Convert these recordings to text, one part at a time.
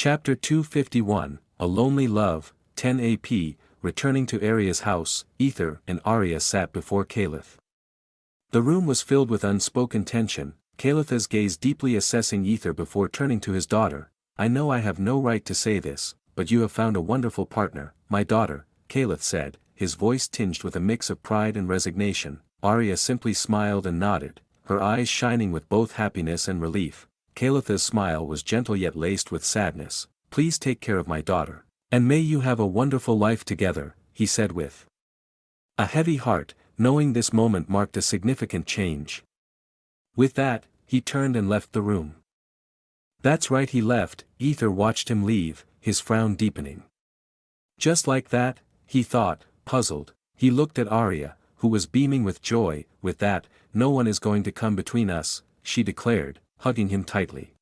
Chapter 251, A Lonely Love, 10 AP, returning to Arya's house, Aether and Arya sat before Caliph. The room was filled with unspoken tension, Calipha's gaze deeply assessing Aether before turning to his daughter. I know I have no right to say this, but you have found a wonderful partner, my daughter, Caliph said, his voice tinged with a mix of pride and resignation. Arya simply smiled and nodded, her eyes shining with both happiness and relief. Calipha's smile was gentle yet laced with sadness. Please take care of my daughter, and may you have a wonderful life together, he said with a heavy heart, knowing this moment marked a significant change. With that, he turned and left the room. That's right, he left. Aether watched him leave, his frown deepening. Just like that, he thought, puzzled. He looked at Arya, who was beaming with joy. With that, no one is going to come between us, she declared, hugging him tightly.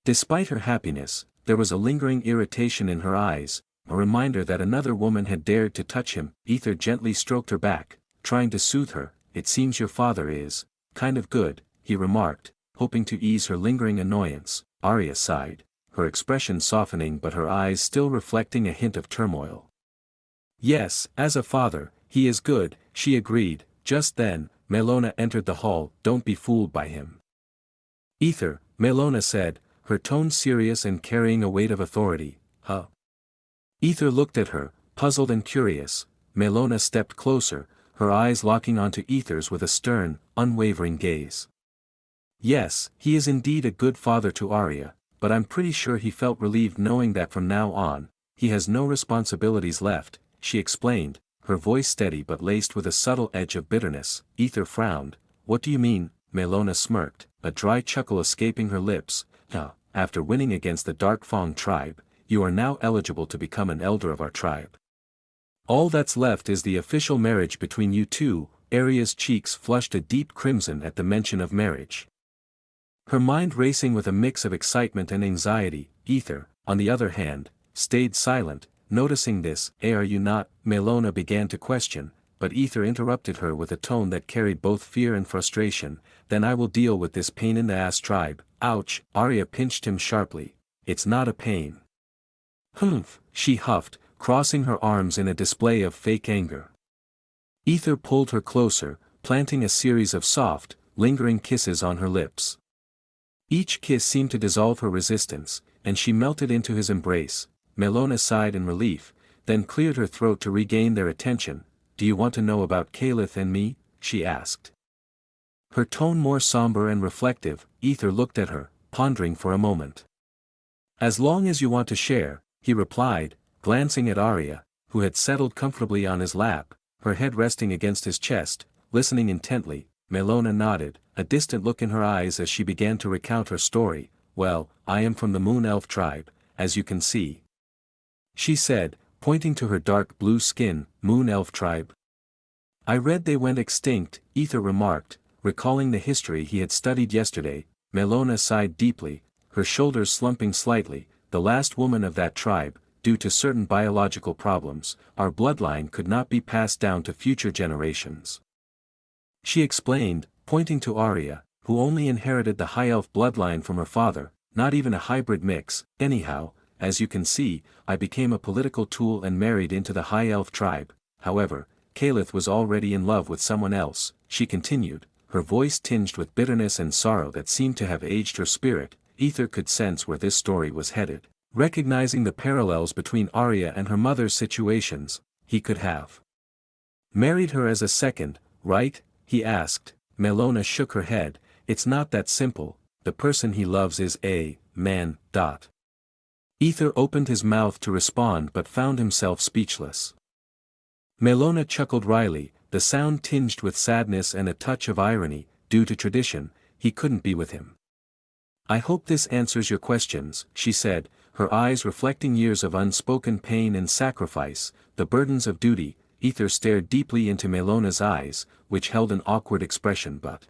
Despite her happiness, there was a lingering irritation in her eyes, a reminder that another woman had dared to touch him. Aether gently stroked her back, trying to soothe her. It seems your father is kind of good, he remarked, hoping to ease her lingering annoyance. Arya sighed, her expression softening but her eyes still reflecting a hint of turmoil. Yes, as a father, he is good, she agreed. Just then, Melona entered the hall. Don't be fooled by him. Aether, Melona said, her tone serious and carrying a weight of authority. Huh? Aether looked at her, puzzled and curious. Melona stepped closer, her eyes locking onto Aether's with a stern, unwavering gaze. Yes, he is indeed a good father to Arya, but I'm pretty sure he felt relieved knowing that from now on, he has no responsibilities left, she explained, her voice steady but laced with a subtle edge of bitterness. Aether frowned. What do you mean? Melona smirked, a dry chuckle escaping her lips. After winning against the Dark Fang tribe, you are now eligible to become an elder of our tribe. All that's left is the official marriage between you two. Arya's cheeks flushed a deep crimson at the mention of marriage. Her mind racing with a mix of excitement and anxiety. Aether, on the other hand, stayed silent, noticing this. Are you not? Melona began to question, but Aether interrupted her with a tone that carried both fear and frustration. Then I will deal with this pain-in-the-ass tribe. Ouch! Arya pinched him sharply. It's not a pain. Humph, she huffed, crossing her arms in a display of fake anger. Aether pulled her closer, planting a series of soft, lingering kisses on her lips. Each kiss seemed to dissolve her resistance, and she melted into his embrace. Melona sighed in relief, then cleared her throat to regain their attention. Do you want to know about Caliph and me? She asked. Her tone more somber and reflective. Aether looked at her, pondering for a moment. As long as you want to share, he replied, glancing at Arya, who had settled comfortably on his lap, her head resting against his chest, listening intently. Melona nodded, a distant look in her eyes as she began to recount her story. Well, I am from the Moon Elf tribe, as you can see, she said, pointing to her dark blue skin. Moon Elf tribe? I read they went extinct, Aether remarked, recalling the history he had studied yesterday. Melona sighed deeply, her shoulders slumping slightly. The last woman of that tribe, due to certain biological problems, our bloodline could not be passed down to future generations. She explained, pointing to Arya, who only inherited the high elf bloodline from her father, not even a hybrid mix. Anyhow, as you can see, I became a political tool and married into the high elf tribe. However, Caliph was already in love with someone else, she continued, her voice tinged with bitterness and sorrow that seemed to have aged her spirit. Aether could sense where this story was headed. Recognizing the parallels between Arya and her mother's situations, he could have married her as a second, right? He asked. Melona shook her head. It's not that simple. The person he loves is a man. Aether opened his mouth to respond but found himself speechless. Melona chuckled wryly, the sound tinged with sadness and a touch of irony. Due to tradition, he couldn't be with him. I hope this answers your questions, she said, her eyes reflecting years of unspoken pain and sacrifice, the burdens of duty. Aether stared deeply into Melona's eyes, which held an awkward expression but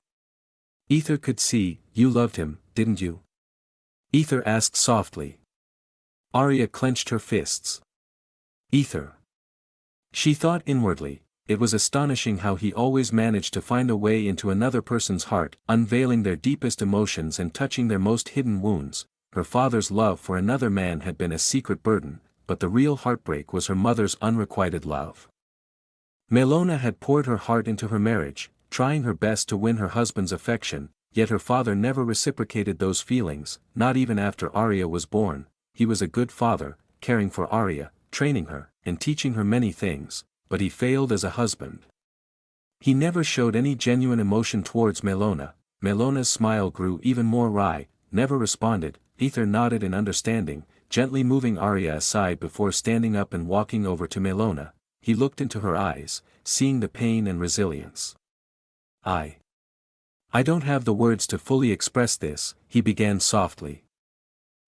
Aether could see. You loved him, didn't you? Aether asked softly. Arya clenched her fists. Aether. She thought inwardly, it was astonishing how he always managed to find a way into another person's heart, unveiling their deepest emotions and touching their most hidden wounds. her father's love for another man had been a secret burden, but the real heartbreak was her mother's unrequited love. Melona had poured her heart into her marriage, trying her best to win her husband's affection, yet her father never reciprocated those feelings, not even after Arya was born. He was a good father, caring for Arya, training her, and teaching her many things, but he failed as a husband. He never showed any genuine emotion towards Melona. Melona's smile grew even more wry, never responded. Aether nodded in understanding, gently moving Arya aside before standing up and walking over to Melona. He looked into her eyes, seeing the pain and resilience. I don't have the words to fully express this, he began softly.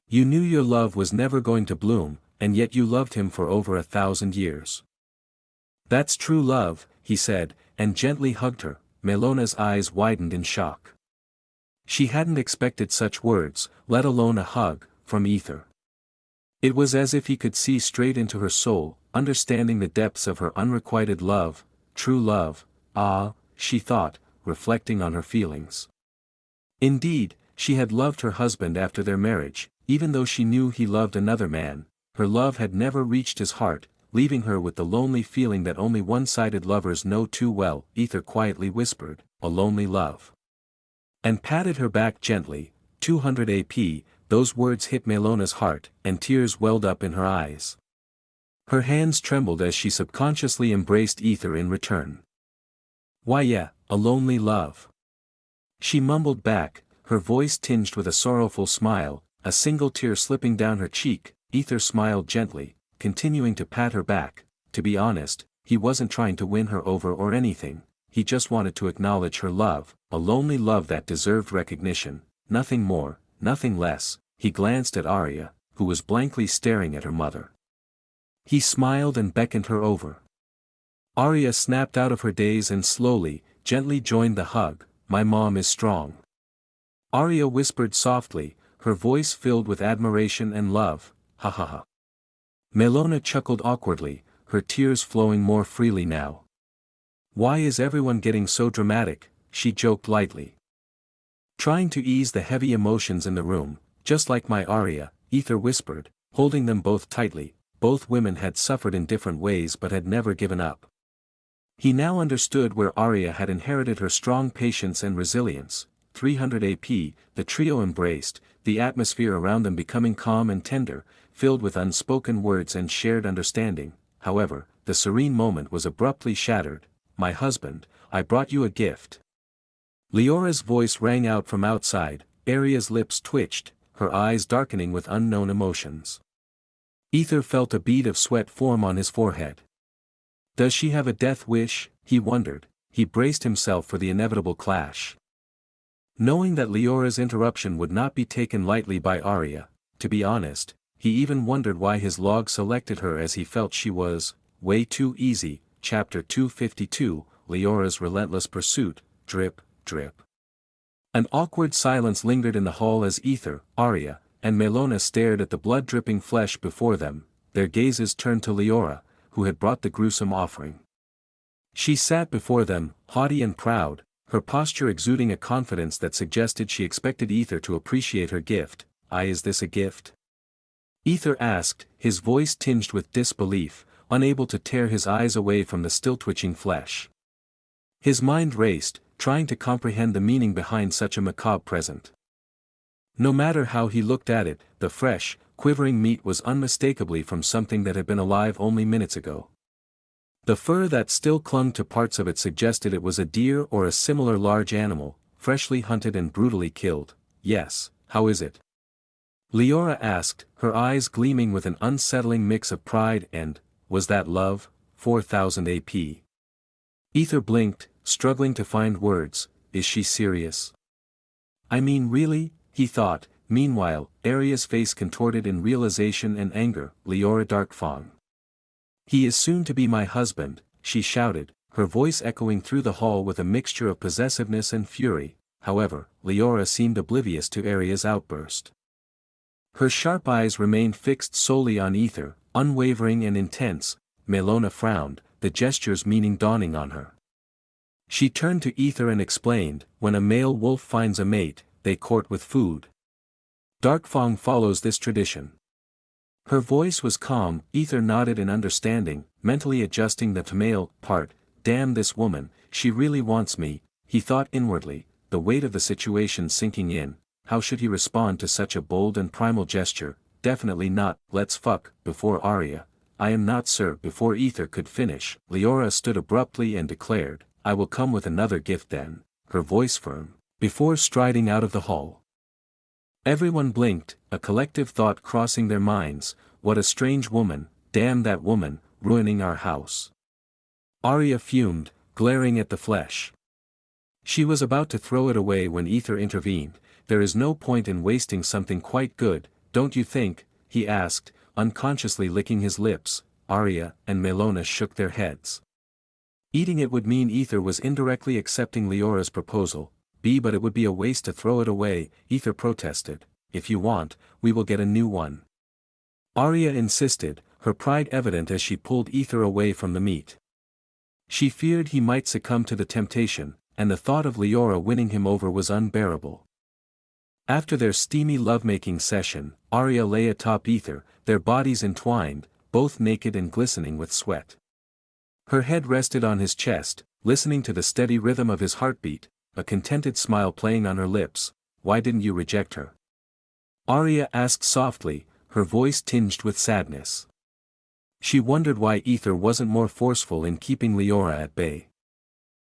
You knew your love was never going to bloom, and yet you loved him for over 1,000 years. That's true love, he said, and gently hugged her. Melona's eyes widened in shock. She hadn't expected such words, let alone a hug, from Aether. It was as if he could see straight into her soul, understanding the depths of her unrequited love, true love. Ah, she thought, reflecting on her feelings. Indeed, she had loved her husband after their marriage, even though she knew he loved another man. Her love had never reached his heart, leaving her with the lonely feeling that only one-sided lovers know too well. Aether quietly whispered, a lonely love. And patted her back gently. 200 AP, those words hit Melona's heart, and tears welled up in her eyes. Her hands trembled as she subconsciously embraced Aether in return. Why yeah, a lonely love. She mumbled back, her voice tinged with a sorrowful smile, a single tear slipping down her cheek. Aether smiled gently, continuing to pat her back. To be honest, he wasn't trying to win her over or anything, he just wanted to acknowledge her love, a lonely love that deserved recognition, nothing more, nothing less. He glanced at Arya, who was blankly staring at her mother. He smiled and beckoned her over. Arya snapped out of her daze and slowly, gently joined the hug. My mom is strong. Arya whispered softly, her voice filled with admiration and love. Ha ha ha. Melona chuckled awkwardly, her tears flowing more freely now. Why is everyone getting so dramatic? She joked lightly. Trying to ease the heavy emotions in the room, just like my Arya, Aether whispered, holding them both tightly. Both women had suffered in different ways but had never given up. He now understood where Arya had inherited her strong patience and resilience. 300 AP, the trio embraced, the atmosphere around them becoming calm and tender, filled with unspoken words and shared understanding. However, the serene moment was abruptly shattered. My husband, I brought you a gift. Leora's voice rang out from outside. Arya's lips twitched, her eyes darkening with unknown emotions. Aether felt a bead of sweat form on his forehead. Does she have a death wish? He wondered. He braced himself for the inevitable clash. Knowing that Leora's interruption would not be taken lightly by Arya, to be honest, he even wondered why his log selected her as he felt she was, way too easy. Chapter 252, Leora's relentless pursuit, drip, drip. An awkward silence lingered in the hall as Aether, Arya, and Melona stared at the blood-dripping flesh before them. Their gazes turned to Leora, who had brought the gruesome offering. She sat before them, haughty and proud, her posture exuding a confidence that suggested she expected Aether to appreciate her gift. Is this a gift? Aether asked, his voice tinged with disbelief, unable to tear his eyes away from the still-twitching flesh. His mind raced, trying to comprehend the meaning behind such a macabre present. No matter how he looked at it, the fresh, quivering meat was unmistakably from something that had been alive only minutes ago. The fur that still clung to parts of it suggested it was a deer or a similar large animal, freshly hunted and brutally killed. Yes, how is it? Leora asked, her eyes gleaming with an unsettling mix of pride and, was that love? 4,000 AP. Aether blinked, struggling to find words. Is she serious? I mean really? He thought. Meanwhile, Arya's face contorted in realization and anger. Leora Darkfang. He is soon to be my husband, she shouted, her voice echoing through the hall with a mixture of possessiveness and fury. However, Leora seemed oblivious to Arya's outburst. Her sharp eyes remained fixed solely on Aether, unwavering and intense. Melona frowned, the gesture's meaning dawning on her. She turned to Aether and explained, when a male wolf finds a mate, they court with food. Darkfang follows this tradition. Her voice was calm. Aether nodded in understanding, mentally adjusting the female part. Damn this woman, she really wants me, he thought inwardly, the weight of the situation sinking in. How should he respond to such a bold and primal gesture? Definitely not, let's fuck, before Arya. I am not, sir. Before Aether could finish, Leora stood abruptly and declared, I will come with another gift then, her voice firm, before striding out of the hall. Everyone blinked, a collective thought crossing their minds, what a strange woman, damn that woman, ruining our house. Arya fumed, glaring at the flesh. She was about to throw it away when Aether intervened. There is no point in wasting something quite good, don't you think? He asked, unconsciously licking his lips. Arya and Melona shook their heads. Eating it would mean Aether was indirectly accepting Leora's proposal. But it would be a waste to throw it away, Aether protested. If you want, we will get a new one. Arya insisted, her pride evident as she pulled Aether away from the meat. She feared he might succumb to the temptation, and the thought of Leora winning him over was unbearable. After their steamy lovemaking session, Arya lay atop Aether, their bodies entwined, both naked and glistening with sweat. Her head rested on his chest, listening to the steady rhythm of his heartbeat, a contented smile playing on her lips. Why didn't you reject her? Arya asked softly, her voice tinged with sadness. She wondered why Aether wasn't more forceful in keeping Leora at bay.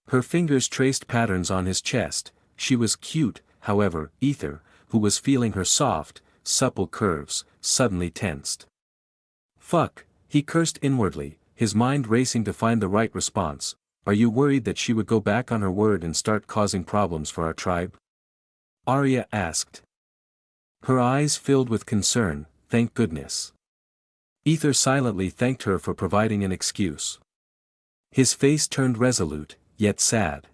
Her fingers traced patterns on his chest. She was cute, however. Aether, who was feeling her soft, supple curves, suddenly tensed. Fuck, he cursed inwardly, his mind racing to find the right response. Are you worried that she would go back on her word and start causing problems for our tribe? Arya asked. Her eyes filled with concern. Thank goodness. Aether silently thanked her for providing an excuse. His face turned resolute, yet sad.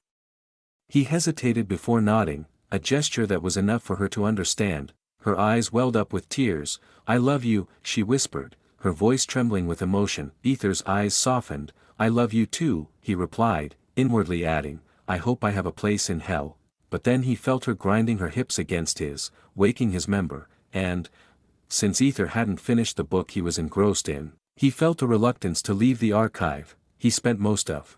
He hesitated before nodding, a gesture that was enough for her to understand. Her eyes welled up with tears. I love you, she whispered, her voice trembling with emotion. Aether's eyes softened. I love you too, he replied, inwardly adding, I hope I have a place in hell. But then he felt her grinding her hips against his, waking his member, and, since Aether hadn't finished the book he was engrossed in, he felt a reluctance to leave the archive. He spent most of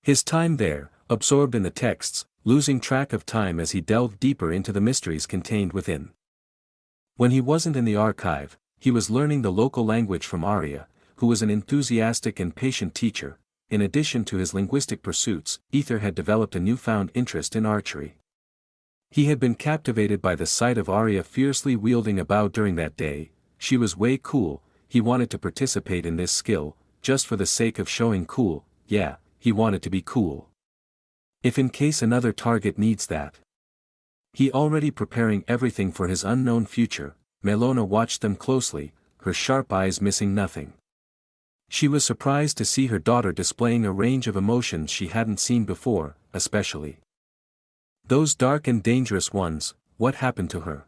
his time there, absorbed in the texts, losing track of time as he delved deeper into the mysteries contained within. When he wasn't in the archive, he was learning the local language from Arya, who was an enthusiastic and patient teacher. In addition to his linguistic pursuits, Aether had developed a newfound interest in archery. He had been captivated by the sight of Arya fiercely wielding a bow during that day. She was way cool. He wanted to participate in this skill, just for the sake of showing cool. Yeah, he wanted to be cool. If in case another target needs that. He already preparing everything for his unknown future. Melona watched them closely, her sharp eyes missing nothing. She was surprised to see her daughter displaying a range of emotions she hadn't seen before, especially those dark and dangerous ones. What happened to her?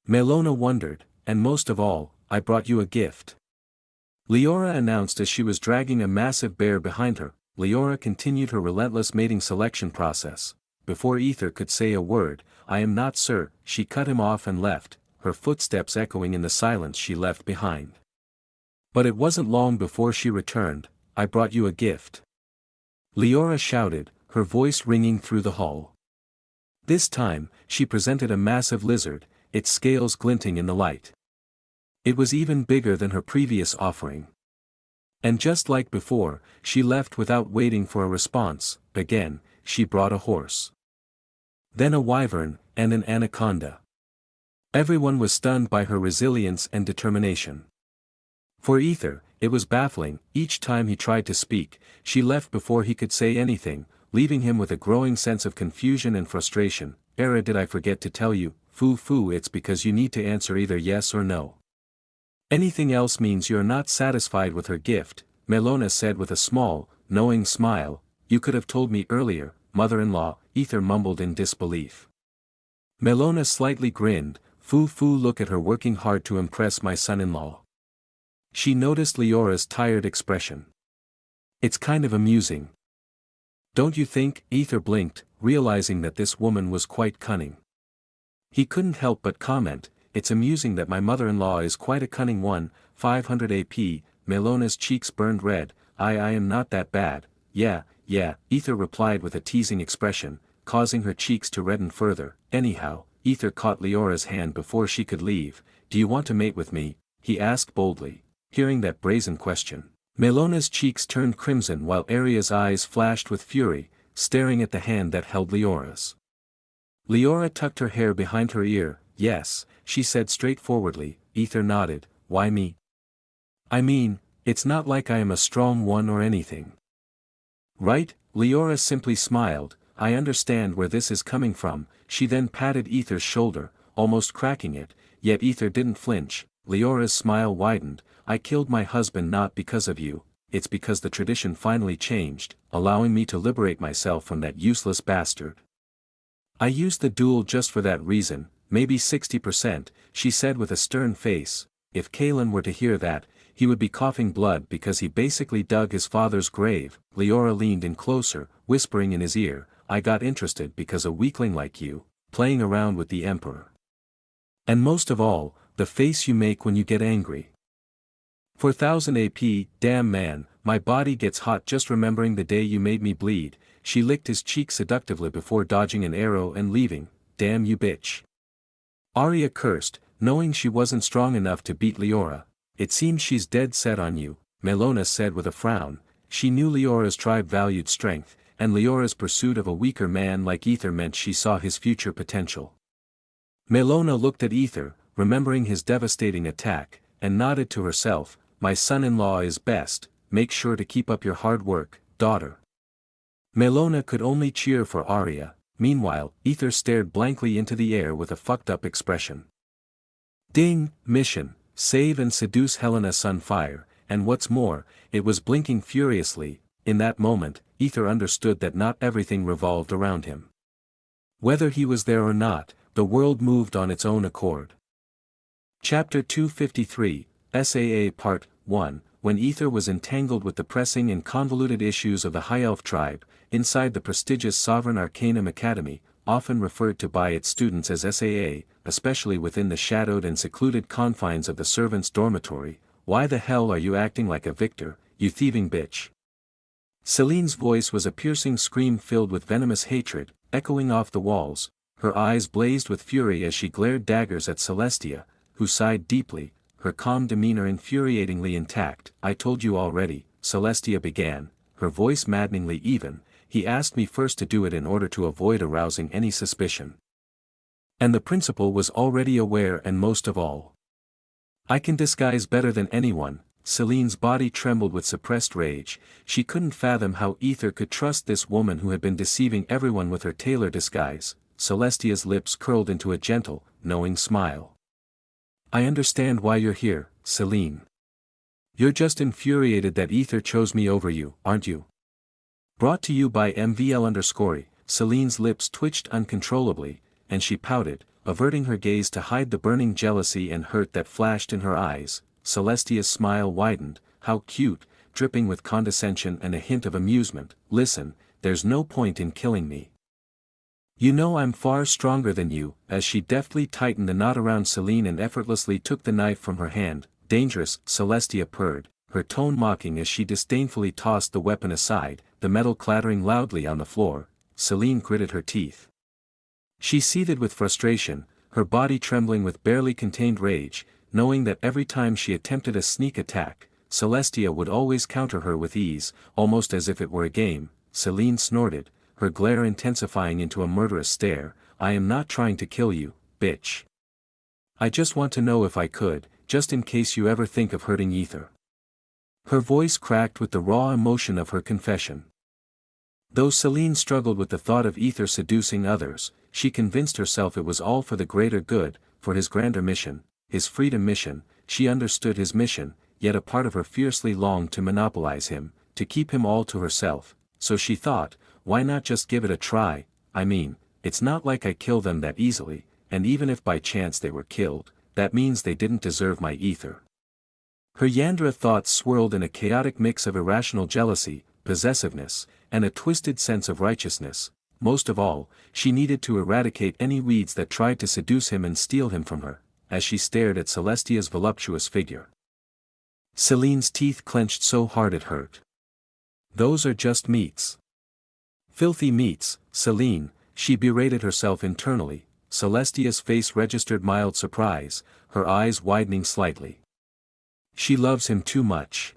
Melona wondered, and most of all, I brought you a gift. Leora announced as she was dragging a massive bear behind her. Leora continued her relentless mating selection process. Before Aether could say a word, I am not, sir, she cut him off and left, her footsteps echoing in the silence she left behind. But it wasn't long before she returned. I brought you a gift. Leora shouted, her voice ringing through the hall. This time, she presented a massive lizard, its scales glinting in the light. It was even bigger than her previous offering. And just like before, she left without waiting for a response. Again, she brought a horse. Then a wyvern, and an anaconda. Everyone was stunned by her resilience and determination. For Aether, it was baffling. Each time he tried to speak, she left before he could say anything, leaving him with a growing sense of confusion and frustration. Era, did I forget to tell you? Foo, it's because you need to answer either yes or no. Anything else means you're not satisfied with her gift, Melona said with a small, knowing smile. You could have told me earlier, mother-in-law, Aether mumbled in disbelief. Melona slightly grinned. Foo, look at her working hard to impress my son-in-law. She noticed Leora's tired expression. It's kind of amusing. Don't you think? Aether blinked, realizing that this woman was quite cunning. He couldn't help but comment, "It's amusing that my mother-in-law is quite a cunning one." 500 AP, Melona's cheeks burned red. I am not that bad." Yeah, Aether replied with a teasing expression, causing her cheeks to redden further. Anyhow, Aether caught Leora's hand before she could leave. "Do you want to mate with me?" he asked boldly. Hearing that brazen question, Melona's cheeks turned crimson while Aria's eyes flashed with fury, staring at the hand that held Leora's. Leora tucked her hair behind her ear. "Yes," she said straightforwardly. Aether nodded. "Why me?" "I mean, it's not like I am a strong one or anything." "Right?" Leora simply smiled. "I understand where this is coming from." She then patted Aether's shoulder, almost cracking it, yet Aether didn't flinch. Leora's smile widened. "I killed my husband not because of you, it's because the tradition finally changed, allowing me to liberate myself from that useless bastard. I used the duel just for that reason, maybe 60%, she said with a stern face. If Kalen were to hear that, he would be coughing blood because he basically dug his father's grave. Leora leaned in closer, whispering in his ear, "I got interested because a weakling like you, playing around with the Emperor. And most of all, the face you make when you get angry. 4000 AP, damn man, my body gets hot just remembering the day you made me bleed." She licked his cheek seductively before dodging an arrow and leaving. "Damn you bitch." Arya cursed, knowing she wasn't strong enough to beat Leora. "It seems she's dead set on you," Melona said with a frown. She knew Leora's tribe valued strength, and Leora's pursuit of a weaker man like Aether meant she saw his future potential. Melona looked at Aether, remembering his devastating attack, and nodded to herself. "My son-in-law is best, make sure to keep up your hard work, daughter." Melona could only cheer for Arya. Meanwhile, Aether stared blankly into the air with a fucked-up expression. Ding, mission, save and seduce Helena Sunfire, and what's more, it was blinking furiously. In that moment, Aether understood that not everything revolved around him. Whether he was there or not, the world moved on its own accord. Chapter 253, SAA Part 1, when Aether was entangled with the pressing and convoluted issues of the High Elf tribe, inside the prestigious Sovereign Arcanum Academy, often referred to by its students as SAA, especially within the shadowed and secluded confines of the servants' dormitory. "Why the hell are you acting like a victor, you thieving bitch?" Celine's voice was a piercing scream filled with venomous hatred, echoing off the walls. Her eyes blazed with fury as she glared daggers at Celestia, who sighed deeply, her calm demeanor infuriatingly intact. "I told you already," Celestia began, her voice maddeningly even. "He asked me first to do it in order to avoid arousing any suspicion. And the principal was already aware, and most of all, I can disguise better than anyone." Celine's body trembled with suppressed rage. She couldn't fathom how Aether could trust this woman who had been deceiving everyone with her tailor disguise. Celestia's lips curled into a gentle, knowing smile. "I understand why you're here, Celine. You're just infuriated that Aether chose me over you, aren't you?" Brought to you by MVL_. Celine's lips twitched uncontrollably, and she pouted, averting her gaze to hide the burning jealousy and hurt that flashed in her eyes. Celestia's smile widened. "How cute," dripping with condescension and a hint of amusement. "Listen, there's no point in killing me. You know I'm far stronger than you," as she deftly tightened the knot around Celine and effortlessly took the knife from her hand. "Dangerous," Celestia purred, her tone mocking as she disdainfully tossed the weapon aside, the metal clattering loudly on the floor. Celine gritted her teeth. She seethed with frustration, her body trembling with barely contained rage, knowing that every time she attempted a sneak attack, Celestia would always counter her with ease, almost as if it were a game. Celine snorted, her glare intensifying into a murderous stare. "I am not trying to kill you, bitch. I just want to know if I could, just in case you ever think of hurting Aether." Her voice cracked with the raw emotion of her confession. Though Celine struggled with the thought of Aether seducing others, she convinced herself it was all for the greater good, for his grander mission, his freedom mission. She understood his mission, yet a part of her fiercely longed to monopolize him, to keep him all to herself. So she thought, why not just give it a try? I mean, it's not like I kill them that easily, and even if by chance they were killed, that means they didn't deserve my Aether. Her Yandra thoughts swirled in a chaotic mix of irrational jealousy, possessiveness, and a twisted sense of righteousness. most of all, she needed to eradicate any weeds that tried to seduce him and steal him from her, as she stared at Celestia's voluptuous figure. Celine's teeth clenched so hard it hurt. Those are just meats. Filthy meats, Celine, she berated herself internally. Celestia's face registered mild surprise, her eyes widening slightly. She loves him too much.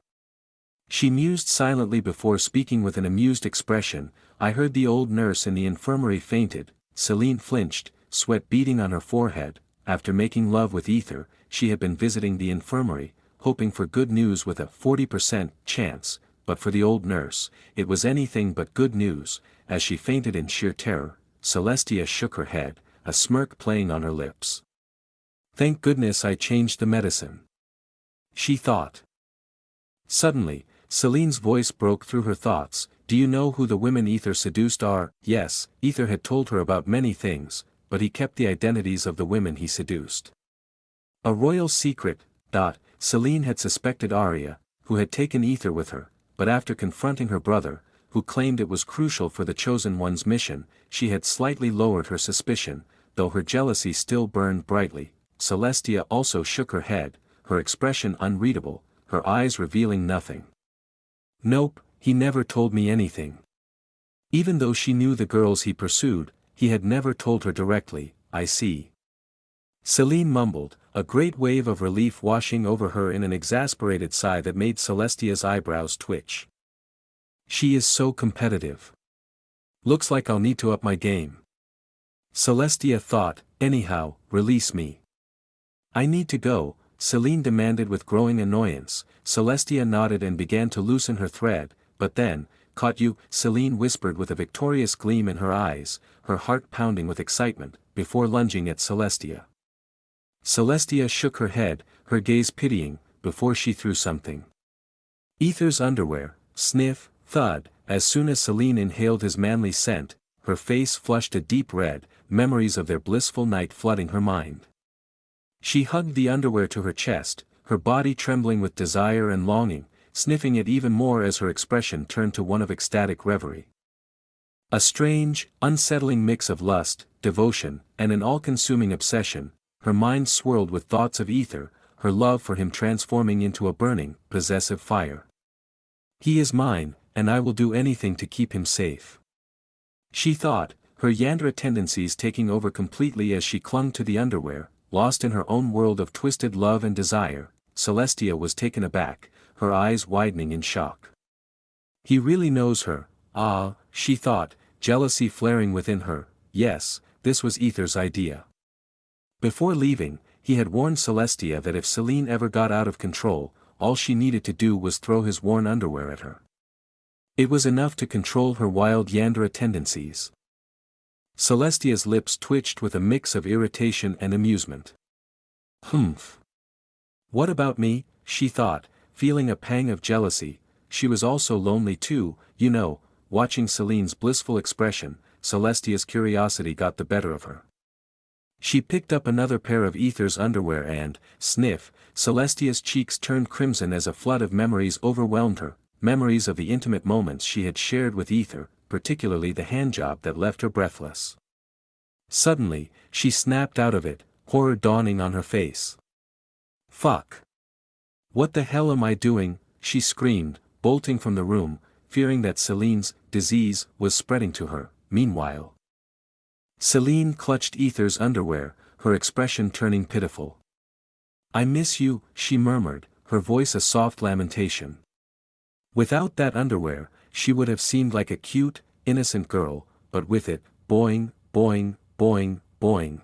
She mused silently before speaking with an amused expression. I heard the old nurse in the infirmary fainted. Celine flinched, sweat beading on her forehead. After making love with Aether, she had been visiting the infirmary, hoping for good news with a 40% chance, but for the old nurse, it was anything but good news. As she fainted in sheer terror, Celestia shook her head, a smirk playing on her lips. Thank goodness I changed the medicine, she thought. Suddenly, Celine's voice broke through her thoughts. Do you know who the women Aether seduced are? Yes, Aether had told her about many things, but he kept the identities of the women he seduced. A royal secret. Celine had suspected Arya, who had taken Aether with her, but after confronting her brother, who claimed it was crucial for the Chosen One's mission, she had slightly lowered her suspicion, though her jealousy still burned brightly. Celestia also shook her head, her expression unreadable, her eyes revealing nothing. Nope, he never told me anything. Even though she knew the girls he pursued, he had never told her directly. I see. Celine mumbled, a great wave of relief washing over her in an exasperated sigh that made Celestia's eyebrows twitch. She is so competitive. Looks like I'll need to up my game. Celestia thought. Anyhow, release me. I need to go, Celine demanded with growing annoyance. Celestia nodded and began to loosen her thread, but then, caught you, Celine whispered with a victorious gleam in her eyes, her heart pounding with excitement, before lunging at Celestia. Celestia shook her head, her gaze pitying, before she threw something. Aether's underwear, sniff, thud. As soon as Celine inhaled his manly scent, her face flushed a deep red, memories of their blissful night flooding her mind. She hugged the underwear to her chest, her body trembling with desire and longing, sniffing it even more as her expression turned to one of ecstatic reverie. A strange, unsettling mix of lust, devotion, and an all-consuming obsession. Her mind swirled with thoughts of Aether, her love for him transforming into a burning, possessive fire. He is mine, and I will do anything to keep him safe, she thought, her Yandra tendencies taking over completely as she clung to the underwear, lost in her own world of twisted love and desire. Celestia was taken aback, her eyes widening in shock. He really knows her, she thought, jealousy flaring within her. Yes, this was Aether's idea. Before leaving, he had warned Celestia that if Celine ever got out of control, all she needed to do was throw his worn underwear at her. It was enough to control her wild Yandra tendencies. Celestia's lips twitched with a mix of irritation and amusement. Humph. What about me, she thought, feeling a pang of jealousy. She was also lonely too, you know. Watching Celine's blissful expression, Celestia's curiosity got the better of her. She picked up another pair of Aether's underwear and, sniff, Celestia's cheeks turned crimson as a flood of memories overwhelmed her, memories of the intimate moments she had shared with Aether, particularly the handjob that left her breathless. Suddenly, she snapped out of it, horror dawning on her face. Fuck. What the hell am I doing? She screamed, bolting from the room, fearing that Celine's disease was spreading to her. Meanwhile, Celine clutched Aether's underwear, her expression turning pitiful. I miss you, she murmured, her voice a soft lamentation. Without that underwear, she would have seemed like a cute, innocent girl, but with it, boing, boing, boing, boing.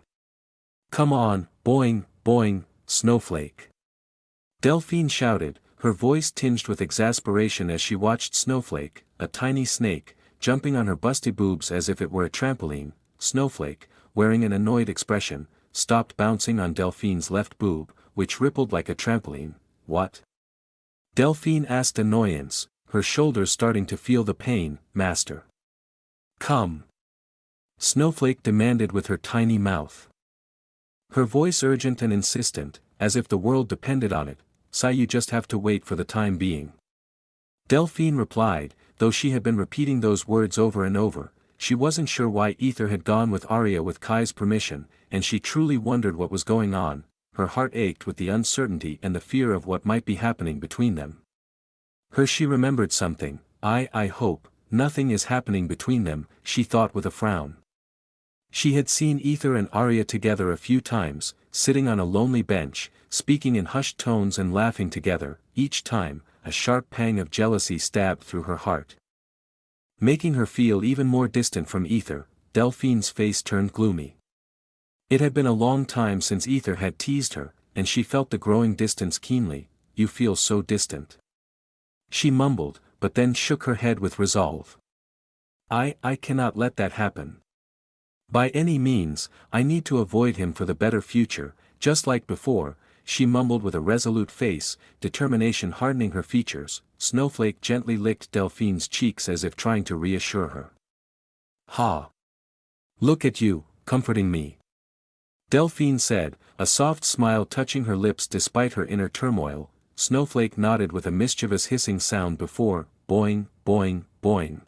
Come on, boing, boing, Snowflake. Delphine shouted, her voice tinged with exasperation as she watched Snowflake, a tiny snake, jumping on her busty boobs as if it were a trampoline. Snowflake, wearing an annoyed expression, stopped bouncing on Delphine's left boob, which rippled like a trampoline. What? Delphine asked annoyance, her shoulders starting to feel the pain. Master. Come. Snowflake demanded with her tiny mouth. Her voice urgent and insistent, as if the world depended on it. Sigh, you just have to wait for the time being. Delphine replied, though she had been repeating those words over and over. she wasn't sure why Aether had gone with Arya with Kai's permission, and she truly wondered what was going on. Her heart ached with the uncertainty and the fear of what might be happening between them. She remembered something. I hope nothing is happening between them, she thought with a frown. She had seen Aether and Arya together a few times, sitting on a lonely bench, speaking in hushed tones and laughing together. Each time, a sharp pang of jealousy stabbed through her heart, making her feel even more distant from Aether. Delphine's face turned gloomy. It had been a long time since Aether had teased her, and she felt the growing distance keenly. You feel so distant, she mumbled, but then shook her head with resolve. I cannot let that happen. By any means, I need to avoid him for the better future, just like before, she mumbled with a resolute face, determination hardening her features. Snowflake gently licked Delphine's cheeks as if trying to reassure her. Ha! Look at you, comforting me, Delphine said, a soft smile touching her lips despite her inner turmoil. Snowflake nodded with a mischievous hissing sound before, boing, boing, boing.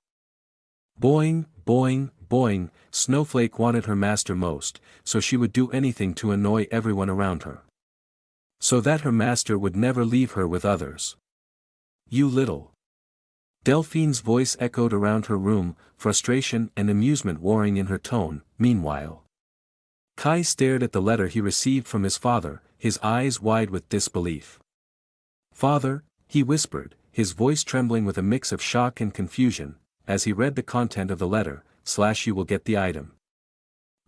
Boing, boing, boing. Snowflake wanted her master most, so she would do anything to annoy everyone around her, so that her master would never leave her with others. You little. Delphine's voice echoed around her room, frustration and amusement warring in her tone. Meanwhile, Kai stared at the letter he received from his father, his eyes wide with disbelief. Father, he whispered, his voice trembling with a mix of shock and confusion, as he read the content of the letter. You will get the item.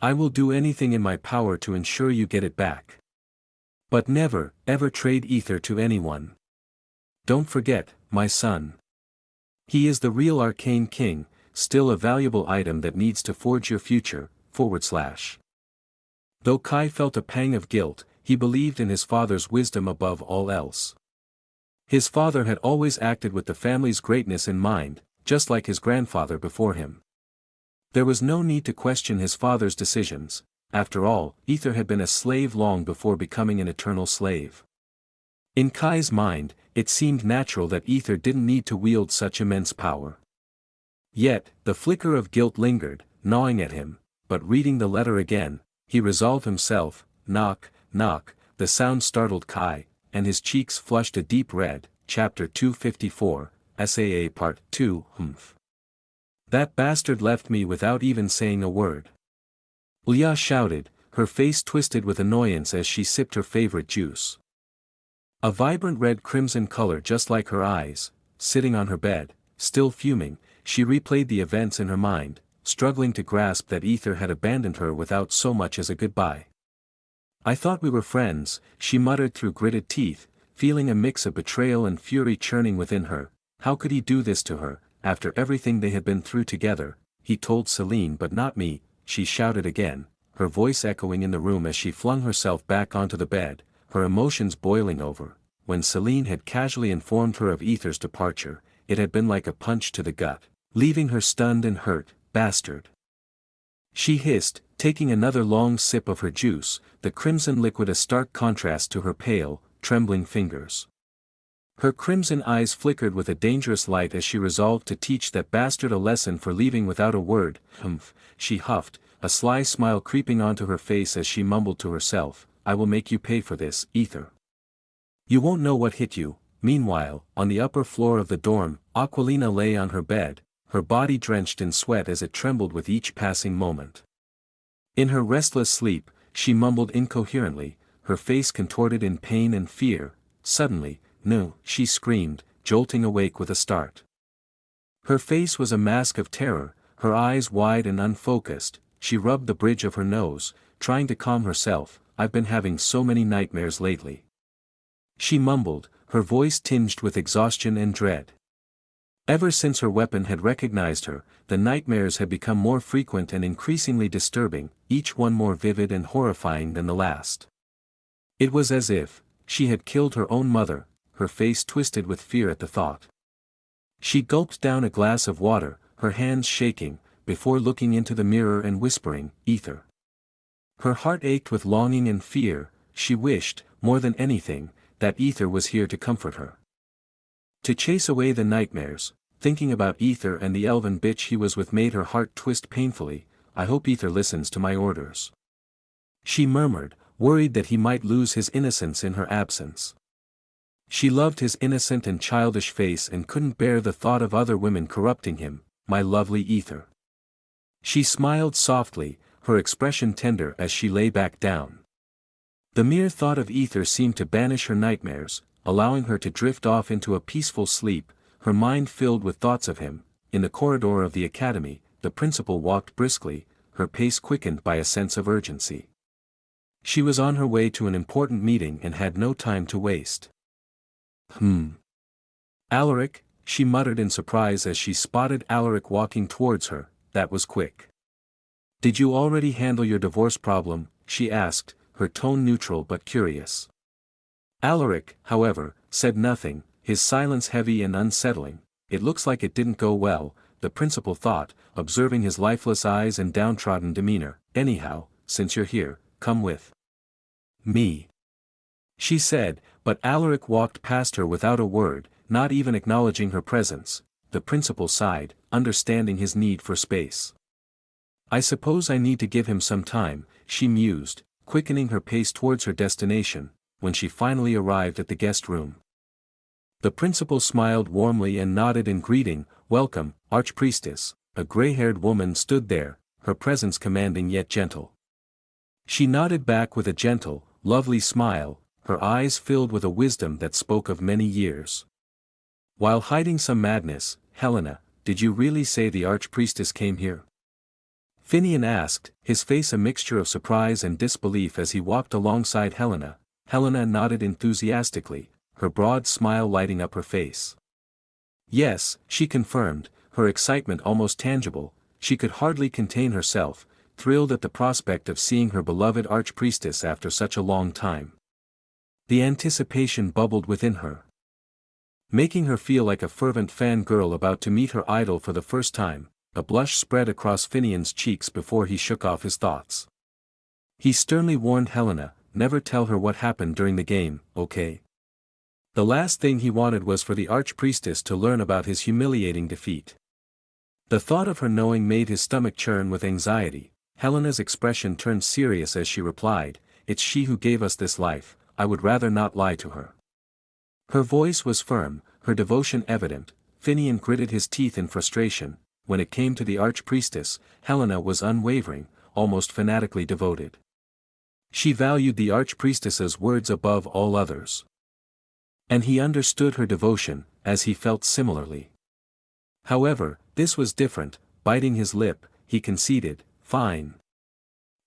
I will do anything in my power to ensure you get it back. But never, ever trade Aether to anyone. Don't forget, my son. He is the real arcane king, still a valuable item that needs to forge your future. Though Kai felt a pang of guilt, he believed in his father's wisdom above all else. His father had always acted with the family's greatness in mind, just like his grandfather before him. There was no need to question his father's decisions. After all, Aether had been a slave long before becoming an eternal slave. In Kai's mind, it seemed natural that Aether didn't need to wield such immense power. Yet, the flicker of guilt lingered, gnawing at him, but reading the letter again, he resolved himself. Knock, knock. The sound startled Kai, and his cheeks flushed a deep red. Chapter 254, SAA Part 2. That bastard left me without even saying a word. Leah shouted, her face twisted with annoyance as she sipped her favorite juice. A vibrant red-crimson color just like her eyes. Sitting on her bed, still fuming, she replayed the events in her mind, struggling to grasp that Aether had abandoned her without so much as a goodbye. I thought we were friends, she muttered through gritted teeth, feeling a mix of betrayal and fury churning within her. How could he do this to her, after everything they had been through together? He told Celine but not me, she shouted again, her voice echoing in the room as she flung herself back onto the bed, her emotions boiling over. When Celine had casually informed her of Aether's departure, it had been like a punch to the gut, leaving her stunned and hurt. Bastard! She hissed, taking another long sip of her juice, the crimson liquid a stark contrast to her pale, trembling fingers. Her crimson eyes flickered with a dangerous light as she resolved to teach that bastard a lesson for leaving without a word. She huffed, a sly smile creeping onto her face as she mumbled to herself, I will make you pay for this, Aether. You won't know what hit you. Meanwhile, on the upper floor of the dorm, Aquilina lay on her bed, her body drenched in sweat as it trembled with each passing moment. In her restless sleep, she mumbled incoherently, her face contorted in pain and fear. Suddenly, no, she screamed, jolting awake with a start. Her face was a mask of terror, her eyes wide and unfocused. She rubbed the bridge of her nose, trying to calm herself. I've been having so many nightmares lately, she mumbled, her voice tinged with exhaustion and dread. Ever since her weapon had recognized her, the nightmares had become more frequent and increasingly disturbing, each one more vivid and horrifying than the last. It was as if she had killed her own mother, her face twisted with fear at the thought. She gulped down a glass of water, her hands shaking, before looking into the mirror and whispering, Aether. Her heart ached with longing and fear. She wished, more than anything, that Aether was here to comfort her, to chase away the nightmares. thinking about Aether and the elven bitch he was with made her heart twist painfully. I hope Aether listens to my orders. She murmured, worried that he might lose his innocence in her absence. She loved his innocent and childish face and couldn't bear the thought of other women corrupting him, my lovely Aether. She smiled softly, her expression tender as she lay back down. The mere thought of Aether seemed to banish her nightmares, allowing her to drift off into a peaceful sleep, her mind filled with thoughts of him. In the corridor of the academy, the principal walked briskly, her pace quickened by a sense of urgency. She was on her way to an important meeting and had no time to waste. Alaric, she muttered in surprise as she spotted Alaric walking towards her. That was quick. Did you already handle your divorce problem? She asked, her tone neutral but curious. Alaric, however, said nothing, his silence heavy and unsettling. It looks like it didn't go well, the principal thought, observing his lifeless eyes and downtrodden demeanor. Anyhow, since you're here, come with me, she said, but Alaric walked past her without a word, not even acknowledging her presence. The principal sighed, understanding his need for space. I suppose I need to give him some time, she mused, quickening her pace towards her destination, when she finally arrived at the guest room. The principal smiled warmly and nodded in greeting. Welcome, Archpriestess. A gray-haired woman stood there, her presence commanding yet gentle. She nodded back with a gentle, lovely smile, her eyes filled with a wisdom that spoke of many years. While hiding some madness, Helena, did you really say the Archpriestess came here? Finian asked, his face a mixture of surprise and disbelief as he walked alongside Helena. Helena nodded enthusiastically, her broad smile lighting up her face. Yes, she confirmed, her excitement almost tangible. She could hardly contain herself, thrilled at the prospect of seeing her beloved Archpriestess after such a long time. The anticipation bubbled within her, making her feel like a fervent fangirl about to meet her idol for the first time. A blush spread across Finian's cheeks before he shook off his thoughts. He sternly warned Helena, never tell her what happened during the game, okay? The last thing he wanted was for the Archpriestess to learn about his humiliating defeat. The thought of her knowing made his stomach churn with anxiety. Helena's expression turned serious as she replied, it's she who gave us this life, I would rather not lie to her. Her voice was firm, her devotion evident. Finian gritted his teeth in frustration. When it came to the Archpriestess, Helena was unwavering, almost fanatically devoted. She valued the Archpriestess's words above all others. And he understood her devotion, as he felt similarly. However, this was different. Biting his lip, he conceded, fine.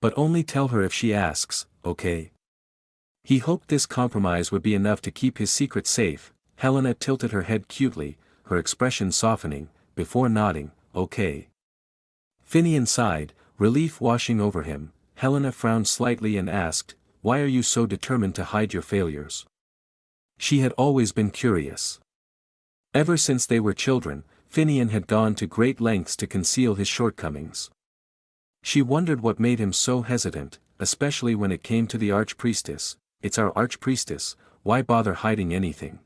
But only tell her if she asks, okay? He hoped this compromise would be enough to keep his secret safe. Helena tilted her head cutely, her expression softening, before nodding, okay. Finian sighed, relief washing over him. Helena frowned slightly and asked, why are you so determined to hide your failures? She had always been curious. Ever since they were children, Finian had gone to great lengths to conceal his shortcomings. She wondered what made him so hesitant, especially when it came to the Archpriestess. It's our Archpriestess, why bother hiding anything?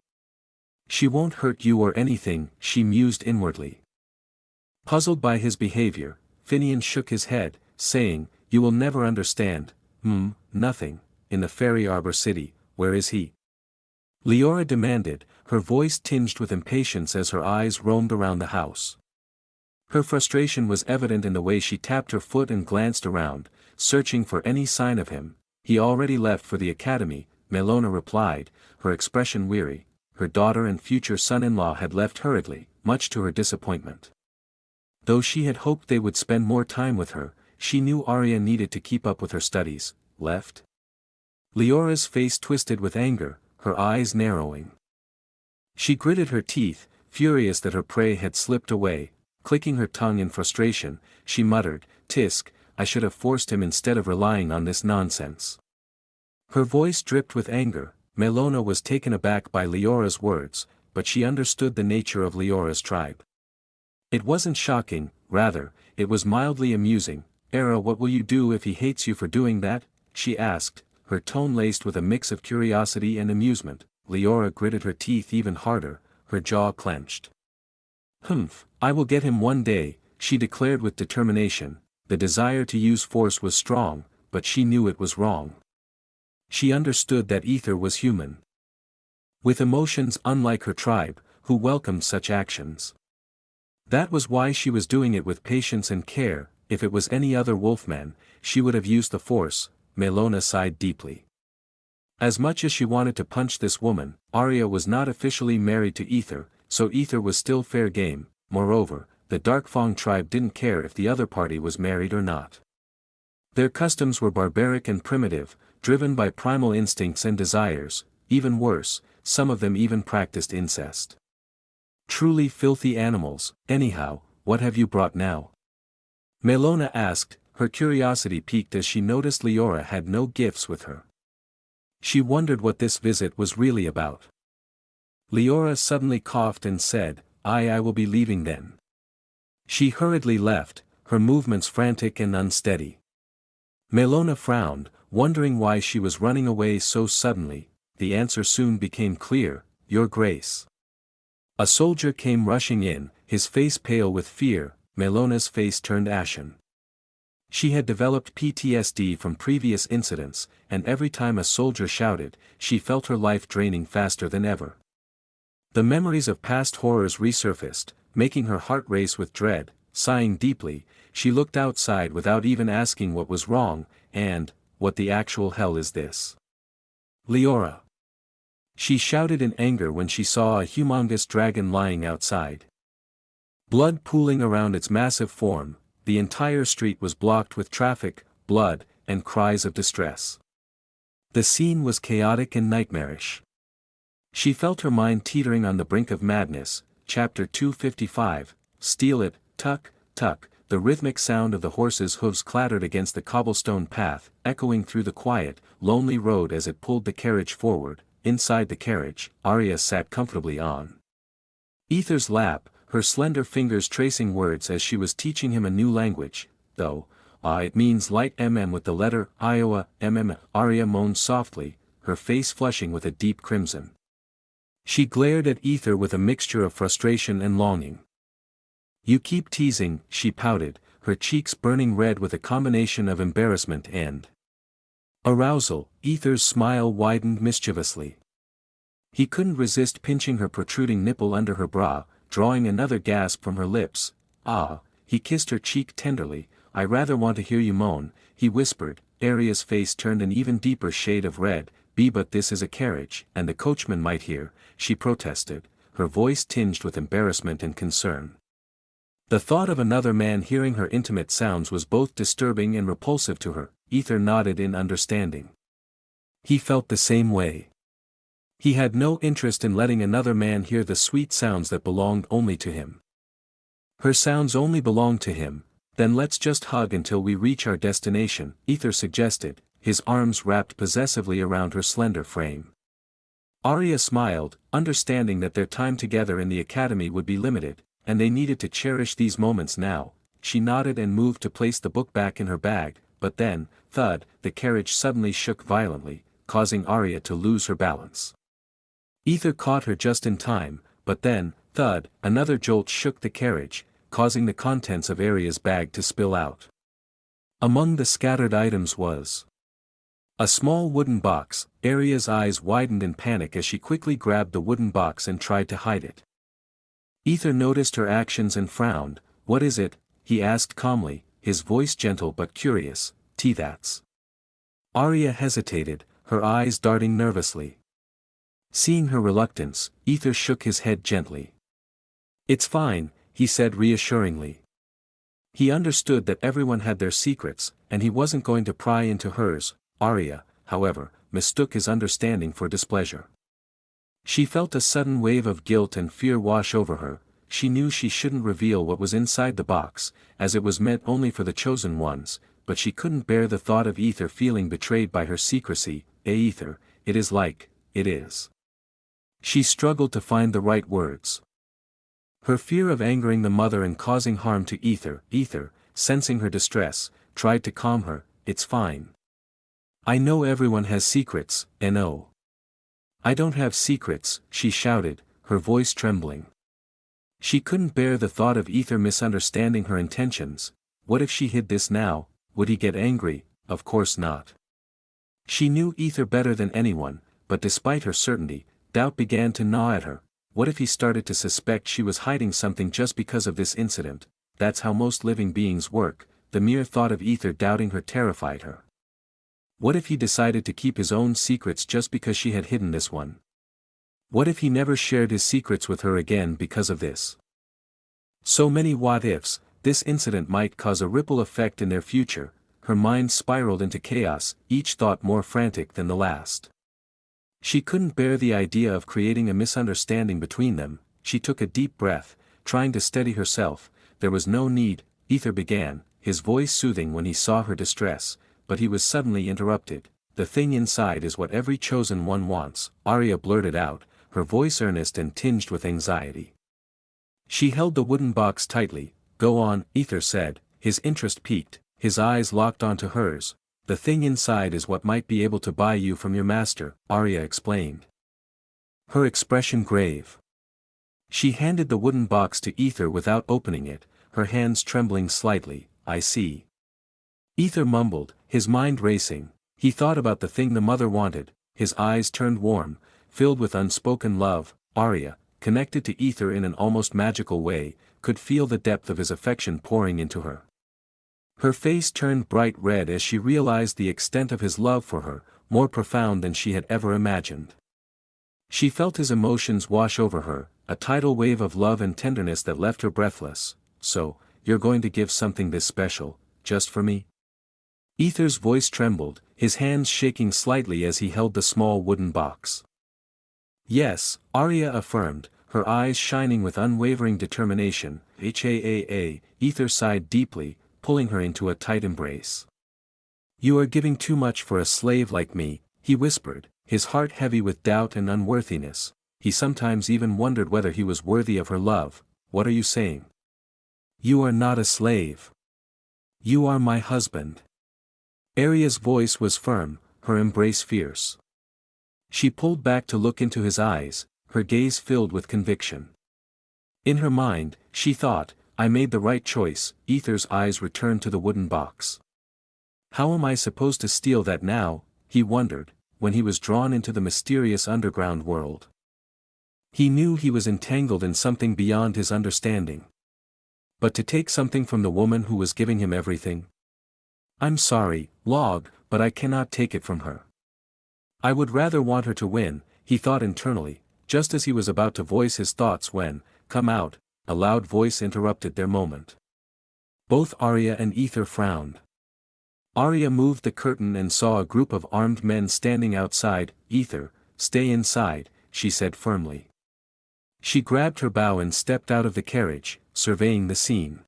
She won't hurt you or anything, she mused inwardly. Puzzled by his behavior, Finian shook his head, saying, you will never understand. Nothing. In the Fairy Arbor City, where is he? Leora demanded, her voice tinged with impatience as her eyes roamed around the house. Her frustration was evident in the way she tapped her foot and glanced around, searching for any sign of him. He already left for the academy, Melona replied, her expression weary. Her daughter and future son-in-law had left hurriedly, much to her disappointment. Though she had hoped they would spend more time with her, she knew Arya needed to keep up with her studies. Left? Leora's face twisted with anger, her eyes narrowing. She gritted her teeth, furious that her prey had slipped away. Clicking her tongue in frustration, she muttered, Tisk, I should have forced him instead of relying on this nonsense. Her voice dripped with anger. Melona was taken aback by Leora's words, but she understood the nature of Leora's tribe. It wasn't shocking, rather, it was mildly amusing. Era, what will you do if he hates you for doing that? She asked, her tone laced with a mix of curiosity and amusement. Leora gritted her teeth even harder, her jaw clenched. Humph, I will get him one day, she declared with determination. The desire to use force was strong, but she knew it was wrong. She understood that Aether was human, with emotions unlike her tribe, who welcomed such actions. That was why she was doing it with patience and care. If it was any other wolfman, she would have used the force. Melona sighed deeply. As much as she wanted to punch this woman, Arya was not officially married to Aether, so Aether was still fair game. Moreover, the Darkfang tribe didn't care if the other party was married or not. Their customs were barbaric and primitive, driven by primal instincts and desires. Even worse, some of them even practiced incest. Truly filthy animals. Anyhow, what have you brought now? Melona asked, her curiosity piqued as she noticed Leora had no gifts with her. She wondered what this visit was really about. Leora suddenly coughed and said, I will be leaving then. She hurriedly left, her movements frantic and unsteady. Melona frowned, wondering why she was running away so suddenly. The answer soon became clear, Your Grace. A soldier came rushing in, his face pale with fear. Melona's face turned ashen. She had developed PTSD from previous incidents, and every time a soldier shouted, she felt her life draining faster than ever. The memories of past horrors resurfaced, making her heart race with dread. Sighing deeply, she looked outside without even asking what was wrong, and, what the actual hell is this? Leora! She shouted in anger when she saw a humongous dragon lying outside. Blood pooling around its massive form, the entire street was blocked with traffic, blood, and cries of distress. The scene was chaotic and nightmarish. She felt her mind teetering on the brink of madness. Chapter 255, Steal It, Tuck, Tuck. The rhythmic sound of the horse's hooves clattered against the cobblestone path, echoing through the quiet, lonely road as it pulled the carriage forward. Inside the carriage, Arya sat comfortably on Aether's lap, her slender fingers tracing words as she was teaching him a new language, though, it means light with the letter Iowa, Arya moaned softly, her face flushing with a deep crimson. She glared at Aether with a mixture of frustration and longing. You keep teasing, she pouted, her cheeks burning red with a combination of embarrassment and arousal. Aether's smile widened mischievously. He couldn't resist pinching her protruding nipple under her bra, drawing another gasp from her lips. He kissed her cheek tenderly. I rather want to hear you moan, he whispered. Arya's face turned an even deeper shade of red. But this is a carriage, and the coachman might hear, she protested, her voice tinged with embarrassment and concern. The thought of another man hearing her intimate sounds was both disturbing and repulsive to her. Aether nodded in understanding. He felt the same way. He had no interest in letting another man hear the sweet sounds that belonged only to him. Her sounds only belonged to him. Then let's just hug until we reach our destination, Aether suggested, his arms wrapped possessively around her slender frame. Arya smiled, understanding that their time together in the academy would be limited, and they needed to cherish these moments now. She nodded and moved to place the book back in her bag, but then, thud, the carriage suddenly shook violently, causing Arya to lose her balance. Aether caught her just in time, but then, thud, another jolt shook the carriage, causing the contents of Arya's bag to spill out. Among the scattered items was a small wooden box. Arya's eyes widened in panic as she quickly grabbed the wooden box and tried to hide it. Aether noticed her actions and frowned. What is it? He asked calmly, his voice gentle but curious. That's. Arya hesitated, her eyes darting nervously. Seeing her reluctance, Aether shook his head gently. It's fine, he said reassuringly. He understood that everyone had their secrets, and he wasn't going to pry into hers. Arya, however, mistook his understanding for displeasure. She felt a sudden wave of guilt and fear wash over her. She knew she shouldn't reveal what was inside the box, as it was meant only for the chosen ones, but she couldn't bear the thought of Aether feeling betrayed by her secrecy. Aether, it is like, it is. She struggled to find the right words. Her fear of angering the mother and causing harm to Aether, sensing her distress, tried to calm her. It's fine. I know everyone has secrets, no. I don't have secrets, she shouted, her voice trembling. She couldn't bear the thought of Aether misunderstanding her intentions. What if she hid this now? Would he get angry? Of course not. She knew Aether better than anyone, but despite her certainty, doubt began to gnaw at her. What if he started to suspect she was hiding something just because of this incident? That's how most living beings work. The mere thought of Aether doubting her terrified her. What if he decided to keep his own secrets just because she had hidden this one? What if he never shared his secrets with her again because of this? So many what-ifs. This incident might cause a ripple effect in their future. Her mind spiraled into chaos, each thought more frantic than the last. She couldn't bear the idea of creating a misunderstanding between them. She took a deep breath, trying to steady herself. There was no need, Aether began, his voice soothing when he saw her distress, but he was suddenly interrupted. The thing inside is what every chosen one wants, Arya blurted out, her voice earnest and tinged with anxiety. She held the wooden box tightly. Go on, Aether said, his interest piqued, his eyes locked onto hers. The thing inside is what might be able to buy you from your master, Arya explained. Her expression grave. She handed the wooden box to Aether without opening it, her hands trembling slightly. I see. Aether mumbled, his mind racing. He thought about the thing the mother wanted, his eyes turned warm, filled with unspoken love. Arya, connected to Aether in an almost magical way, could feel the depth of his affection pouring into her. Her face turned bright red as she realized the extent of his love for her, more profound than she had ever imagined. She felt his emotions wash over her, a tidal wave of love and tenderness that left her breathless. So, you're going to give something this special, just for me? Aether's voice trembled, his hands shaking slightly as he held the small wooden box. Yes, Arya affirmed, her eyes shining with unwavering determination. Aether sighed deeply, pulling her into a tight embrace. You are giving too much for a slave like me, he whispered, his heart heavy with doubt and unworthiness. He sometimes even wondered whether he was worthy of her love. What are you saying? You are not a slave. You are my husband. Arya's voice was firm, her embrace fierce. She pulled back to look into his eyes, her gaze filled with conviction. In her mind, she thought, I made the right choice. Aether's eyes returned to the wooden box. How am I supposed to steal that now? He wondered, when he was drawn into the mysterious underground world. He knew he was entangled in something beyond his understanding. But to take something from the woman who was giving him everything? I'm sorry, Log, but I cannot take it from her. I would rather want her to win, he thought internally, just as he was about to voice his thoughts when, come out, a loud voice interrupted their moment. Both Arya and Aether frowned. Arya moved the curtain and saw a group of armed men standing outside. Aether, stay inside, she said firmly. She grabbed her bow and stepped out of the carriage, surveying the scene.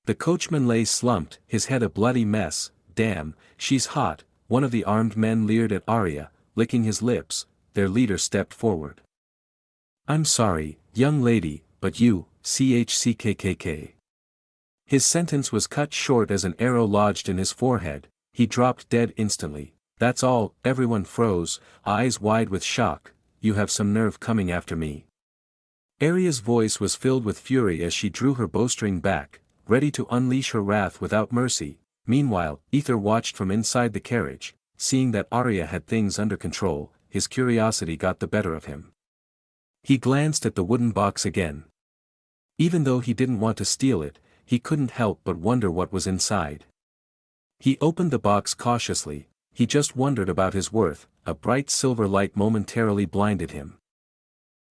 The coachman lay slumped, his head a bloody mess. Damn, she's hot, one of the armed men leered at Arya, licking his lips. Their leader stepped forward. I'm sorry, young lady, but you, CHCKKK. His sentence was cut short as an arrow lodged in his forehead. He dropped dead instantly. That's all. Everyone froze, eyes wide with shock. You have some nerve coming after me. Arya's voice was filled with fury as she drew her bowstring back, ready to unleash her wrath without mercy. Meanwhile, Aether watched from inside the carriage. Seeing that Arya had things under control, his curiosity got the better of him. He glanced at the wooden box again. Even though he didn't want to steal it, he couldn't help but wonder what was inside. He opened the box cautiously. He just wondered about his worth. A bright silver light momentarily blinded him.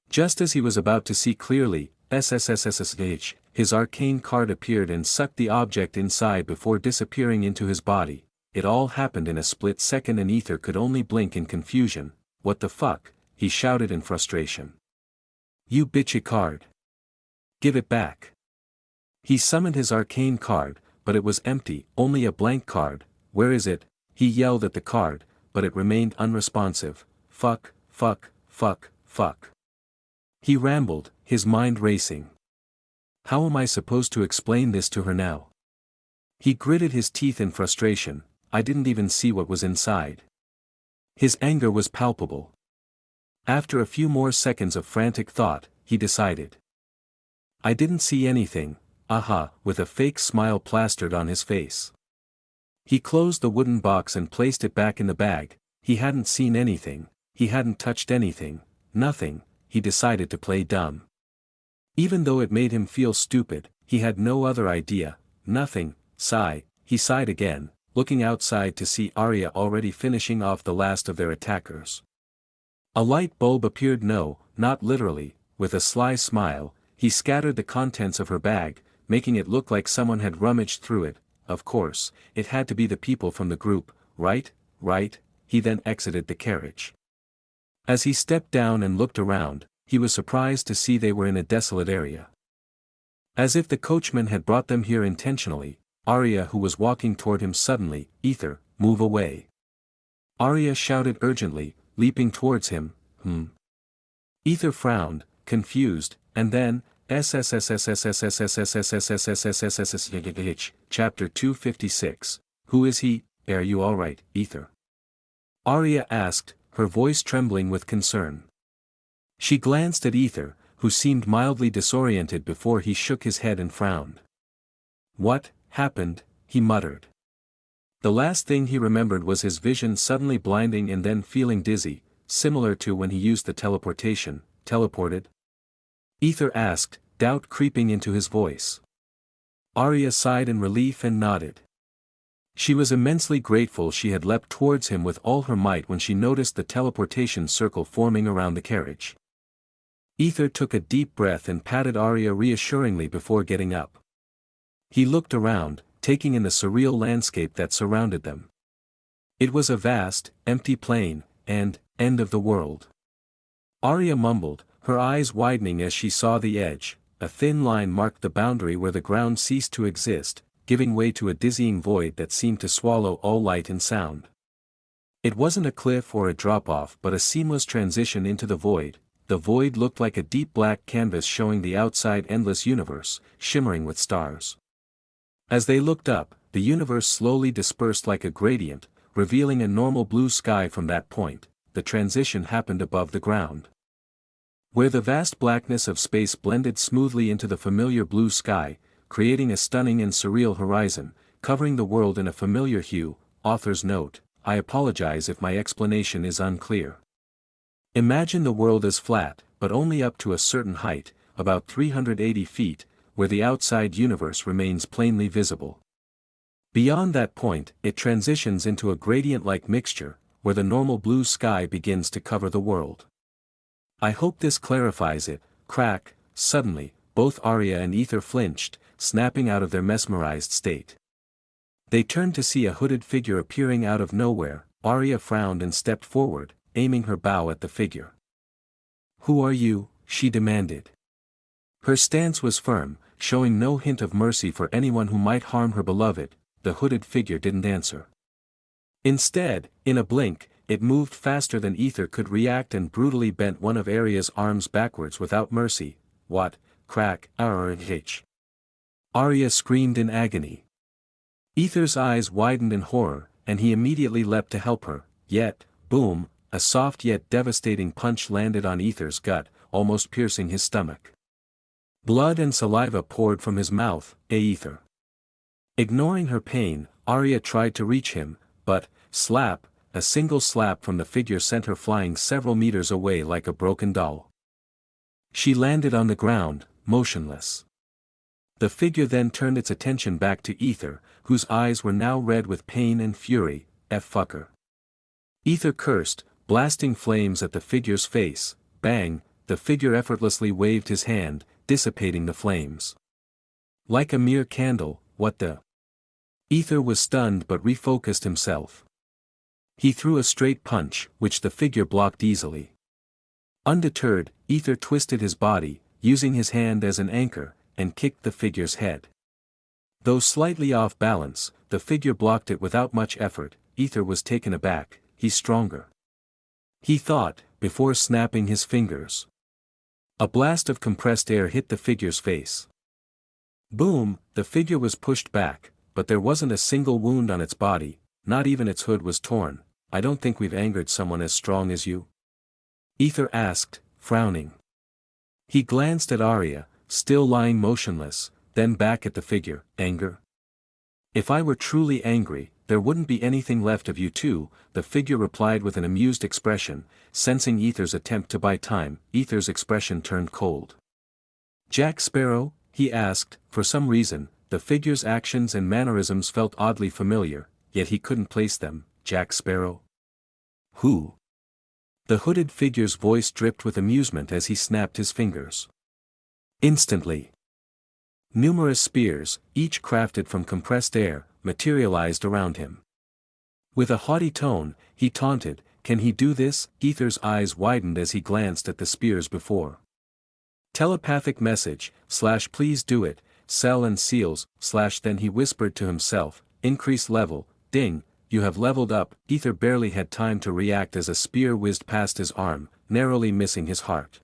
Just as he was about to see clearly, SSSSH, his arcane card appeared and sucked the object inside before disappearing into his body. It all happened in a split second and Aether could only blink in confusion. What the fuck? He shouted in frustration. You bitchy card. Give it back. He summoned his arcane card, but it was empty, only a blank card. Where is it? He yelled at the card, but it remained unresponsive. Fuck, fuck, fuck, fuck. He rambled, his mind racing. How am I supposed to explain this to her now? He gritted his teeth in frustration. I didn't even see what was inside. His anger was palpable. After a few more seconds of frantic thought, he decided. I didn't see anything, aha, with a fake smile plastered on his face. He closed the wooden box and placed it back in the bag. He hadn't seen anything, he hadn't touched anything, nothing. He decided to play dumb. Even though it made him feel stupid, he had no other idea, nothing. Sigh, he sighed again, looking outside to see Arya already finishing off the last of their attackers. A light bulb appeared, no, not literally. With a sly smile, he scattered the contents of her bag, making it look like someone had rummaged through it. Of course, it had to be the people from the group, right? He then exited the carriage. As he stepped down and looked around, he was surprised to see they were in a desolate area. As if the coachman had brought them here intentionally, Arya, who was walking toward him, suddenly, "Aether, move away." Arya shouted urgently, leaping towards him, Aether frowned, confused, and then, Chapter 256. Who is he? Are you alright, Aether? Arya asked, her voice trembling with concern. She glanced at Aether, who seemed mildly disoriented before he shook his head and frowned. What happened? He muttered. The last thing he remembered was his vision suddenly blinding and then feeling dizzy, similar to when he used the teleported? Aether asked, doubt creeping into his voice. Arya sighed in relief and nodded. She was immensely grateful she had leapt towards him with all her might when she noticed the teleportation circle forming around the carriage. Aether took a deep breath and patted Arya reassuringly before getting up. He looked around, taking in the surreal landscape that surrounded them. It was a vast, empty plain, and end of the world. Arya mumbled, her eyes widening as she saw the edge. A thin line marked the boundary where the ground ceased to exist, giving way to a dizzying void that seemed to swallow all light and sound. It wasn't a cliff or a drop-off but a seamless transition into the void. The void looked like a deep black canvas showing the outside endless universe, shimmering with stars. As they looked up, the universe slowly dispersed like a gradient, revealing a normal blue sky from that point. The transition happened above the ground, where the vast blackness of space blended smoothly into the familiar blue sky, creating a stunning and surreal horizon, covering the world in a familiar hue. Author's note: I apologize if my explanation is unclear. Imagine the world as flat, but only up to a certain height, about 380 feet, where the outside universe remains plainly visible. Beyond that point, it transitions into a gradient-like mixture, where the normal blue sky begins to cover the world. I hope this clarifies it. Crack. Suddenly, both Arya and Aether flinched, snapping out of their mesmerized state. They turned to see a hooded figure appearing out of nowhere. Arya frowned and stepped forward, aiming her bow at the figure. Who are you? She demanded. Her stance was firm, showing no hint of mercy for anyone who might harm her beloved. The hooded figure didn't answer. Instead, in a blink, it moved faster than Aether could react and brutally bent one of Arya's arms backwards without mercy. What? Crack. Arya screamed in agony. Aether's eyes widened in horror, and he immediately leapt to help her. Yet, boom, a soft yet devastating punch landed on Aether's gut, almost piercing his stomach. Blood and saliva poured from his mouth. Aether. Ignoring her pain, Arya tried to reach him, but, slap, a single slap from the figure sent her flying several meters away like a broken doll. She landed on the ground, motionless. The figure then turned its attention back to Aether, whose eyes were now red with pain and fury. Fucker. Aether cursed, blasting flames at the figure's face. Bang, the figure effortlessly waved his hand, dissipating the flames. Like a mere candle. What the? Aether was stunned but refocused himself. He threw a straight punch, which the figure blocked easily. Undeterred, Aether twisted his body, using his hand as an anchor, and kicked the figure's head. Though slightly off balance, the figure blocked it without much effort. Aether was taken aback. He's stronger, he thought, before snapping his fingers. A blast of compressed air hit the figure's face. Boom, the figure was pushed back, but there wasn't a single wound on its body, not even its hood was torn. I don't think we've angered someone as strong as you? Aether asked, frowning. He glanced at Arya, still lying motionless, then back at the figure. Anger? If I were truly angry, there wouldn't be anything left of you too, the figure replied with an amused expression, sensing Aether's attempt to buy time. Aether's expression turned cold. Jack Sparrow? He asked. For some reason, the figure's actions and mannerisms felt oddly familiar, yet he couldn't place them. Jack Sparrow? Who? The hooded figure's voice dripped with amusement as he snapped his fingers. Instantly, numerous spears, each crafted from compressed air, materialized around him. With a haughty tone, he taunted, "Can he do this?" Aether's eyes widened as he glanced at the spears before. Telepathic message, / please do it, cell and seals, / then he whispered to himself, "Increase level, ding, you have leveled up." Aether barely had time to react as a spear whizzed past his arm, narrowly missing his heart.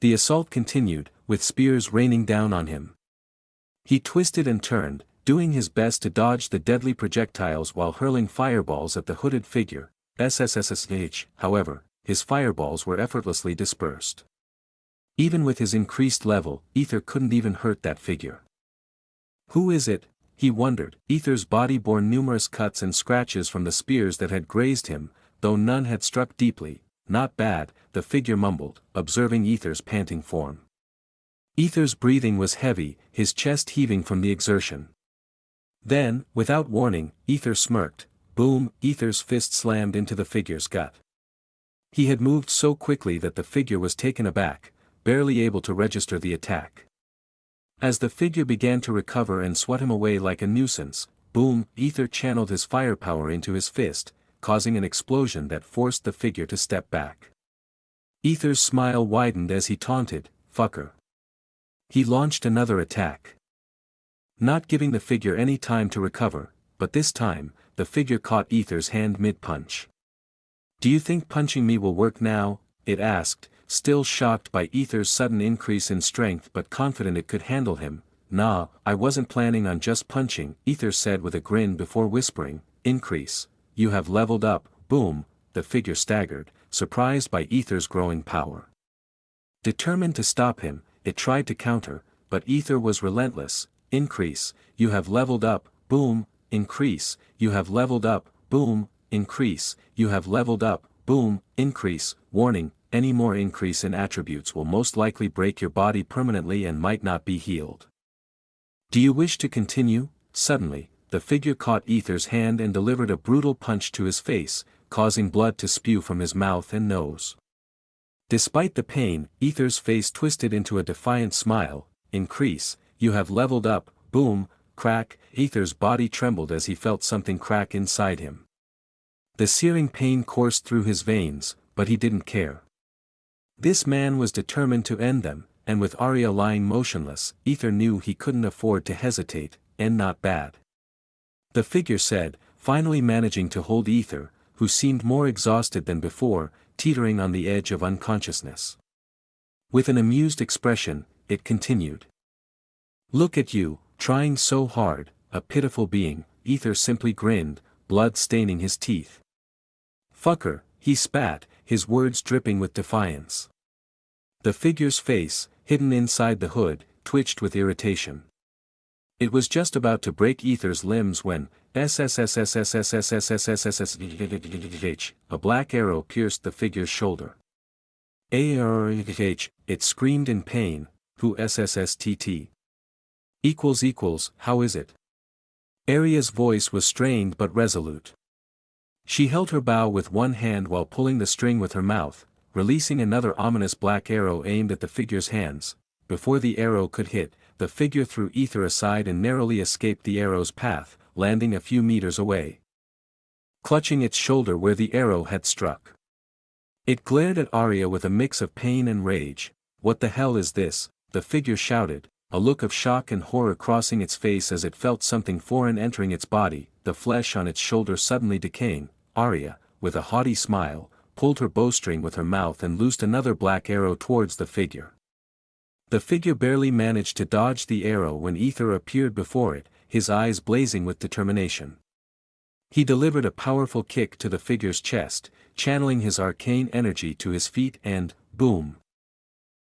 The assault continued, with spears raining down on him. He twisted and turned, doing his best to dodge the deadly projectiles while hurling fireballs at the hooded figure. However, his fireballs were effortlessly dispersed. Even with his increased level, Aether couldn't even hurt that figure. Who is it? He wondered. Aether's body bore numerous cuts and scratches from the spears that had grazed him, though none had struck deeply. "Not bad," the figure mumbled, observing Aether's panting form. Aether's breathing was heavy, his chest heaving from the exertion. Then, without warning, Aether smirked. Boom! Aether's fist slammed into the figure's gut. He had moved so quickly that the figure was taken aback, barely able to register the attack. As the figure began to recover and swat him away like a nuisance, boom! Aether channeled his firepower into his fist, causing an explosion that forced the figure to step back. Aether's smile widened as he taunted, "Fucker." He launched another attack, not giving the figure any time to recover, but this time, the figure caught Aether's hand mid-punch. "Do you think punching me will work now?" it asked, still shocked by Aether's sudden increase in strength but confident it could handle him. "Nah, I wasn't planning on just punching," Aether said with a grin before whispering, "Increase, you have leveled up." Boom! The figure staggered, surprised by Aether's growing power. Determined to stop him, it tried to counter, but Aether was relentless. "Increase, you have leveled up." Boom! "Increase, you have leveled up." Boom! "Increase, you have leveled up." Boom! "Increase." Warning, any more increase in attributes will most likely break your body permanently and might not be healed. Do you wish to continue? Suddenly, the figure caught Aether's hand and delivered a brutal punch to his face, causing blood to spew from his mouth and nose. Despite the pain, Aether's face twisted into a defiant smile. "Increase, you have leveled up." Boom! Crack! Aether's body trembled as he felt something crack inside him. The searing pain coursed through his veins, but he didn't care. This man was determined to end them, and with Arya lying motionless, Aether knew he couldn't afford to hesitate. "And not bad," the figure said, finally managing to hold Aether, who seemed more exhausted than before, teetering on the edge of unconsciousness. With an amused expression, it continued. "Look at you, trying so hard, a pitiful being." Aether simply grinned, blood staining his teeth. "Fucker," he spat, his words dripping with defiance. The figure's face, hidden inside the hood, twitched with irritation. It was just about to break Aether's limbs when a black arrow pierced the figure's shoulder. It screamed in pain. "Who SSSTT? How is it?" Arya's voice was strained but resolute. She held her bow with one hand while pulling the string with her mouth, releasing another ominous black arrow aimed at the figure's hands. Before the arrow could hit, the figure threw Aether aside and narrowly escaped the arrow's path, landing a few meters away, clutching its shoulder where the arrow had struck. It glared at Arya with a mix of pain and rage. "What the hell is this?" the figure shouted, a look of shock and horror crossing its face as it felt something foreign entering its body, the flesh on its shoulder suddenly decaying. Arya, with a haughty smile, pulled her bowstring with her mouth and loosed another black arrow towards the figure. The figure barely managed to dodge the arrow when Aether appeared before it, his eyes blazing with determination. He delivered a powerful kick to the figure's chest, channeling his arcane energy to his feet and, boom.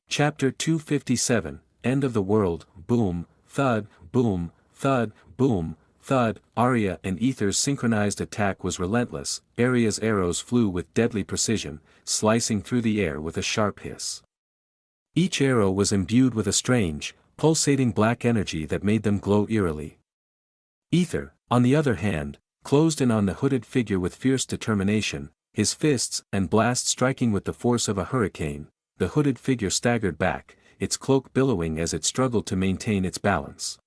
Chapter 257, end of the world, boom, thud, boom, thud, boom, thud. Arya and Aether's synchronized attack was relentless. Arya's arrows flew with deadly precision, slicing through the air with a sharp hiss. Each arrow was imbued with a strange, pulsating black energy that made them glow eerily. Aether, on the other hand, closed in on the hooded figure with fierce determination, his fists and blast striking with the force of a hurricane. The hooded figure staggered back, its cloak billowing as it struggled to maintain its balance.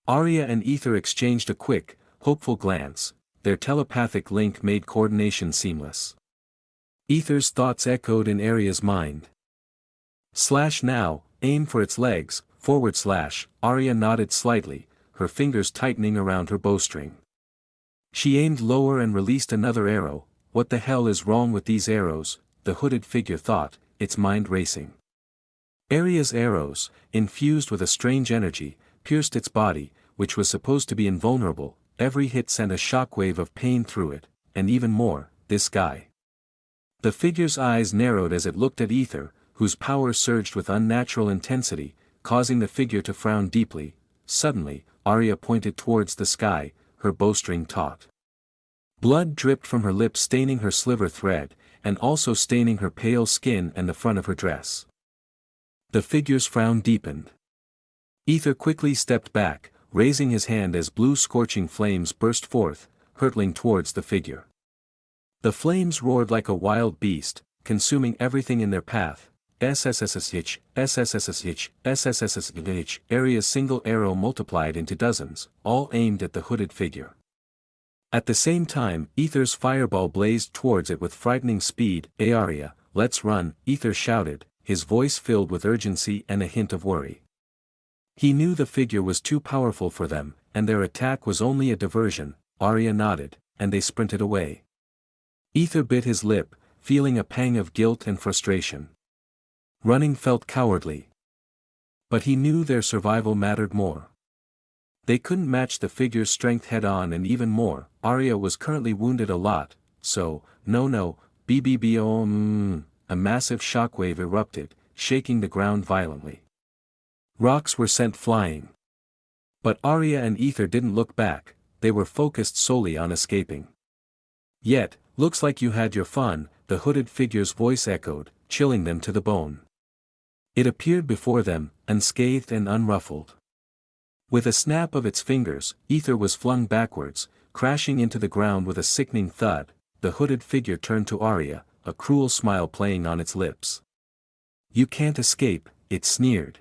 Arya and Aether exchanged a quick, hopeful glance. Their telepathic link made coordination seamless. Aether's thoughts echoed in Arya's mind. Slash now, aim for its legs, forward slash. Arya nodded slightly, her fingers tightening around her bowstring. She aimed lower and released another arrow. What the hell is wrong with these arrows? The hooded figure thought, its mind racing. Arya's arrows, infused with a strange energy, pierced its body, which was supposed to be invulnerable. Every hit sent a shockwave of pain through it, and even more, this guy. The figure's eyes narrowed as it looked at Aether, whose power surged with unnatural intensity, causing the figure to frown deeply. Suddenly, Arya pointed towards the sky, her bowstring taut. Blood dripped from her lips, staining her sliver thread, and also staining her pale skin and the front of her dress. The figure's frown deepened. Aether quickly stepped back, raising his hand as blue scorching flames burst forth, hurtling towards the figure. The flames roared like a wild beast, consuming everything in their path. SSSH, SSSH, SSSH. Arya's single arrow multiplied into dozens, all aimed at the hooded figure. At the same time, Aether's fireball blazed towards it with frightening speed. Arya, let's run, Aether shouted, his voice filled with urgency and a hint of worry. He knew the figure was too powerful for them, and their attack was only a diversion. Arya nodded, and they sprinted away. Aether bit his lip, feeling a pang of guilt and frustration. Running felt cowardly. But he knew their survival mattered more. They couldn't match the figure's strength head-on, and even more, Arya was currently wounded a lot, so, no, BBBO. A massive shockwave erupted, shaking the ground violently. Rocks were sent flying. But Arya and Aether didn't look back, they were focused solely on escaping. Yet, looks like you had your fun, the hooded figure's voice echoed, chilling them to the bone. It appeared before them, unscathed and unruffled. With a snap of its fingers, Aether was flung backwards, crashing into the ground with a sickening thud. The hooded figure turned to Arya, a cruel smile playing on its lips. You can't escape, it sneered.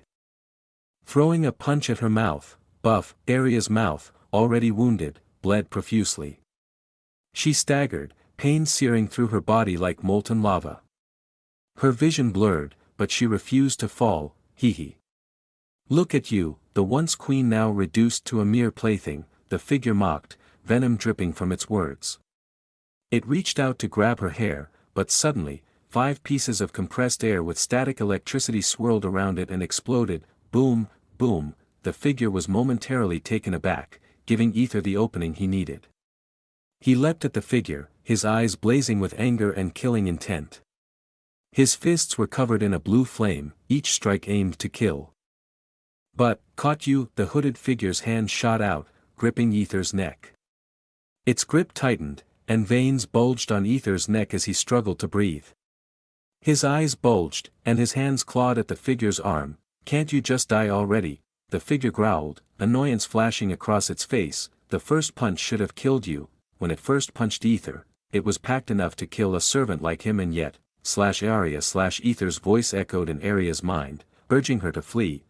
Throwing a punch at her mouth, buff, Arya's mouth, already wounded, bled profusely. She staggered, pain searing through her body like molten lava. Her vision blurred, but she refused to fall. Hee. Look at you, the once queen now reduced to a mere plaything, the figure mocked, venom dripping from its words. It reached out to grab her hair, but suddenly, 5 pieces of compressed air with static electricity swirled around it and exploded. Boom, boom. The figure was momentarily taken aback, giving Aether the opening he needed. He leapt at the figure, his eyes blazing with anger and killing intent. His fists were covered in a blue flame, each strike aimed to kill. But, caught you, the hooded figure's hand shot out, gripping Aether's neck. Its grip tightened, and veins bulged on Aether's neck as he struggled to breathe. His eyes bulged, and his hands clawed at the figure's arm. Can't you just die already? The figure growled, annoyance flashing across its face. The first punch should have killed you. When it first punched Aether, it was packed enough to kill a servant like him, and yet, Arya Aether's voice echoed in Arya's mind, urging her to flee,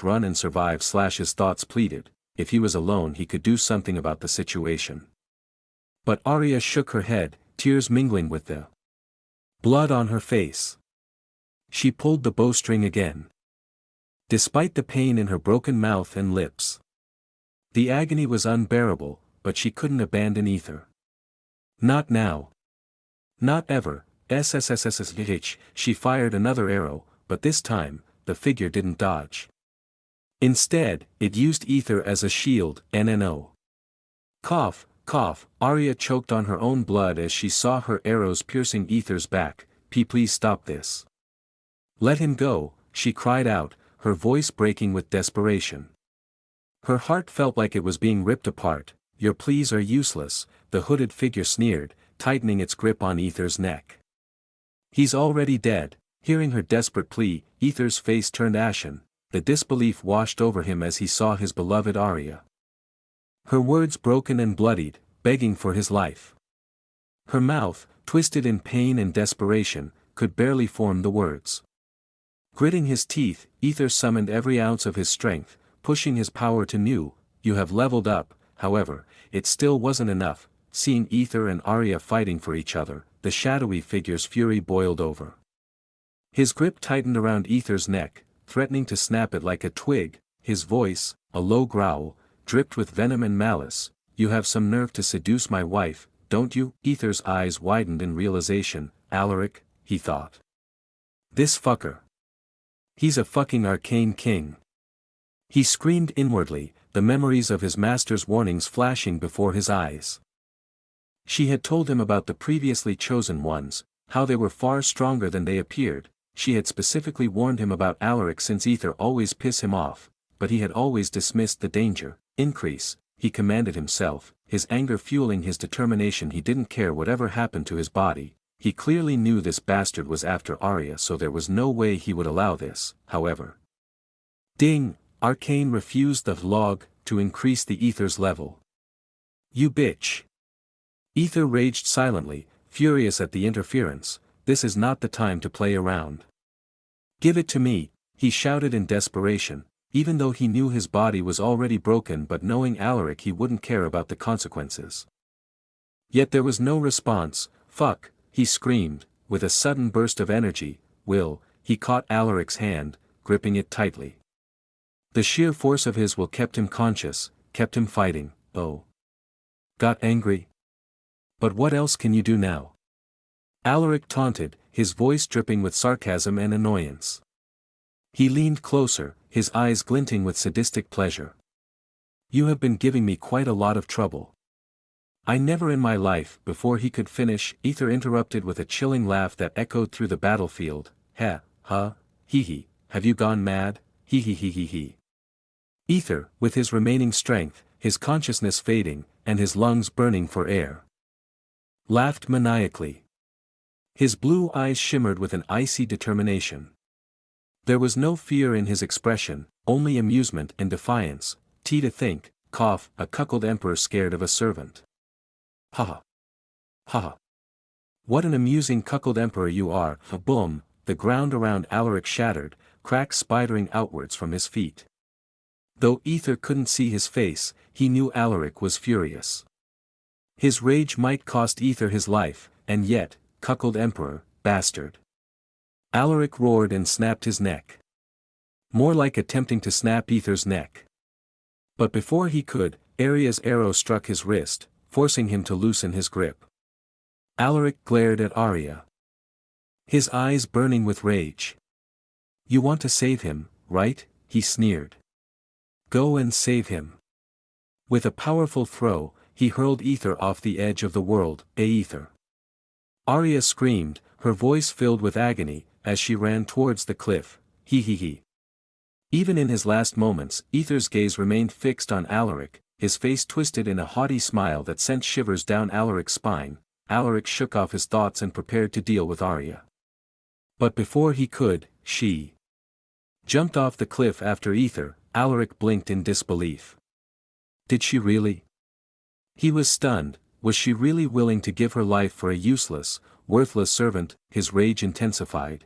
run and survive. His thoughts pleaded, if he was alone he could do something about the situation. But Arya shook her head, tears mingling with the blood on her face. She pulled the bowstring again. Despite the pain in her broken mouth and lips, the agony was unbearable, but she couldn't abandon Aether. Not now. Not ever. SSSSH. She fired another arrow, but this time, the figure didn't dodge. Instead, it used Aether as a shield. NNO. Cough, cough. Arya choked on her own blood as she saw her arrows piercing Aether's back. Please stop this. Let him go, she cried out, her voice breaking with desperation. Her heart felt like it was being ripped apart. "Your pleas are useless," the hooded figure sneered, tightening its grip on Aether's neck. "He's already dead." Hearing her desperate plea, Aether's face turned ashen. The disbelief washed over him as he saw his beloved Arya. Her words broken and bloodied, begging for his life. Her mouth, twisted in pain and desperation, could barely form the words. Gritting his teeth, Aether summoned every ounce of his strength, pushing his power to new. "You have leveled up." However, it still wasn't enough. Seeing Aether and Arya fighting for each other, the shadowy figure's fury boiled over. His grip tightened around Aether's neck, threatening to snap it like a twig. His voice, a low growl, dripped with venom and malice. "You have some nerve to seduce my wife, don't you?" Aether's eyes widened in realization. "Alaric," he thought. "This fucker. He's a fucking arcane king." He screamed inwardly, the memories of his master's warnings flashing before his eyes. She had told him about the previously chosen ones, how they were far stronger than they appeared. She had specifically warned him about Alaric since Aether always pissed him off, but he had always dismissed the danger. "Increase," he commanded himself, his anger fueling his determination. He didn't care whatever happened to his body. He clearly knew this bastard was after Arya, so there was no way he would allow this. However, ding! Arcane refused the log to increase the Aether's level. "You bitch!" Aether raged silently, furious at the interference. "This is not the time to play around. Give it to me," he shouted in desperation, even though he knew his body was already broken, but knowing Alaric he wouldn't care about the consequences. Yet there was no response. "Fuck," he screamed, with a sudden burst of energy. "Will," he caught Alaric's hand, gripping it tightly. The sheer force of his will kept him conscious, kept him fighting. "Oh. Got angry? But what else can you do now?" Alaric taunted, his voice dripping with sarcasm and annoyance. He leaned closer, his eyes glinting with sadistic pleasure. "You have been giving me quite a lot of trouble." "I never in my life." Before he could finish, Aether interrupted with a chilling laugh that echoed through the battlefield. "Heh, huh, hee hee, have you gone mad, hee hee hee hee hee." Aether, with his remaining strength, his consciousness fading, and his lungs burning for air, laughed maniacally. His blue eyes shimmered with an icy determination. There was no fear in his expression, only amusement and defiance. To think, cough, a cuckold emperor scared of a servant. "Ha ha. Ha ha. What an amusing cuckold emperor you are." Boom, the ground around Alaric shattered, cracks spidering outwards from his feet. Though Aether couldn't see his face, he knew Alaric was furious. His rage might cost Aether his life, and yet, cuckold emperor, bastard. Alaric roared and snapped his neck. More like attempting to snap Aether's neck. But before he could, Arya's arrow struck his wrist, forcing him to loosen his grip. Alaric glared at Arya, his eyes burning with rage. "You want to save him, right?" he sneered. "Go and save him." With a powerful throw, he hurled Aether off the edge of the world. Aether! Arya screamed, her voice filled with agony, as she ran towards the cliff. "Hee hee hee." Even in his last moments, Aether's gaze remained fixed on Alaric, his face twisted in a haughty smile that sent shivers down Alaric's spine. Alaric shook off his thoughts and prepared to deal with Arya. But before he could, she jumped off the cliff after Aether. Alaric blinked in disbelief. Did she really? He was stunned. Was she really willing to give her life for a useless, worthless servant? His rage intensified,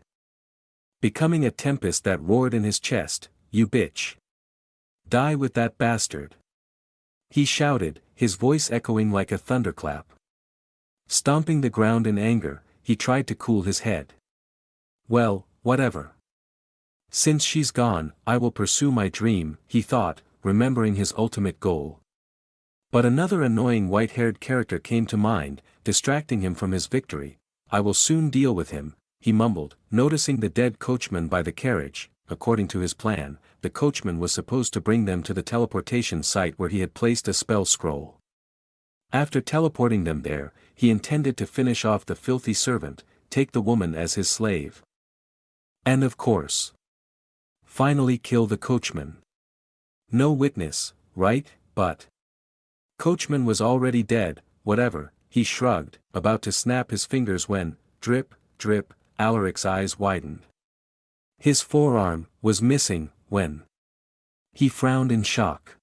becoming a tempest that roared in his chest. "You bitch! Die with that bastard!" he shouted, his voice echoing like a thunderclap. Stomping the ground in anger, he tried to cool his head. "Well, whatever. Since she's gone, I will pursue my dream," he thought, remembering his ultimate goal. But another annoying white-haired character came to mind, distracting him from his victory. "I will soon deal with him," he mumbled, noticing the dead coachman by the carriage. According to his plan, the coachman was supposed to bring them to the teleportation site where he had placed a spell scroll. After teleporting them there, he intended to finish off the filthy servant, take the woman as his slave. And of course, Finally kill the coachman. No witness, right? But coachman was already dead, whatever, he shrugged, about to snap his fingers when, drip, drip, Alaric's eyes widened. His forearm was missing, when he frowned in shock.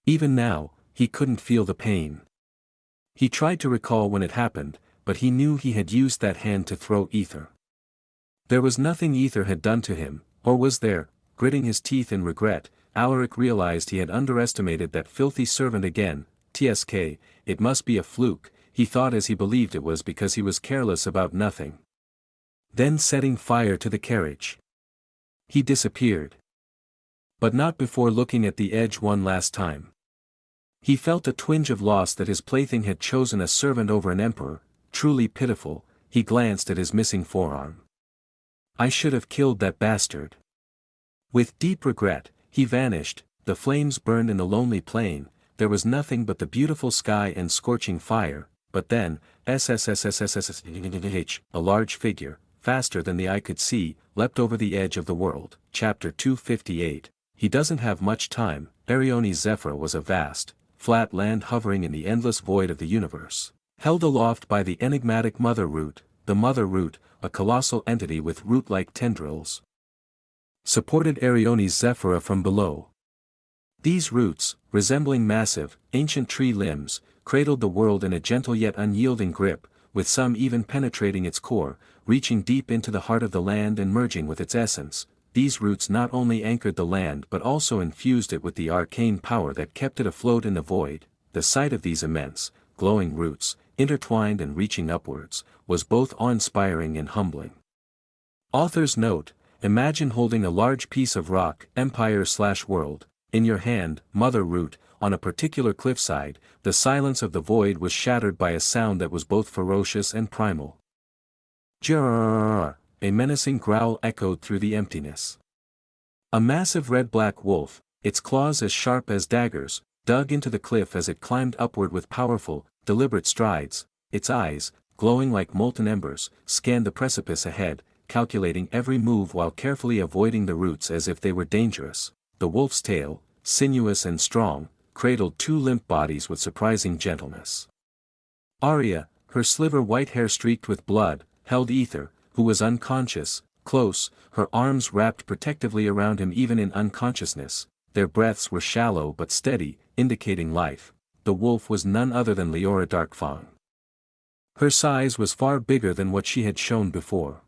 Even now, he couldn't feel the pain. He tried to recall when it happened, but he knew he had used that hand to throw Aether. There was nothing Aether had done to him, or was there? Gritting his teeth in regret, Alaric realized he had underestimated that filthy servant again. Tsk, it must be a fluke, he thought as he believed it was because he was careless about nothing. Then setting fire to the carriage, he disappeared. But not before looking at the edge one last time. He felt a twinge of loss that his plaything had chosen a servant over an emperor. Truly pitiful. He glanced at his missing forearm. I should have killed that bastard. With deep regret, he vanished. The flames burned in the lonely plain. There was nothing but the beautiful sky and scorching fire. But then, a large figure, faster than the eye could see, leapt over the edge of the world. Chapter 258. He doesn't have much time. Arioni's Zephyr was a vast, flat land hovering in the endless void of the universe, held aloft by the enigmatic mother root. The mother root, a colossal entity with root-like tendrils, supported Arioni's Zephyr from below. These roots, resembling massive, ancient tree limbs, cradled the world in a gentle yet unyielding grip, with some even penetrating its core, reaching deep into the heart of the land and merging with its essence. These roots not only anchored the land but also infused it with the arcane power that kept it afloat in the void. The sight of these immense, glowing roots, intertwined and reaching upwards, was both awe-inspiring and humbling. Author's note: imagine holding a large piece of rock, empire/world, in your hand, mother root, on a particular cliffside. The silence of the void was shattered by a sound that was both ferocious and primal. Jarrrrrrrrr. A menacing growl echoed through the emptiness. A massive red-black wolf, its claws as sharp as daggers, dug into the cliff as it climbed upward with powerful, deliberate strides. Its eyes, glowing like molten embers, scanned the precipice ahead, calculating every move while carefully avoiding the roots as if they were dangerous. The wolf's tail, sinuous and strong, cradled two limp bodies with surprising gentleness. Arya, her sliver-white hair streaked with blood, held Aether, who was unconscious, close, her arms wrapped protectively around him even in unconsciousness. Their breaths were shallow but steady, indicating life. The wolf was none other than Leora Darkfang. Her size was far bigger than what she had shown before.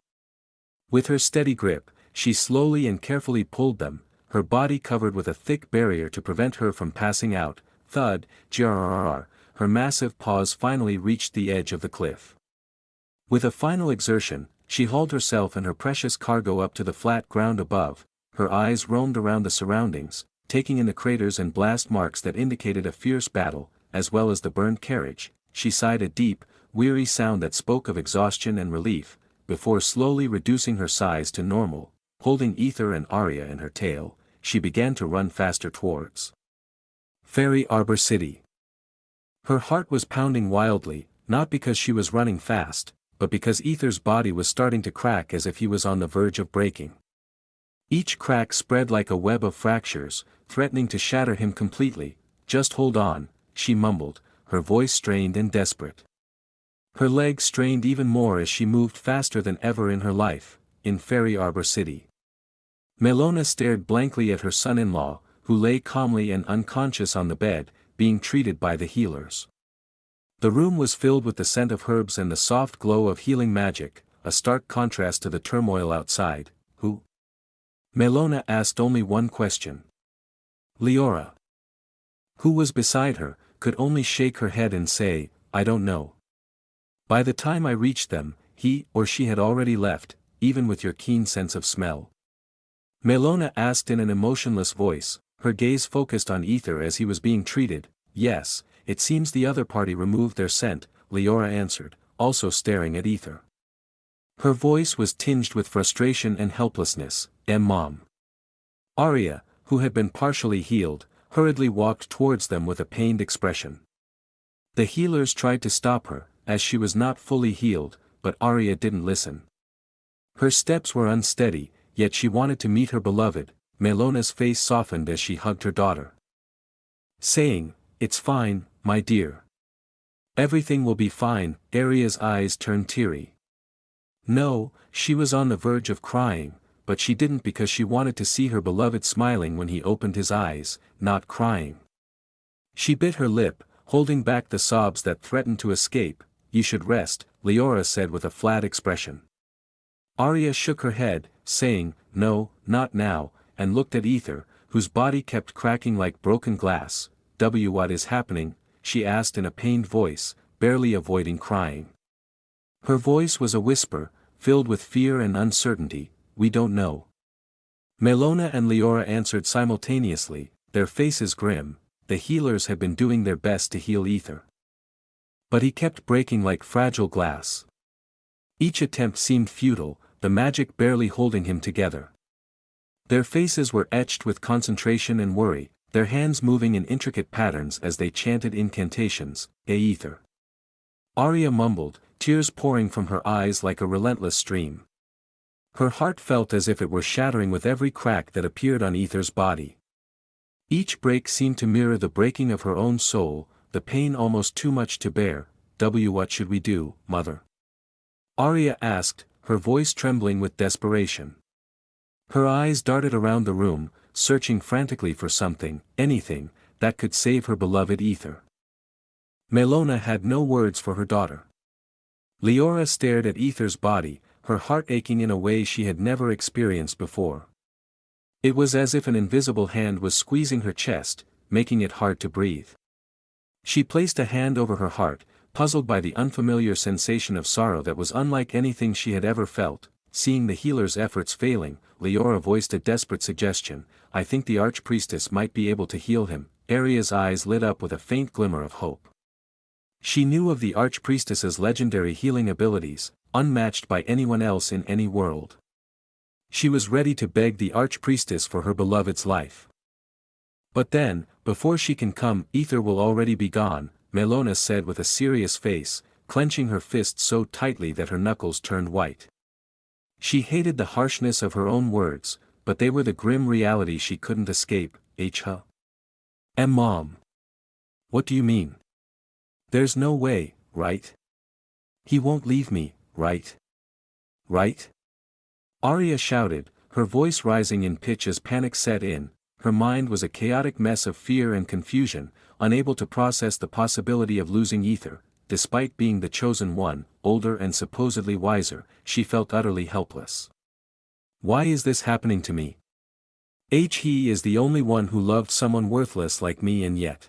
With her steady grip, she slowly and carefully pulled them, her body covered with a thick barrier to prevent her from passing out. Thud, jarrrrrrr, her massive paws finally reached the edge of the cliff. With a final exertion, she hauled herself and her precious cargo up to the flat ground above. Her eyes roamed around the surroundings, taking in the craters and blast marks that indicated a fierce battle, as well as the burned carriage. She sighed a deep, weary sound that spoke of exhaustion and relief, before slowly reducing her size to normal. Holding Aether and Arya in her tail, she began to run faster towards Fairy Arbor City. Her heart was pounding wildly, not because she was running fast, but because Aether's body was starting to crack as if he was on the verge of breaking. Each crack spread like a web of fractures, threatening to shatter him completely. Just hold on, she mumbled, her voice strained and desperate. Her legs strained even more as she moved faster than ever in her life. In Fairy Arbor City, Melona stared blankly at her son-in-law, who lay calmly and unconscious on the bed, being treated by the healers. The room was filled with the scent of herbs and the soft glow of healing magic, a stark contrast to the turmoil outside. Who? Melona asked only one question. Leora, who was beside her, could only shake her head and say, I don't know. By the time I reached them, he or she had already left, even with your keen sense of smell. Melona asked in an emotionless voice, her gaze focused on Aether as he was being treated. Yes, it seems the other party removed their scent, Leora answered, also staring at Aether. Her voice was tinged with frustration and helplessness. Mom. Arya, who had been partially healed, hurriedly walked towards them with a pained expression. The healers tried to stop her, as she was not fully healed, but Arya didn't listen. Her steps were unsteady, yet she wanted to meet her beloved. Melona's face softened as she hugged her daughter, saying, "It's fine, my dear. Everything will be fine." Aria's eyes turned teary. No, she was on the verge of crying, but she didn't because she wanted to see her beloved smiling when he opened his eyes, not crying. She bit her lip, holding back the sobs that threatened to escape. "You should rest," Leora said with a flat expression. Arya shook her head, saying, "No, not now," and looked at Aether, whose body kept cracking like broken glass. What is happening?" she asked in a pained voice, barely avoiding crying. Her voice was a whisper, filled with fear and uncertainty. "We don't know." Melona and Leora answered simultaneously, their faces grim. The healers had been doing their best to heal Aether, but he kept breaking like fragile glass. Each attempt seemed futile, the magic barely holding him together. Their faces were etched with concentration and worry, their hands moving in intricate patterns as they chanted incantations. Aether. Arya mumbled, tears pouring from her eyes like a relentless stream. Her heart felt as if it were shattering with every crack that appeared on Aether's body. Each break seemed to mirror the breaking of her own soul, the pain almost too much to bear. What should we do, mother?" Arya asked, her voice trembling with desperation. Her eyes darted around the room, searching frantically for something, anything, that could save her beloved Aether. Melona had no words for her daughter. Leora stared at Aether's body, her heart aching in a way she had never experienced before. It was as if an invisible hand was squeezing her chest, making it hard to breathe. She placed a hand over her heart, puzzled by the unfamiliar sensation of sorrow that was unlike anything she had ever felt. Seeing the healer's efforts failing, Leora voiced a desperate suggestion. "I think the archpriestess might be able to heal him." Arya's eyes lit up with a faint glimmer of hope. She knew of the archpriestess's legendary healing abilities, unmatched by anyone else in any world. She was ready to beg the archpriestess for her beloved's life. "But then, before she can come, Aether will already be gone," Melona said with a serious face, clenching her fists so tightly that her knuckles turned white. She hated the harshness of her own words, but they were the grim reality she couldn't escape. Mom. What do you mean? There's no way, right? He won't leave me, right? Right? Arya shouted, her voice rising in pitch as panic set in. Her mind was a chaotic mess of fear and confusion, unable to process the possibility of losing Aether. Despite being the chosen one, older and supposedly wiser, she felt utterly helpless. Why is this happening to me? He is the only one who loved someone worthless like me, and yet.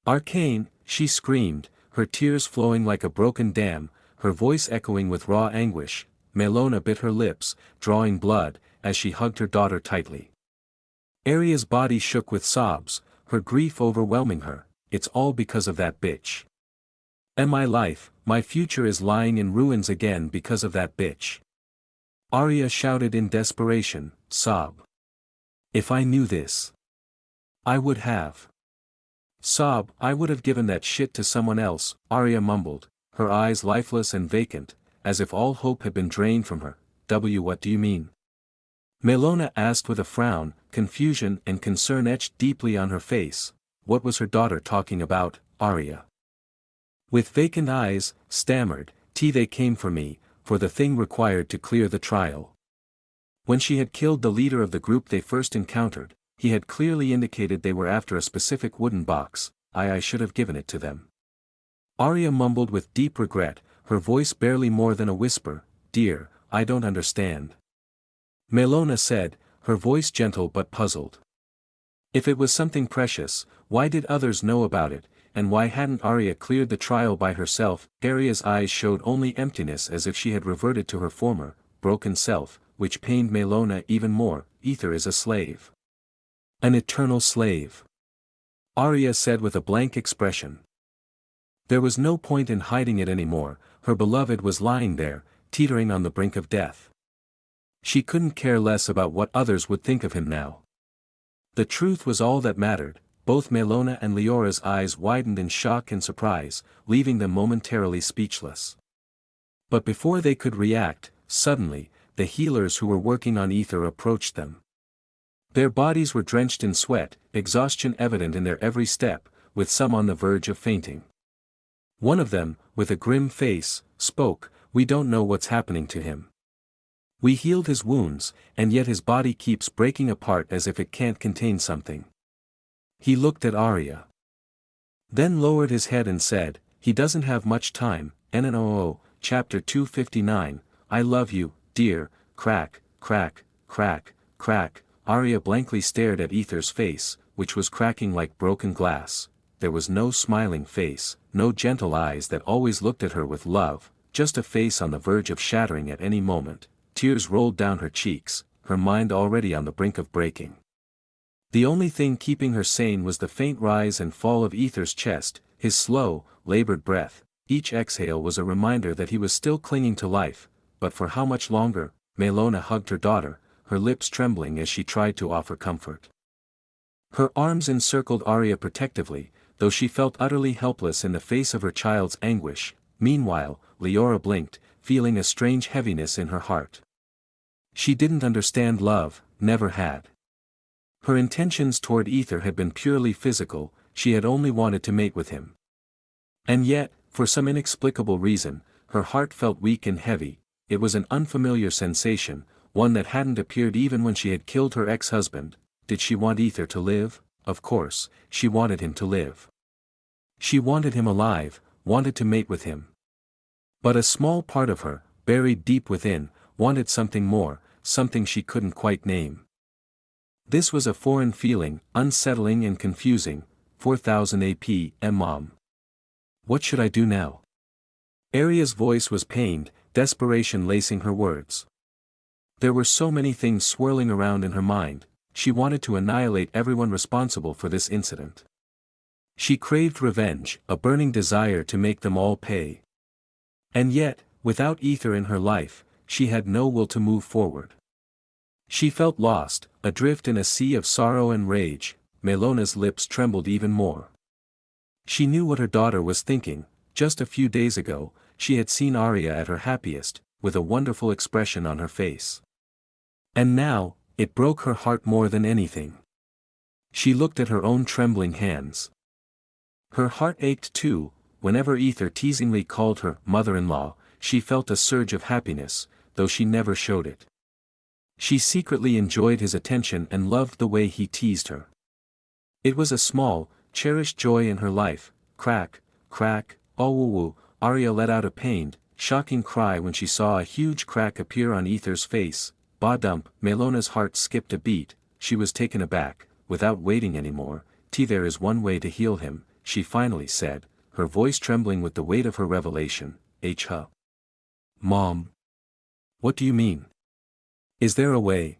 Arcane, she screamed, her tears flowing like a broken dam, her voice echoing with raw anguish. Melona bit her lips, drawing blood, as she hugged her daughter tightly. Arya's body shook with sobs, her grief overwhelming her. "It's all because of that bitch. And my life, my future is lying in ruins again because of that bitch." Arya shouted in desperation, sob. "If I knew this, I would have." Sob, "I would have given that shit to someone else," Arya mumbled, her eyes lifeless and vacant, as if all hope had been drained from her. What do you mean?" Melona asked with a frown, confusion and concern etched deeply on her face. What was her daughter talking about? Arya, with vacant eyes, stammered, "They came for me, for the thing required to clear the trial. When she had killed the leader of the group they first encountered, he had clearly indicated they were after a specific wooden box. I should have given it to them." Arya mumbled with deep regret, her voice barely more than a whisper. "Dear, I don't understand." Melona said, her voice gentle but puzzled. If it was something precious, why did others know about it, and why hadn't Arya cleared the trial by herself? Arya's eyes showed only emptiness, as if she had reverted to her former, broken self, which pained Melona even more. "Aether is a slave. An eternal slave," Arya said with a blank expression. There was no point in hiding it anymore. Her beloved was lying there, teetering on the brink of death. She couldn't care less about what others would think of him now. The truth was all that mattered. Both Melona and Leora's eyes widened in shock and surprise, leaving them momentarily speechless. But before they could react, suddenly, the healers who were working on Aether approached them. Their bodies were drenched in sweat, exhaustion evident in their every step, with some on the verge of fainting. One of them, with a grim face, spoke, "We don't know what's happening to him. We healed his wounds, and yet his body keeps breaking apart as if it can't contain something." He looked at Arya. Then lowered his head and said, "He doesn't have much time." NNOO, Chapter 259, "I love you, dear." Crack, crack, crack, crack. Arya blankly stared at Aether's face, which was cracking like broken glass. There was no smiling face, no gentle eyes that always looked at her with love, just a face on the verge of shattering at any moment. Tears rolled down her cheeks, her mind already on the brink of breaking. The only thing keeping her sane was the faint rise and fall of Aether's chest, his slow, labored breath. Each exhale was a reminder that he was still clinging to life, but for how much longer? Melona hugged her daughter, her lips trembling as she tried to offer comfort. Her arms encircled Arya protectively, though she felt utterly helpless in the face of her child's anguish. Meanwhile, Leora blinked, feeling a strange heaviness in her heart. She didn't understand love, never had. Her intentions toward Aether had been purely physical, she had only wanted to mate with him. And yet, for some inexplicable reason, her heart felt weak and heavy. It was an unfamiliar sensation, one that hadn't appeared even when she had killed her ex-husband. Did she want Aether to live? Of course, she wanted him to live. She wanted him alive, wanted to mate with him. But a small part of her, buried deep within, wanted something more, something she couldn't quite name. This was a foreign feeling, unsettling and confusing. 4000 AP, Mom. What should I do now? Arya's voice was pained, desperation lacing her words. There were so many things swirling around in her mind. She wanted to annihilate everyone responsible for this incident. She craved revenge, a burning desire to make them all pay. And yet, without Aether in her life, she had no will to move forward. She felt lost, adrift in a sea of sorrow and rage. Melona's lips trembled even more. She knew what her daughter was thinking. Just a few days ago, she had seen Arya at her happiest, with a wonderful expression on her face. And now, it broke her heart more than anything. She looked at her own trembling hands. Her heart ached too. Whenever Aether teasingly called her mother-in-law, she felt a surge of happiness, though she never showed it. She secretly enjoyed his attention and loved the way he teased her. It was a small, cherished joy in her life. Crack, crack, oh-woo-woo. Arya let out a pained, shocking cry when she saw a huge crack appear on Aether's face. Ba-dump. Melona's heart skipped a beat. She was taken aback. Without waiting anymore. There is one way to heal him, she finally said, her voice trembling with the weight of her revelation. Huh? Mom. What do you mean? Is there a way?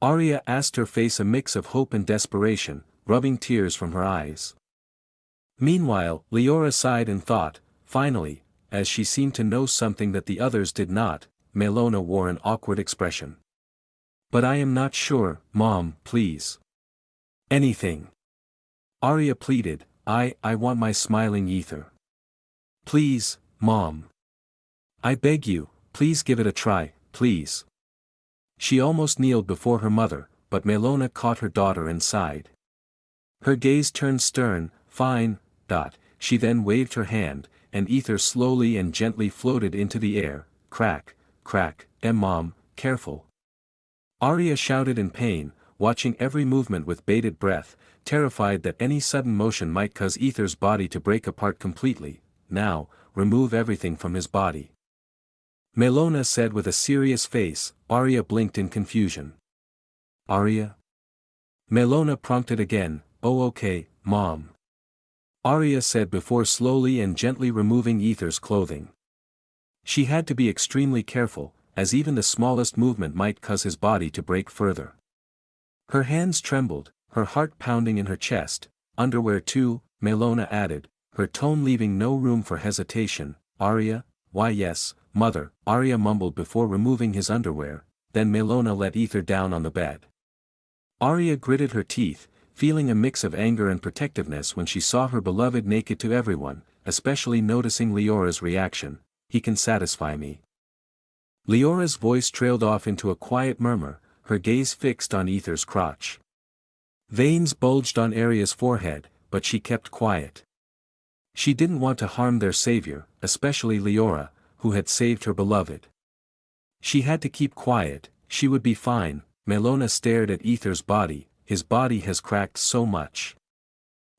Arya asked, her face a mix of hope and desperation, rubbing tears from her eyes. Meanwhile, Leora sighed and thought. Finally, as she seemed to know something that the others did not, Melona wore an awkward expression. But I am not sure, Mom, please. Anything. Arya pleaded. I want my smiling Aether. Please, Mom. I beg you, please give it a try, please. She almost kneeled before her mother, but Melona caught her daughter and sighed. Her gaze turned stern. Fine. She then waved her hand, and Aether slowly and gently floated into the air. Crack, crack. Mom, careful. Arya shouted in pain, watching every movement with bated breath, terrified that any sudden motion might cause Aether's body to break apart completely. Now, remove everything from his body. Melona said with a serious face. Arya blinked in confusion. Arya? Melona prompted again. Oh, okay, Mom. Arya said before slowly and gently removing Aether's clothing. She had to be extremely careful, as even the smallest movement might cause his body to break further. Her hands trembled, her heart pounding in her chest. Underwear too, Melona added, her tone leaving no room for hesitation. Arya? Why yes, Mother, Arya mumbled before removing his underwear. Then Melona let Aether down on the bed. Arya gritted her teeth, feeling a mix of anger and protectiveness when she saw her beloved naked to everyone, especially noticing Leora's reaction. He can satisfy me. Leora's voice trailed off into a quiet murmur, her gaze fixed on Aether's crotch. Veins bulged on Aria's forehead, but she kept quiet. She didn't want to harm their savior, especially Leora, who had saved her beloved. She had to keep quiet, she would be fine. Melona stared at Aether's body, his body has cracked so much.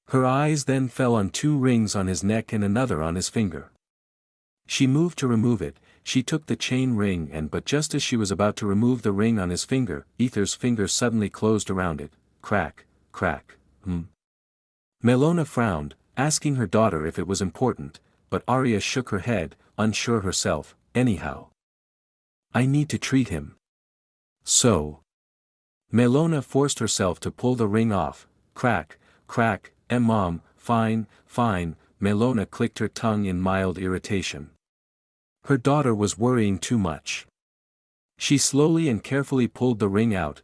Her eyes then fell on 2 rings on his neck and another on his finger. She moved to remove it, she took the chain ring but just as she was about to remove the ring on his finger, Aether's finger suddenly closed around it. Crack, crack, Melona frowned, asking her daughter if it was important, but Aria shook her head, unsure herself. Anyhow, I need to treat him. So. Melona forced herself to pull the ring off. Crack, crack, Mom, fine, fine, Melona clicked her tongue in mild irritation. Her daughter was worrying too much. She slowly and carefully pulled the ring out.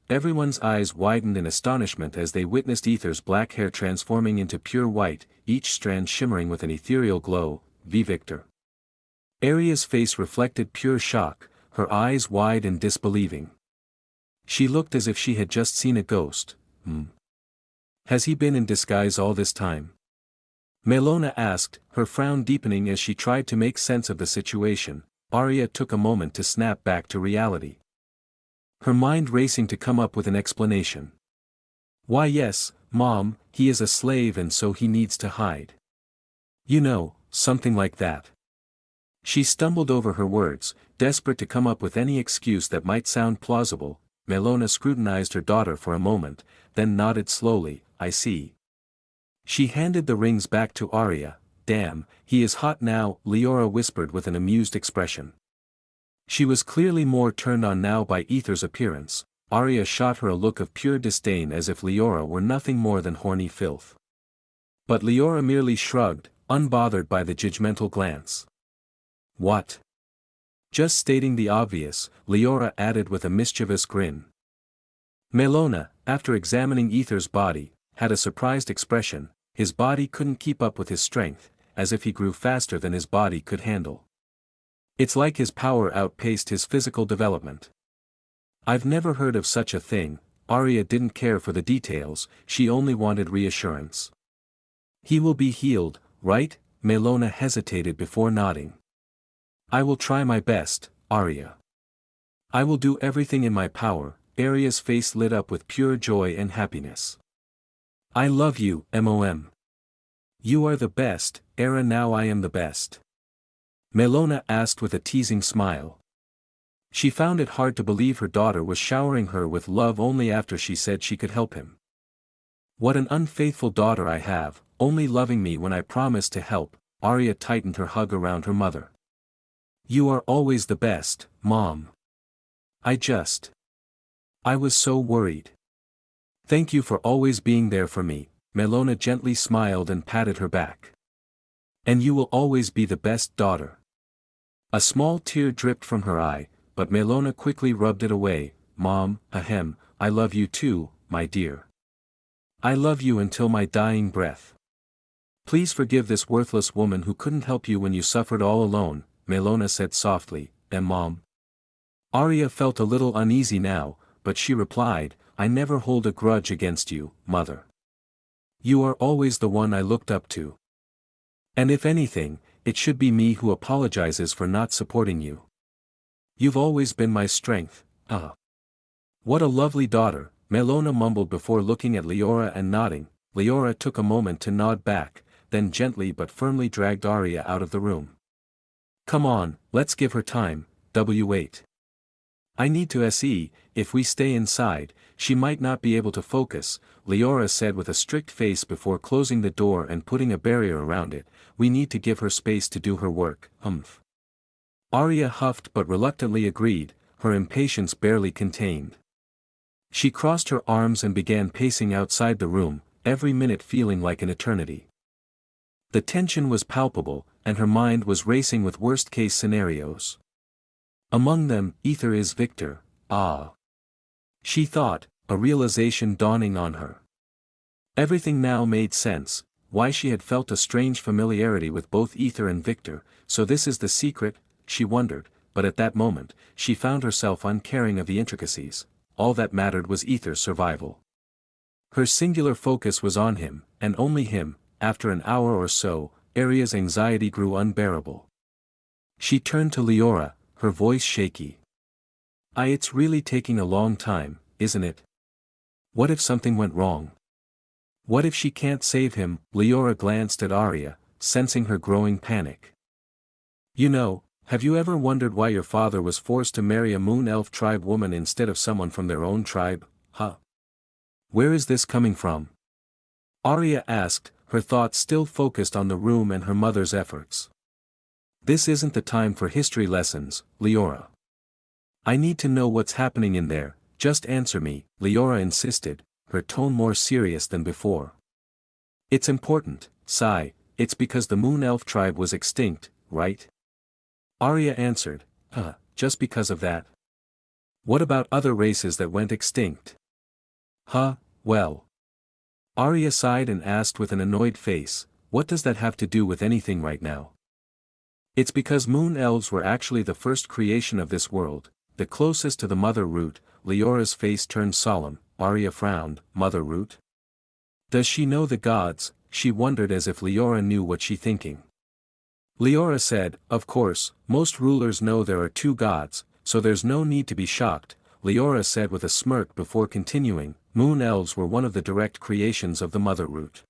Everyone's eyes widened in astonishment as they witnessed Aether's black hair transforming into pure white, each strand shimmering with an ethereal glow. Victor. Aria's face reflected pure shock, her eyes wide and disbelieving. She looked as if she had just seen a ghost. Has he been in disguise all this time? Melona asked, her frown deepening as she tried to make sense of the situation. Aria took a moment to snap back to reality. Her mind racing to come up with an explanation. Why yes, Mom, he is a slave and so he needs to hide. You know, something like that. She stumbled over her words, desperate to come up with any excuse that might sound plausible. Melona scrutinized her daughter for a moment, then nodded slowly. I see. She handed the rings back to Aria. Damn, he is hot now, Leora whispered with an amused expression. She was clearly more turned on now by Aether's appearance. Aria shot her a look of pure disdain as if Leora were nothing more than horny filth. But Leora merely shrugged, unbothered by the judgmental glance. What? Just stating the obvious, Leora added with a mischievous grin. Melona, after examining Aether's body, had a surprised expression. His body couldn't keep up with his strength, as if he grew faster than his body could handle. It's like his power outpaced his physical development. I've never heard of such a thing. Aria didn't care for the details, she only wanted reassurance. He will be healed, right? Melona hesitated before nodding. I will try my best, Aria. I will do everything in my power. Aria's face lit up with pure joy and happiness. I love you, Mom. You are the best, Era. Now I am the best. Melona asked with a teasing smile. She found it hard to believe her daughter was showering her with love only after she said she could help him. What an unfaithful daughter I have, only loving me when I promised to help. Aria tightened her hug around her mother. You are always the best, Mom. I was so worried. Thank you for always being there for me. Melona gently smiled and patted her back. And you will always be the best daughter. A small tear dripped from her eye, but Melona quickly rubbed it away. Mom, I love you too, my dear. I love you until my dying breath. Please forgive this worthless woman who couldn't help you when you suffered all alone, Melona said softly. Mom. Aria felt a little uneasy now, but she replied, I never hold a grudge against you, Mother. You are always the one I looked up to. And if anything, it should be me who apologizes for not supporting you. You've always been my strength. What a lovely daughter, Melona mumbled before looking at Leora and nodding. Leora took a moment to nod back, then gently but firmly dragged Aria out of the room. Come on, let's give her time. Wait. I need to see, if we stay inside, she might not be able to focus, Leora said with a strict face before closing the door and putting a barrier around it. We need to give her space to do her work. Aria huffed but reluctantly agreed, her impatience barely contained. She crossed her arms and began pacing outside the room, every minute feeling like an eternity. The tension was palpable, and her mind was racing with worst-case scenarios. Among them, Aether is Victor. She thought, a realization dawning on her. Everything now made sense. why she had felt a strange familiarity with both Aether and Victor. So this is the secret, she wondered, but at that moment, she found herself uncaring of the intricacies. All that mattered was Aether's survival. Her singular focus was on him, and only him. After an hour or so, Aria's anxiety grew unbearable. She turned to Leora, her voice shaky. It's really taking a long time, isn't it? What if something went wrong? What if she can't save him? Leora glanced at Aria, sensing her growing panic. You know, have you ever wondered why your father was forced to marry a moon elf tribe woman instead of someone from their own tribe, huh? Where is this coming from? Aria asked, her thoughts still focused on the room and her mother's efforts. This isn't the time for history lessons, Leora. I need to know what's happening in there, just answer me, Leora insisted, her tone more serious than before. It's important, Sai, it's because the moon elf tribe was extinct, right? Aria answered, just because of that? What about other races that went extinct? Well. Aria sighed and asked with an annoyed face, what does that have to do with anything right now? It's because moon elves were actually the first creation of this world, the closest to the mother root. Leora's face turned solemn. Aria frowned. Mother root? Does she know the gods? She wondered as if Leora knew what she thinking. Leora said, of course, most rulers know there are two gods, so there's no need to be shocked, Leora said with a smirk before continuing, moon elves were one of the direct creations of the mother root.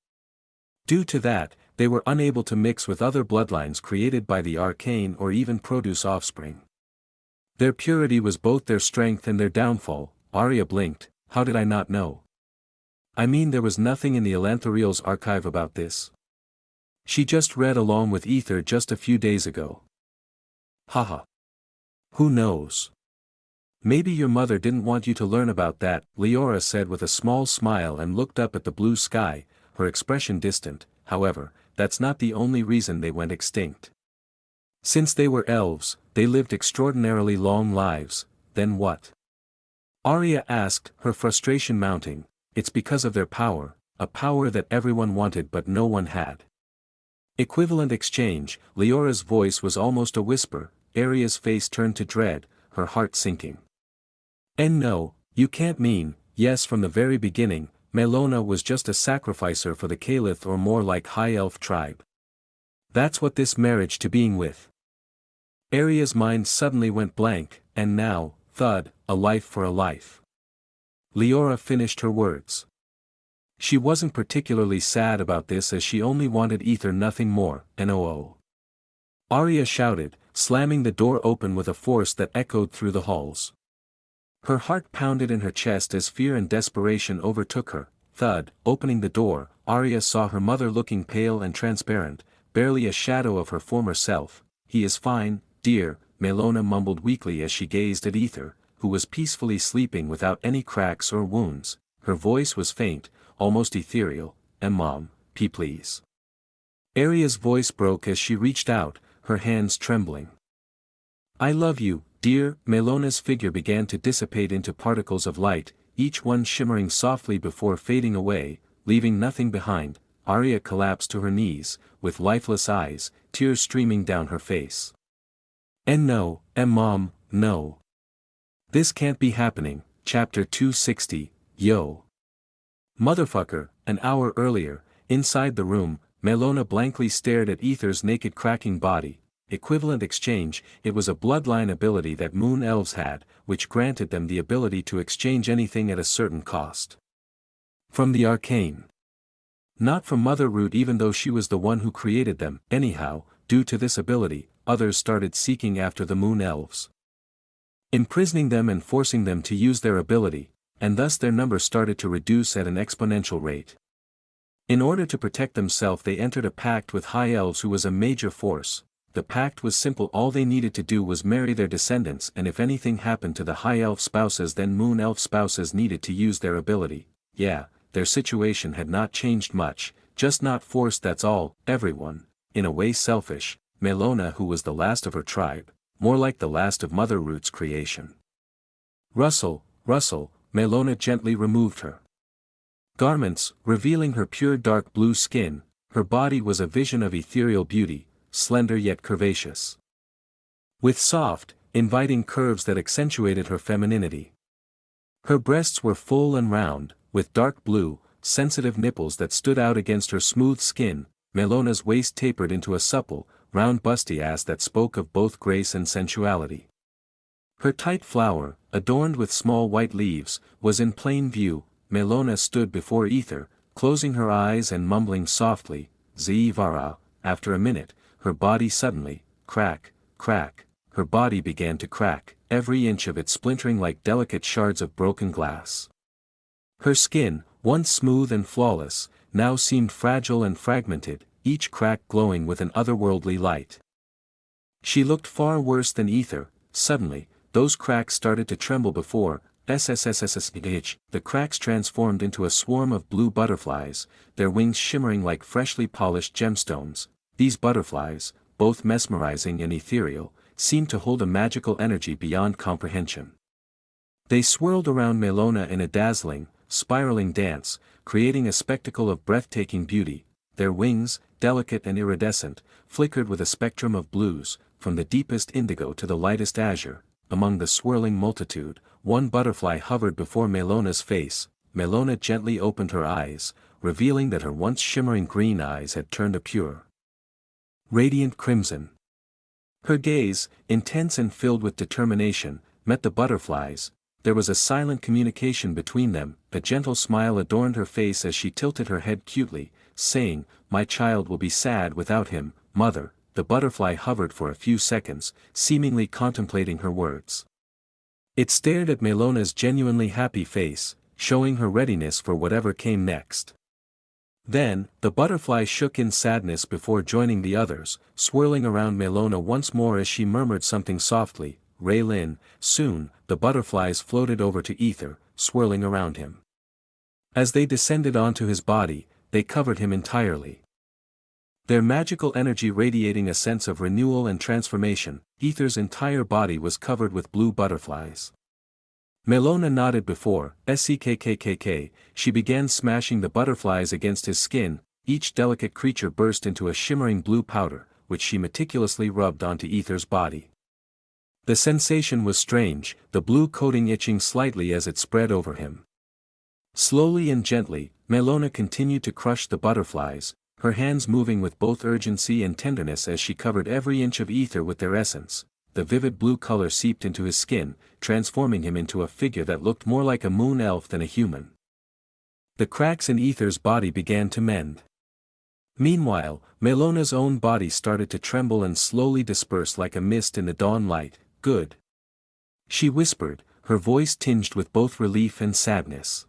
Due to that, they were unable to mix with other bloodlines created by the arcane or even produce offspring. Their purity was both their strength and their downfall. Aria blinked. How did I not know? I mean, there was nothing in the Elanthariel's archive about this. She just read along with Aether just a few days ago. Haha. Who knows? Maybe your mother didn't want you to learn about that, Leora said with a small smile and looked up at the blue sky, her expression distant. However, that's not the only reason they went extinct. Since they were elves, they lived extraordinarily long lives. Then what? Aria asked, her frustration mounting. It's because of their power, a power that everyone wanted but no one had. Equivalent exchange. Leora's voice was almost a whisper. Aria's face turned to dread, her heart sinking. And no, you can't mean, yes, from the very beginning, Melona was just a sacrificer for the Caliph, or more like high elf tribe. That's what this marriage to being with. Aria's mind suddenly went blank, and now, thud, a life for a life. Leora finished her words. She wasn't particularly sad about this as she only wanted Aether, nothing more. No. Aria shouted, slamming the door open with a force that echoed through the halls. Her heart pounded in her chest as fear and desperation overtook her. Thud, opening the door, Aria saw her mother looking pale and transparent, barely a shadow of her former self. He is fine, dear, Melona mumbled weakly as she gazed at Aether, who was peacefully sleeping without any cracks or wounds. Her voice was faint, almost ethereal. Mom, please. Aria's voice broke as she reached out, her hands trembling. I love you, dear. Melona's figure began to dissipate into particles of light, each one shimmering softly before fading away, leaving nothing behind. Aria collapsed to her knees, with lifeless eyes, tears streaming down her face. And no, Mom, no. This can't be happening. Chapter 260, Yo. Motherfucker. An hour earlier, inside the room, Melona blankly stared at Aether's naked cracking body. Equivalent exchange. It was a bloodline ability that moon elves had, which granted them the ability to exchange anything at a certain cost. From the arcane. Not from Mother Root, even though she was the one who created them. Anyhow, due to this ability, others started seeking after the moon elves, imprisoning them and forcing them to use their ability, and thus their number started to reduce at an exponential rate. In order to protect themselves, they entered a pact with high elves, who was a major force. The pact was simple. All they needed to do was marry their descendants, and if anything happened to the high elf spouses, then moon elf spouses needed to use their ability. Yeah, their situation had not changed much, just not forced, that's all. Everyone, in a way selfish. Melona, who was the last of her tribe, more like the last of Mother Root's creation. Rustle, Melona gently removed her garments, revealing her pure dark blue skin. her body was a vision of ethereal beauty, slender yet curvaceous, with soft, inviting curves that accentuated her femininity. Her breasts were full and round, with dark blue, sensitive nipples that stood out against her smooth skin. Melona's waist tapered into a supple, round busty ass that spoke of both grace and sensuality. Her tight flower, adorned with small white leaves, was in plain view. Melona stood before Aether, closing her eyes and mumbling softly, Zivara. After a minute, her body suddenly, crack, her body began to crack, every inch of it splintering like delicate shards of broken glass. Her skin, once smooth and flawless, now seemed fragile and fragmented, each crack glowing with an otherworldly light. She looked far worse than Aether. Suddenly, those cracks started to tremble before SSSSSH. The cracks transformed into a swarm of blue butterflies, their wings shimmering like freshly polished gemstones. These butterflies, both mesmerizing and ethereal, seemed to hold a magical energy beyond comprehension. They swirled around Melona in a dazzling, spiraling dance, creating a spectacle of breathtaking beauty. Their wings, delicate and iridescent, flickered with a spectrum of blues, from the deepest indigo to the lightest azure. Among the swirling multitude, one butterfly hovered before Melona's face. Melona gently opened her eyes, revealing that her once shimmering green eyes had turned a pure, radiant crimson. Her gaze, intense and filled with determination, met the butterflies. There was a silent communication between them. A gentle smile adorned her face as she tilted her head cutely, saying, "My child will be sad without him, mother." The butterfly hovered for a few seconds, seemingly contemplating her words. It stared at Melona's genuinely happy face, showing her readiness for whatever came next. Then, the butterfly shook in sadness before joining the others, swirling around Melona once more as she murmured something softly, Raylin. Soon, the butterflies floated over to Aether, swirling around him. As they descended onto his body, they covered him entirely, their magical energy radiating a sense of renewal and transformation. Aether's entire body was covered with blue butterflies. Melona nodded before SEKKKK. She began smashing the butterflies against his skin. Each delicate creature burst into a shimmering blue powder, which she meticulously rubbed onto Aether's body. The sensation was strange, the blue coating itching slightly as it spread over him. Slowly and gently, Melona continued to crush the butterflies, her hands moving with both urgency and tenderness as she covered every inch of Aether with their essence. The vivid blue color seeped into his skin, transforming him into a figure that looked more like a moon elf than a human. The cracks in Aether's body began to mend. Meanwhile, Melona's own body started to tremble and slowly disperse like a mist in the dawn light. "Good," she whispered, her voice tinged with both relief and sadness.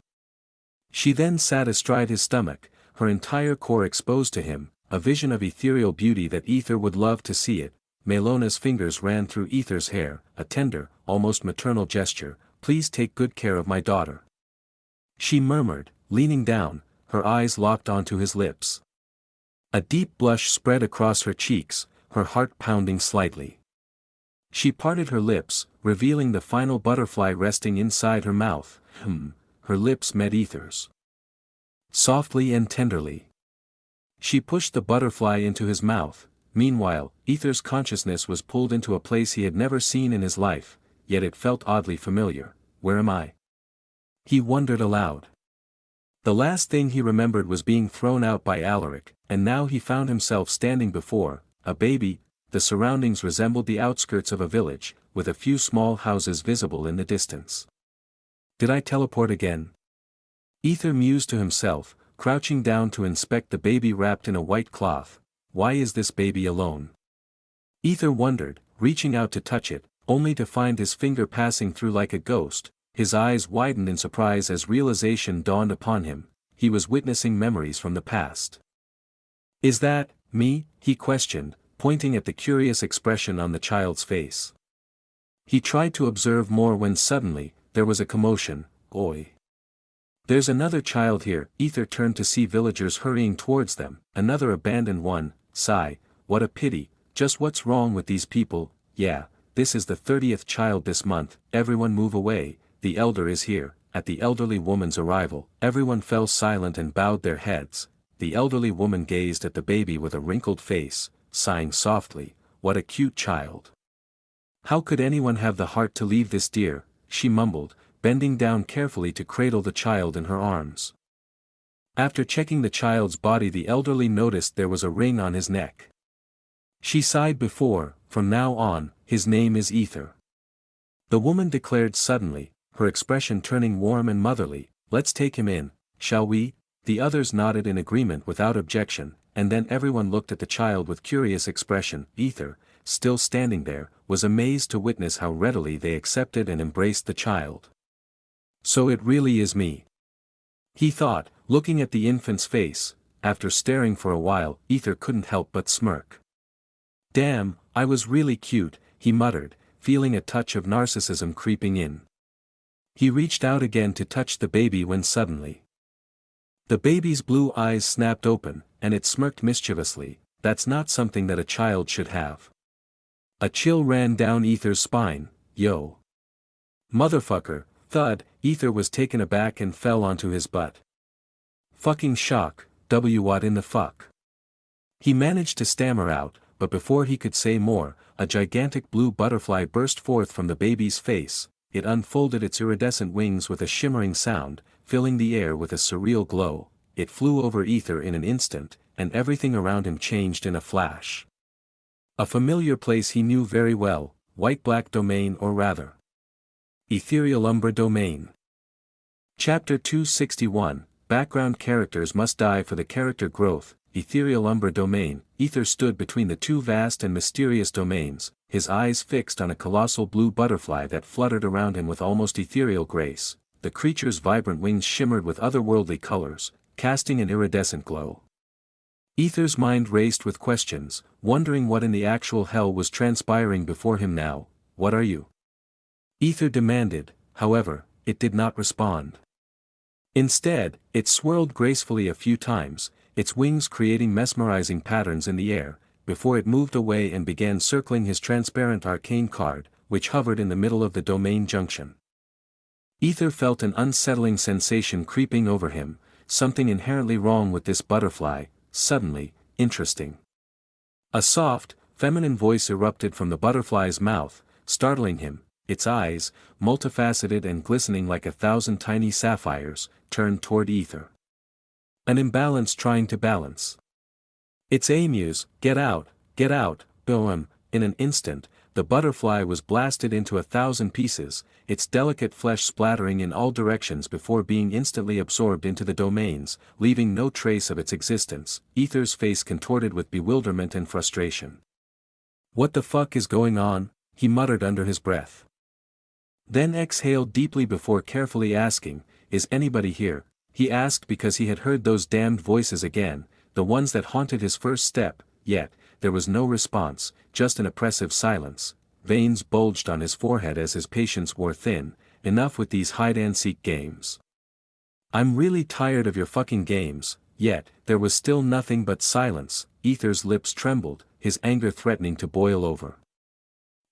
She then sat astride his stomach, her entire core exposed to him, a vision of ethereal beauty that Aether would love to see it. Melona's fingers ran through Aether's hair, a tender, almost maternal gesture. "Please take good care of my daughter," she murmured, leaning down, her eyes locked onto his lips. A deep blush spread across her cheeks, her heart pounding slightly. She parted her lips, revealing the final butterfly resting inside her mouth. Her lips met Aether's, softly and tenderly. She pushed the butterfly into his mouth. Meanwhile, Aether's consciousness was pulled into a place he had never seen in his life, yet it felt oddly familiar. "Where am I?" he wondered aloud. The last thing he remembered was being thrown out by Alaric, and now he found himself standing before a baby. The surroundings resembled the outskirts of a village, with a few small houses visible in the distance. "Did I teleport again?" Aether mused to himself, crouching down to inspect the baby wrapped in a white cloth. "Why is this baby alone?" Aether wondered, reaching out to touch it, only to find his finger passing through like a ghost. His eyes widened in surprise as realization dawned upon him. He was witnessing memories from the past. "Is that me?" he questioned, pointing at the curious expression on the child's face. He tried to observe more when suddenly, there was a commotion. "Oi! There's another child here." Aether turned to see villagers hurrying towards them. "Another abandoned one." Sigh, "What a pity, just what's wrong with these people?" "Yeah, this is the 30th child this month." "Everyone move away, the elder is here." At the elderly woman's arrival, everyone fell silent and bowed their heads. the elderly woman gazed at the baby with a wrinkled face, sighing softly, "What a cute child. How could anyone have the heart to leave this dear," she mumbled, bending down carefully to cradle the child in her arms. After checking the child's body, the elderly noticed there was a ring on his neck. She sighed before, "From now on, his name is Aether," the woman declared suddenly, her expression turning warm and motherly. "Let's take him in, shall we?" The others nodded in agreement without objection, and then everyone looked at the child with curious expression. Aether, still standing there, was amazed to witness how readily they accepted and embraced the child. "So it really is me," he thought, looking at the infant's face. After staring for a while, Aether couldn't help but smirk. "Damn, I was really cute," he muttered, feeling a touch of narcissism creeping in. He reached out again to touch the baby when suddenly the baby's blue eyes snapped open, and it smirked mischievously. "That's not something that a child should have." A chill ran down Aether's spine. "Yo. Motherfucker," thud. Aether was taken aback and fell onto his butt. "Fucking shock, what in the fuck?" He managed to stammer out, but before he could say more, a gigantic blue butterfly burst forth from the baby's face. It unfolded its iridescent wings with a shimmering sound, filling the air with a surreal glow. It flew over Aether in an instant, and everything around him changed in a flash. A familiar place he knew very well, white-black domain, or rather, ethereal umbra domain. Chapter 261, Background characters must die for the character growth. Ethereal umbra domain. Aether stood between the two vast and mysterious domains, his eyes fixed on a colossal blue butterfly that fluttered around him with almost ethereal grace. The creature's vibrant wings shimmered with otherworldly colors, casting an iridescent glow. Aether's mind raced with questions, wondering what in the actual hell was transpiring before him now. "What are you?" Aether demanded. However, it did not respond. Instead, it swirled gracefully a few times, its wings creating mesmerizing patterns in the air, before it moved away and began circling his transparent arcane card, which hovered in the middle of the domain junction. Aether felt an unsettling sensation creeping over him, something inherently wrong with this butterfly, suddenly, interesting. A soft, feminine voice erupted from the butterfly's mouth, startling him. Its eyes, multifaceted and glistening like 1,000 tiny sapphires, turned toward Aether. An imbalance trying to balance. "It's Amuse, get out, boom!" In an instant, the butterfly was blasted into 1,000 pieces, its delicate flesh splattering in all directions before being instantly absorbed into the domains, leaving no trace of its existence. Aether's face contorted with bewilderment and frustration. "What the fuck is going on?" he muttered under his breath. Then exhaled deeply before carefully asking, "Is anybody here?" He asked because he had heard those damned voices again, the ones that haunted his first step, yet, there was no response, just an oppressive silence. Veins bulged on his forehead as his patience wore thin. "Enough with these hide-and-seek games. I'm really tired of your fucking games." Yet, there was still nothing but silence. Aether's lips trembled, his anger threatening to boil over.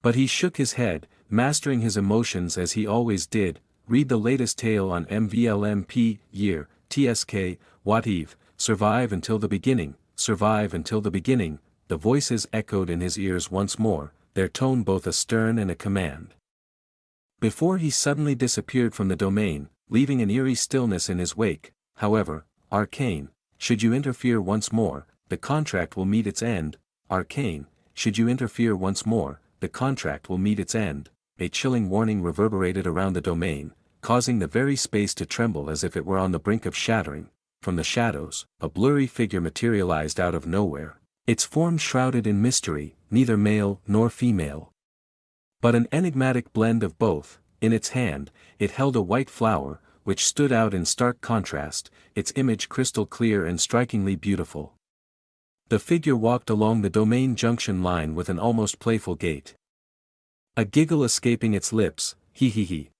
But he shook his head, mastering his emotions as he always did. Read the latest tale on MVLMP, year, TSK, what Eve, survive until the beginning, survive until the beginning. The voices echoed in his ears once more, their tone both a stern and a command. Before he suddenly disappeared from the domain, leaving an eerie stillness in his wake. "However, Arcane, should you interfere once more, the contract will meet its end. Arcane, should you interfere once more, the contract will meet its end." A chilling warning reverberated around the domain, causing the very space to tremble as if it were on the brink of shattering. From the shadows, a blurry figure materialized out of nowhere, its form shrouded in mystery, neither male nor female, but an enigmatic blend of both. In its hand, it held a white flower, which stood out in stark contrast, its image crystal clear and strikingly beautiful. The figure walked along the domain junction line with an almost playful gait, a giggle escaping its lips. He.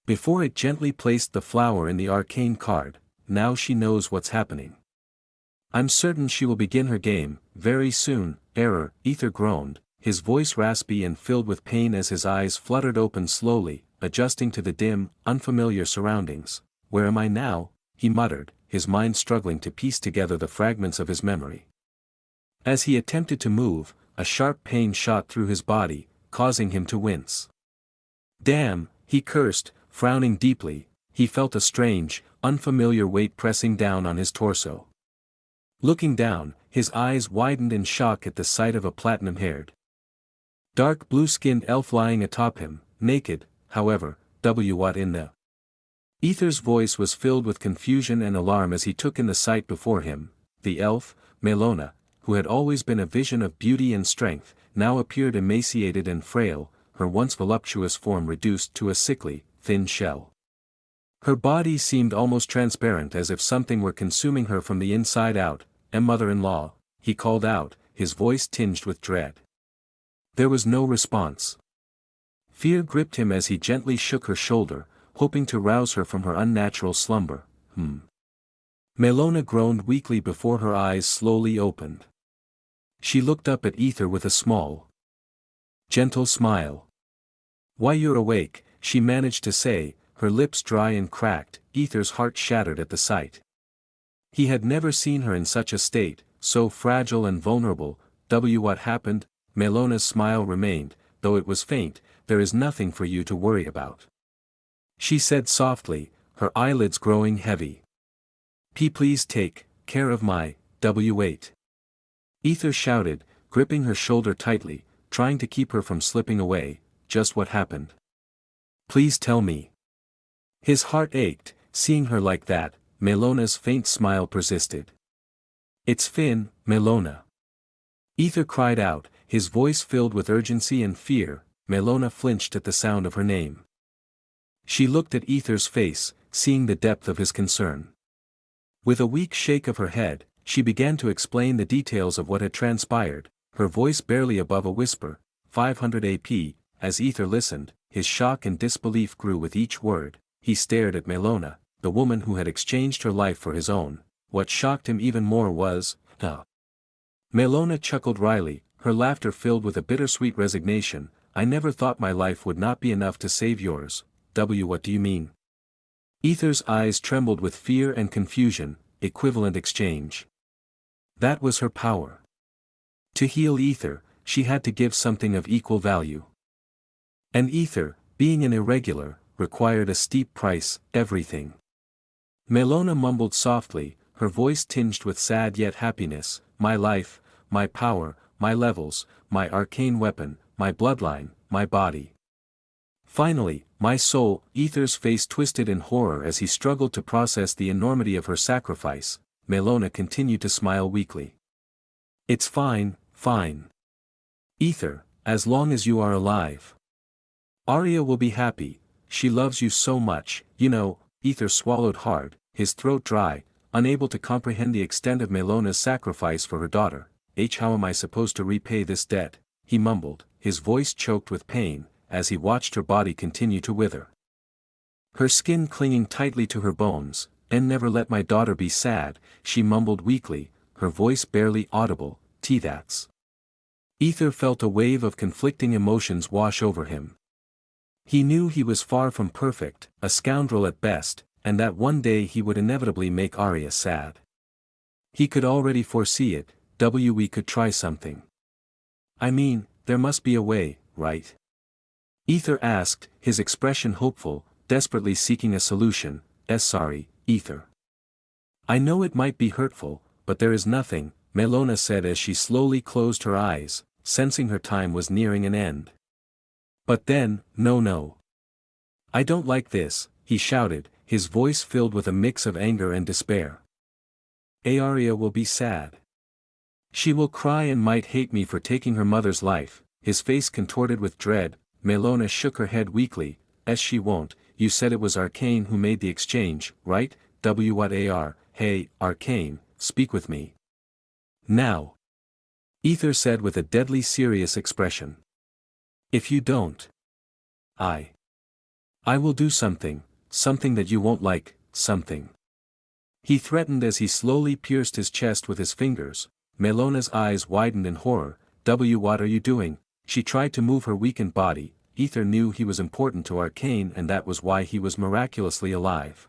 Before it gently placed the flower in the arcane card. "Now she knows what's happening. I'm certain she will begin her game, very soon." "Error," Aether groaned, his voice raspy and filled with pain as his eyes fluttered open slowly, adjusting to the dim, unfamiliar surroundings. "Where am I now?" he muttered, his mind struggling to piece together the fragments of his memory. As he attempted to move, a sharp pain shot through his body, causing him to wince. Damn, he cursed, frowning deeply. He felt a strange, unfamiliar weight pressing down on his torso. Looking down, his eyes widened in shock at the sight of a platinum-haired, dark blue-skinned elf lying atop him, naked, however. What in the? Aether's voice was filled with confusion and alarm as he took in the sight before him. The elf, Melona, who had always been a vision of beauty and strength, now appeared emaciated and frail, her once voluptuous form reduced to a sickly, thin shell. Her body seemed almost transparent, as if something were consuming her from the inside out. Mother-in-law, he called out, his voice tinged with dread. There was no response. Fear gripped him as he gently shook her shoulder, hoping to rouse her from her unnatural slumber. Melona groaned weakly before her eyes slowly opened. She looked up at Aether with a small, gentle smile. "Why, you're awake," she managed to say, her lips dry and cracked. Aether's heart shattered at the sight. He had never seen her in such a state, so fragile and vulnerable. What happened? Melona's smile remained, though it was faint. "There is nothing for you to worry about," she said softly, her eyelids growing heavy. Please take care of my W8. Aether shouted, gripping her shoulder tightly, trying to keep her from slipping away. "Just what happened? Please tell me." His heart ached, seeing her like that. Melona's faint smile persisted. "It's Finn, Melona." Aether cried out, his voice filled with urgency and fear. Melona flinched at the sound of her name. She looked at Aether's face, seeing the depth of his concern. With a weak shake of her head, she began to explain the details of what had transpired, her voice barely above a whisper. 500 AP, as Aether listened, his shock and disbelief grew with each word. He stared at Melona, the woman who had exchanged her life for his own. What shocked him even more was, Melona chuckled wryly, her laughter filled with a bittersweet resignation. "I never thought my life would not be enough to save yours." What do you mean? Aether's eyes trembled with fear and confusion. Equivalent exchange. That was her power. To heal Aether, she had to give something of equal value. And Aether, being an irregular, required a steep price, everything. Melona mumbled softly, her voice tinged with sad yet happiness. "My life, my power, my levels, my arcane weapon, my bloodline, my body. Finally, my soul." Aether's face twisted in horror as he struggled to process the enormity of her sacrifice. Melona continued to smile weakly. "It's fine, fine. Aether, as long as you are alive. Arya will be happy, she loves you so much, you know." Aether swallowed hard, his throat dry, unable to comprehend the extent of Melona's sacrifice for her daughter. How am I supposed to repay this debt?" he mumbled, his voice choked with pain, as he watched her body continue to wither. Her skin clinging tightly to her bones. "And never let my daughter be sad," she mumbled weakly, her voice barely audible. That's. Aether felt a wave of conflicting emotions wash over him. He knew he was far from perfect, a scoundrel at best, and that one day he would inevitably make Arya sad. He could already foresee it. We could try something. I mean, there must be a way, right? Aether asked, his expression hopeful, desperately seeking a solution. Sorry, Aether. I know it might be hurtful, but there is nothing, Melona said as she slowly closed her eyes, sensing her time was nearing an end. But then, no. I don't like this, he shouted, his voice filled with a mix of anger and despair. Arya will be sad. She will cry and might hate me for taking her mother's life. His face contorted with dread. Melona shook her head weakly. She won't. You said it was Arcane who made the exchange, right? Hey, Arcane, speak with me. Now. Aether said with a deadly serious expression. If you don't. I will do something that you won't like, something. He threatened as he slowly pierced his chest with his fingers. Melona's eyes widened in horror. What are you doing? She tried to move her weakened body. Aether knew he was important to Arcane and that was why he was miraculously alive.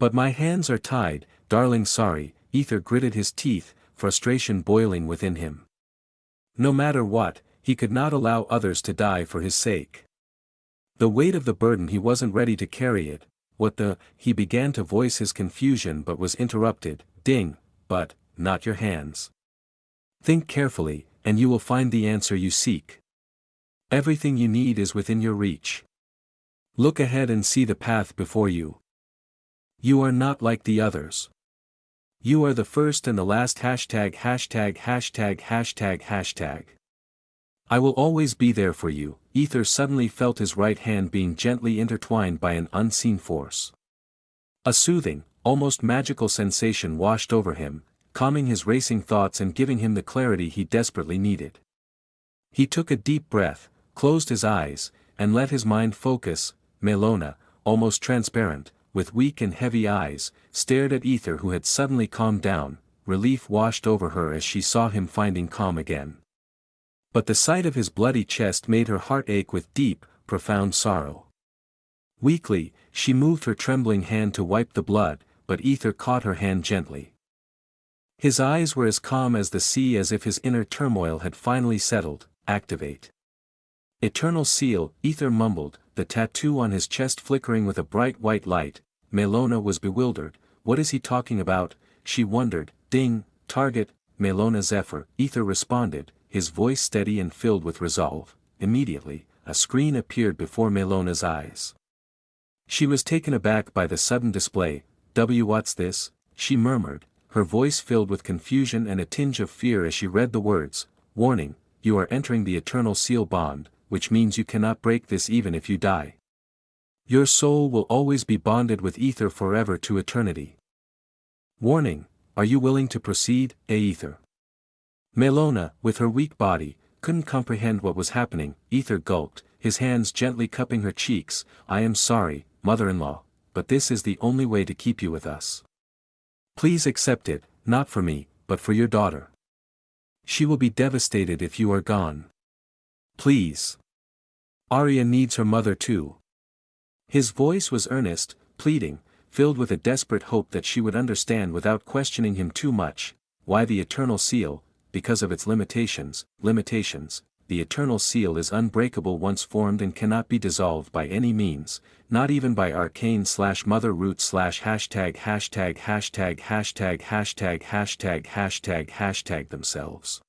But my hands are tied, darling, sorry. Aether gritted his teeth, frustration boiling within him. No matter what, he could not allow others to die for his sake. The weight of the burden, he wasn't ready to carry it. He began to voice his confusion but was interrupted. Ding, but, not your hands. Think carefully, and you will find the answer you seek. Everything you need is within your reach. Look ahead and see the path before you. You are not like the others. You are the first and the last. Hashtag. I will always be there for you. Aether suddenly felt his right hand being gently intertwined by an unseen force. A soothing, almost magical sensation washed over him, calming his racing thoughts and giving him the clarity he desperately needed. He took a deep breath, closed his eyes, and let his mind focus. Melona, almost transparent, with weak and heavy eyes, stared at Aether, who had suddenly calmed down. Relief washed over her as she saw him finding calm again. But the sight of his bloody chest made her heart ache with deep, profound sorrow. Weakly, she moved her trembling hand to wipe the blood, but Aether caught her hand gently. His eyes were as calm as the sea, as if his inner turmoil had finally settled. Activate. Eternal seal, Aether mumbled, the tattoo on his chest flickering with a bright white light. Melona was bewildered. What is he talking about? She wondered. Ding, target, Melona Zephyr. Aether responded, his voice steady and filled with resolve. Immediately, a screen appeared before Melona's eyes. She was taken aback by the sudden display. What's this? She murmured, her voice filled with confusion and a tinge of fear as she read the words. Warning, you are entering the Eternal Seal bond, which means you cannot break this even if you die. Your soul will always be bonded with Aether forever to eternity. Warning, are you willing to proceed, Aether? Melona, with her weak body, couldn't comprehend what was happening. Aether gulped, his hands gently cupping her cheeks. I am sorry, mother-in-law, but this is the only way to keep you with us. Please accept it, not for me, but for your daughter. She will be devastated if you are gone. Please. Arya needs her mother too. His voice was earnest, pleading, filled with a desperate hope that she would understand without questioning him too much. Why the Eternal Seal? Because of its limitations. The Eternal Seal is unbreakable once formed and cannot be dissolved by any means, not even by arcane/mother root/ ######### themselves.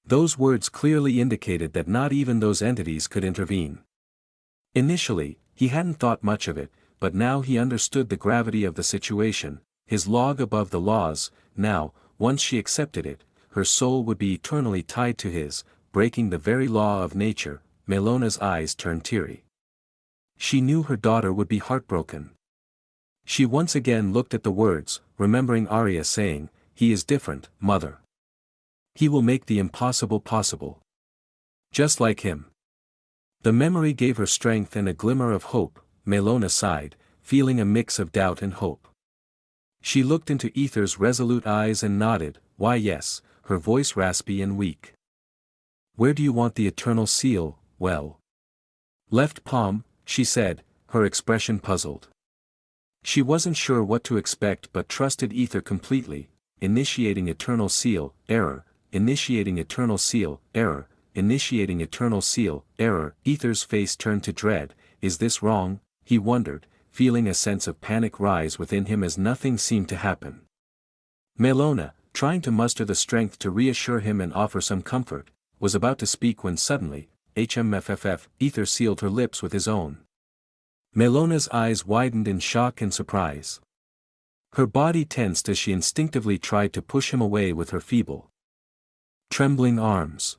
Those words clearly indicated that not even those entities could intervene. Initially, he hadn't thought much of it, but now he understood the gravity of the situation. His log above the laws. Now, once she accepted it, her soul would be eternally tied to his, breaking the very law of nature. Melona's eyes turned teary. She knew her daughter would be heartbroken. She once again looked at the words, remembering Arya saying, he is different, mother. He will make the impossible possible. Just like him. The memory gave her strength and a glimmer of hope. Melona sighed, feeling a mix of doubt and hope. She looked into Aether's resolute eyes and nodded. Why yes, her voice raspy and weak. Where do you want the Eternal Seal? Well. Left palm, she said, her expression puzzled. She wasn't sure what to expect but trusted Aether completely. Initiating Eternal Seal. Error. initiating eternal seal, error, initiating eternal seal, error. Aether's face turned to dread. Is this wrong? He wondered, feeling a sense of panic rise within him as nothing seemed to happen. Melona, trying to muster the strength to reassure him and offer some comfort, was about to speak when suddenly, HMFFF, Aether sealed her lips with his own. Melona's eyes widened in shock and surprise. Her body tensed as she instinctively tried to push him away with her feeble, trembling arms.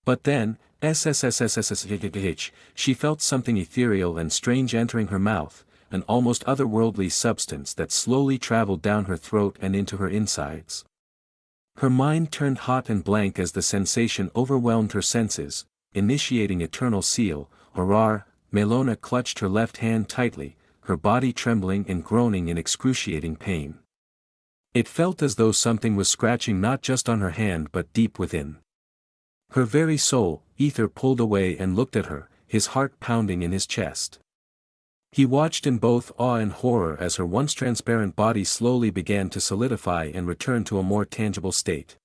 But then, she felt something ethereal and strange entering her mouth, an almost otherworldly substance that slowly traveled down her throat and into her insides. Her mind turned hot and blank as the sensation overwhelmed her senses, initiating eternal seal, Horror. Melona clutched her left hand tightly, her body trembling and groaning in excruciating pain. It felt as though something was scratching not just on her hand but deep within her very soul. Aether pulled away and looked at her, his heart pounding in his chest. He watched in both awe and horror as her once transparent body slowly began to solidify and return to a more tangible state.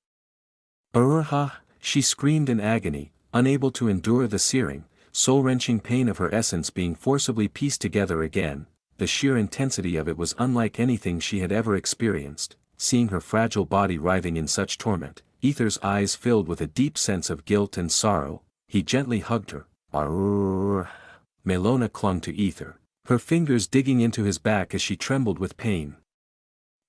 "Urha!" she screamed in agony, unable to endure the searing, soul-wrenching pain of her essence being forcibly pieced together again. The sheer intensity of it was unlike anything she had ever experienced. Seeing her fragile body writhing in such torment, Aether's eyes filled with a deep sense of guilt and sorrow. He gently hugged her. Arrrrrrr. Melona clung to Aether, her fingers digging into his back as she trembled with pain.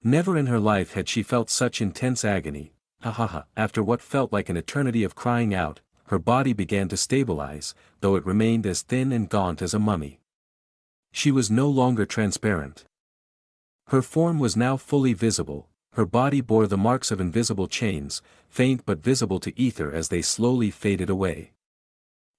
Never in her life had she felt such intense agony. After what felt like an eternity of crying out, her body began to stabilize, though it remained as thin and gaunt as a mummy. She was no longer transparent. Her form was now fully visible, her body bore the marks of invisible chains, faint but visible to Aether as they slowly faded away.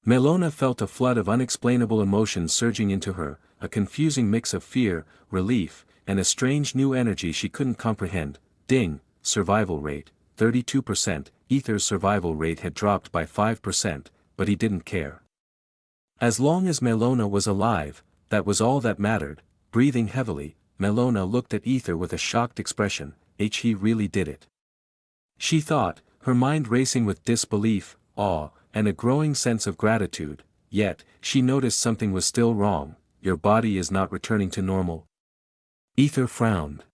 Melona felt a flood of unexplainable emotions surging into her, a confusing mix of fear, relief, and a strange new energy she couldn't comprehend. Ding, survival rate, 32%. Aether's survival rate had dropped by 5%, but he didn't care. As long as Melona was alive, that was all that mattered. Breathing heavily, Melona looked at Aether with a shocked expression. He really did it. She thought, her mind racing with disbelief, awe, and a growing sense of gratitude. Yet, she noticed something was still wrong. Your body is not returning to normal. Aether frowned,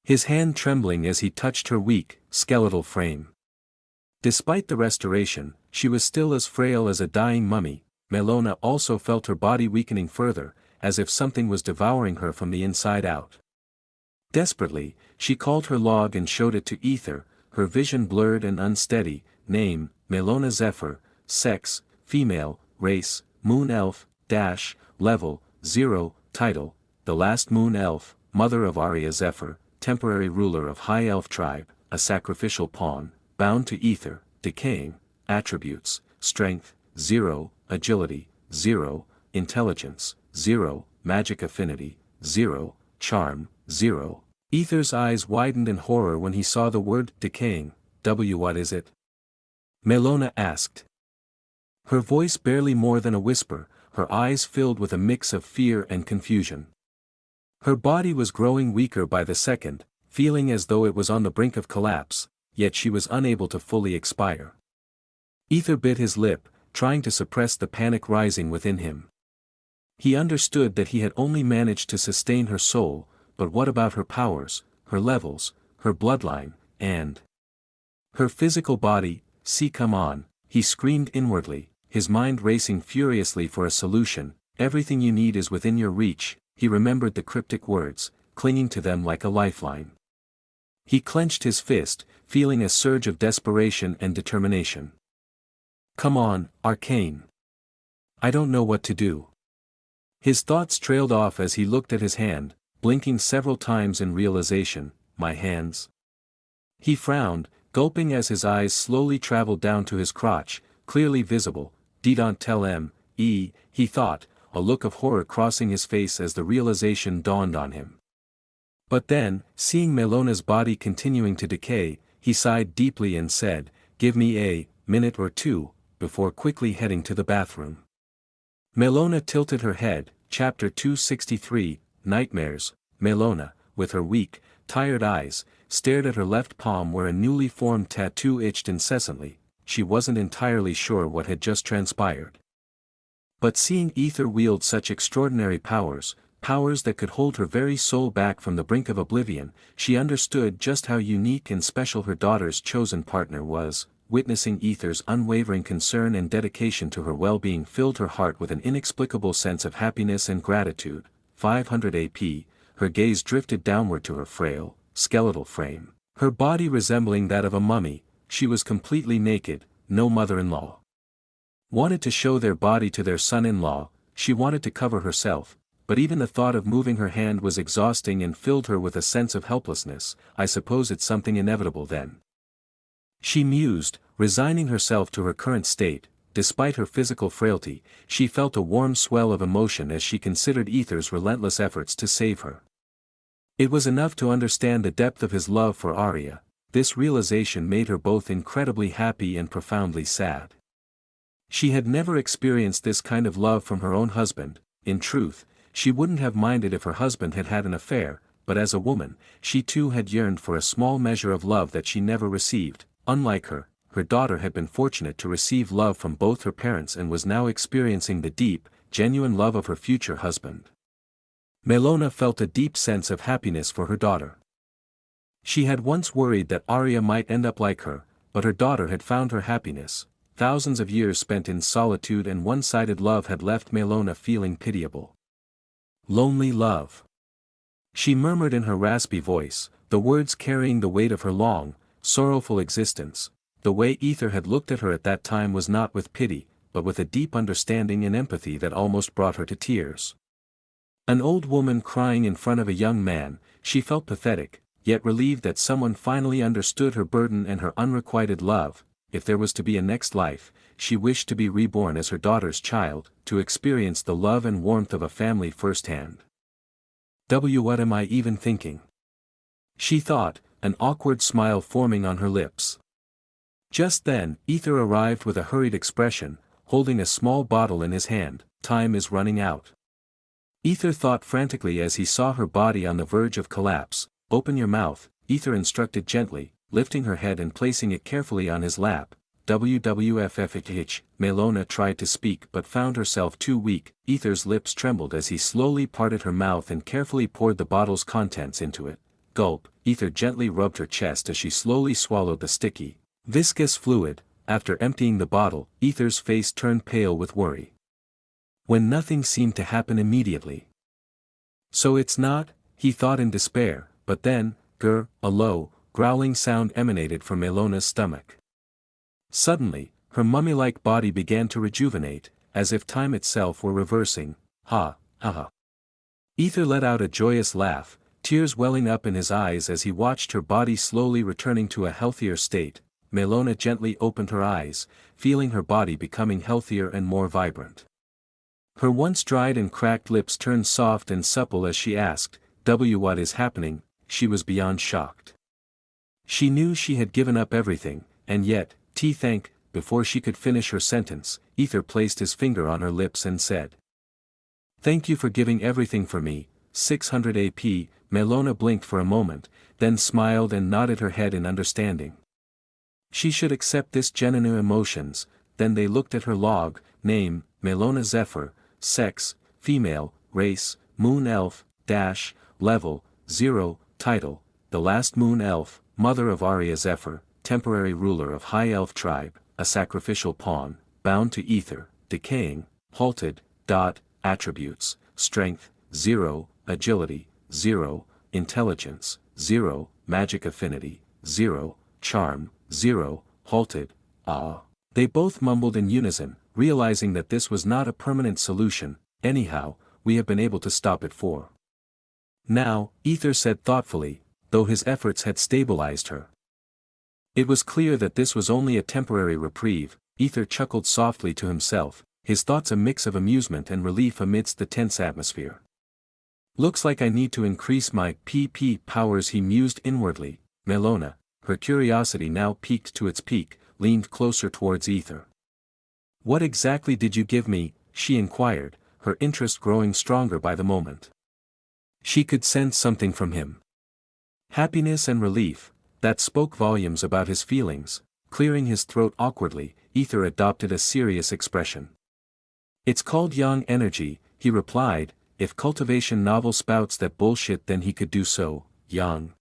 his hand trembling as he touched her weak, skeletal frame. Despite the restoration, she was still as frail as a dying mummy. Melona also felt her body weakening further, as if something was devouring her from the inside out. Desperately, she called her log and showed it to Aether, her vision blurred and unsteady. Name, Melona Zephyr, sex, female, race, moon elf, dash, level, 0, title, the last moon elf, mother of Arya Zephyr, temporary ruler of High Elf tribe, a sacrificial pawn, bound to Aether, decaying, attributes, strength, 0, agility, 0, intelligence, 0, magic affinity, 0, charm, 0. Aether's eyes widened in horror when he saw the word decaying. What is it? Melona asked. Her voice barely more than a whisper, her eyes filled with a mix of fear and confusion. Her body was growing weaker by the second, feeling as though it was on the brink of collapse, yet she was unable to fully expire. Aether bit his lip, trying to suppress the panic rising within him. He understood that he had only managed to sustain her soul, but what about her powers, her levels, her bloodline, and her physical body? Come on, he screamed inwardly, his mind racing furiously for a solution. Everything you need is within your reach. He remembered the cryptic words, clinging to them like a lifeline. He clenched his fist, feeling a surge of desperation and determination. Come on, Arcane. I don't know what to do. His thoughts trailed off as he looked at his hand, blinking several times in realization. My hands. He frowned, gulping as his eyes slowly traveled down to his crotch, clearly visible. Don't tell he thought, a look of horror crossing his face as the realization dawned on him. But then, seeing Melona's body continuing to decay, he sighed deeply and said, give me a minute or two, before quickly heading to the bathroom. Melona tilted her head. Chapter 263, Nightmares. Melona, with her weak, tired eyes, stared at her left palm where a newly formed tattoo itched incessantly. She wasn't entirely sure what had just transpired. But seeing Aether wield such extraordinary powers, powers that could hold her very soul back from the brink of oblivion, she understood just how unique and special her daughter's chosen partner was. Witnessing Aether's unwavering concern and dedication to her well-being filled her heart with an inexplicable sense of happiness and gratitude. 500 AP, her gaze drifted downward to her frail, skeletal frame. Her body resembling that of a mummy, she was completely naked. No mother-in-law wanted to show their body to their son-in-law. She wanted to cover herself, but even the thought of moving her hand was exhausting and filled her with a sense of helplessness. I suppose it's something inevitable then, she mused, resigning herself to her current state. Despite her physical frailty, she felt a warm swell of emotion as she considered Aether's relentless efforts to save her. It was enough to understand the depth of his love for Arya. This realization made her both incredibly happy and profoundly sad. She had never experienced this kind of love from her own husband. In truth, she wouldn't have minded if her husband had had an affair, but as a woman, she too had yearned for a small measure of love that she never received. Unlike her daughter had been fortunate to receive love from both her parents and was now experiencing the deep, genuine love of her future husband. Melona felt a deep sense of happiness for her daughter. She had once worried that Arya might end up like her, but her daughter had found her happiness. Thousands of years spent in solitude and one-sided love had left Melona feeling pitiable. Lonely love. She murmured in her raspy voice, the words carrying the weight of her long, sorrowful existence. The way Aether had looked at her at that time was not with pity, but with a deep understanding and empathy that almost brought her to tears. An old woman crying in front of a young man, she felt pathetic, yet relieved that someone finally understood her burden and her unrequited love. If there was to be a next life, she wished to be reborn as her daughter's child, to experience the love and warmth of a family firsthand. What am I even thinking? She thought, an awkward smile forming on her lips. Just then, Aether arrived with a hurried expression, holding a small bottle in his hand. Time is running out. Aether thought frantically as he saw her body on the verge of collapse. Open your mouth, Aether instructed gently, lifting her head and placing it carefully on his lap. WWFFH. Melona tried to speak but found herself too weak. Aether's lips trembled as he slowly parted her mouth and carefully poured the bottle's contents into it. Gulp. Aether gently rubbed her chest as she slowly swallowed the sticky, viscous fluid. After emptying the bottle, Aether's face turned pale with worry. When nothing seemed to happen immediately. So it's not, he thought in despair, but then, a low, growling sound emanated from Melona's stomach. Suddenly, her mummy-like body began to rejuvenate, as if time itself were reversing. Ha, ha ha. Aether let out a joyous laugh, tears welling up in his eyes as he watched her body slowly returning to a healthier state. Melona gently opened her eyes, feeling her body becoming healthier and more vibrant. Her once dried and cracked lips turned soft and supple as she asked, what is happening? She was beyond shocked. She knew she had given up everything, and yet, before she could finish her sentence, Aether placed his finger on her lips and said, "Thank you for giving everything for me." 600 AP. Melona blinked for a moment, then smiled and nodded her head in understanding. She should accept this genuine emotions. Then they looked at her log. Name, Melona Zephyr. Sex, female. Race, Moon Elf. Level, 0. Title, the last Moon Elf, mother of Arya Zephyr, temporary ruler of High Elf tribe, a sacrificial pawn, bound to Aether, decaying, halted. Attributes, strength, 0, agility, 0, intelligence, 0, magic affinity, 0, charm, 0, halted. They both mumbled in unison, realizing that this was not a permanent solution. Anyhow, we have been able to stop it for now, Aether said thoughtfully, though his efforts had stabilized her. It was clear that this was only a temporary reprieve. Aether chuckled softly to himself, his thoughts a mix of amusement and relief amidst the tense atmosphere. Looks like I need to increase my PP powers, he mused inwardly. Melona, her curiosity now piqued to its peak, leaned closer towards Aether. What exactly did you give me? She inquired, her interest growing stronger by the moment. She could sense something from him. Happiness and relief, that spoke volumes about his feelings. Clearing his throat awkwardly, Aether adopted a serious expression. It's called yang energy, he replied. If cultivation novel spouts that bullshit then he could do so, yang.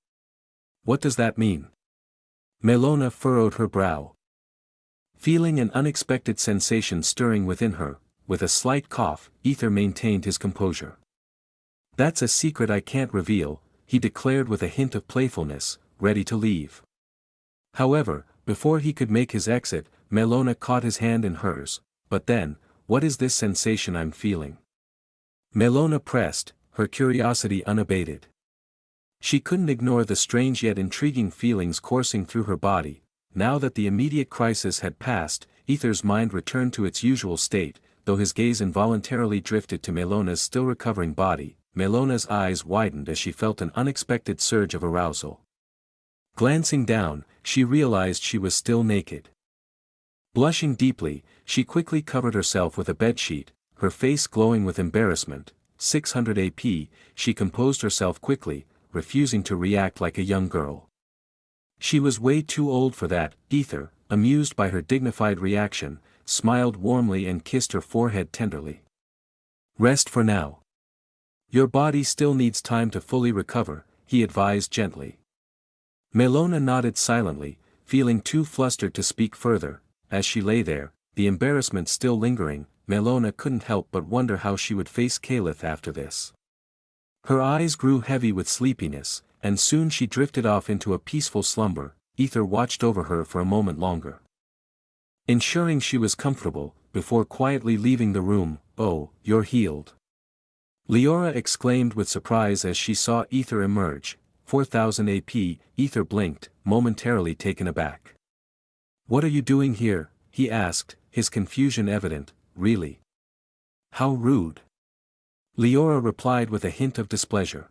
What does that mean? Melona furrowed her brow. Feeling an unexpected sensation stirring within her, with a slight cough, Aether maintained his composure. That's a secret I can't reveal, he declared with a hint of playfulness, ready to leave. However, before he could make his exit, Melona caught his hand in hers. But then, what is this sensation I'm feeling? Melona pressed, her curiosity unabated. She couldn't ignore the strange yet intriguing feelings coursing through her body. Now that the immediate crisis had passed, Aether's mind returned to its usual state, though his gaze involuntarily drifted to Melona's still recovering body. Melona's eyes widened as she felt an unexpected surge of arousal. Glancing down, she realized she was still naked. Blushing deeply, she quickly covered herself with a bedsheet, her face glowing with embarrassment. 600 AP, she composed herself quickly, refusing to react like a young girl. She was way too old for that. Aether, amused by her dignified reaction, smiled warmly and kissed her forehead tenderly. Rest for now. Your body still needs time to fully recover, he advised gently. Melona nodded silently, feeling too flustered to speak further. As she lay there, the embarrassment still lingering, Melona couldn't help but wonder how she would face Caliph after this. Her eyes grew heavy with sleepiness, and soon she drifted off into a peaceful slumber. Aether watched over her for a moment longer, ensuring she was comfortable, before quietly leaving the room. Oh, you're healed. Leora exclaimed with surprise as she saw Aether emerge. 4000 AP, Aether blinked, momentarily taken aback. What are you doing here? He asked, his confusion evident. Really? How rude. Leora replied with a hint of displeasure.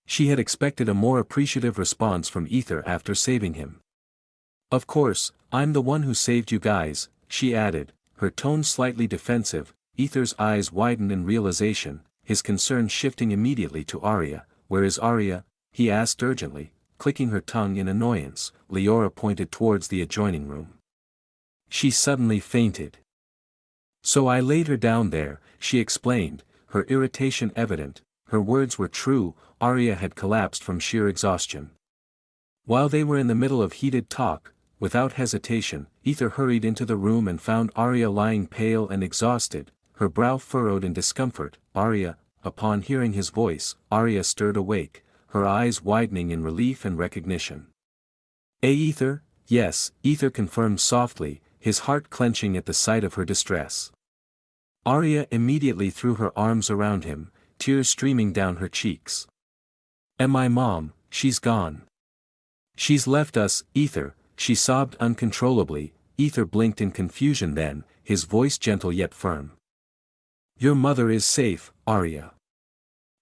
She had expected a more appreciative response from Aether after saving him. Of course, I'm the one who saved you guys, she added, her tone slightly defensive. Aether's eyes widened in realization, his concern shifting immediately to Arya. Where is Arya? He asked urgently, clicking her tongue in annoyance. Leora pointed towards the adjoining room. She suddenly fainted. So I laid her down there, she explained, her irritation evident. Her words were true, Arya had collapsed from sheer exhaustion. While they were in the middle of heated talk, without hesitation, Aether hurried into the room and found Arya lying pale and exhausted, her brow furrowed in discomfort. Arya, upon hearing his voice, Arya stirred awake, her eyes widening in relief and recognition. Aether? Yes, Aether confirmed softly, his heart clenching at the sight of her distress. Arya immediately threw her arms around him, tears streaming down her cheeks. And my mom, she's gone. She's left us, Aether, she sobbed uncontrollably. Aether blinked in confusion then, his voice gentle yet firm. Your mother is safe, Arya.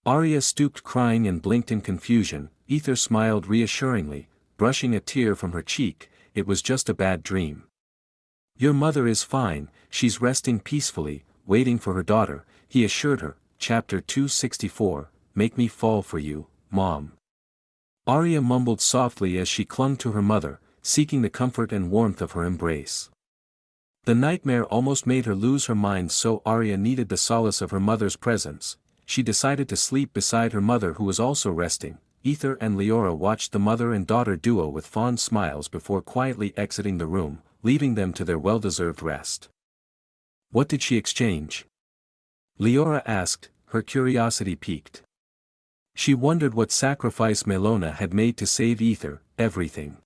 Arya stooped crying and blinked in confusion. Aether smiled reassuringly, brushing a tear from her cheek. It was just a bad dream. Your mother is fine, she's resting peacefully, waiting for her daughter, he assured her. Chapter 264, Make Me Fall for You, Mom. Arya mumbled softly as she clung to her mother, seeking the comfort and warmth of her embrace. The nightmare almost made her lose her mind, so Arya needed the solace of her mother's presence. She decided to sleep beside her mother, who was also resting. Aether and Leora watched the mother and daughter duo with fond smiles before quietly exiting the room, leaving them to their well-deserved rest. What did she exchange? Leora asked, her curiosity piqued. She wondered what sacrifice Melona had made to save Aether. Everything.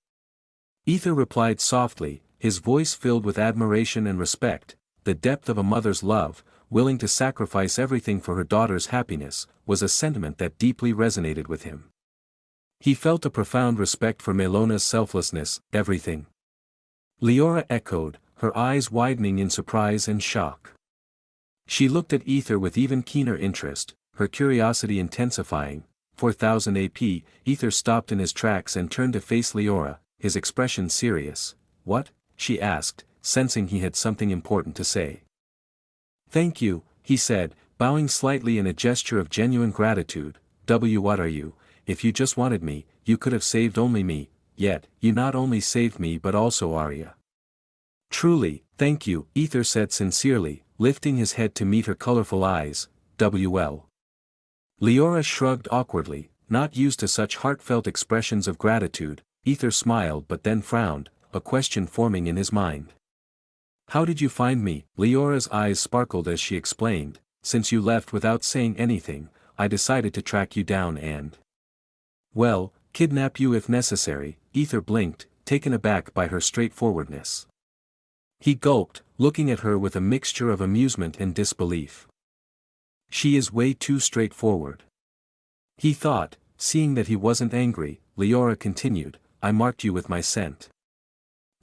Aether replied softly, his voice filled with admiration and respect. The depth of a mother's love, willing to sacrifice everything for her daughter's happiness, was a sentiment that deeply resonated with him. He felt a profound respect for Melona's selflessness. Everything. Leora echoed, her eyes widening in surprise and shock. She looked at Aether with even keener interest, her curiosity intensifying. 4000 AP, Aether stopped in his tracks and turned to face Leora, his expression serious. What? She asked, sensing he had something important to say. Thank you, he said, bowing slightly in a gesture of genuine gratitude. What are you? if you just wanted me, you could have saved only me, yet, you not only saved me but also Arya. Truly, thank you, Aether said sincerely, lifting his head to meet her colorful eyes. WL. Leora shrugged awkwardly, not used to such heartfelt expressions of gratitude. Aether smiled but then frowned, a question forming in his mind. How did you find me? Leora's eyes sparkled as she explained. Since you left without saying anything, I decided to track you down and, well, kidnap you if necessary. Aether blinked, taken aback by her straightforwardness. He gulped, looking at her with a mixture of amusement and disbelief. She is way too straightforward. He thought, seeing that he wasn't angry. Leora continued, I marked you with my scent.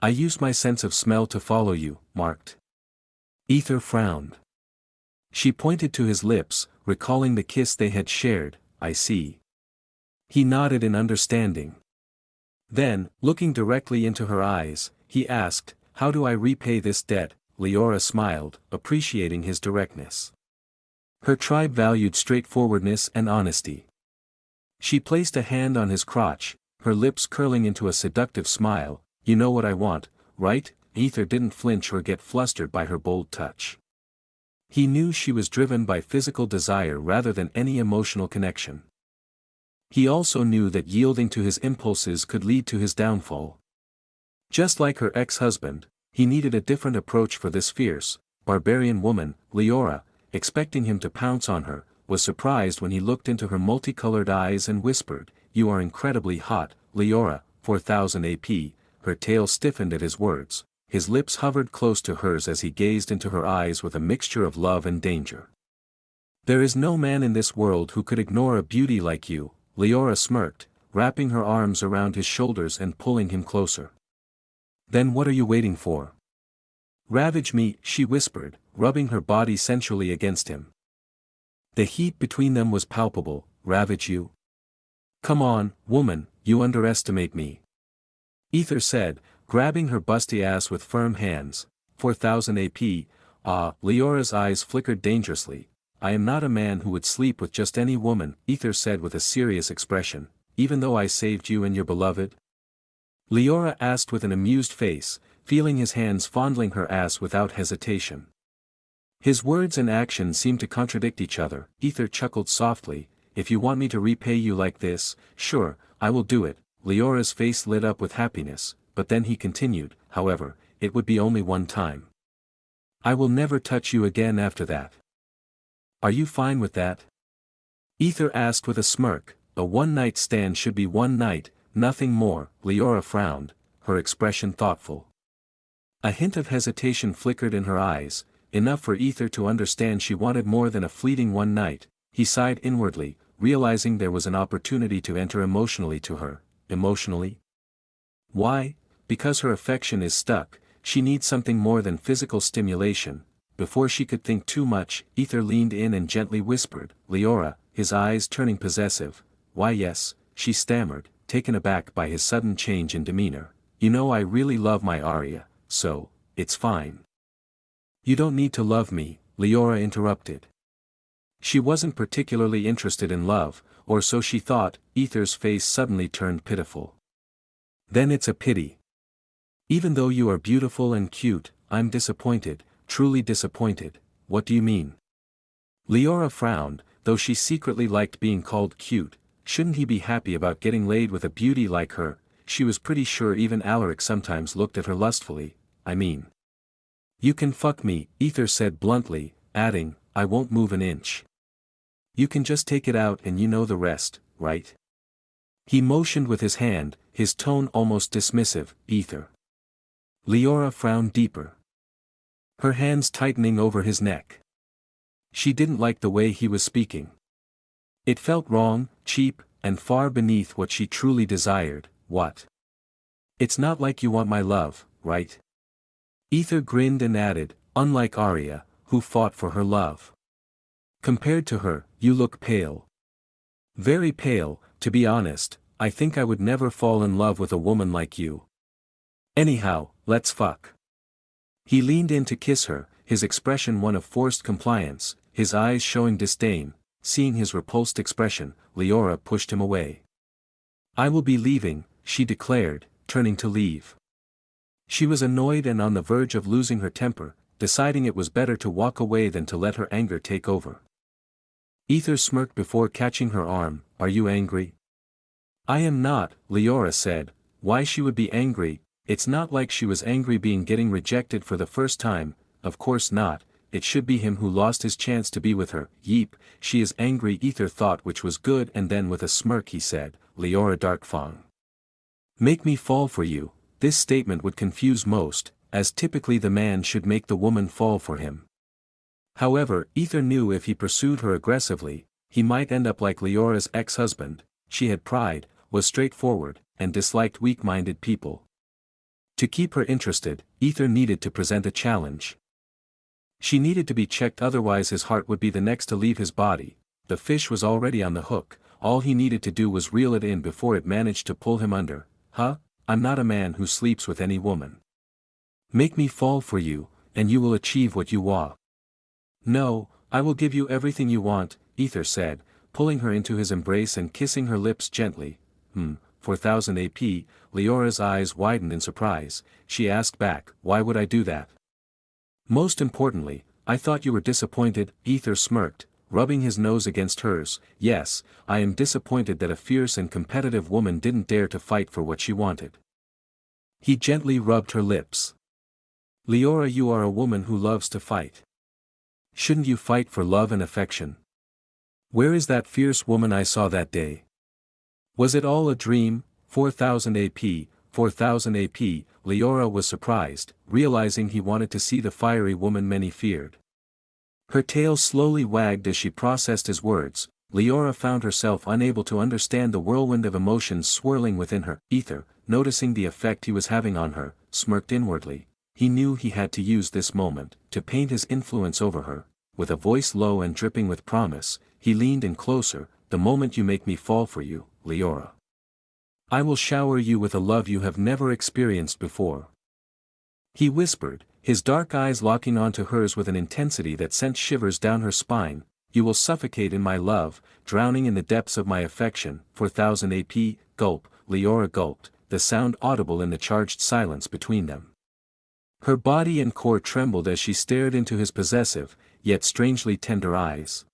I used my sense of smell to follow you, marked. Aether frowned. She pointed to his lips, recalling the kiss they had shared. I see. He nodded in understanding. Then, looking directly into her eyes, he asked, how do I repay this debt? Leora smiled, appreciating his directness. Her tribe valued straightforwardness and honesty. She placed a hand on his crotch, her lips curling into a seductive smile. You know what I want, right? Aether didn't flinch or get flustered by her bold touch. He knew she was driven by physical desire rather than any emotional connection. He also knew that yielding to his impulses could lead to his downfall. Just like her ex-husband, he needed a different approach for this fierce, barbarian woman. Leora, expecting him to pounce on her, was surprised when he looked into her multicolored eyes and whispered, you are incredibly hot, Leora, 4000 AP. Her tail stiffened at his words, his lips hovered close to hers as he gazed into her eyes with a mixture of love and danger. There is no man in this world who could ignore a beauty like you, Leora smirked, wrapping her arms around his shoulders and pulling him closer. Then what are you waiting for? Ravage me, she whispered, rubbing her body sensually against him. The heat between them was palpable. Ravage you? Come on, woman, you underestimate me. Aether said, grabbing her busty ass with firm hands. 4000 AP. Leora's eyes flickered dangerously. I am not a man who would sleep with just any woman, Aether said with a serious expression, even though I saved you and your beloved. Leora asked with an amused face, feeling his hands fondling her ass without hesitation. His words and actions seemed to contradict each other. Aether chuckled softly, if you want me to repay you like this, sure, I will do it. Leora's face lit up with happiness, but then he continued, however, it would be only one time. I will never touch you again after that. Are you fine with that? Aether asked with a smirk. A one-night stand should be one night, nothing more. Leora frowned, her expression thoughtful. A hint of hesitation flickered in her eyes, enough for Aether to understand she wanted more than a fleeting one night. He sighed inwardly, realizing there was an opportunity to enter emotionally to her. Emotionally? Why? Because her affection is stuck, she needs something more than physical stimulation. Before she could think too much, Aether leaned in and gently whispered, Leora, his eyes turning possessive. Why yes, she stammered, taken aback by his sudden change in demeanor. You know I really love my Arya, so, it's fine. You don't need to love me, Leora interrupted. She wasn't particularly interested in love, or so she thought. Aether's face suddenly turned pitiful. Then it's a pity. Even though you are beautiful and cute, I'm disappointed, truly disappointed. What do you mean? Leora frowned, though she secretly liked being called cute. Shouldn't he be happy about getting laid with a beauty like her? She was pretty sure even Alaric sometimes looked at her lustfully. I mean. You can fuck me, Aether said bluntly, adding, I won't move an inch. You can just take it out and you know the rest, right? He motioned with his hand, his tone almost dismissive. Aether. Leora frowned deeper, her hands tightening over his neck. She didn't like the way he was speaking. It felt wrong, cheap, and far beneath what she truly desired. What? It's not like you want my love, right? Aether grinned and added, unlike Arya, who fought for her love. Compared to her, you look pale. Very pale, to be honest. I think I would never fall in love with a woman like you. Anyhow, let's fuck. He leaned in to kiss her, his expression one of forced compliance, his eyes showing disdain. Seeing his repulsed expression, Leora pushed him away. I will be leaving, she declared, turning to leave. She was annoyed and on the verge of losing her temper, deciding it was better to walk away than to let her anger take over. Aether smirked before catching her arm. Are you angry? I am not, Leora said. Why she would be angry? It's not like she was angry being getting rejected for the first time, of course not, it should be him who lost his chance to be with her. Yeep, she is angry, Aether thought, which was good, and then with a smirk he said, Leora Darkfang. Make me fall for you. This statement would confuse most, as typically the man should make the woman fall for him. However, Aether knew if he pursued her aggressively, he might end up like Leora's ex-husband. She had pride, was straightforward, and disliked weak-minded people. To keep her interested, Aether needed to present a challenge. She needed to be checked, otherwise his heart would be the next to leave his body. The fish was already on the hook, all he needed to do was reel it in before it managed to pull him under. Huh? I'm not a man who sleeps with any woman. Make me fall for you, and you will achieve what you want. No, I will give you everything you want, Aether said, pulling her into his embrace and kissing her lips gently. 4,000 AP, Leora's eyes widened in surprise. She asked back, why would I do that? Most importantly, I thought you were disappointed, Aether smirked, rubbing his nose against hers. Yes, I am disappointed that a fierce and competitive woman didn't dare to fight for what she wanted. He gently rubbed her lips. Leora, you are a woman who loves to fight. Shouldn't you fight for love and affection? Where is that fierce woman I saw that day? Was it all a dream? 4,000 AP, 4,000 AP, Leora was surprised, realizing he wanted to see the fiery woman many feared. Her tail slowly wagged as she processed his words. Leora found herself unable to understand the whirlwind of emotions swirling within her. Aether, noticing the effect he was having on her, smirked inwardly. He knew he had to use this moment to paint his influence over her. With a voice low and dripping with promise, he leaned in closer. The moment you make me fall for you, Leora, I will shower you with a love you have never experienced before. He whispered, his dark eyes locking onto hers with an intensity that sent shivers down her spine. You will suffocate in my love, drowning in the depths of my affection. 4,000 AP, gulp, Leora gulped, the sound audible in the charged silence between them. Her body and core trembled as she stared into his possessive, yet strangely tender eyes.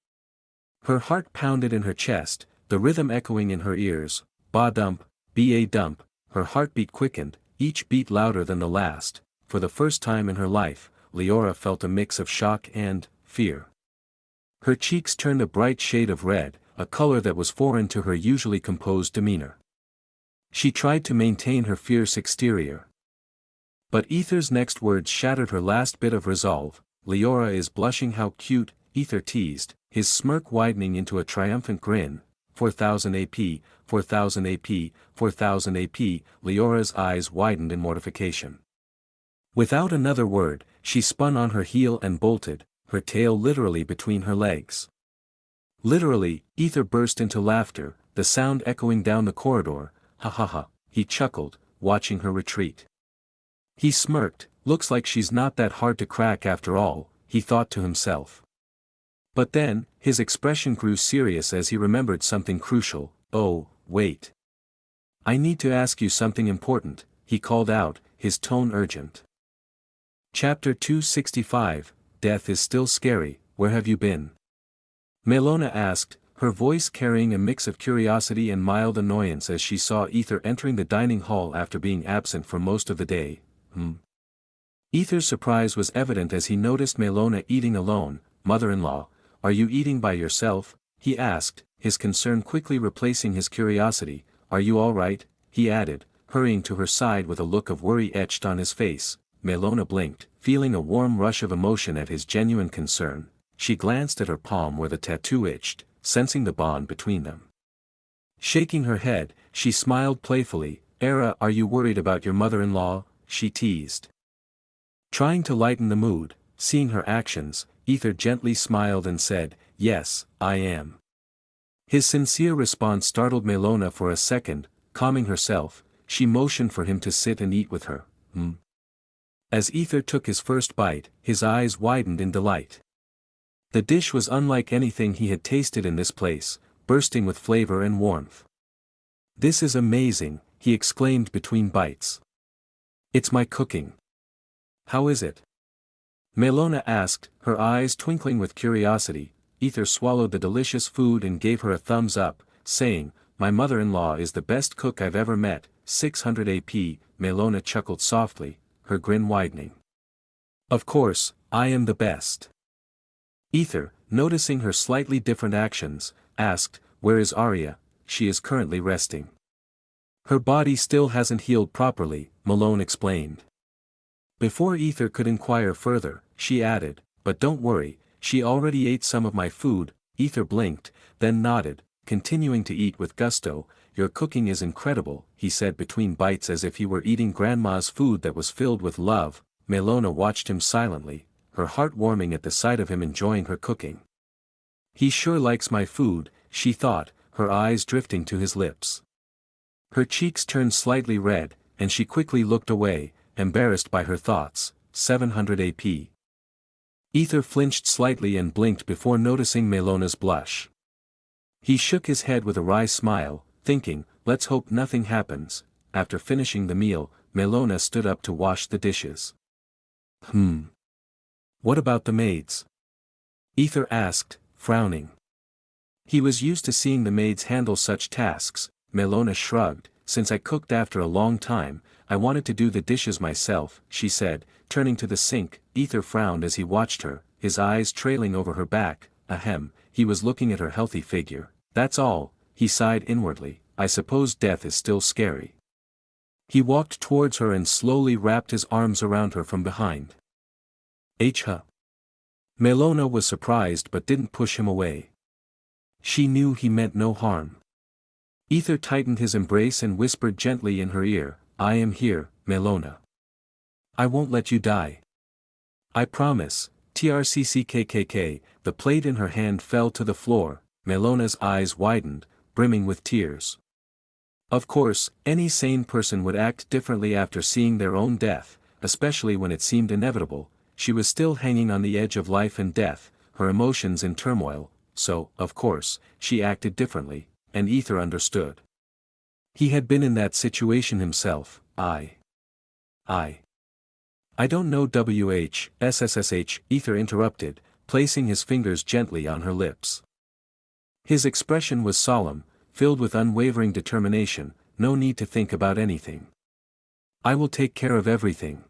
Her heart pounded in her chest, the rhythm echoing in her ears. Ba-dump, ba-dump, her heartbeat quickened, each beat louder than the last. For the first time in her life, Leora felt a mix of shock and fear. Her cheeks turned a bright shade of red, a color that was foreign to her usually composed demeanor. She tried to maintain her fierce exterior. But Aether's next words shattered her last bit of resolve. Leora is blushing, how cute, Aether teased, his smirk widening into a triumphant grin. 4,000 AP, 4,000 AP, 4,000 AP, Leora's eyes widened in mortification. Without another word, she spun on her heel and bolted, her tail literally between her legs. Literally, Aether burst into laughter, the sound echoing down the corridor. Ha ha ha, he chuckled, watching her retreat. He smirked, looks like she's not that hard to crack after all, he thought to himself. But then, his expression grew serious as he remembered something crucial. Oh, wait. I need to ask you something important, he called out, his tone urgent. Chapter 265, Death is Still Scary, Where Have You Been? Melona asked, her voice carrying a mix of curiosity and mild annoyance as she saw Aether entering the dining hall after being absent for most of the day. Aether's surprise was evident as he noticed Melona eating alone. Mother-in-law, are you eating by yourself? He asked, his concern quickly replacing his curiosity. Are you all right? He added, hurrying to her side with a look of worry etched on his face. Melona blinked, feeling a warm rush of emotion at his genuine concern. She glanced at her palm where the tattoo itched, sensing the bond between them. Shaking her head, she smiled playfully. Era, are you worried about your mother-in-law? She teased. Trying to lighten the mood, seeing her actions, Aether gently smiled and said, yes, I am. His sincere response startled Melona for a second. Calming herself, she motioned for him to sit and eat with her. As Aether took his first bite, his eyes widened in delight. The dish was unlike anything he had tasted in this place, bursting with flavor and warmth. "This is amazing," he exclaimed between bites. "It's my cooking." "How is it?" Melona asked, her eyes twinkling with curiosity. Aether swallowed the delicious food and gave her a thumbs up, saying, "My mother-in-law is the best cook I've ever met." 600 AP, Melona chuckled softly, her grin widening. "Of course, I am the best." Aether, noticing her slightly different actions, asked, "Where is Arya?" "She is currently resting." "Her body still hasn't healed properly," Malone explained. Before Aether could inquire further, she added, "But don't worry, she already ate some of my food." Aether blinked, then nodded, continuing to eat with gusto. "Your cooking is incredible," he said between bites as if he were eating grandma's food that was filled with love. Melona watched him silently, her heart warming at the sight of him enjoying her cooking. "He sure likes my food," she thought, her eyes drifting to his lips. Her cheeks turned slightly red, and she quickly looked away, embarrassed by her thoughts. 700 AP. Aether flinched slightly and blinked before noticing Melona's blush. He shook his head with a wry smile, thinking, "Let's hope nothing happens." After finishing the meal, Melona stood up to wash the dishes. What about the maids?" Aether asked, frowning. He was used to seeing the maids handle such tasks. Melona shrugged. "Since I cooked after a long time, I wanted to do the dishes myself," she said, turning to the sink. Aether frowned as he watched her, his eyes trailing over her back. Ahem, he was looking at her healthy figure. "That's all," he sighed inwardly. "I suppose death is still scary." He walked towards her and slowly wrapped his arms around her from behind. Huh? Melona was surprised but didn't push him away. She knew he meant no harm. Aether tightened his embrace and whispered gently in her ear, "I am here, Melona. I won't let you die. I promise." Trcckkkk, the plate in her hand fell to the floor. Melona's eyes widened, brimming with tears. Of course, any sane person would act differently after seeing their own death, especially when it seemed inevitable. She was still hanging on the edge of life and death, her emotions in turmoil, so, of course, she acted differently, and Aether understood. He had been in that situation himself. I don't know SSSH, Aether interrupted, placing his fingers gently on her lips. His expression was solemn, filled with unwavering determination. "No need to think about anything. I will take care of everything.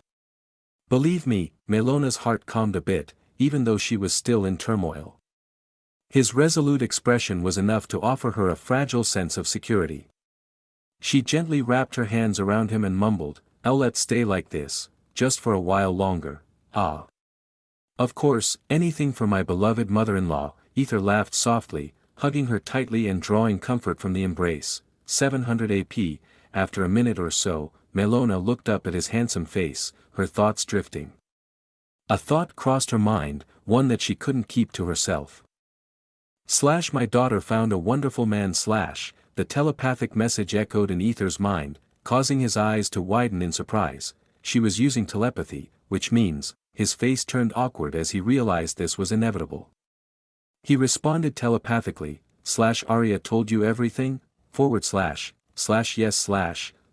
Believe me." Melona's heart calmed a bit, even though she was still in turmoil. His resolute expression was enough to offer her a fragile sense of security. She gently wrapped her hands around him and mumbled, "I'll let stay like this, just for a while longer." "Ah. Of course, anything for my beloved mother-in-law." Aether laughed softly, hugging her tightly and drawing comfort from the embrace. 700 AP, after a minute or so, Melona looked up at his handsome face, her thoughts drifting. A thought crossed her mind, one that she couldn't keep to herself. "My daughter found a wonderful man." The telepathic message echoed in Aether's mind, causing his eyes to widen in surprise. She was using telepathy, which means, his face turned awkward as he realized this was inevitable. He responded telepathically, "Arya told you everything? Yes.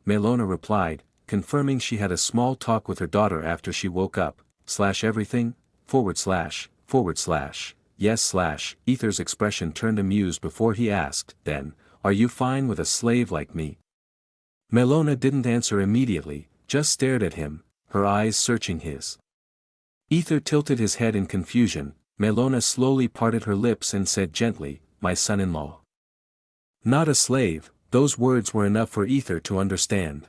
Melona replied, confirming she had a small talk with her daughter after she woke up. "Everything? Yes. Aether's expression turned amused before he asked, "Then, are you fine with a slave like me?" Melona didn't answer immediately, just stared at him, her eyes searching his. Aether tilted his head in confusion. Melona slowly parted her lips and said gently, "My son-in-law." Not a slave. Those words were enough for Aether to understand.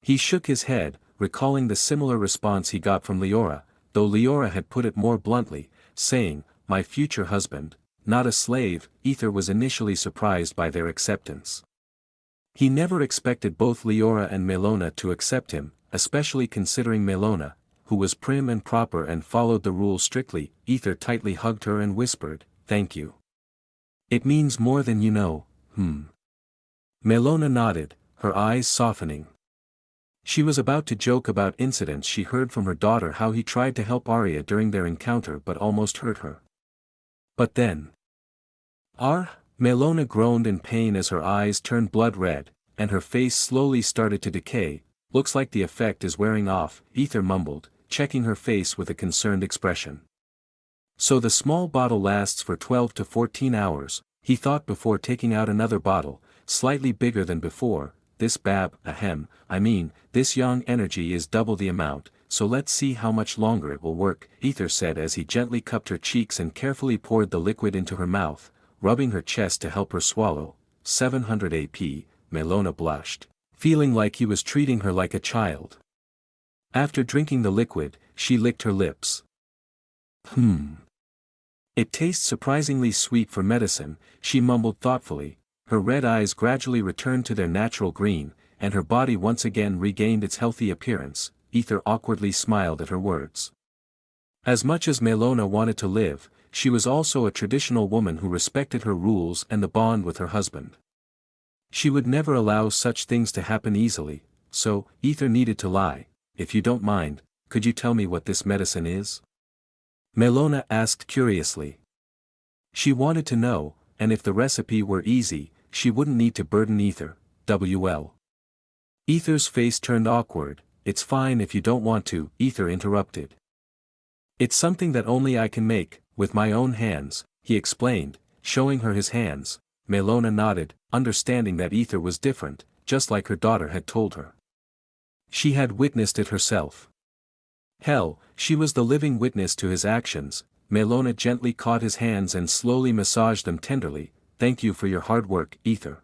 He shook his head, recalling the similar response he got from Leora, though Leora had put it more bluntly, saying, "My future husband, not a slave." Aether was initially surprised by their acceptance. He never expected both Leora and Melona to accept him, especially considering Melona, who was prim and proper and followed the rules strictly. Aether tightly hugged her and whispered, "Thank you. It means more than you know." Melona nodded, her eyes softening. She was about to joke about incidents she heard from her daughter, how he tried to help Arya during their encounter but almost hurt her. But then, Melona groaned in pain as her eyes turned blood red, and her face slowly started to decay. Looks like the effect is wearing off, Aether mumbled, checking her face with a concerned expression. So the small bottle lasts for 12 to 14 hours, he thought before taking out another bottle, slightly bigger than before. This this young energy is double the amount, so let's see how much longer it will work, Aether said as he gently cupped her cheeks and carefully poured the liquid into her mouth, rubbing her chest to help her swallow. 700 AP, Melona blushed, feeling like he was treating her like a child. After drinking the liquid, she licked her lips. It tastes surprisingly sweet for medicine, she mumbled thoughtfully. Her red eyes gradually returned to their natural green, and her body once again regained its healthy appearance. Aether awkwardly smiled at her words. As much as Melona wanted to live, she was also a traditional woman who respected her rules and the bond with her husband. She would never allow such things to happen easily, so, Aether needed to lie. If you don't mind, could you tell me what this medicine is? Melona asked curiously. She wanted to know, and if the recipe were easy, she wouldn't need to burden Aether. Aether's face turned awkward. It's fine if you don't want to, Aether interrupted. It's something that only I can make, with my own hands, he explained, showing her his hands. Melona nodded, understanding that Aether was different, just like her daughter had told her. She had witnessed it herself. Hell, she was the living witness to his actions. Melona gently caught his hands and slowly massaged them tenderly. Thank you for your hard work, Aether.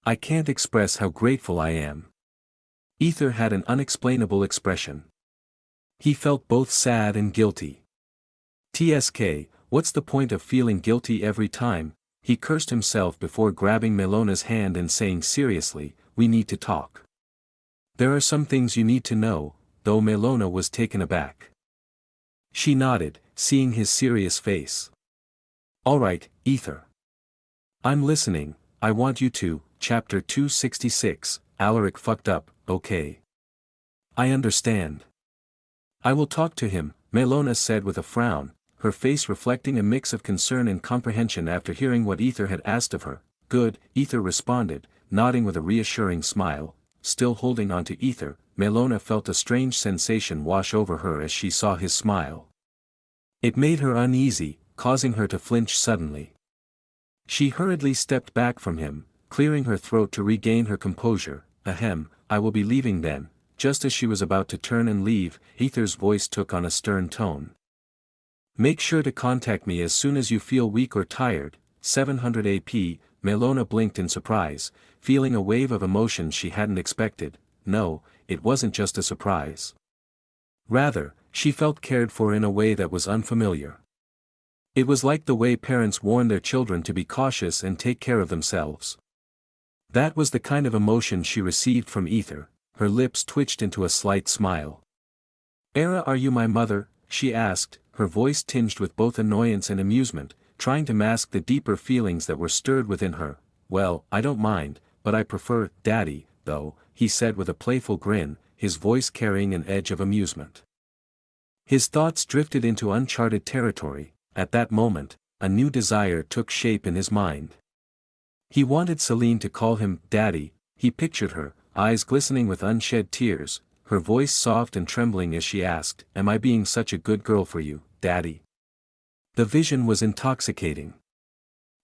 I can't express how grateful I am. Aether had an unexplainable expression. He felt both sad and guilty. TSK, what's the point of feeling guilty every time? He cursed himself before grabbing Melona's hand and saying seriously, we need to talk. There are some things you need to know, though Melona was taken aback. She nodded, seeing his serious face. All right, Aether. I'm listening. I want you to. Chapter 266, Alaric fucked up, okay. I understand. I will talk to him, Melona said with a frown, her face reflecting a mix of concern and comprehension after hearing what Aether had asked of her. Good, Aether responded, nodding with a reassuring smile. Still holding on to Aether, Melona felt a strange sensation wash over her as she saw his smile. It made her uneasy, causing her to flinch suddenly. She hurriedly stepped back from him, clearing her throat to regain her composure. I will be leaving then. Just as she was about to turn and leave, Aether's voice took on a stern tone. Make sure to contact me as soon as you feel weak or tired. 700 AP, Melona blinked in surprise, feeling a wave of emotion she hadn't expected. No, it wasn't just a surprise. Rather, she felt cared for in a way that was unfamiliar. It was like the way parents warn their children to be cautious and take care of themselves. That was the kind of emotion she received from Aether. Her lips twitched into a slight smile. Era, are you my mother? She asked, her voice tinged with both annoyance and amusement, trying to mask the deeper feelings that were stirred within her. Well, I don't mind, but I prefer Daddy, though, he said with a playful grin, his voice carrying an edge of amusement. His thoughts drifted into uncharted territory. At that moment, a new desire took shape in his mind. He wanted Celine to call him Daddy. He pictured her, eyes glistening with unshed tears, her voice soft and trembling as she asked, Am I being such a good girl for you, Daddy? The vision was intoxicating.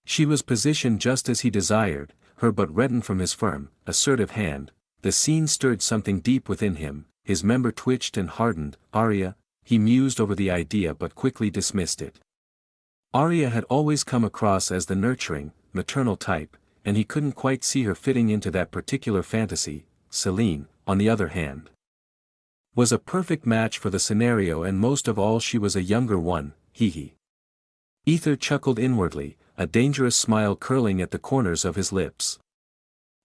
She was positioned just as he desired, her butt reddened from his firm, assertive hand. The scene stirred something deep within him, his member twitched and hardened. Arya, he mused over the idea but quickly dismissed it. Arya had always come across as the nurturing, maternal type, and he couldn't quite see her fitting into that particular fantasy. Celine, on the other hand, was a perfect match for the scenario, and most of all she was a younger one. Hee. Aether chuckled inwardly, a dangerous smile curling at the corners of his lips.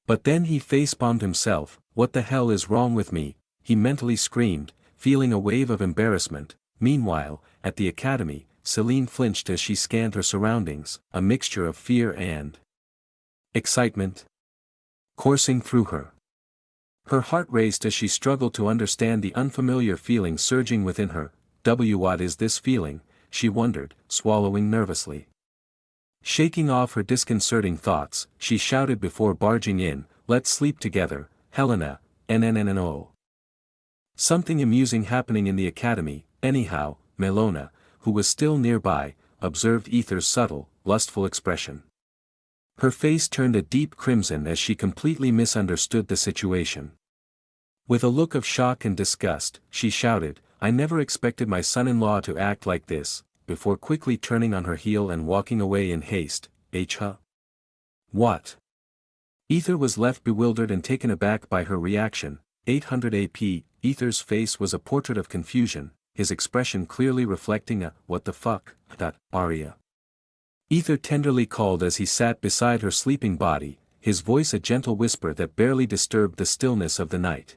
But then he facepalmed himself. What the hell is wrong with me? He mentally screamed, feeling a wave of embarrassment. Meanwhile, at the academy, Celine flinched as she scanned her surroundings, a mixture of fear and excitement coursing through her. Her heart raced as she struggled to understand the unfamiliar feeling surging within her. What is this feeling? She wondered, swallowing nervously. Shaking off her disconcerting thoughts, she shouted before barging in, "Let's sleep together, Helena, NNNO." Something amusing happening in the academy, anyhow, Melona, who was still nearby, observed Aether's subtle, lustful expression. Her face turned a deep crimson as she completely misunderstood the situation. With a look of shock and disgust, she shouted, "I never expected my son-in-law to act like this," before quickly turning on her heel and walking away in haste. What? Aether was left bewildered and taken aback by her reaction. 800 AP, Aether's face was a portrait of confusion, his expression clearly reflecting a "what the fuck" aria. Aether tenderly called as he sat beside her sleeping body, his voice a gentle whisper that barely disturbed the stillness of the night.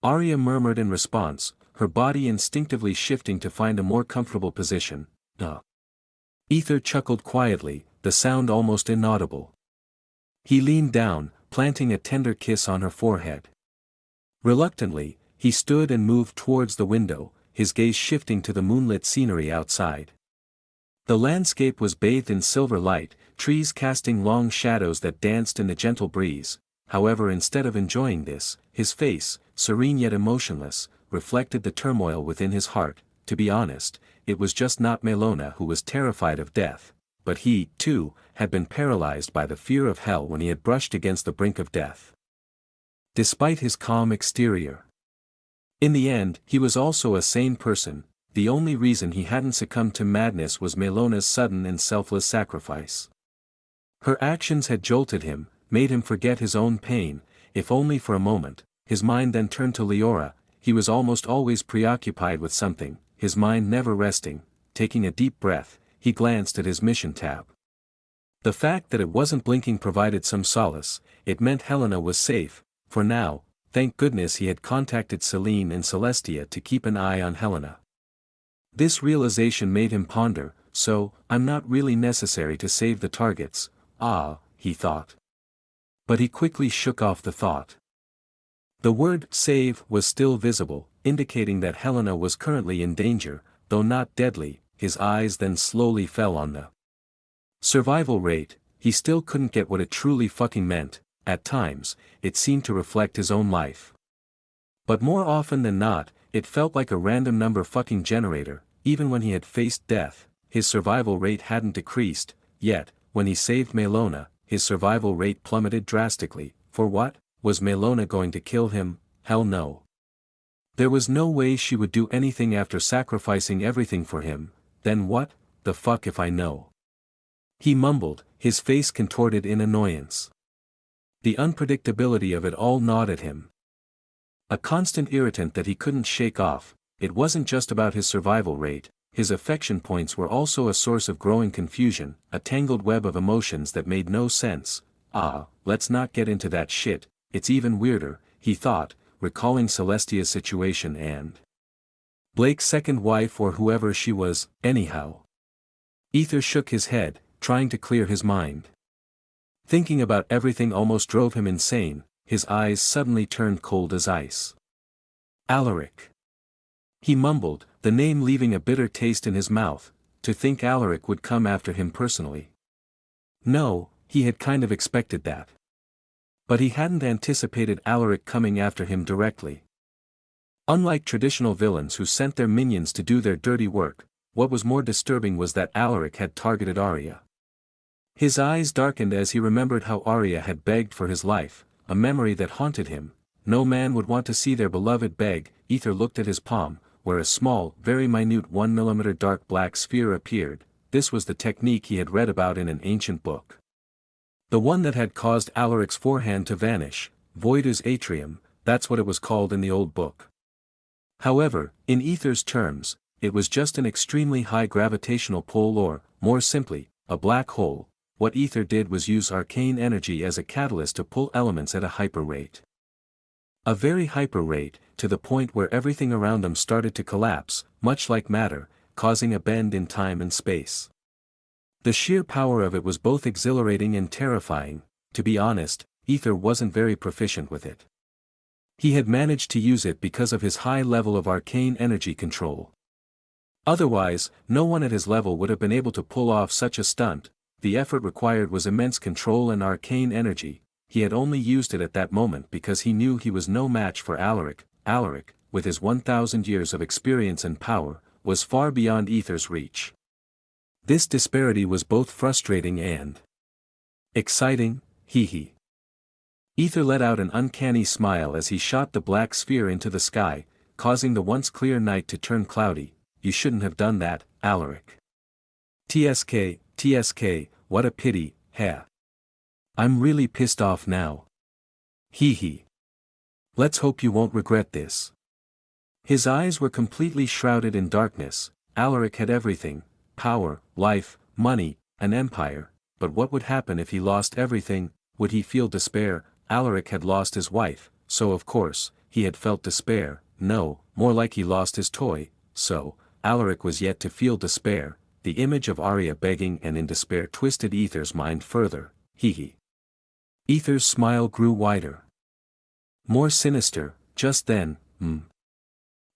Arya murmured in response, her body instinctively shifting to find a more comfortable position. Aether chuckled quietly, the sound almost inaudible. He leaned down, planting a tender kiss on her forehead. Reluctantly, he stood and moved towards the window, his gaze shifting to the moonlit scenery outside. The landscape was bathed in silver light, trees casting long shadows that danced in the gentle breeze. However, instead of enjoying this, his face, serene yet emotionless, reflected the turmoil within his heart. To be honest, it was just not Melona who was terrified of death, but he, too, had been paralyzed by the fear of hell when he had brushed against the brink of death. Despite his calm exterior, in the end, he was also a sane person. The only reason he hadn't succumbed to madness was Melona's sudden and selfless sacrifice. Her actions had jolted him, made him forget his own pain, if only for a moment. His mind then turned to Leora. He was almost always preoccupied with something, his mind never resting. Taking a deep breath, he glanced at his mission tab. The fact that it wasn't blinking provided some solace. It meant Helena was safe, for now. Thank goodness he had contacted Celine and Celestia to keep an eye on Helena. This realization made him ponder, so, I'm not really necessary to save the targets, he thought. But he quickly shook off the thought. The word "save" was still visible, indicating that Helena was currently in danger, though not deadly. His eyes then slowly fell on the survival rate. He still couldn't get what it truly fucking meant. At times, it seemed to reflect his own life. But more often than not, it felt like a random number fucking generator. Even when he had faced death, his survival rate hadn't decreased, yet, when he saved Melona, his survival rate plummeted drastically. For what? Was Melona going to kill him? Hell no. There was no way she would do anything after sacrificing everything for him. Then what the fuck if I know? He mumbled, his face contorted in annoyance. The unpredictability of it all gnawed at him. A constant irritant that he couldn't shake off. It wasn't just about his survival rate, his affection points were also a source of growing confusion, a tangled web of emotions that made no sense. Let's not get into that shit, it's even weirder, he thought, recalling Celestia's situation and Blake's second wife or whoever she was. Anyhow, Aether shook his head, trying to clear his mind. Thinking about everything almost drove him insane. His eyes suddenly turned cold as ice. Alaric. He mumbled, the name leaving a bitter taste in his mouth. To think Alaric would come after him personally. No, he had kind of expected that. But he hadn't anticipated Alaric coming after him directly. Unlike traditional villains who sent their minions to do their dirty work, what was more disturbing was that Alaric had targeted Arya. His eyes darkened as he remembered how Arya had begged for his life, a memory that haunted him. No man would want to see their beloved beg. Aether looked at his palm, where a small, very minute 1 mm dark black sphere appeared. This was the technique he had read about in an ancient book. The one that had caused Alaric's forehand to vanish, Voidus Atrium, that's what it was called in the old book. However, in Aether's terms, it was just an extremely high gravitational pull or, more simply, a black hole. What Aether did was use arcane energy as a catalyst to pull elements at a hyper rate. A very hyper rate, to the point where everything around them started to collapse, much like matter, causing a bend in time and space. The sheer power of it was both exhilarating and terrifying. To be honest, Aether wasn't very proficient with it. He had managed to use it because of his high level of arcane energy control. Otherwise, no one at his level would have been able to pull off such a stunt. The effort required was immense control and arcane energy. He had only used it at that moment because he knew he was no match for Alaric. Alaric, with his 1,000 years of experience and power, was far beyond Aether's reach. This disparity was both frustrating and exciting. Hee. Aether let out an uncanny smile as he shot the black sphere into the sky, causing the once clear night to turn cloudy. You shouldn't have done that, Alaric. TSK, what a pity, ha. I'm really pissed off now. Hee. Let's hope you won't regret this. His eyes were completely shrouded in darkness. Alaric had everything: power, life, money, an empire. But what would happen if he lost everything? Would he feel despair? Alaric had lost his wife, so of course, he had felt despair. No, more like he lost his toy, so Alaric was yet to feel despair. The image of Arya begging and in despair twisted Aether's mind further. Hee. Aether's smile grew wider. More sinister. Just then,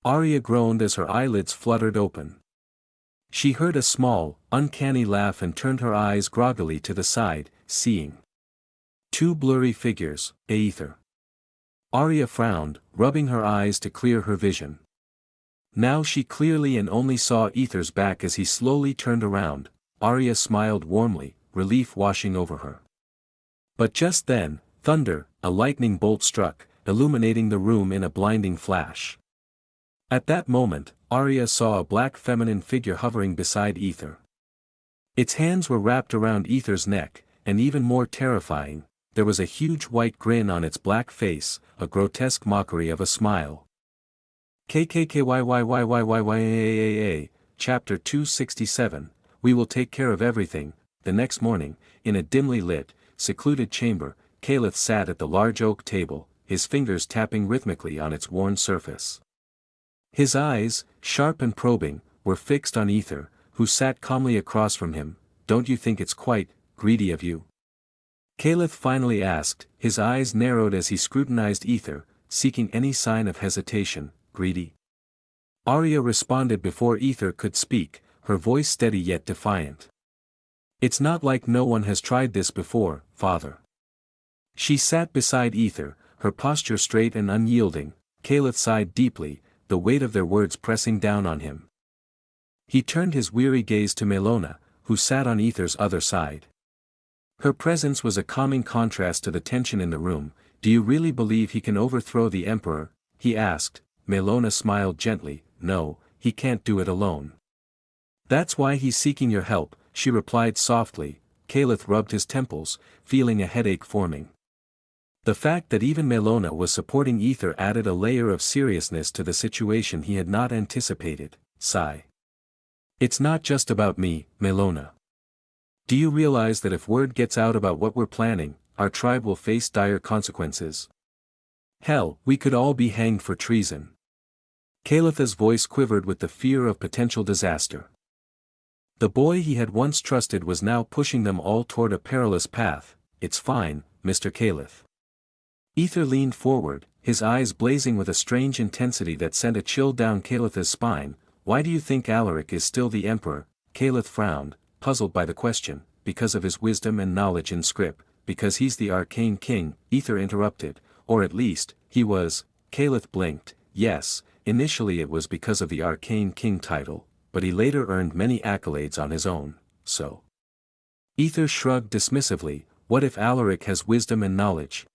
Arya groaned as her eyelids fluttered open. She heard a small, uncanny laugh and turned her eyes groggily to the side, seeing two blurry figures. Aether. Arya frowned, rubbing her eyes to clear her vision. Now she clearly and only saw Aether's back as he slowly turned around. Arya smiled warmly, relief washing over her. But just then, thunder, a lightning bolt struck, illuminating the room in a blinding flash. At that moment, Arya saw a black feminine figure hovering beside Aether. Its hands were wrapped around Aether's neck, and even more terrifying, there was a huge white grin on its black face, a grotesque mockery of a smile. KKKYYYYYYYAAA, Chapter 267, We Will Take Care of Everything. The next morning, in a dimly lit, secluded chamber, Caliph sat at the large oak table, his fingers tapping rhythmically on its worn surface. His eyes, sharp and probing, were fixed on Aether, who sat calmly across from him. Don't you think it's quite greedy of you? Caliph finally asked, his eyes narrowed as he scrutinized Aether, seeking any sign of hesitation. Greedy? Arya responded before Aether could speak, her voice steady yet defiant. It's not like no one has tried this before, father. She sat beside Aether, her posture straight and unyielding. Caliph sighed deeply, the weight of their words pressing down on him. He turned his weary gaze to Melona, who sat on Aether's other side. Her presence was a calming contrast to the tension in the room. Do you really believe he can overthrow the Emperor? He asked. Melona smiled gently. No, he can't do it alone. That's why he's seeking your help, she replied softly. Caliph rubbed his temples, feeling a headache forming. The fact that even Melona was supporting Aether added a layer of seriousness to the situation he had not anticipated. Sigh. It's not just about me, Melona. Do you realize that if word gets out about what we're planning, our tribe will face dire consequences? Hell, we could all be hanged for treason. Caliph's voice quivered with the fear of potential disaster. The boy he had once trusted was now pushing them all toward a perilous path. It's fine, Mr. Caliph. Aether leaned forward, his eyes blazing with a strange intensity that sent a chill down Caliph's spine. Why do you think Alaric is still the emperor? Caliph frowned, puzzled by the question. Because of his wisdom and knowledge in script, because he's the arcane king, Aether interrupted, or at least, he was. Caliph blinked. Yes, initially it was because of the arcane king title, but he later earned many accolades on his own, so. Aether shrugged dismissively. What if Alaric has wisdom and knowledge?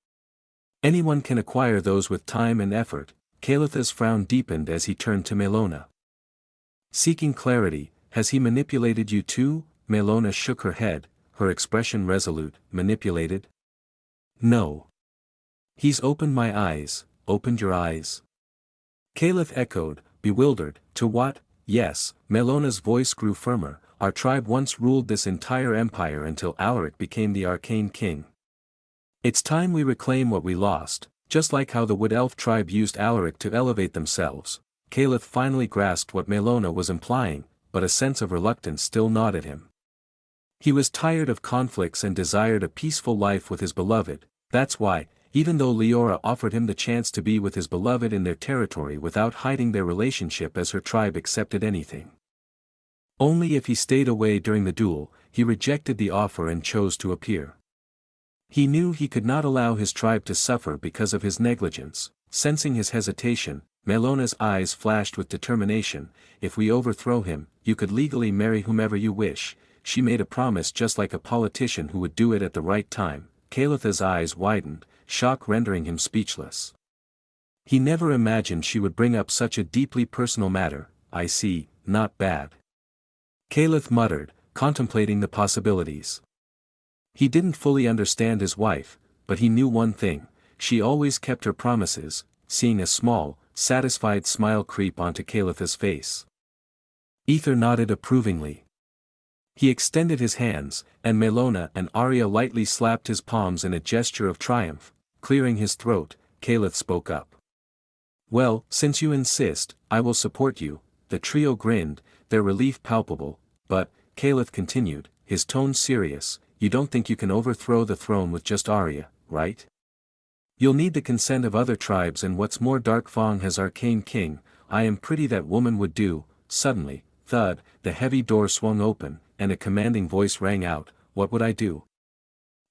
Anyone can acquire those with time and effort. Caliph's frown deepened as he turned to Melona. Seeking clarity, has he manipulated you too? Melona shook her head, her expression resolute. Manipulated? No. He's opened my eyes. Opened your eyes? Caliph echoed, bewildered. To what? Yes, Melona's voice grew firmer. Our tribe once ruled this entire empire until Alaric became the arcane king. It's time we reclaim what we lost, just like how the Wood Elf tribe used Alaric to elevate themselves. Caliph finally grasped what Melona was implying, but a sense of reluctance still gnawed at him. He was tired of conflicts and desired a peaceful life with his beloved. That's why, even though Leora offered him the chance to be with his beloved in their territory without hiding their relationship, as her tribe accepted anything. Only if he stayed away during the duel, he rejected the offer and chose to appear. He knew he could not allow his tribe to suffer because of his negligence. Sensing his hesitation, Melona's eyes flashed with determination. If we overthrow him, you could legally marry whomever you wish. She made a promise just like a politician who would do it at the right time. Caeleth's eyes widened, shock rendering him speechless. He never imagined she would bring up such a deeply personal matter. I see, not bad. Caeleth muttered, contemplating the possibilities. He didn't fully understand his wife, but he knew one thing: she always kept her promises. Seeing a small, satisfied smile creep onto Caeleth's face, Aether nodded approvingly. He extended his hands, and Melona and Arya lightly slapped his palms in a gesture of triumph. Clearing his throat, Caeleth spoke up. Well, since you insist, I will support you. The trio grinned, their relief palpable, but, Caeleth continued, his tone serious, you don't think you can overthrow the throne with just Arya, right? You'll need the consent of other tribes, and what's more, Darkfang has arcane king. I am pretty that woman would do. Suddenly, thud, the heavy door swung open, and a commanding voice rang out, what would I do?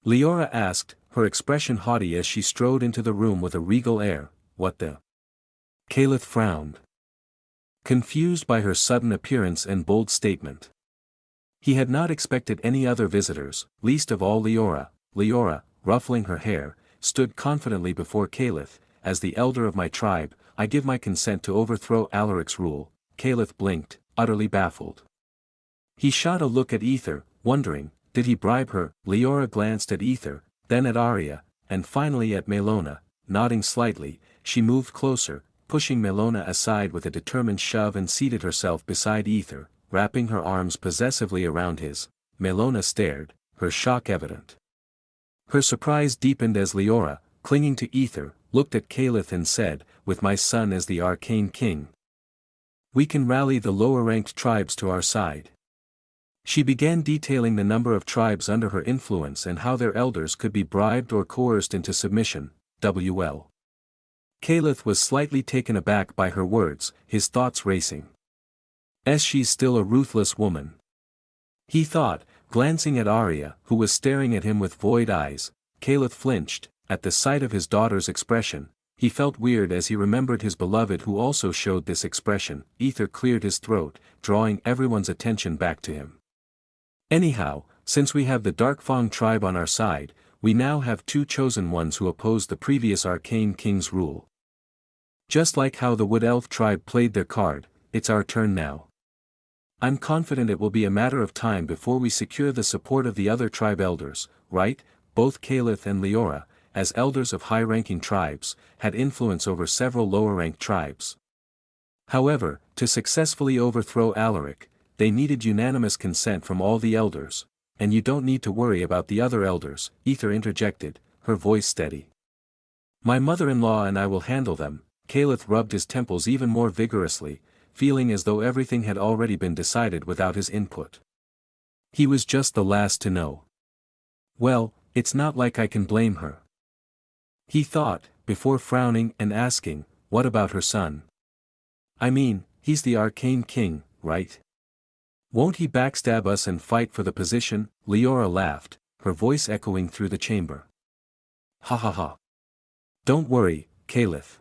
Leora asked, her expression haughty as she strode into the room with a regal air. What the? Caeleth frowned, confused by her sudden appearance and bold statement. He had not expected any other visitors, least of all Leora. Leora, ruffling her hair, stood confidently before Caeleth. As the elder of my tribe, I give my consent to overthrow Alaric's rule. Caeleth blinked, utterly baffled. He shot a look at Aether, wondering, did he bribe her? Leora glanced at Aether, then at Arya, and finally at Melona. Nodding slightly, she moved closer, pushing Melona aside with a determined shove, and seated herself beside Aether, wrapping her arms possessively around his. Melona stared, her shock evident. Her surprise deepened as Leora, clinging to Aether, looked at Caeleth and said, with my son as the arcane king, we can rally the lower-ranked tribes to our side. She began detailing the number of tribes under her influence and how their elders could be bribed or coerced into submission. WL. Caeleth was slightly taken aback by her words, his thoughts racing. She's still a ruthless woman, he thought, glancing at Arya, who was staring at him with void eyes. Caeleth flinched, at the sight of his daughter's expression. He felt weird as he remembered his beloved, who also showed this expression. Aether cleared his throat, drawing everyone's attention back to him. Anyhow, since we have the Darkfang tribe on our side, we now have two chosen ones who oppose the previous arcane king's rule. Just like how the Wood Elf tribe played their card, it's our turn now. I'm confident it will be a matter of time before we secure the support of the other tribe elders, right? Both Caeleth and Leora, as elders of high-ranking tribes, had influence over several lower-ranked tribes. However, to successfully overthrow Alaric, they needed unanimous consent from all the elders, and you don't need to worry about the other elders, Aether interjected, her voice steady. My mother-in-law and I will handle them. Caeleth rubbed his temples even more vigorously, feeling as though everything had already been decided without his input. He was just the last to know. Well, it's not like I can blame her, he thought, before frowning and asking, what about her son? I mean, he's the arcane king, right? Won't he backstab us and fight for the position? Leora laughed, her voice echoing through the chamber. Ha ha ha. Don't worry, Caeleth.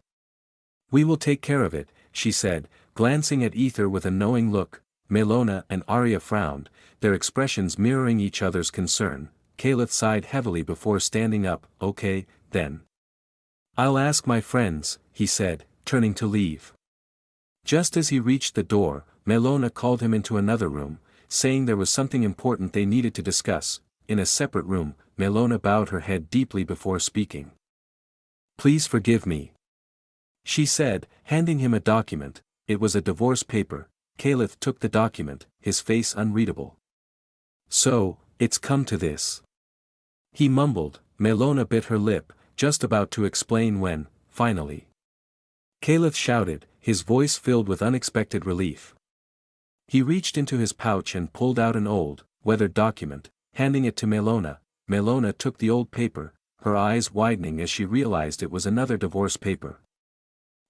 We will take care of it, she said, glancing at Aether with a knowing look. Melona and Arya frowned, their expressions mirroring each other's concern. Caeleth sighed heavily before standing up. Okay, then. I'll ask my friends, he said, turning to leave. Just as he reached the door, Melona called him into another room, saying there was something important they needed to discuss. In a separate room, Melona bowed her head deeply before speaking. Please forgive me, she said, handing him a document. It was a divorce paper. Caeleth took the document, his face unreadable. So, it's come to this, he mumbled. Melona bit her lip, just about to explain when, finally, Caeleth shouted, his voice filled with unexpected relief. He reached into his pouch and pulled out an old, weathered document, handing it to Melona. Melona took the old paper, her eyes widening as she realized it was another divorce paper.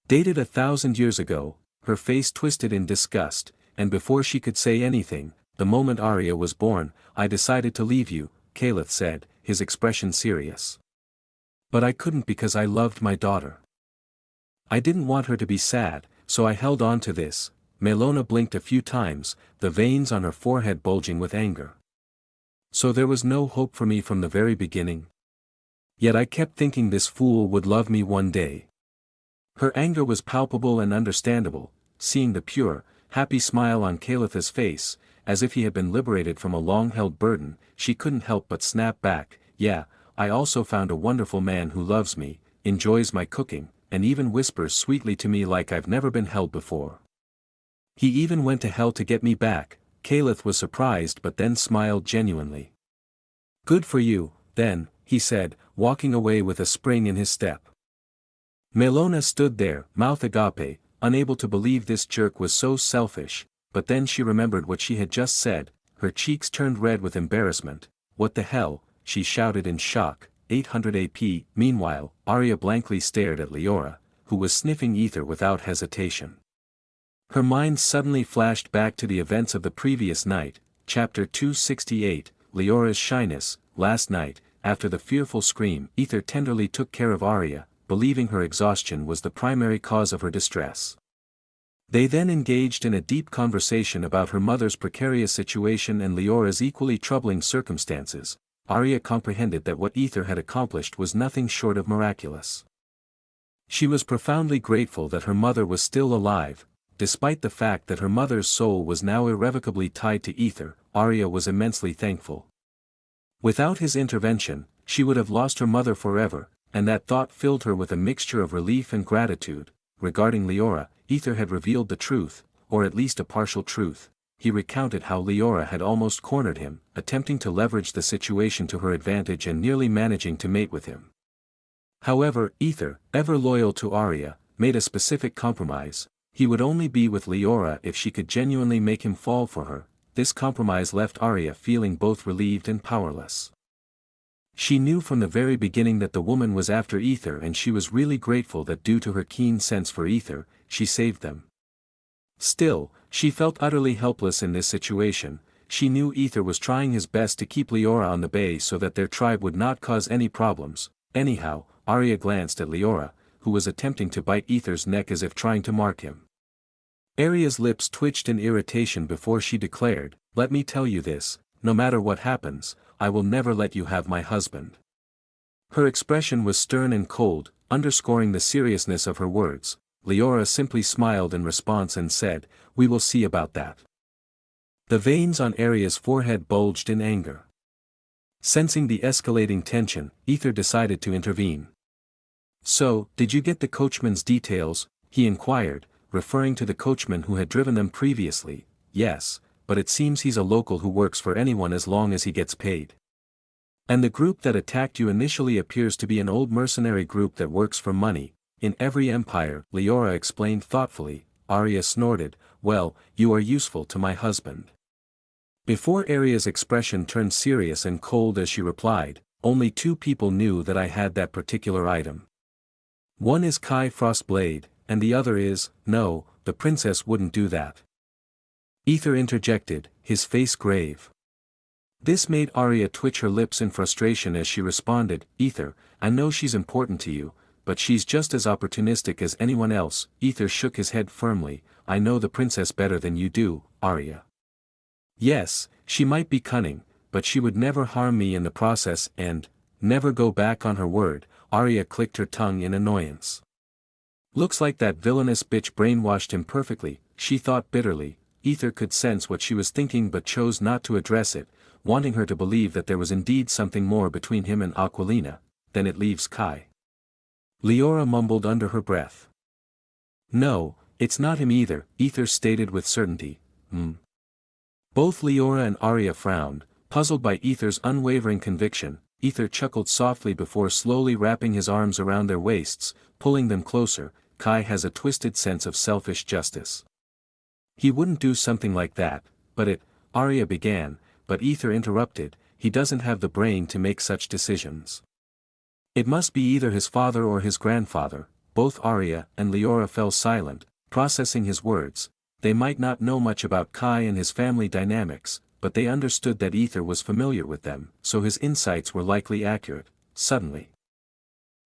Dated 1,000 years ago, her face twisted in disgust. and before she could say anything, the moment Arya was born, I decided to leave you, Caliph said, his expression serious. But I couldn't because I loved my daughter. I didn't want her to be sad, so I held on to this. Melona blinked a few times, the veins on her forehead bulging with anger. So there was no hope for me from the very beginning? Yet I kept thinking this fool would love me one day. Her anger was palpable and understandable, seeing the pure, happy smile on Caliph's face, as if he had been liberated from a long-held burden. She couldn't help but snap back, yeah, I also found a wonderful man who loves me, enjoys my cooking, and even whispers sweetly to me like I've never been held before. He even went to hell to get me back. Caliph was surprised but then smiled genuinely. Good for you, then, he said, walking away with a spring in his step. Melona stood there, mouth agape, unable to believe this jerk was so selfish, but then she remembered what she had just said, her cheeks turned red with embarrassment. What the hell, she shouted in shock, 800 AP. Meanwhile, Arya blankly stared at Leora, who was sniffing ether without hesitation. Her mind suddenly flashed back to the events of the previous night, chapter 268, Leora's shyness. Last night, after the fearful scream, Aether tenderly took care of Arya, believing her exhaustion was the primary cause of her distress. They then engaged in a deep conversation about her mother's precarious situation and Leora's equally troubling circumstances. Arya comprehended that what Aether had accomplished was nothing short of miraculous. She was profoundly grateful that her mother was still alive. Despite the fact that her mother's soul was now irrevocably tied to Aether, Arya was immensely thankful. Without his intervention, she would have lost her mother forever, and that thought filled her with a mixture of relief and gratitude. Regarding Leora, Aether had revealed the truth, or at least a partial truth. He recounted how Leora had almost cornered him, attempting to leverage the situation to her advantage and nearly managing to mate with him. However, Aether, ever loyal to Arya, made a specific compromise. He would only be with Leora if she could genuinely make him fall for her. This compromise left Arya feeling both relieved and powerless. She knew from the very beginning that the woman was after Aether, and she was really grateful that due to her keen sense for Aether, she saved them. Still, she felt utterly helpless in this situation. She knew Aether was trying his best to keep Leora on the bay so that their tribe would not cause any problems. Anyhow, Arya glanced at Leora, who was attempting to bite Aether's neck as if trying to mark him. Arya's lips twitched in irritation before she declared, "Let me tell you this, no matter what happens, I will never let you have my husband." Her expression was stern and cold, underscoring the seriousness of her words. Leora simply smiled in response and said, "We will see about that." The veins on Arya's forehead bulged in anger. Sensing the escalating tension, Aether decided to intervene. "So, did you get the coachman's details?" he inquired, referring to the coachman who had driven them previously. "Yes, but it seems he's a local who works for anyone as long as he gets paid." "And the group that attacked you initially appears to be an old mercenary group that works for money. In every empire," Leora explained thoughtfully. Arya snorted, "Well, you are useful to my husband." Before Arya's expression turned serious and cold as she replied, "Only two people knew that I had that particular item. One is Kai Frostblade, and the other is, no, the princess wouldn't do that." Aether interjected, his face grave. This made Arya twitch her lips in frustration as she responded, "Aether, I know she's important to you, but she's just as opportunistic as anyone else." Aether shook his head firmly, "I know the princess better than you do, Arya. Yes, she might be cunning, but she would never harm me in the process and, never go back on her word." Arya clicked her tongue in annoyance. Looks like that villainous bitch brainwashed him perfectly, she thought bitterly. Aether could sense what she was thinking but chose not to address it, wanting her to believe that there was indeed something more between him and Aquilina. "Then it leaves Kai." Leora mumbled under her breath. "No, it's not him either," Aether stated with certainty. Both Leora and Arya frowned, puzzled by Aether's unwavering conviction. Aether chuckled softly before slowly wrapping his arms around their waists, pulling them closer. "Kai has a twisted sense of selfish justice. He wouldn't do something like that, but Arya began, but Aether interrupted, "He doesn't have the brain to make such decisions. It must be either his father or his grandfather." Both Arya and Leora fell silent, processing his words. They might not know much about Kai and his family dynamics, but they understood that Aether was familiar with them, so his insights were likely accurate. Suddenly.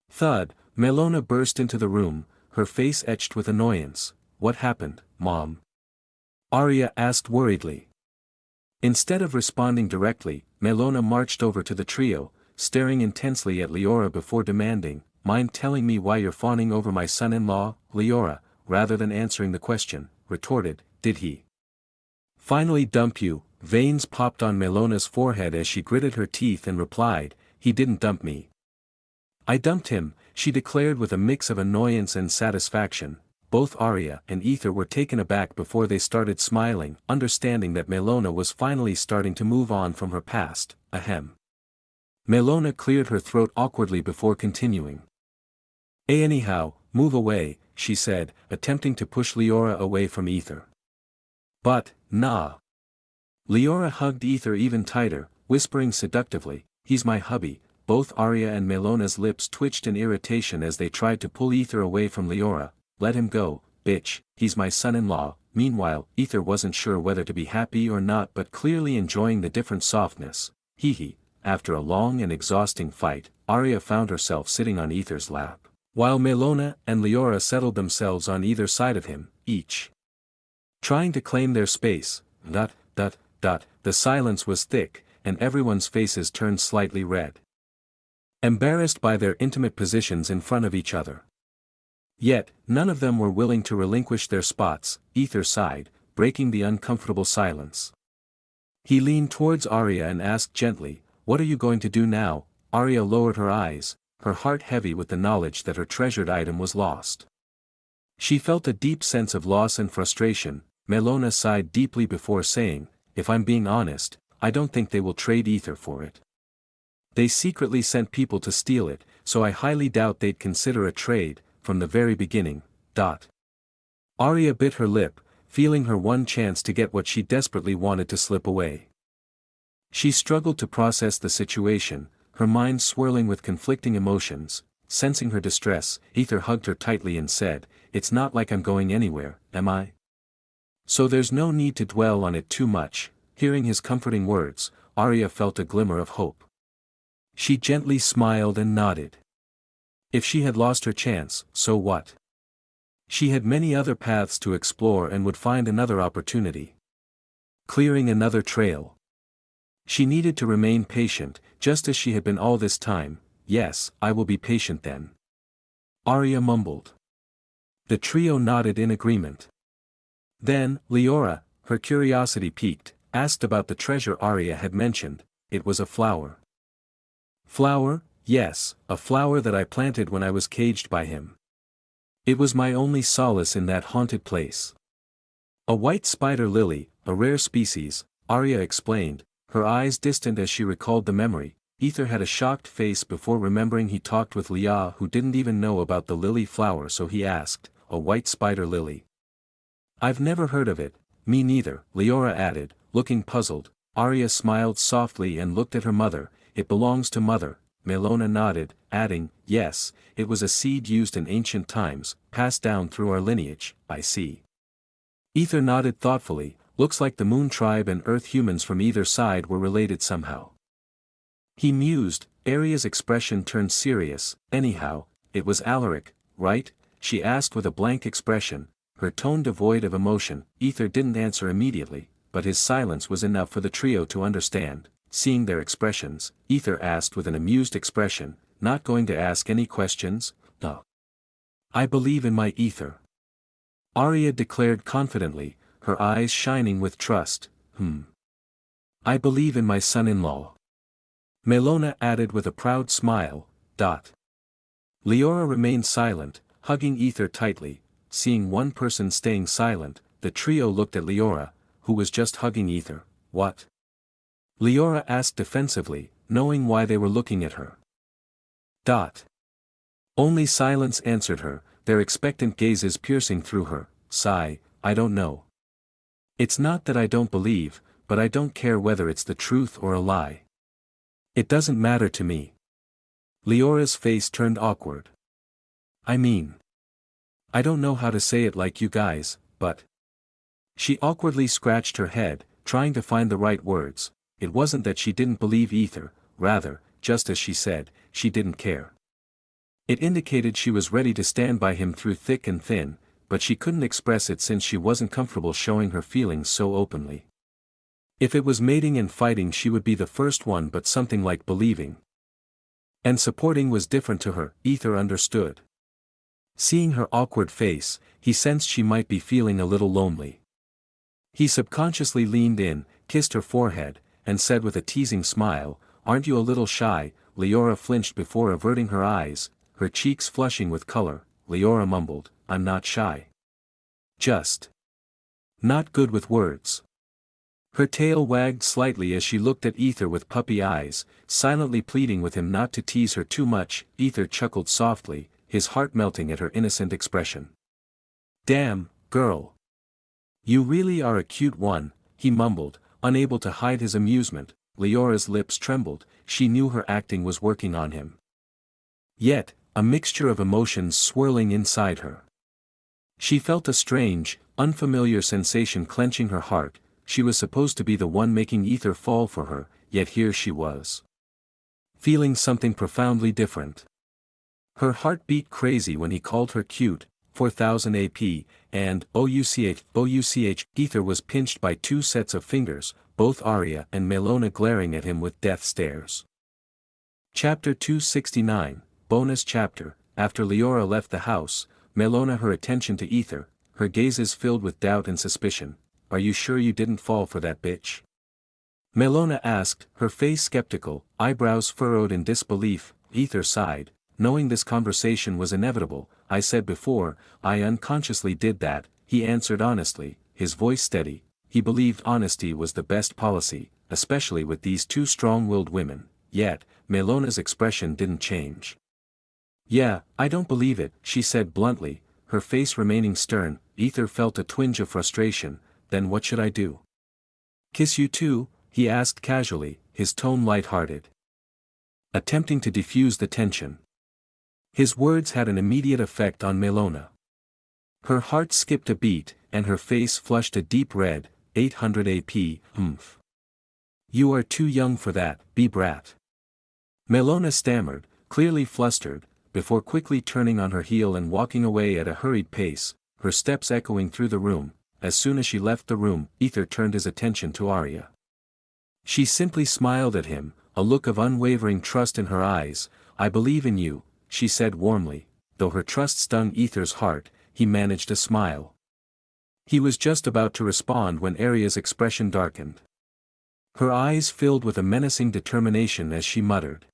Thud, Melona burst into the room, her face etched with annoyance. "What happened, Mom?" Arya asked worriedly. Instead of responding directly, Melona marched over to the trio, staring intensely at Leora before demanding, "Mind telling me why you're fawning over my son-in-law?" Leora, rather than answering the question, retorted, "Did he finally dump you?" Veins popped on Melona's forehead as she gritted her teeth and replied, "He didn't dump me. I dumped him," she declared with a mix of annoyance and satisfaction. Both Arya and Aether were taken aback before they started smiling, understanding that Melona was finally starting to move on from her past. Ahem. Melona cleared her throat awkwardly before continuing. Anyhow, move away," she said, attempting to push Leora away from Aether. "But, nah." Leora hugged Aether even tighter, whispering seductively, "He's my hubby." Both Arya and Melona's lips twitched in irritation as they tried to pull Aether away from Leora. "Let him go, bitch, he's my son-in-law." Meanwhile, Aether wasn't sure whether to be happy or not but clearly enjoying the different softness. Hee. After a long and exhausting fight, Arya found herself sitting on Aether's lap, while Melona and Leora settled themselves on either side of him, each trying to claim their space. The silence was thick, and everyone's faces turned slightly red, embarrassed by their intimate positions in front of each other. Yet, none of them were willing to relinquish their spots. Aether sighed, breaking the uncomfortable silence. He leaned towards Arya and asked gently, "What are you going to do now?" Arya lowered her eyes, her heart heavy with the knowledge that her treasured item was lost. She felt a deep sense of loss and frustration. Melona sighed deeply before saying, "If I'm being honest, I don't think they will trade Aether for it. They secretly sent people to steal it, so I highly doubt they'd consider a trade, from the very beginning." Arya bit her lip, feeling her one chance to get what she desperately wanted to slip away. She struggled to process the situation, her mind swirling with conflicting emotions. Sensing her distress, Aether hugged her tightly and said, "It's not like I'm going anywhere, am I? So there's no need to dwell on it too much." Hearing his comforting words, Arya felt a glimmer of hope. She gently smiled and nodded. If she had lost her chance, so what? She had many other paths to explore and would find another opportunity, clearing another trail. She needed to remain patient, just as she had been all this time. "Yes, I will be patient then," Arya mumbled. The trio nodded in agreement. Then, Leora, her curiosity piqued, asked about the treasure Arya had mentioned. It was a flower. "Flower? Yes, a flower that I planted when I was caged by him. It was my only solace in that haunted place. A white spider lily, a rare species," Arya explained, her eyes distant as she recalled the memory. Aether had a shocked face before remembering he talked with Leah who didn't even know about the lily flower, so he asked, "A white spider lily? I've never heard of it." "Me neither," Leora added, looking puzzled. Arya smiled softly and looked at her mother. "It belongs to mother." Melona nodded, adding, "Yes, it was a seed used in ancient times, passed down through our lineage." "I see." Aether nodded thoughtfully. "Looks like the Moon Tribe and Earth humans from either side were related somehow." He mused. Arya's expression turned serious. "Anyhow, it was Alaric, right?" she asked with a blank expression, her tone devoid of emotion. Aether didn't answer immediately, but his silence was enough for the trio to understand. Seeing their expressions, Aether asked with an amused expression, "Not going to ask any questions?" "No. I believe in my Aether," Arya declared confidently, her eyes shining with trust. "I believe in my son-in-law," Melona added with a proud smile. Leora remained silent, hugging Aether tightly. Seeing one person staying silent, the trio looked at Leora, who was just hugging Aether. "What?" Leora asked defensively, knowing why they were looking at her. Only silence answered her, their expectant gazes piercing through her. Sigh, "I don't know. It's not that I don't believe, but I don't care whether it's the truth or a lie. It doesn't matter to me." Leora's face turned awkward. "I mean, I don't know how to say it like you guys, but She awkwardly scratched her head, trying to find the right words. It wasn't that she didn't believe Aether, rather, just as she said, she didn't care. It indicated she was ready to stand by him through thick and thin, but she couldn't express it since she wasn't comfortable showing her feelings so openly. If it was mating and fighting she would be the first one, but something like believing and supporting was different to her, Aether understood. Seeing her awkward face, he sensed she might be feeling a little lonely. He subconsciously leaned in, kissed her forehead, and said with a teasing smile, "Aren't you a little shy?" Leora flinched before averting her eyes, her cheeks flushing with color. Leora mumbled, "I'm not shy. Just not good with words." Her tail wagged slightly as she looked at Aether with puppy eyes, silently pleading with him not to tease her too much. Aether chuckled softly, his heart melting at her innocent expression. "Damn, girl. You really are a cute one," he mumbled, unable to hide his amusement. Leora's lips trembled, she knew her acting was working on him. Yet, a mixture of emotions swirling inside her. She felt a strange, unfamiliar sensation clenching her heart. She was supposed to be the one making Aether fall for her, yet here she was feeling something profoundly different. Her heart beat crazy when he called her cute, 4000 AP, and OUCH. Aether was pinched by two sets of fingers, both Arya and Melona glaring at him with death stares. Chapter 269, Bonus Chapter. After Leora left the house, Melona her attention to Aether, her gazes filled with doubt and suspicion. "Are you sure you didn't fall for that bitch?" Melona asked, her face skeptical, eyebrows furrowed in disbelief. Aether sighed, knowing this conversation was inevitable. "I said before, I unconsciously did that," he answered honestly, his voice steady. He believed honesty was the best policy, especially with these two strong-willed women. Yet, Melona's expression didn't change. "Yeah, I don't believe it," she said bluntly, her face remaining stern. Aether felt a twinge of frustration. "Then what should I do?" "Kiss you too?" he asked casually, his tone light-hearted, attempting to diffuse the tension. His words had an immediate effect on Melona. Her heart skipped a beat, and her face flushed a deep red. 800 AP, "You are too young for that, brat." Melona stammered, clearly flustered, before quickly turning on her heel and walking away at a hurried pace, her steps echoing through the room. As soon as she left the room, Aether turned his attention to Arya. She simply smiled at him, a look of unwavering trust in her eyes. "I believe in you," she said warmly. Though her trust stung Aether's heart, he managed a smile. He was just about to respond when Arya's expression darkened. Her eyes filled with a menacing determination as she muttered,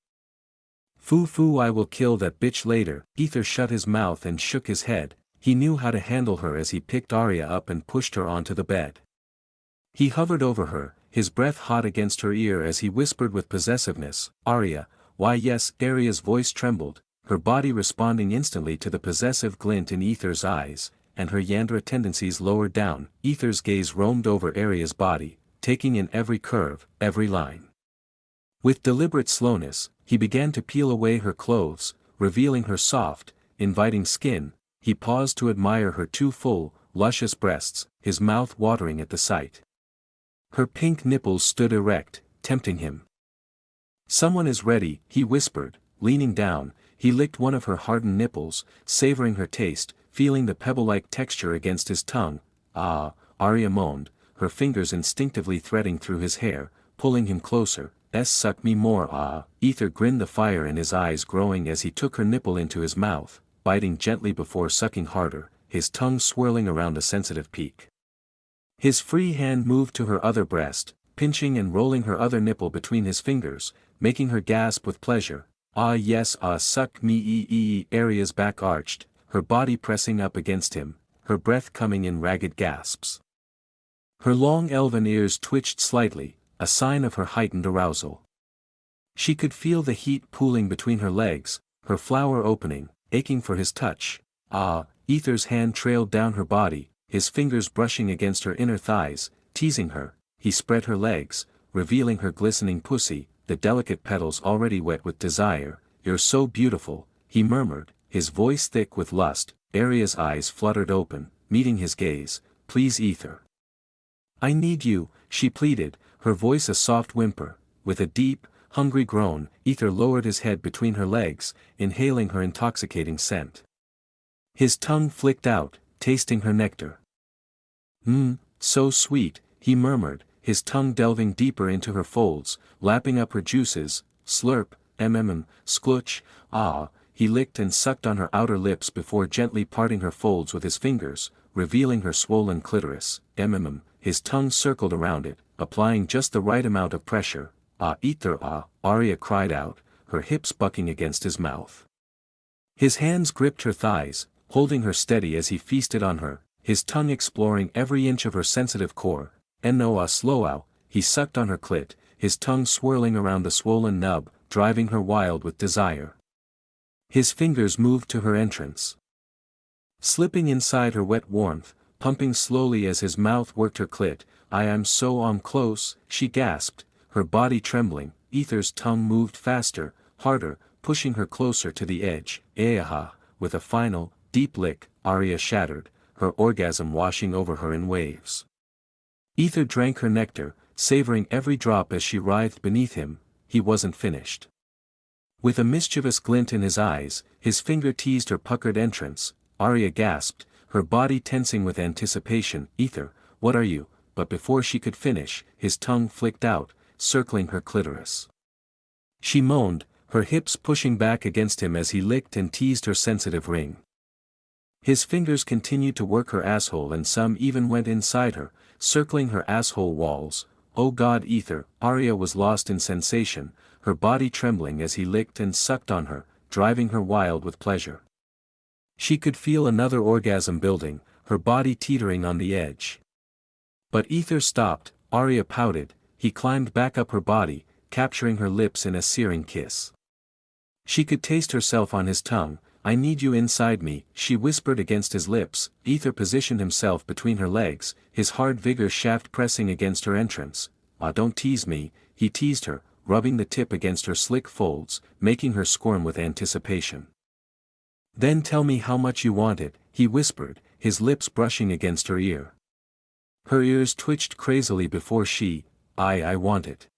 Foo, I will kill that bitch later." Aether shut his mouth and shook his head. He knew how to handle her as he picked Arya up and pushed her onto the bed. He hovered over her, his breath hot against her ear as he whispered with possessiveness, "Arya, why yes." Arya's voice trembled, her body responding instantly to the possessive glint in Aether's eyes, and her Yandra tendencies lowered down. Aether's gaze roamed over Arya's body, taking in every curve, every line. With deliberate slowness, he began to peel away her clothes, revealing her soft, inviting skin. He paused to admire her two full, luscious breasts, his mouth watering at the sight. Her pink nipples stood erect, tempting him. "Someone is ready," he whispered, leaning down. He licked one of her hardened nipples, savoring her taste, feeling the pebble-like texture against his tongue. "Ah," Arya moaned, her fingers instinctively threading through his hair, pulling him closer. "Suck me more, ah." Aether grinned, the fire in his eyes growing as he took her nipple into his mouth, biting gently before sucking harder, his tongue swirling around a sensitive peak. His free hand moved to her other breast, pinching and rolling her other nipple between his fingers, making her gasp with pleasure. "Ah yes, ah, suck me." Arya's back arched, her body pressing up against him, her breath coming in ragged gasps. Her long elven ears twitched slightly, a sign of her heightened arousal. She could feel the heat pooling between her legs, her flower opening, aching for his touch. "Ah." Aether's hand trailed down her body, his fingers brushing against her inner thighs, teasing her. He spread her legs, revealing her glistening pussy, the delicate petals already wet with desire. "You're so beautiful," he murmured, his voice thick with lust. Arya's eyes fluttered open, meeting his gaze. "Please, Aether." I need you, she pleaded, her voice a soft whimper. With a deep, hungry groan, Aether lowered his head between her legs, inhaling her intoxicating scent. His tongue flicked out, tasting her nectar. So sweet, he murmured, his tongue delving deeper into her folds, lapping up her juices. Slurp, sklutch, ah, he licked and sucked on her outer lips before gently parting her folds with his fingers, revealing her swollen clitoris. His tongue circled around it, applying just the right amount of pressure. Ah, Aether, ah, Arya cried out, her hips bucking against his mouth. His hands gripped her thighs, holding her steady as he feasted on her, his tongue exploring every inch of her sensitive core. Noah slow, he sucked on her clit, his tongue swirling around the swollen nub, driving her wild with desire. His fingers moved to her entrance, slipping inside her wet warmth, pumping slowly as his mouth worked her clit. I am so close, she gasped, her body trembling. Aether's tongue moved faster, harder, pushing her closer to the edge. With a final, deep lick, Arya shattered, her orgasm washing over her in waves. Aether drank her nectar, savoring every drop as she writhed beneath him. He wasn't finished. With a mischievous glint in his eyes, his finger teased her puckered entrance. Arya gasped, her body tensing with anticipation. Aether, what are you? But before she could finish, his tongue flicked out, circling her clitoris. She moaned, her hips pushing back against him as he licked and teased her sensitive ring. His fingers continued to work her asshole and some even went inside her, circling her asshole walls. Oh God, Aether, Arya was lost in sensation, her body trembling as he licked and sucked on her, driving her wild with pleasure. She could feel another orgasm building, her body teetering on the edge. But Aether stopped. Arya pouted, he climbed back up her body, capturing her lips in a searing kiss. She could taste herself on his tongue. I need you inside me, she whispered against his lips. Aether positioned himself between her legs, his hard vigor shaft pressing against her entrance. Ah, don't tease me, he teased her, rubbing the tip against her slick folds, making her squirm with anticipation. Then tell me how much you want it, he whispered, his lips brushing against her ear. Her ears twitched crazily before she, I want it.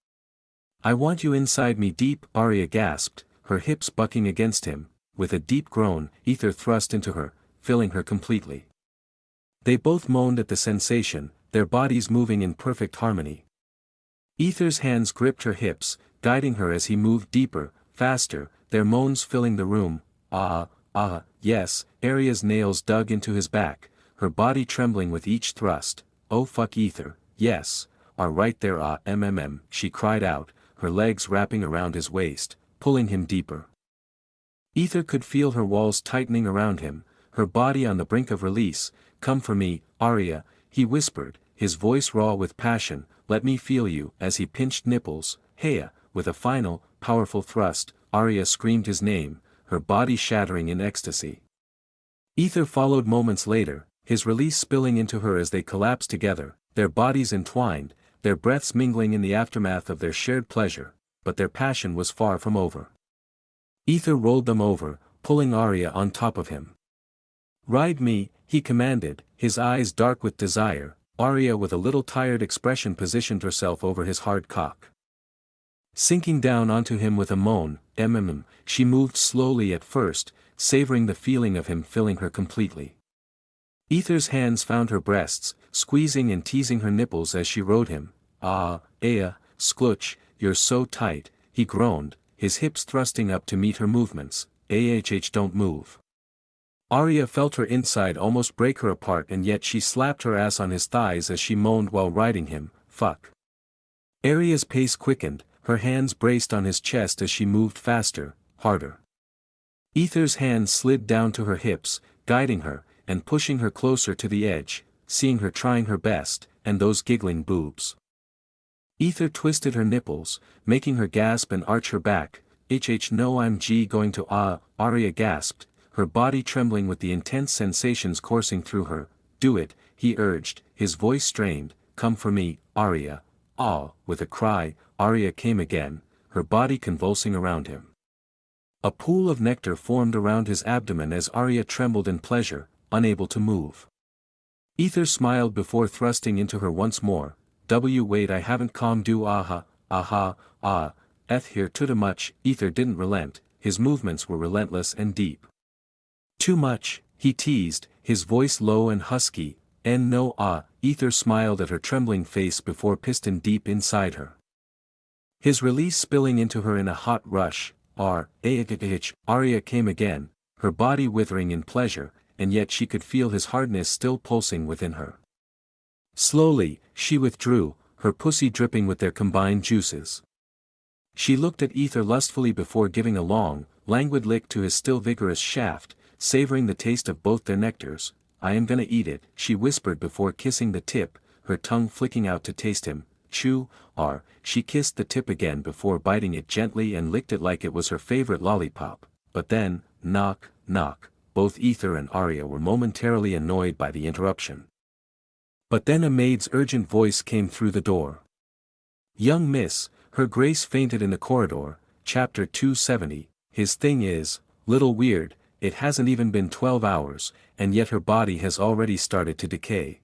I want you inside me deep, Arya gasped, her hips bucking against him. With a deep groan, Aether thrust into her, filling her completely. They both moaned at the sensation, their bodies moving in perfect harmony. Aether's hands gripped her hips, guiding her as he moved deeper, faster, their moans filling the room. Yes, Arya's nails dug into his back, her body trembling with each thrust. Oh fuck Aether, yes, right there she cried out, her legs wrapping around his waist, pulling him deeper. Aether could feel her walls tightening around him, her body on the brink of release. Come for me, Arya, he whispered, his voice raw with passion. Let me feel you, as he pinched nipples. Heya, with a final, powerful thrust, Arya screamed his name, her body shattering in ecstasy. Aether followed moments later, his release spilling into her as they collapsed together, their bodies entwined, their breaths mingling in the aftermath of their shared pleasure, but their passion was far from over. Aether rolled them over, pulling Arya on top of him. Ride me, he commanded, his eyes dark with desire. Arya with a little tired expression positioned herself over his hard cock. Sinking down onto him with a moan, she moved slowly at first, savoring the feeling of him filling her completely. Aether's hands found her breasts, squeezing and teasing her nipples as she rode him. Sklutch, you're so tight, he groaned, his hips thrusting up to meet her movements. Don't move. Arya felt her inside almost break her apart, and yet she slapped her ass on his thighs as she moaned while riding him. Fuck. Arya's pace quickened, her hands braced on his chest as she moved faster, harder. Aether's hands slid down to her hips, guiding her, and pushing her closer to the edge, seeing her trying her best, and those giggling boobs. Aether twisted her nipples, making her gasp and arch her back. No, I'm going to Arya gasped, her body trembling with the intense sensations coursing through her. Do it, he urged, his voice strained. Come for me, Arya. With a cry, Arya came again, her body convulsing around him. A pool of nectar formed around his abdomen as Arya trembled in pleasure, unable to move. Aether smiled before thrusting into her once more. Wait, I haven't calmed you, aha, aha, ah, eth here too much. Aether didn't relent, his movements were relentless and deep. Too much, he teased, his voice low and husky. No, Aether smiled at her trembling face before piston deep inside her. His release spilling into her in a hot rush. Arya came again, her body withering in pleasure, and yet she could feel his hardness still pulsing within her. Slowly, she withdrew, her pussy dripping with their combined juices. She looked at Aether lustfully before giving a long, languid lick to his still vigorous shaft, savoring the taste of both their nectars. I am gonna eat it, she whispered before kissing the tip, her tongue flicking out to taste him. Chew, she kissed the tip again before biting it gently and licked it like it was her favorite lollipop. But then, knock, knock, both Aether and Arya were momentarily annoyed by the interruption. But then a maid's urgent voice came through the door. Young miss, her grace fainted in the corridor. Chapter 270, his thing is, little weird, it hasn't even been 12 hours, and yet her body has already started to decay.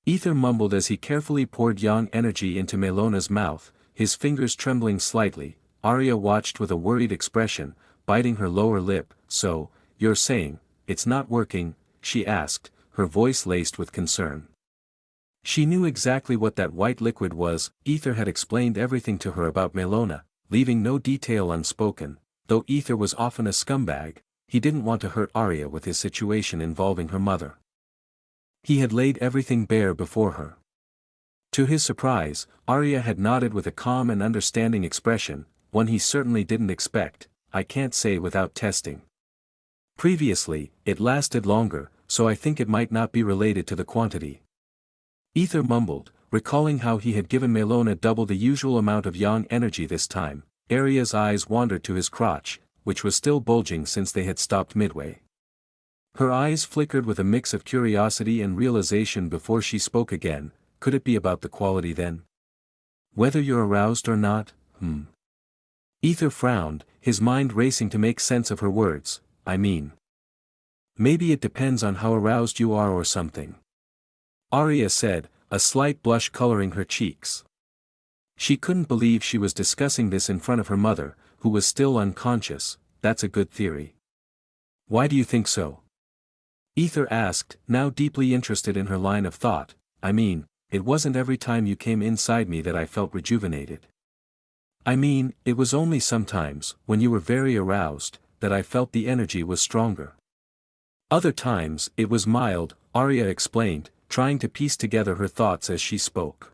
Aether mumbled as he carefully poured yang energy into Melona's mouth, his fingers trembling slightly. Arya watched with a worried expression, biting her lower lip. So, you're saying, it's not working? She asked, her voice laced with concern. She knew exactly what that white liquid was. Aether had explained everything to her about Melona, leaving no detail unspoken. Though Aether was often a scumbag, he didn't want to hurt Arya with his situation involving her mother. He had laid everything bare before her. To his surprise, Arya had nodded with a calm and understanding expression, one he certainly didn't expect. I can't say without testing. Previously, it lasted longer, so I think it might not be related to the quantity. Aether mumbled, recalling how he had given Melona double the usual amount of yang energy this time. Arya's eyes wandered to his crotch, which was still bulging since they had stopped midway. Her eyes flickered with a mix of curiosity and realization before she spoke again. Could it be about the quality then? Whether you're aroused or not? Aether frowned, his mind racing to make sense of her words. I mean, maybe it depends on how aroused you are or something. Arya said, a slight blush coloring her cheeks. She couldn't believe she was discussing this in front of her mother, who was still unconscious. That's a good theory. Why do you think so? Aether asked, now deeply interested in her line of thought. I mean, it wasn't every time you came inside me that I felt rejuvenated. I mean, it was only sometimes, when you were very aroused, that I felt the energy was stronger. Other times, it was mild, Arya explained, trying to piece together her thoughts as she spoke.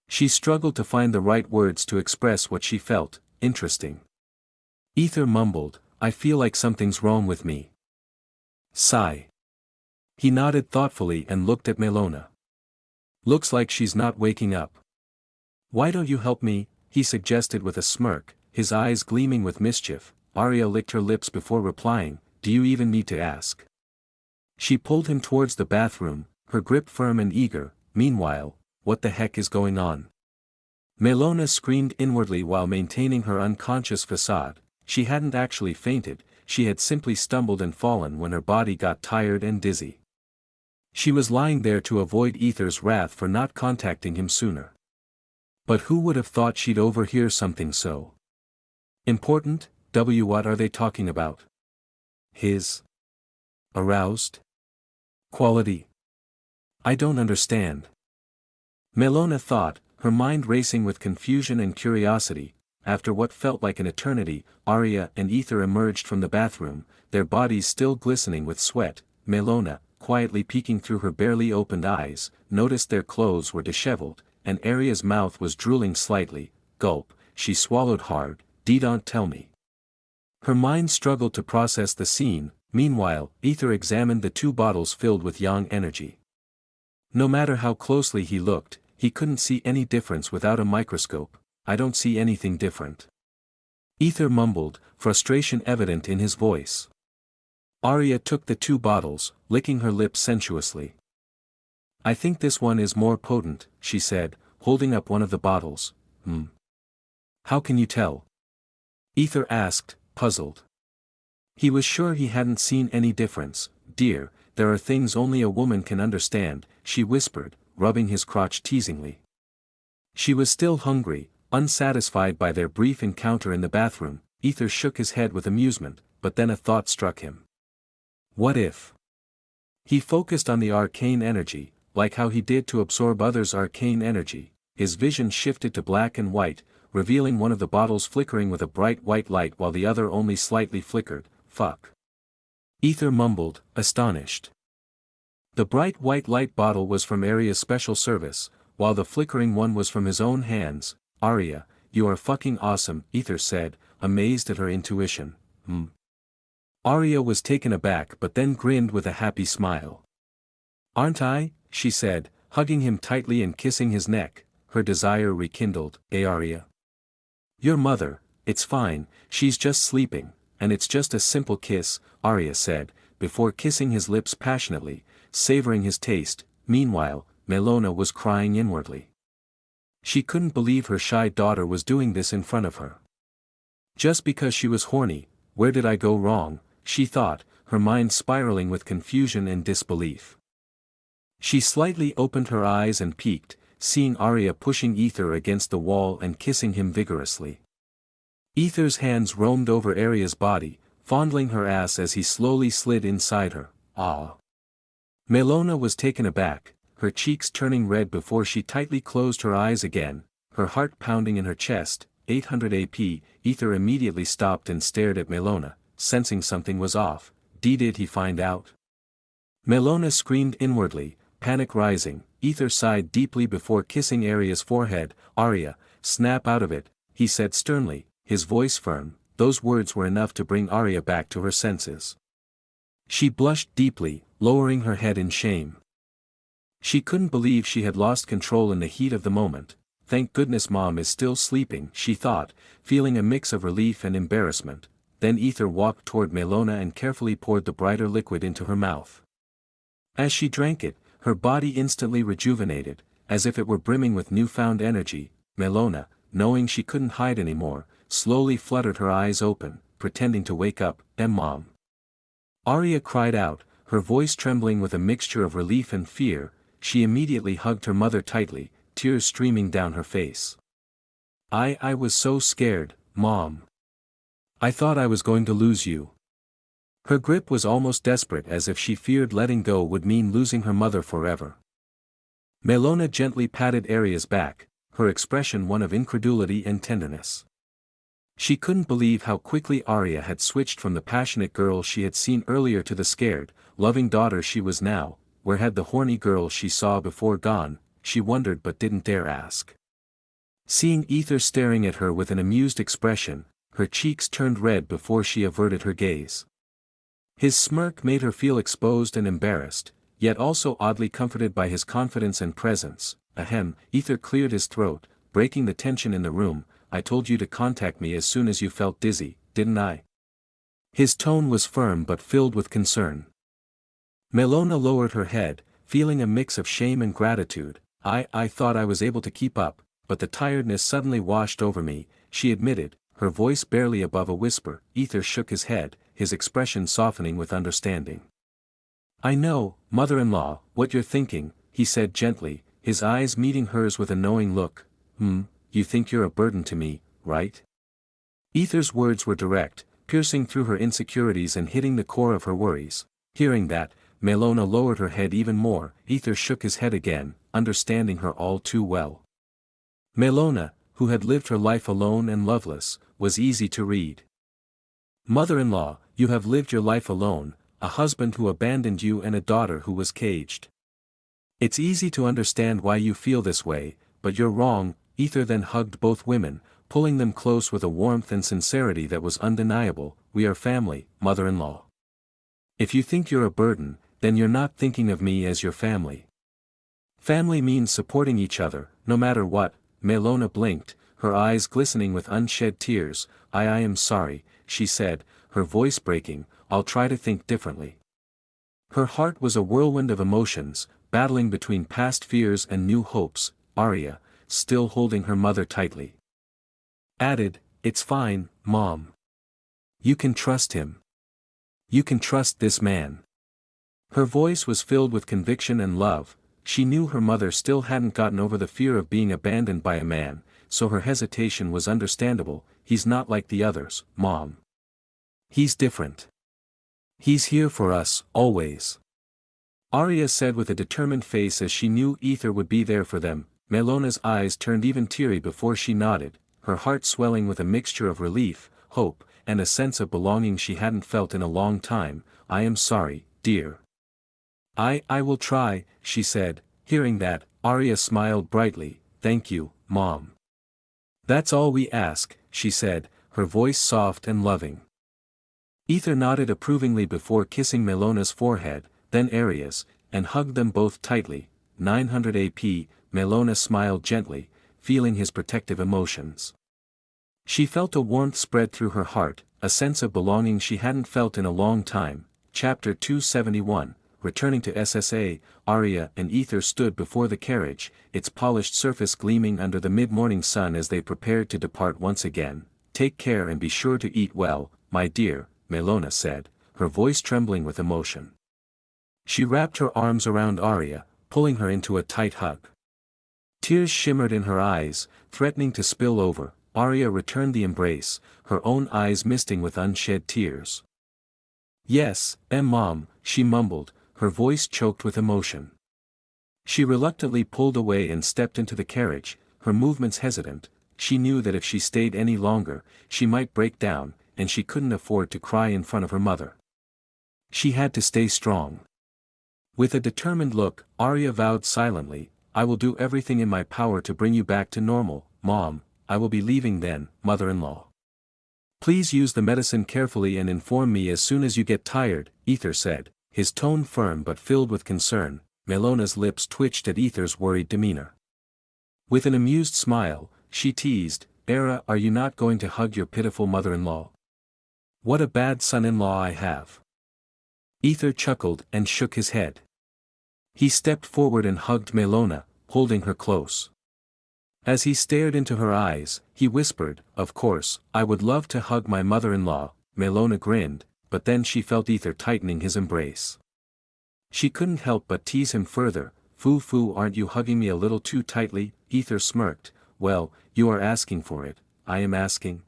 She struggled to find the right words to express what she felt. Interesting. Aether mumbled, I feel like something's wrong with me. Sigh. He nodded thoughtfully and looked at Melona. Looks like she's not waking up. Why don't you help me? He suggested with a smirk, his eyes gleaming with mischief. Arya licked her lips before replying, do you even need to ask? She pulled him towards the bathroom, her grip firm and eager. Meanwhile, what the heck is going on? Melona screamed inwardly while maintaining her unconscious facade. She hadn't actually fainted, she had simply stumbled and fallen when her body got tired and dizzy. She was lying there to avoid Aether's wrath for not contacting him sooner. But who would have thought she'd overhear something so important? What are they talking about? His aroused quality? I don't understand. Melona thought, her mind racing with confusion and curiosity. After what felt like an eternity, Arya and Aether emerged from the bathroom, their bodies still glistening with sweat. Melona, quietly peeking through her barely opened eyes, noticed their clothes were disheveled, and Arya's mouth was drooling slightly. Gulp, she swallowed hard. Don't tell me. Her mind struggled to process the scene. Meanwhile, Aether examined the 2 bottles filled with yang energy. No matter how closely he looked, he couldn't see any difference without a microscope. I don't see anything different. Aether mumbled, frustration evident in his voice. Arya took the 2 bottles, licking her lips sensuously. I think this one is more potent, she said, holding up one of the bottles. How can you tell? Aether asked, puzzled. He was sure he hadn't seen any difference. Dear, there are things only a woman can understand, she whispered, rubbing his crotch teasingly. She was still hungry, unsatisfied by their brief encounter in the bathroom. Aether shook his head with amusement, but then a thought struck him. What if? He focused on the arcane energy, like how he did to absorb others' arcane energy. His vision shifted to black and white, revealing one of the bottles flickering with a bright white light while the other only slightly flickered. Fuck. Aether mumbled, astonished. The bright white light bottle was from Arya's special service, while the flickering one was from his own hands. Arya, you are fucking awesome, Aether said, amazed at her intuition. Arya was taken aback but then grinned with a happy smile. Aren't I? She said, hugging him tightly and kissing his neck, her desire rekindled. Arya. Your mother, it's fine, she's just sleeping, and it's just a simple kiss, Arya said, before kissing his lips passionately, savoring his taste. Meanwhile, Melona was crying inwardly. She couldn't believe her shy daughter was doing this in front of her. Just because she was horny, where did I go wrong, she thought, her mind spiraling with confusion and disbelief. She slightly opened her eyes and peeked, seeing Arya pushing Aether against the wall and kissing him vigorously. Aether's hands roamed over Arya's body, fondling her ass as he slowly slid inside her. Ah! Melona was taken aback, her cheeks turning red before she tightly closed her eyes again, her heart pounding in her chest. 800 AP, Aether immediately stopped and stared at Melona, sensing something was off. Did he find out? Melona screamed inwardly, panic rising. Aether sighed deeply before kissing Arya's forehead. Arya, snap out of it, he said sternly, his voice firm. Those words were enough to bring Arya back to her senses. She blushed deeply, lowering her head in shame. She couldn't believe she had lost control in the heat of the moment. Thank goodness Mom is still sleeping, she thought, feeling a mix of relief and embarrassment. Then Aether walked toward Melona and carefully poured the brighter liquid into her mouth. As she drank it, her body instantly rejuvenated, as if it were brimming with newfound energy. Melona, knowing she couldn't hide anymore, slowly fluttered her eyes open, pretending to wake up. Mom. Arya cried out, her voice trembling with a mixture of relief and fear. She immediately hugged her mother tightly, tears streaming down her face. I was so scared, Mom. I thought I was going to lose you. Her grip was almost desperate, as if she feared letting go would mean losing her mother forever. Melona gently patted Arya's back, her expression one of incredulity and tenderness. She couldn't believe how quickly Arya had switched from the passionate girl she had seen earlier to the scared, loving daughter she was now. Where had the horny girl she saw before gone? She wondered but didn't dare ask. Seeing Aether staring at her with an amused expression, her cheeks turned red before she averted her gaze. His smirk made her feel exposed and embarrassed, yet also oddly comforted by his confidence and presence. Ahem, Aether cleared his throat, breaking the tension in the room. I told you to contact me as soon as you felt dizzy, didn't I? His tone was firm but filled with concern. Melona lowered her head, feeling a mix of shame and gratitude. I thought I was able to keep up, but the tiredness suddenly washed over me, she admitted, her voice barely above a whisper. Aether shook his head, his expression softening with understanding. I know, mother-in-law, what you're thinking, he said gently, his eyes meeting hers with a knowing look. You think you're a burden to me, right? Aether's words were direct, piercing through her insecurities and hitting the core of her worries. Hearing that, Melona lowered her head even more. Aether shook his head again, understanding her all too well. Melona, who had lived her life alone and loveless, was easy to read. Mother-in-law, you have lived your life alone, a husband who abandoned you and a daughter who was caged. It's easy to understand why you feel this way, but you're wrong. Aether then hugged both women, pulling them close with a warmth and sincerity that was undeniable. We are family, mother-in-law. If you think you're a burden, then you're not thinking of me as your family. Family means supporting each other, no matter what. Melona blinked, her eyes glistening with unshed tears. I am sorry, she said, her voice breaking. I'll try to think differently. Her heart was a whirlwind of emotions, battling between past fears and new hopes. Arya, still holding her mother tightly, added, it's fine, Mom. You can trust him. You can trust this man. Her voice was filled with conviction and love. She knew her mother still hadn't gotten over the fear of being abandoned by a man, so her hesitation was understandable. He's not like the others, Mom. He's different. He's here for us, always. Arya said with a determined face as she knew Aether would be there for them. Melona's eyes turned even teary before she nodded, her heart swelling with a mixture of relief, hope, and a sense of belonging she hadn't felt in a long time. I am sorry, dear. I will try, she said. Hearing that, Arya smiled brightly. Thank you, Mom. That's all we ask, she said, her voice soft and loving. Aether nodded approvingly before kissing Melona's forehead, then Arya's, and hugged them both tightly. 900 AP, Melona smiled gently, feeling his protective emotions. She felt a warmth spread through her heart, a sense of belonging she hadn't felt in a long time. Chapter 271, Returning to SSA, Arya and Aether stood before the carriage, its polished surface gleaming under the mid-morning sun as they prepared to depart once again. Take care and be sure to eat well, my dear, Melona said, her voice trembling with emotion. She wrapped her arms around Arya, pulling her into a tight hug. Tears shimmered in her eyes, threatening to spill over. Arya returned the embrace, her own eyes misting with unshed tears. Yes, Mom, she mumbled, her voice choked with emotion. She reluctantly pulled away and stepped into the carriage, her movements hesitant. She knew that if she stayed any longer, she might break down, and she couldn't afford to cry in front of her mother. She had to stay strong. With a determined look, Arya vowed silently, I will do everything in my power to bring you back to normal, Mom. I will be leaving then, mother-in-law. Please use the medicine carefully and inform me as soon as you get tired, Aether said, his tone firm but filled with concern. Melona's lips twitched at Aether's worried demeanor. With an amused smile, she teased, Era, are you not going to hug your pitiful mother-in-law? What a bad son-in-law I have. Aether chuckled and shook his head. He stepped forward and hugged Melona, holding her close. As he stared into her eyes, he whispered, Of course, I would love to hug my mother-in-law. Melona grinned, but then she felt Aether tightening his embrace. She couldn't help but tease him further. Foo, aren't you hugging me a little too tightly? Aether smirked. Well, you are asking for it, I am asking.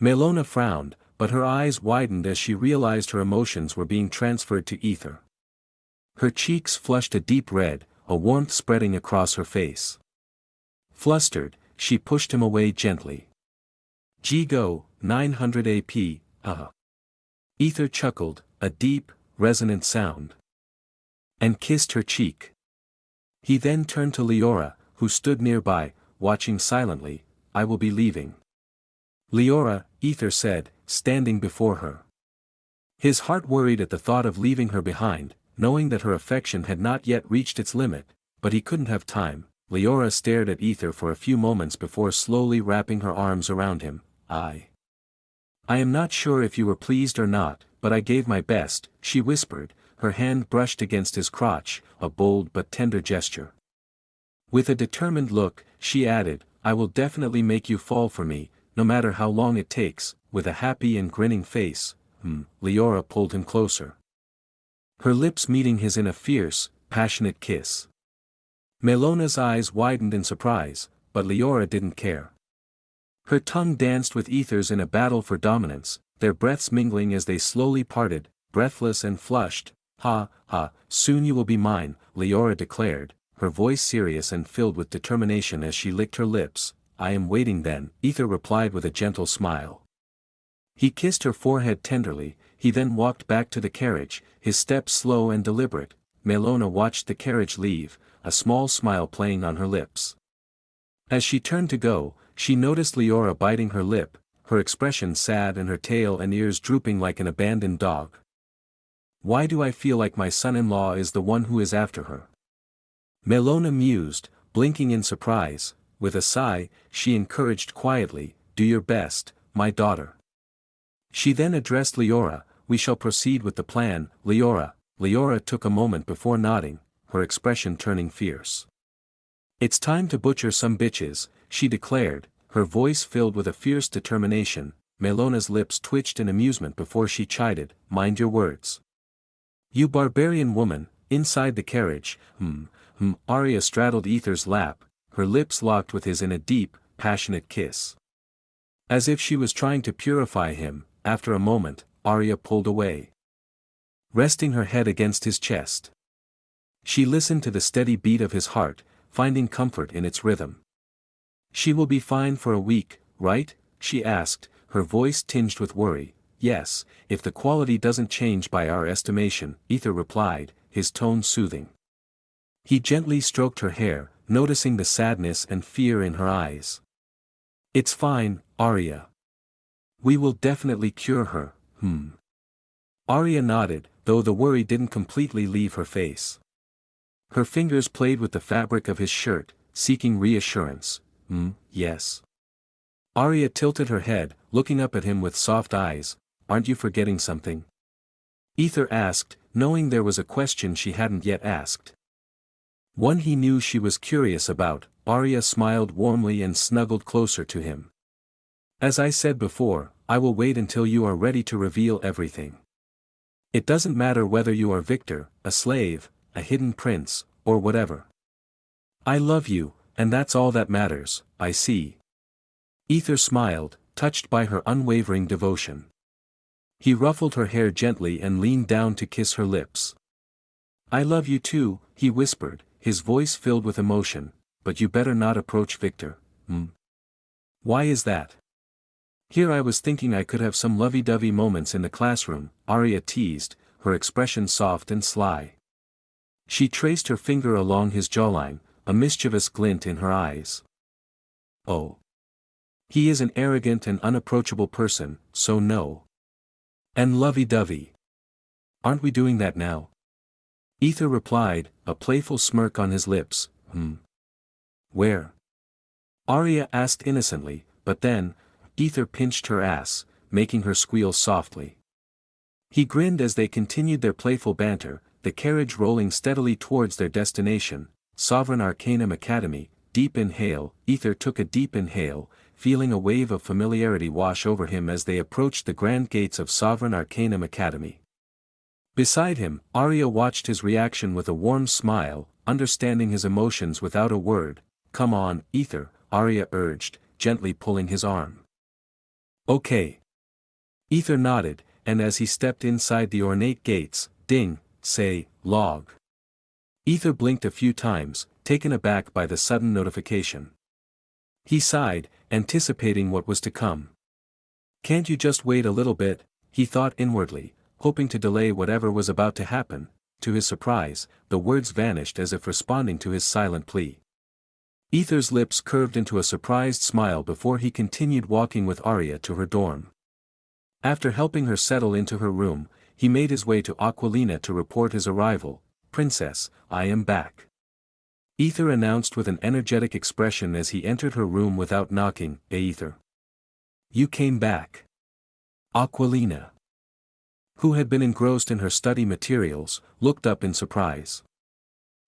Melona frowned, but her eyes widened as she realized her emotions were being transferred to Aether. Her cheeks flushed a deep red, a warmth spreading across her face. Flustered, she pushed him away gently. Go, 900 AP, Aether chuckled, a deep, resonant sound. And kissed her cheek. He then turned to Leora, who stood nearby, watching silently. I will be leaving. Leora, Aether said, standing before her. His heart worried at the thought of leaving her behind, knowing that her affection had not yet reached its limit, but he couldn't have time. Leora stared at Aether for a few moments before slowly wrapping her arms around him. I am not sure if you were pleased or not, but I gave my best, she whispered, her hand brushed against his crotch, a bold but tender gesture. With a determined look, she added, I will definitely make you fall for me, no matter how long it takes. With a happy and grinning face, Leora pulled him closer. Her lips meeting his in a fierce, passionate kiss. Melona's eyes widened in surprise, but Leora didn't care. Her tongue danced with Aether's in a battle for dominance, their breaths mingling as they slowly parted, breathless and flushed. Ha, soon you will be mine, Leora declared, her voice serious and filled with determination as she licked her lips. I am waiting then, Aether replied with a gentle smile. He kissed her forehead tenderly, he then walked back to the carriage, his steps slow and deliberate. Melona watched the carriage leave, a small smile playing on her lips. As she turned to go, she noticed Leora biting her lip, her expression sad and her tail and ears drooping like an abandoned dog. Why do I feel like my son-in-law is the one who is after her? Melona mused, blinking in surprise. With a sigh, she encouraged quietly, do your best, my daughter. She then addressed Leora, we shall proceed with the plan, Leora. Leora took a moment before nodding, her expression turning fierce. It's time to butcher some bitches, she declared, her voice filled with a fierce determination. Melona's lips twitched in amusement before she chided, mind your words. You barbarian woman, inside the carriage, Arya straddled Aether's lap, her lips locked with his in a deep, passionate kiss. As if she was trying to purify him, after a moment, Arya pulled away, resting her head against his chest. She listened to the steady beat of his heart, finding comfort in its rhythm. "She will be fine for a week, right?" she asked, her voice tinged with worry. "Yes, if the quality doesn't change by our estimation," Aether replied, his tone soothing. He gently stroked her hair, noticing the sadness and fear in her eyes. "It's fine, Arya. We will definitely cure her." Arya nodded, though the worry didn't completely leave her face. Her fingers played with the fabric of his shirt, seeking reassurance. Yes." Arya tilted her head, looking up at him with soft eyes. "Aren't you forgetting something?" Aether asked, knowing there was a question she hadn't yet asked. One he knew she was curious about. Arya smiled warmly and snuggled closer to him. "As I said before, I will wait until you are ready to reveal everything. It doesn't matter whether you are Victor, a slave, a hidden prince, or whatever. I love you, and that's all that matters, I see." Aether smiled, touched by her unwavering devotion. He ruffled her hair gently and leaned down to kiss her lips. "I love you too," he whispered, his voice filled with emotion, "but you better not approach Victor." "Why is that?" "Here I was thinking I could have some lovey-dovey moments in the classroom," Arya teased, her expression soft and sly. She traced her finger along his jawline, a mischievous glint in her eyes. "Oh. He is an arrogant and unapproachable person, so no. And lovey-dovey. Aren't we doing that now?" Aether replied, a playful smirk on his lips. Where?" Arya asked innocently, but then, Aether pinched her ass, making her squeal softly. He grinned as they continued their playful banter, the carriage rolling steadily towards their destination, Sovereign Arcanum Academy. Deep inhale. Aether took a deep inhale, feeling a wave of familiarity wash over him as they approached the grand gates of Sovereign Arcanum Academy. Beside him, Arya watched his reaction with a warm smile, understanding his emotions without a word. "Come on, Aether," Arya urged, gently pulling his arm. "Okay." Aether nodded, and as he stepped inside the ornate gates, ding, say, log. Aether blinked a few times, taken aback by the sudden notification. He sighed, anticipating what was to come. "Can't you just wait a little bit?" he thought inwardly, hoping to delay whatever was about to happen. To his surprise, the words vanished as if responding to his silent plea. Aether's lips curved into a surprised smile before he continued walking with Arya to her dorm. After helping her settle into her room, he made his way to Aquilina to report his arrival. "Princess, I am back," Aether announced with an energetic expression as he entered her room without knocking. "Aether. You came back." Aquilina, who had been engrossed in her study materials, looked up in surprise.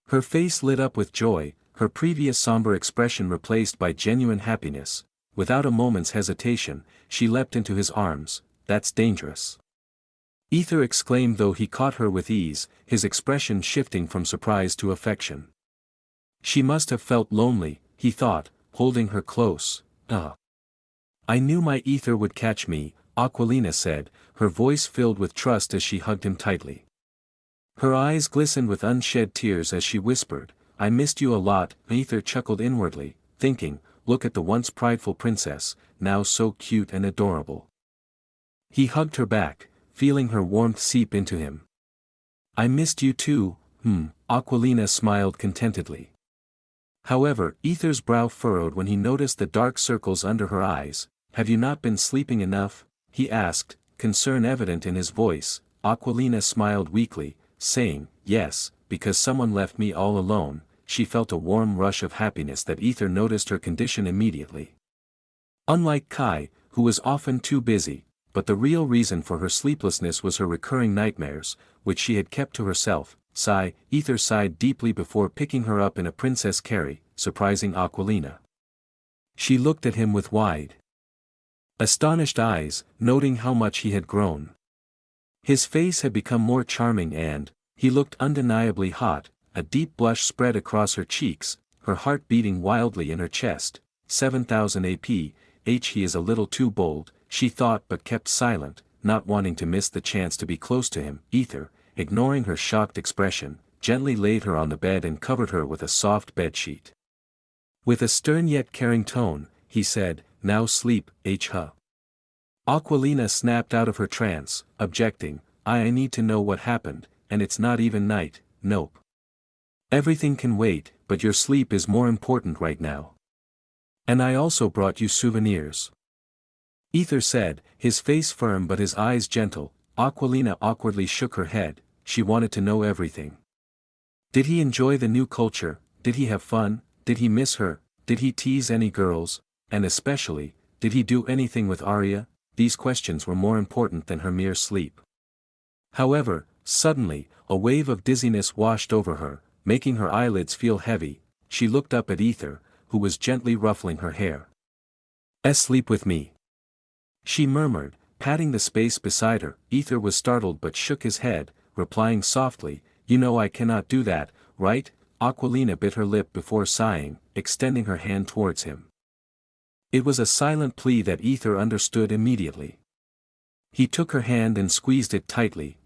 Her face lit up with joy, her previous somber expression replaced by genuine happiness. Without a moment's hesitation, she leapt into his arms. "That's dangerous," Aether exclaimed, though he caught her with ease, his expression shifting from surprise to affection. She must have felt lonely, he thought, holding her close. "I knew my Aether would catch me," Aquilina said, her voice filled with trust as she hugged him tightly. Her eyes glistened with unshed tears as she whispered, "I missed you a lot." Aether chuckled inwardly, thinking, "Look at the once prideful princess, now so cute and adorable." He hugged her back, feeling her warmth seep into him. "I missed you too." Aquilina smiled contentedly. However, Aether's brow furrowed when he noticed the dark circles under her eyes. "Have you not been sleeping enough?" he asked, concern evident in his voice. Aquilina smiled weakly, saying, "Yes, because someone left me all alone." She felt a warm rush of happiness that Aether noticed her condition immediately. Unlike Kai, who was often too busy, but the real reason for her sleeplessness was her recurring nightmares, which she had kept to herself. Aether sighed deeply before picking her up in a princess carry, surprising Aquilina. She looked at him with wide, astonished eyes, noting how much he had grown. His face had become more charming and, He looked undeniably hot, a deep blush spread across her cheeks, her heart beating wildly in her chest. 7,000 AP, he is a little too bold, she thought but kept silent, not wanting to miss the chance to be close to him. Aether, ignoring her shocked expression, gently laid her on the bed and covered her with a soft bedsheet. With a stern yet caring tone, he said, "Now sleep, huh?" Aquilina snapped out of her trance, objecting, I need to know what happened, and it's not even night. Nope. Everything can wait, but your sleep is more important right now. And I also brought you souvenirs. Aether said, his face firm but his eyes gentle. Aquilina awkwardly shook her head, she wanted to know everything. Did he enjoy the new culture? Did he have fun? Did he miss her? Did he tease any girls? And especially, did he do anything with Arya? These questions were more important than her mere sleep. However, suddenly, a wave of dizziness washed over her, making her eyelids feel heavy. She looked up at Aether, who was gently ruffling her hair. Sleep with me, she murmured, patting the space beside her. Aether was startled but shook his head, replying softly, You know I cannot do that, right? Aquilina bit her lip before sighing, extending her hand towards him. It was a silent plea that Aether understood immediately. He took her hand and squeezed it tightly.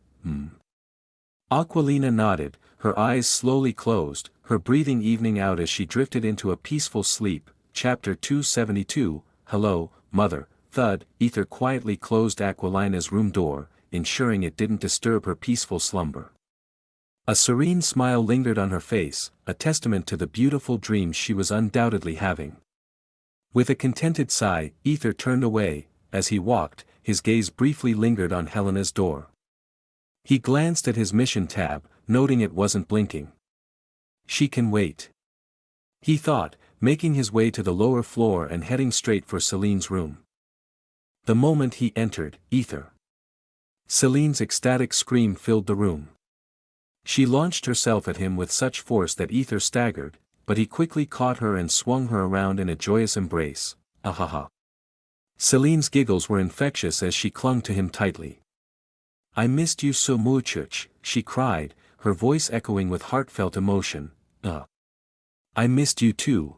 Aquilina nodded, her eyes slowly closed, her breathing evening out as she drifted into a peaceful sleep. Chapter 272, Hello, Mother. Thud. Aether quietly closed Aquilina's room door, ensuring it didn't disturb her peaceful slumber. A serene smile lingered on her face, a testament to the beautiful dreams she was undoubtedly having. With a contented sigh, Aether turned away. As he walked, his gaze briefly lingered on Helena's door. He glanced at his mission tab, noting it wasn't blinking. She can wait, he thought, making his way to the lower floor and heading straight for Celine's room. The moment he entered, Aether. Celine's ecstatic scream filled the room. She launched herself at him with such force that Aether staggered, but he quickly caught her and swung her around in a joyous embrace. Ahaha. Celine's giggles were infectious as she clung to him tightly. I missed you so much, she cried, her voice echoing with heartfelt emotion. I missed you too.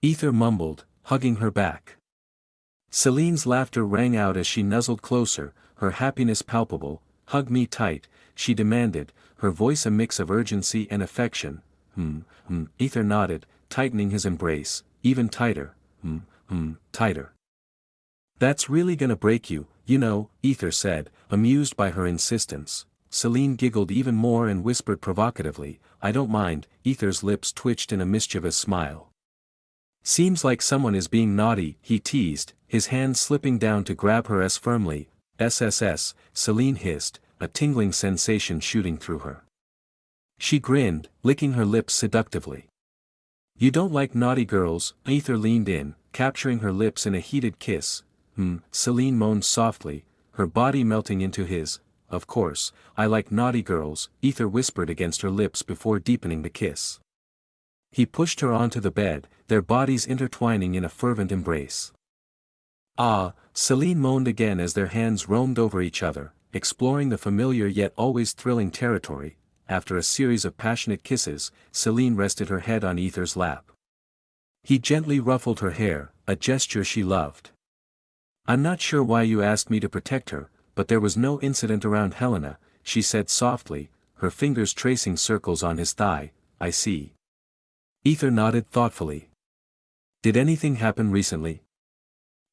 Aether mumbled, hugging her back. Celine's laughter rang out as she nuzzled closer, her happiness palpable. Hug me tight, she demanded, her voice a mix of urgency and affection. Aether nodded, tightening his embrace, even tighter. Tighter. That's really gonna break you, you know, Aether said, amused by her insistence. Celine giggled even more and whispered provocatively, I don't mind. Aether's lips twitched in a mischievous smile. Seems like someone is being naughty, he teased, his hand slipping down to grab her as firmly. SSS, Celine hissed, a tingling sensation shooting through her. She grinned, licking her lips seductively. You don't like naughty girls? Aether leaned in, capturing her lips in a heated kiss. Celine moaned softly, her body melting into his. Of course, I like naughty girls, Aether whispered against her lips before deepening the kiss. He pushed her onto the bed, their bodies intertwining in a fervent embrace. Celine moaned again as their hands roamed over each other, exploring the familiar yet always thrilling territory. After a series of passionate kisses, Celine rested her head on Aether's lap. He gently ruffled her hair, a gesture she loved. I'm not sure why you asked me to protect her, but there was no incident around Helena, she said softly, her fingers tracing circles on his thigh. I see. Aether nodded thoughtfully. Did anything happen recently?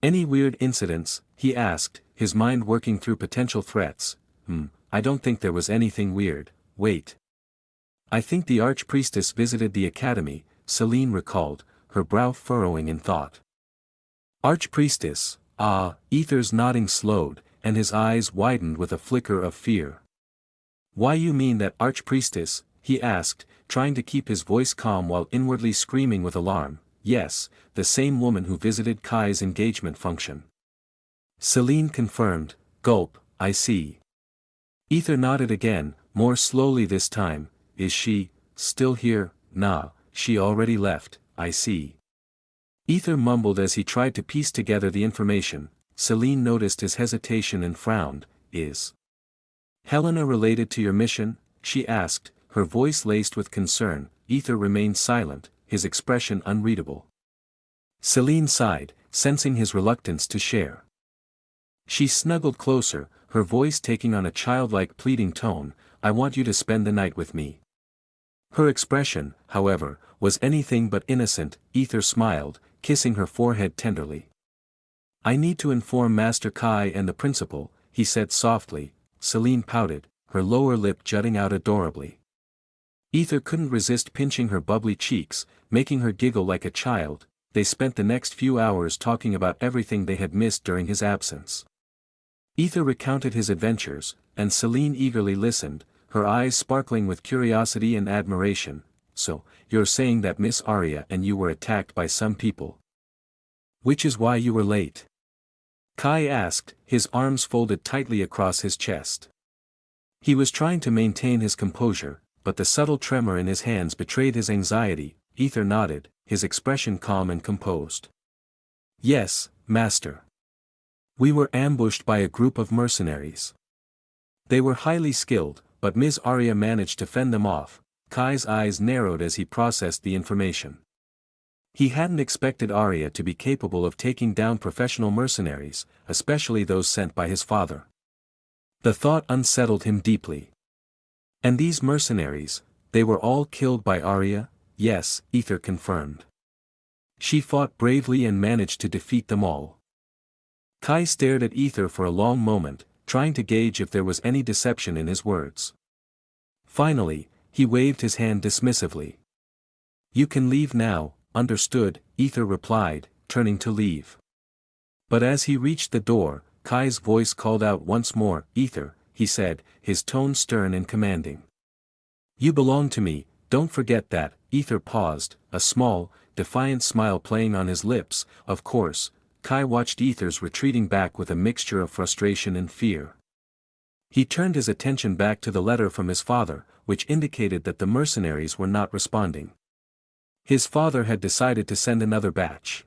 Any weird incidents? He asked, his mind working through potential threats. I don't think there was anything weird. Wait. I think the Archpriestess visited the academy, Celine recalled, her brow furrowing in thought. Archpriestess, Aether's nodding slowed, and his eyes widened with a flicker of fear. Why you mean that Archpriestess? He asked, trying to keep his voice calm while inwardly screaming with alarm. Yes, the same woman who visited Kai's engagement function. Celine confirmed, gulp, I see. Aether nodded again, more slowly this time. Is she still here? Nah, she already left, I see. Aether mumbled as he tried to piece together the information. Celine noticed his hesitation and frowned. Is Helena related to your mission? she asked, her voice laced with concern. Aether remained silent, his expression unreadable. Celine sighed, sensing his reluctance to share. She snuggled closer, her voice taking on a childlike pleading tone. I want you to spend the night with me. Her expression, however, was anything but innocent. Aether smiled, kissing her forehead tenderly. I need to inform Master Kai and the principal, he said softly. Celine pouted, her lower lip jutting out adorably. Aether couldn't resist pinching her bubbly cheeks, making her giggle like a child. They spent the next few hours talking about everything they had missed during his absence. Aether recounted his adventures, and Celine eagerly listened, her eyes sparkling with curiosity and admiration. So, you're saying that Miss Arya and you were attacked by some people? Which is why you were late? Kai asked, his arms folded tightly across his chest. He was trying to maintain his composure, but the subtle tremor in his hands betrayed his anxiety. Aether nodded, his expression calm and composed. Yes, master. We were ambushed by a group of mercenaries. They were highly skilled, but Ms. Arya managed to fend them off. Kai's eyes narrowed as he processed the information. He hadn't expected Arya to be capable of taking down professional mercenaries, especially those sent by his father. The thought unsettled him deeply. And these mercenaries, they were all killed by Arya? Yes, Aether confirmed. She fought bravely and managed to defeat them all. Kai stared at Aether for a long moment, trying to gauge if there was any deception in his words. Finally, he waved his hand dismissively. You can leave now, understood, Aether replied, turning to leave. But as he reached the door, Kai's voice called out once more. Aether, he said, his tone stern and commanding. You belong to me, don't forget that. Aether paused, a small, defiant smile playing on his lips. Of course. Kai watched Aether's retreating back with a mixture of frustration and fear. He turned his attention back to the letter from his father, which indicated that the mercenaries were not responding. His father had decided to send another batch.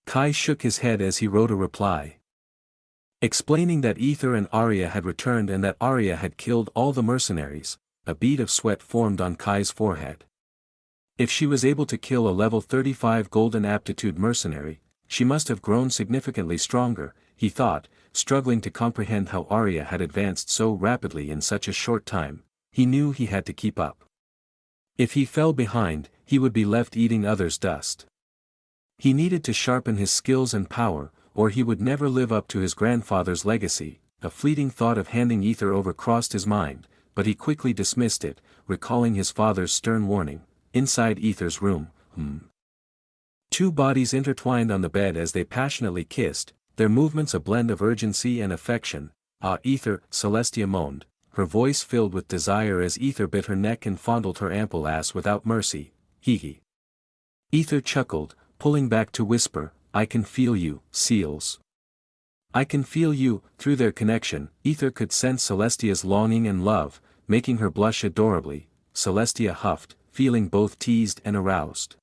Kai shook his head as he wrote a reply, explaining that Aether and Arya had returned and that Arya had killed all the mercenaries. A bead of sweat formed on Kai's forehead. If she was able to kill a level 35 golden aptitude mercenary, she must have grown significantly stronger, he thought, struggling to comprehend how Arya had advanced so rapidly in such a short time. He knew he had to keep up. If he fell behind, he would be left eating others' dust. He needed to sharpen his skills and power, or he would never live up to his grandfather's legacy. A fleeting thought of handing Aether over crossed his mind, but he quickly dismissed it, recalling his father's stern warning. Inside Aether's room, Two bodies intertwined on the bed as they passionately kissed, their movements a blend of urgency and affection. Ah, Aether, Celestia moaned, her voice filled with desire as Aether bit her neck and fondled her ample ass without mercy. Hee. Aether chuckled, pulling back to whisper, I can feel you, Seals. I can feel you. Through their connection, Aether could sense Celestia's longing and love, making her blush adorably. Celestia huffed, feeling both teased and aroused.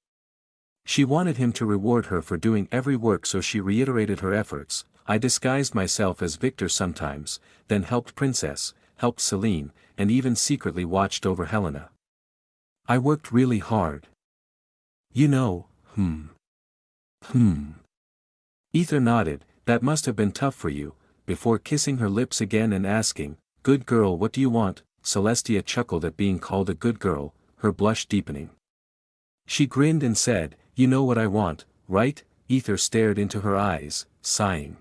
She wanted him to reward her for doing every work, so she reiterated her efforts. I disguised myself as Victor sometimes, then helped Princess, helped Celine, and even secretly watched over Helena. I worked really hard. You know, Aether nodded. That must have been tough for you, before kissing her lips again and asking, good girl, what do you want? Celestia chuckled at being called a good girl, her blush deepening. She grinned and said, you know what I want, right? Aether stared into her eyes, sighing.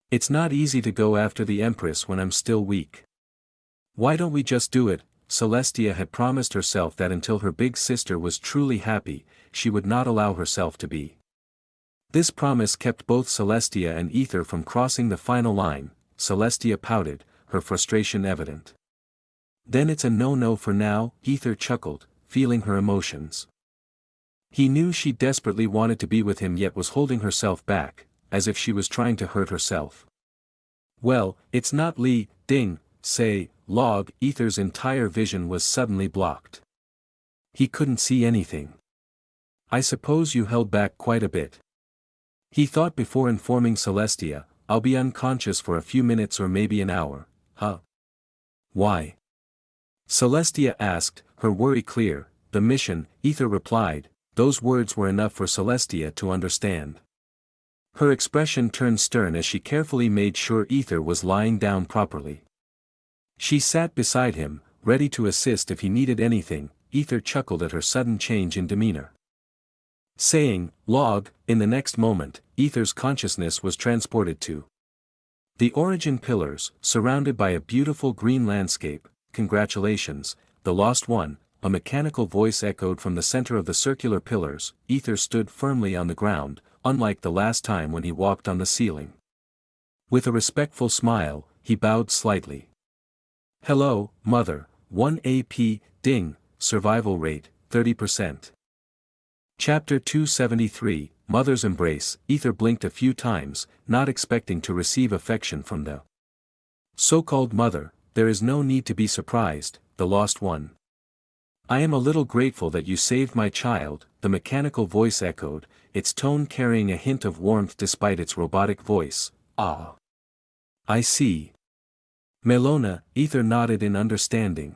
It's not easy to go after the Empress when I'm still weak. Why don't we just do it? Celestia had promised herself that until her big sister was truly happy, she would not allow herself to be. This promise kept both Celestia and Aether from crossing the final line. Celestia pouted, her frustration evident. Then it's a no-no for now, Aether chuckled, feeling her emotions. He knew she desperately wanted to be with him yet was holding herself back, as if she was trying to hurt herself. Well, it's not ding, say, log. Aether's entire vision was suddenly blocked. He couldn't see anything. I suppose you held back quite a bit. He thought before informing Celestia, I'll be unconscious for a few minutes or maybe an hour. Huh? Why? Celestia asked, her worry clear. The mission, Aether replied. Those words were enough for Celestia to understand. Her expression turned stern as she carefully made sure Aether was lying down properly. She sat beside him, ready to assist if he needed anything. Aether chuckled at her sudden change in demeanor. Saying, "Log," in the next moment, Aether's consciousness was transported to the origin pillars, surrounded by a beautiful green landscape. "Congratulations, the lost one," a mechanical voice echoed from the center of the circular pillars. Aether stood firmly on the ground, unlike the last time when he walked on the ceiling. With a respectful smile, he bowed slightly. "Hello, Mother, 1 AP, ding, survival rate, 30%. Chapter 273, Mother's Embrace. Aether blinked a few times, not expecting to receive affection from the so-called mother. "There is no need to be surprised, the lost one. I am a little grateful that you saved my child," the mechanical voice echoed, its tone carrying a hint of warmth despite its robotic voice. "Ah. I see. Melona," Aether nodded in understanding.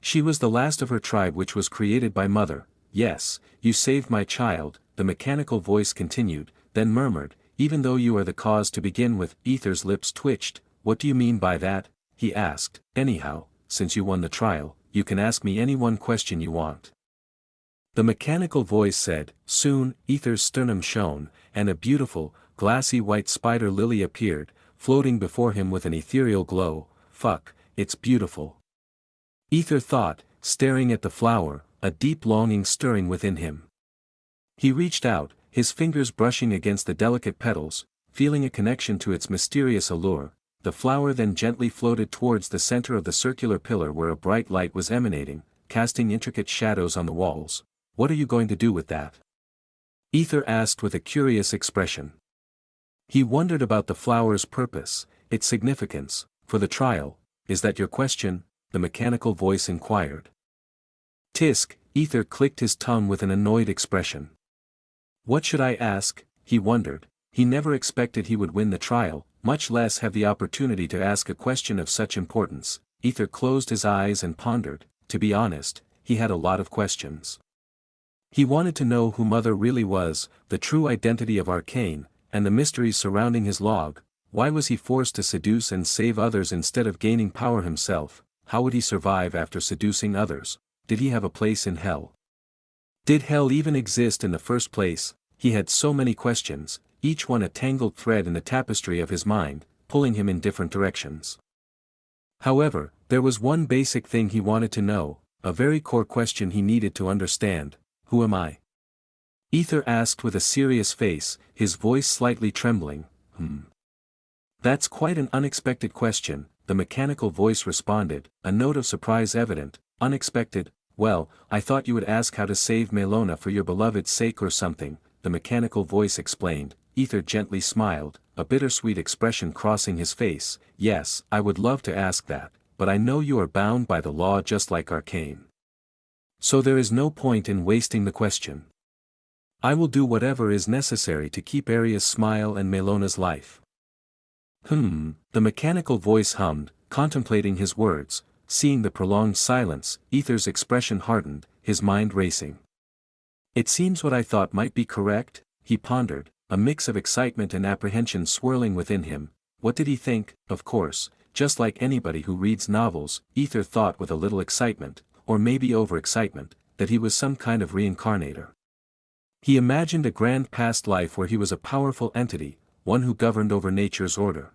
"She was the last of her tribe which was created by Mother. Yes, you saved my child," the mechanical voice continued, then murmured, "even though you are the cause to begin with." Aether's lips twitched. "What do you mean by that?" he asked. "Anyhow, since you won the trial, you can ask me any one question you want," the mechanical voice said. Soon, Aether's sternum shone, and a beautiful, glassy white spider lily appeared, floating before him with an ethereal glow. "Fuck, it's beautiful," Aether thought, staring at the flower, a deep longing stirring within him. He reached out, his fingers brushing against the delicate petals, feeling a connection to its mysterious allure. The flower then gently floated towards the center of the circular pillar where a bright light was emanating, casting intricate shadows on the walls. "What are you going to do with that?" Aether asked with a curious expression. He wondered about the flower's purpose, its significance, for the trial. "Is that your question?" the mechanical voice inquired. "Tisk," Aether clicked his tongue with an annoyed expression. What should I ask, he wondered. He never expected he would win the trial, much less have the opportunity to ask a question of such importance. Aether closed his eyes and pondered. To be honest, he had a lot of questions. He wanted to know who Mother really was, the true identity of Arcane, and the mysteries surrounding his log. Why was he forced to seduce and save others instead of gaining power himself? How would he survive after seducing others? Did he have a place in hell? Did hell even exist in the first place? He had so many questions, each one a tangled thread in the tapestry of his mind, pulling him in different directions. However, there was one basic thing he wanted to know, a very core question he needed to understand. Who am I? Aether asked with a serious face, his voice slightly trembling. That's quite an unexpected question, the mechanical voice responded, a note of surprise evident. Unexpected? Well, I thought you would ask how to save Melona for your beloved's sake or something, the mechanical voice explained. Aether gently smiled, a bittersweet expression crossing his face. Yes, I would love to ask that, but I know you are bound by the law just like Arcane. So there is no point in wasting the question. I will do whatever is necessary to keep Aria's smile and Melona's life. The mechanical voice hummed, contemplating his words. Seeing the prolonged silence, Aether's expression hardened, his mind racing. It seems what I thought might be correct, he pondered, a mix of excitement and apprehension swirling within him. What did he think? Of course, just like anybody who reads novels, Aether thought with a little excitement, or maybe overexcitement, that he was some kind of reincarnator. He imagined a grand past life where he was a powerful entity, one who governed over nature's order.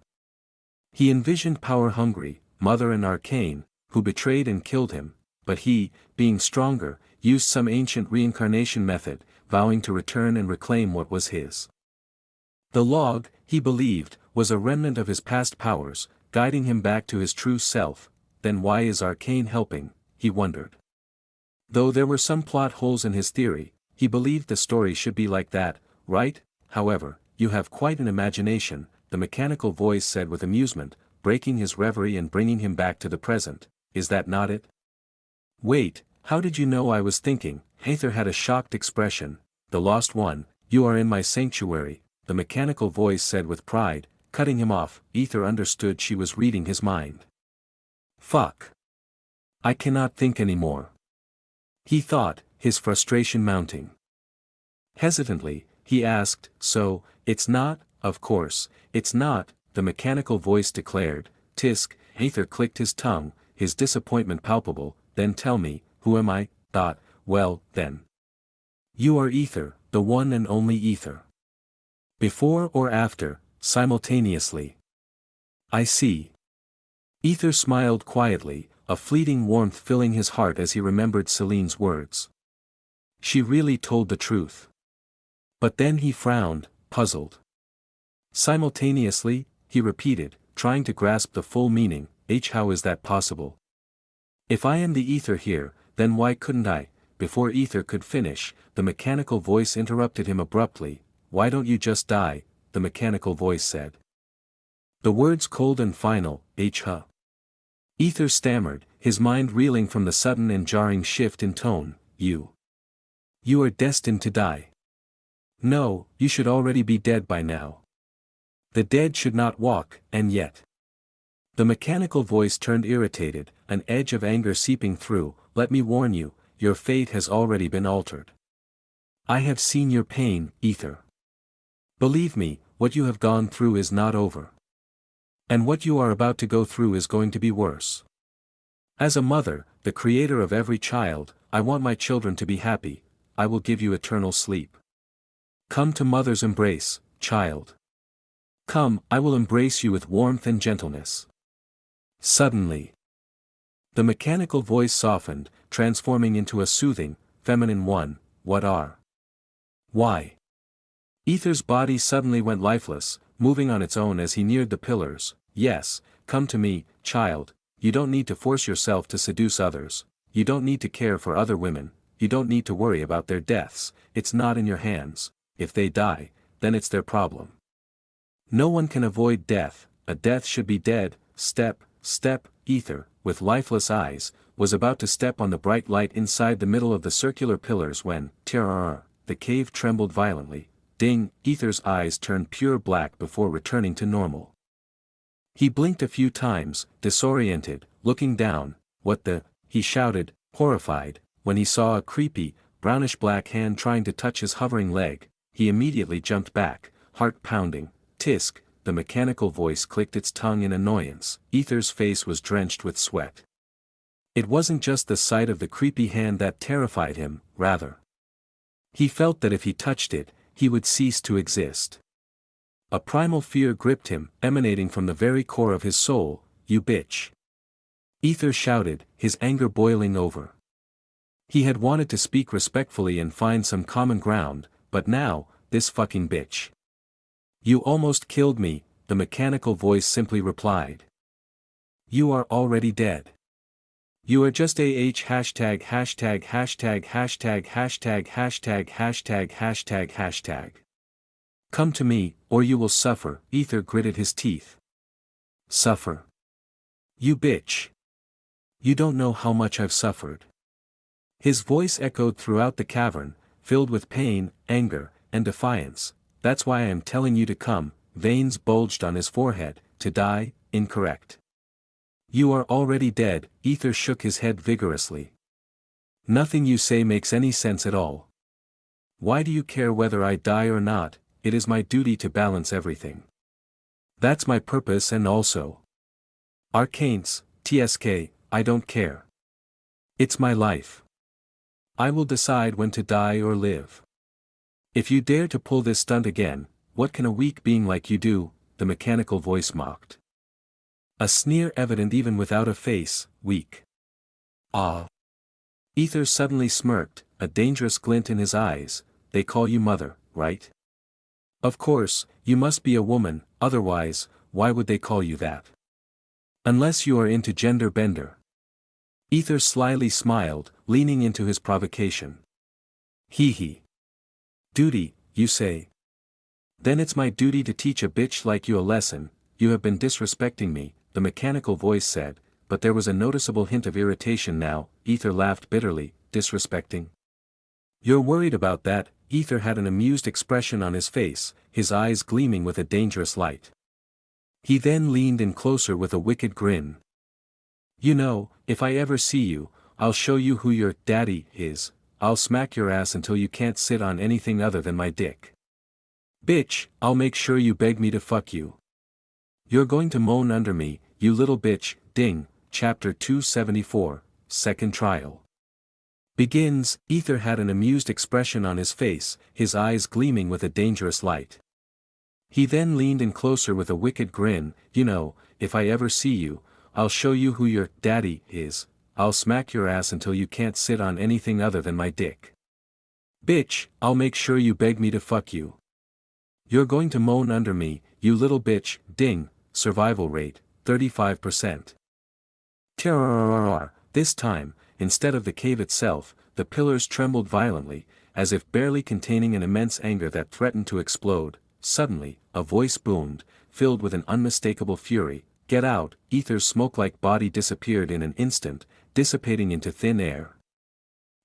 He envisioned power-hungry, Mother and Arcane, who betrayed and killed him, but he, being stronger, used some ancient reincarnation method, vowing to return and reclaim what was his. The log, he believed, was a remnant of his past powers, guiding him back to his true self. Then why is Arcane helping, he wondered. Though there were some plot holes in his theory, he believed the story should be like that, right? However, you have quite an imagination, the mechanical voice said with amusement, breaking his reverie and bringing him back to the present. Is that not it? Wait, how did you know I was thinking? Aether had a shocked expression. The lost one, you are in my sanctuary, the mechanical voice said with pride, cutting him off. Aether understood she was reading his mind. Fuck. I cannot think anymore. He thought, his frustration mounting. Hesitantly, he asked, so, it's not, of course, it's not, the mechanical voice declared. Tisk, Aether clicked his tongue, his disappointment palpable. Then tell me, who am I? Well, then. You are Aether, the one and only Aether. Before or after, simultaneously. I see. Aether smiled quietly, a fleeting warmth filling his heart as he remembered Celine's words. She really told the truth. But then he frowned, puzzled. Simultaneously, he repeated, trying to grasp the full meaning. How is that possible? If I am the Aether here, then why couldn't I? Before Aether could finish, the mechanical voice interrupted him abruptly. Why don't you just die? The mechanical voice said. The words cold and final. Aether stammered, his mind reeling from the sudden and jarring shift in tone. You are destined to die. No, you should already be dead by now. The dead should not walk, and yet. The mechanical voice turned irritated, an edge of anger seeping through. Let me warn you, your fate has already been altered. I have seen your pain, Aether. Believe me, what you have gone through is not over. And what you are about to go through is going to be worse. As a mother, the creator of every child, I want my children to be happy. I will give you eternal sleep. Come to mother's embrace, child. Come, I will embrace you with warmth and gentleness. Suddenly, the mechanical voice softened, transforming into a soothing, feminine one. What are? Why? Aether's body suddenly went lifeless, moving on its own as he neared the pillars. Yes, come to me, child. You don't need to force yourself to seduce others. You don't need to care for other women. You don't need to worry about their deaths. It's not in your hands. If they die, then it's their problem. No one can avoid death. A death should be dead. Step. Aether, with lifeless eyes, was about to step on the bright light inside the middle of the circular pillars when, the cave trembled violently. Ding, Aether's eyes turned pure black before returning to normal. He blinked a few times, disoriented, looking down. What the? He shouted, horrified, when he saw a creepy, brownish-black hand trying to touch his hovering leg. He immediately jumped back, heart pounding. Tisk, the mechanical voice clicked its tongue in annoyance. Aether's face was drenched with sweat. It wasn't just the sight of the creepy hand that terrified him, rather. He felt that if he touched it, he would cease to exist. A primal fear gripped him, emanating from the very core of his soul. You bitch. Aether shouted, his anger boiling over. He had wanted to speak respectfully and find some common ground, but now, this fucking bitch. You almost killed me, the mechanical voice simply replied. You are already dead. You are just hashtag. Come to me, or you will suffer. Aether gritted his teeth. Suffer? You bitch. You don't know how much I've suffered. His voice echoed throughout the cavern, filled with pain, anger, and defiance. That's why I am telling you to come. Veins bulged on his forehead. To die? Incorrect. You are already dead. Aether shook his head vigorously. Nothing you say makes any sense at all. Why do you care whether I die or not? It is my duty to balance everything. That's my purpose, and also Arcanes, TSK, I don't care. It's my life. I will decide when to die or live. If you dare to pull this stunt again, what can a weak being like you do? The mechanical voice mocked. A sneer evident even without a face. Weak. Ah. Aether suddenly smirked, a dangerous glint in his eyes. They call you mother, right? Of course, you must be a woman, otherwise, why would they call you that? Unless you are into gender bender. Aether slyly smiled, leaning into his provocation. Hee. Duty, you say? Then it's my duty to teach a bitch like you a lesson. You have been disrespecting me, the mechanical voice said, but there was a noticeable hint of irritation now. Aether laughed bitterly. Disrespecting? You're worried about that? Aether had an amused expression on his face, his eyes gleaming with a dangerous light. He then leaned in closer with a wicked grin. You know, if I ever see you, I'll show you who your daddy is. I'll smack your ass until you can't sit on anything other than my dick. Bitch, I'll make sure you beg me to fuck you. You're going to moan under me, you little bitch. Ding. Chapter 274, Second Trial. Begins. Aether had an amused expression on his face, his eyes gleaming with a dangerous light. He then leaned in closer with a wicked grin. You know, if I ever see you, I'll show you who your daddy is. I'll smack your ass until you can't sit on anything other than my dick. Bitch, I'll make sure you beg me to fuck you. You're going to moan under me, you little bitch. Ding. Survival rate, 35%. Terror. This time, instead of the cave itself, the pillars trembled violently, as if barely containing an immense anger that threatened to explode. Suddenly, a voice boomed, filled with an unmistakable fury. Get out. Aether's smoke-like body disappeared in an instant, dissipating into thin air.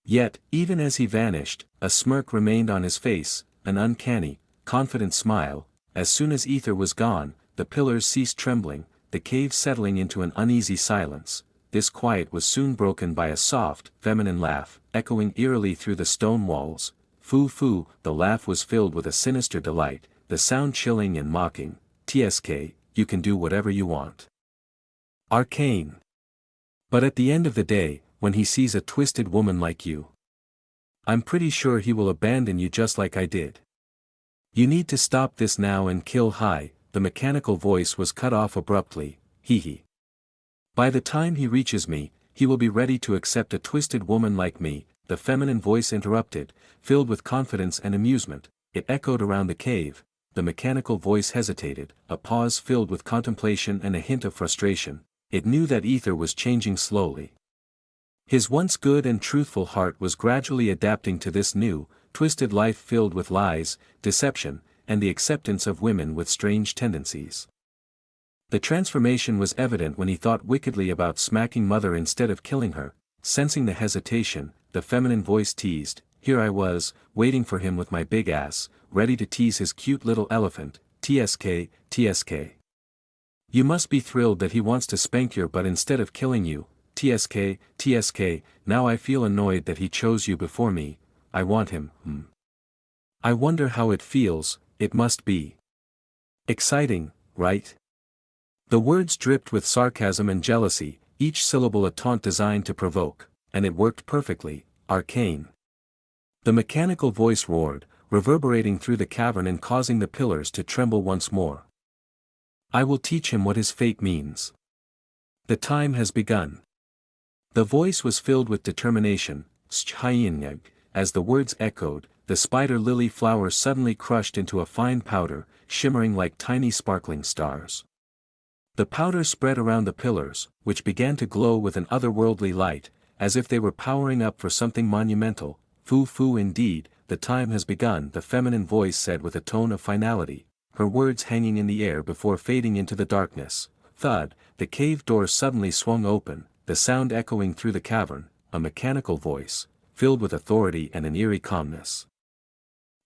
Yet, even as he vanished, a smirk remained on his face, an uncanny, confident smile. As soon as Aether was gone, the pillars ceased trembling, the cave settling into an uneasy silence. This quiet was soon broken by a soft, feminine laugh, echoing eerily through the stone walls. Foo. The laugh was filled with a sinister delight, the sound chilling and mocking. TSK, you can do whatever you want. Arcane. But at the end of the day, when he sees a twisted woman like you, I'm pretty sure he will abandon you just like I did. You need to stop this now and kill Hi. The mechanical voice was cut off abruptly. Hee. By the time he reaches me, he will be ready to accept a twisted woman like me. The feminine voice interrupted, filled with confidence and amusement. It echoed around the cave. The mechanical voice hesitated, a pause filled with contemplation and a hint of frustration. It knew that Aether was changing slowly. His once good and truthful heart was gradually adapting to this new, twisted life filled with lies, deception, and the acceptance of women with strange tendencies. The transformation was evident when he thought wickedly about smacking Mother instead of killing her. Sensing the hesitation, the feminine voice teased. Here I was, waiting for him with my big ass, ready to tease his cute little elephant. TSK. You must be thrilled that he wants to spank your butt instead of killing you. TSK. Now I feel annoyed that he chose you before me. I want him. I wonder how it feels. It must be exciting, right? The words dripped with sarcasm and jealousy, each syllable a taunt designed to provoke, and it worked perfectly. Arcane. The mechanical voice roared, reverberating through the cavern and causing the pillars to tremble once more. I will teach him what his fate means. The time has begun. The voice was filled with determination. As the words echoed, the spider lily flowers suddenly crushed into a fine powder, shimmering like tiny sparkling stars. The powder spread around the pillars, which began to glow with an otherworldly light, as if they were powering up for something monumental. Foo indeed, the time has begun, the feminine voice said with a tone of finality, her words hanging in the air before fading into the darkness. Thud, the cave door suddenly swung open, the sound echoing through the cavern, a mechanical voice, filled with authority and an eerie calmness,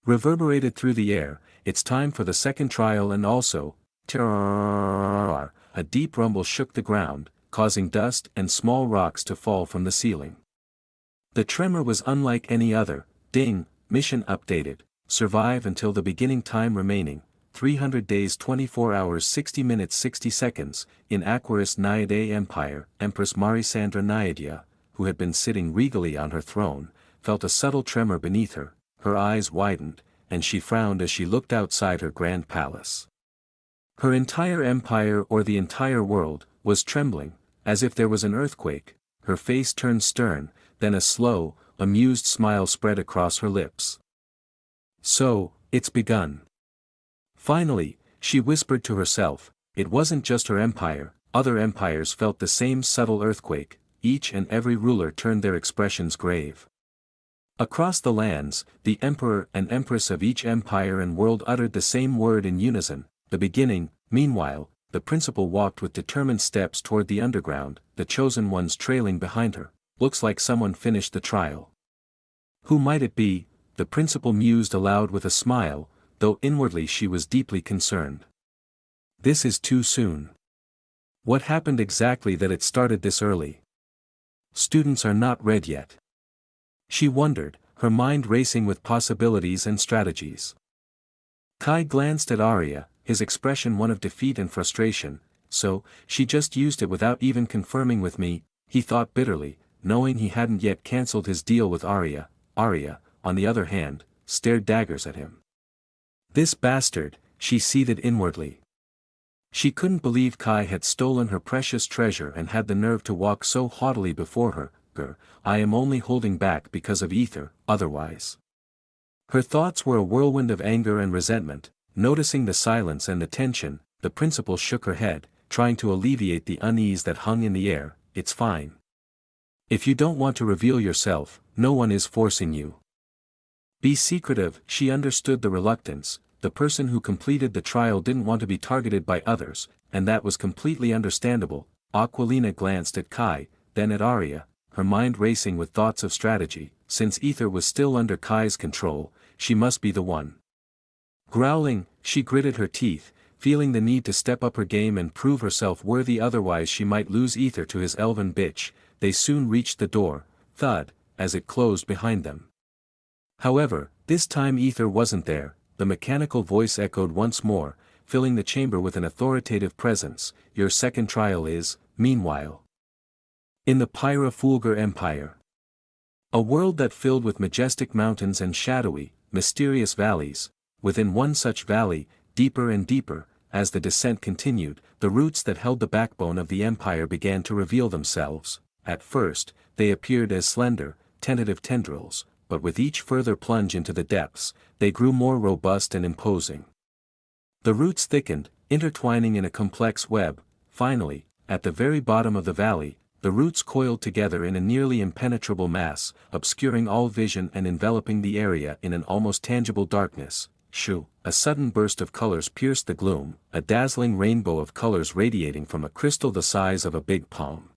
reverberated through the air. It's time for the second trial and also, terror. A deep rumble shook the ground, causing dust and small rocks to fall from the ceiling. The tremor was unlike any other. Ding, mission updated. Survive until the beginning time remaining, 300 days 24 hours 60 minutes 60 seconds, in Aquarius Naiadae Empire. Empress Marisandra Naiadia, who had been sitting regally on her throne, felt a subtle tremor beneath her. Her eyes widened, and she frowned as she looked outside her grand palace. Her entire empire, or the entire world, was trembling, as if there was an earthquake. Her face turned stern, then a slow, amused smile spread across her lips. So, it's begun. Finally, she whispered to herself. It wasn't just her empire, other empires felt the same subtle earthquake. Each and every ruler turned their expressions grave. Across the lands, the emperor and empress of each empire and world uttered the same word in unison, the beginning. Meanwhile, the principal walked with determined steps toward the underground, the chosen ones trailing behind her. Looks like someone finished the trial. Who might it be? The principal mused aloud with a smile, though inwardly she was deeply concerned. This is too soon. What happened exactly that it started this early? Students are not read yet. She wondered, her mind racing with possibilities and strategies. Kai glanced at Arya, his expression one of defeat and frustration. So, she just used it without even confirming with me, he thought bitterly, knowing he hadn't yet cancelled his deal with Arya. Arya, on the other hand, stared daggers at him. This bastard, she seethed inwardly. She couldn't believe Kai had stolen her precious treasure and had the nerve to walk so haughtily before her. I am only holding back because of Aether, otherwise. Her thoughts were a whirlwind of anger and resentment. Noticing the silence and the tension, the principal shook her head, trying to alleviate the unease that hung in the air. It's fine. If you don't want to reveal yourself, no one is forcing you. Be secretive. She understood the reluctance. The person who completed the trial didn't want to be targeted by others, and that was completely understandable. Aquilina glanced at Kai, then at Arya, her mind racing with thoughts of strategy. Since Aether was still under Kai's control, she must be the one. Growling, she gritted her teeth, feeling the need to step up her game and prove herself worthy, otherwise she might lose Aether to his elven bitch. They soon reached the door, thud, as it closed behind them. However, this time Aether wasn't there. The mechanical voice echoed once more, filling the chamber with an authoritative presence. Your second trial is, meanwhile, in the Pyra Fulgur Empire. A world that filled with majestic mountains and shadowy, mysterious valleys. Within one such valley, deeper and deeper, as the descent continued, the roots that held the backbone of the empire began to reveal themselves. At first, they appeared as slender, tentative tendrils, but with each further plunge into the depths, they grew more robust and imposing. The roots thickened, intertwining in a complex web. Finally, at the very bottom of the valley, the roots coiled together in a nearly impenetrable mass, obscuring all vision and enveloping the area in an almost tangible darkness. Shoo! A sudden burst of colors pierced the gloom, a dazzling rainbow of colors radiating from a crystal the size of a big palm.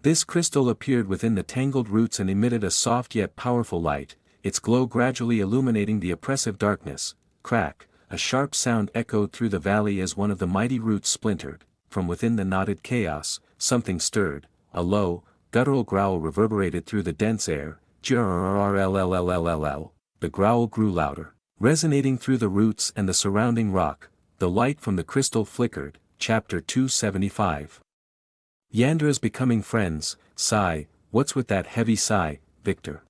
This crystal appeared within the tangled roots and emitted a soft yet powerful light, its glow gradually illuminating the oppressive darkness. Crack! A sharp sound echoed through the valley as one of the mighty roots splintered. From within the knotted chaos, something stirred. A low, guttural growl reverberated through the dense air. The growl grew louder, resonating through the roots and the surrounding rock. The light from the crystal flickered. Chapter 275. Yandra's becoming friends. Sigh, what's with that heavy sigh, Victor?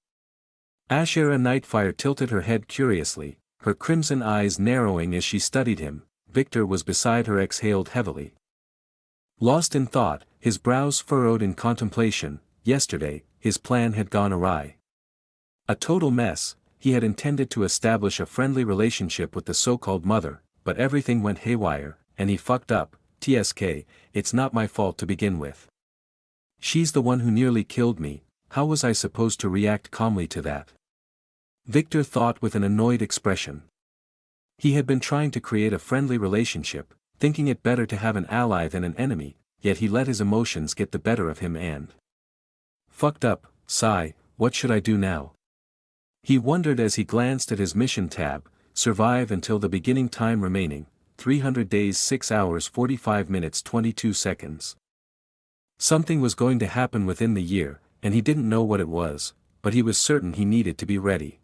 Ashera Nightfire tilted her head curiously, her crimson eyes narrowing as she studied him. Victor was beside her, exhaled heavily. Lost in thought, his brows furrowed in contemplation. Yesterday, his plan had gone awry. A total mess. He had intended to establish a friendly relationship with the so-called mother, but everything went haywire, and he fucked up. TSK, it's not my fault to begin with. She's the one who nearly killed me. How was I supposed to react calmly to that? Victor thought with an annoyed expression. He had been trying to create a friendly relationship, thinking it better to have an ally than an enemy, yet he let his emotions get the better of him and fucked up. Sigh, what should I do now? He wondered as he glanced at his mission tab. Survive until the beginning, time remaining, 300 days 6 hours 45 minutes 22 seconds. Something was going to happen within the year, and he didn't know what it was, but he was certain he needed to be ready.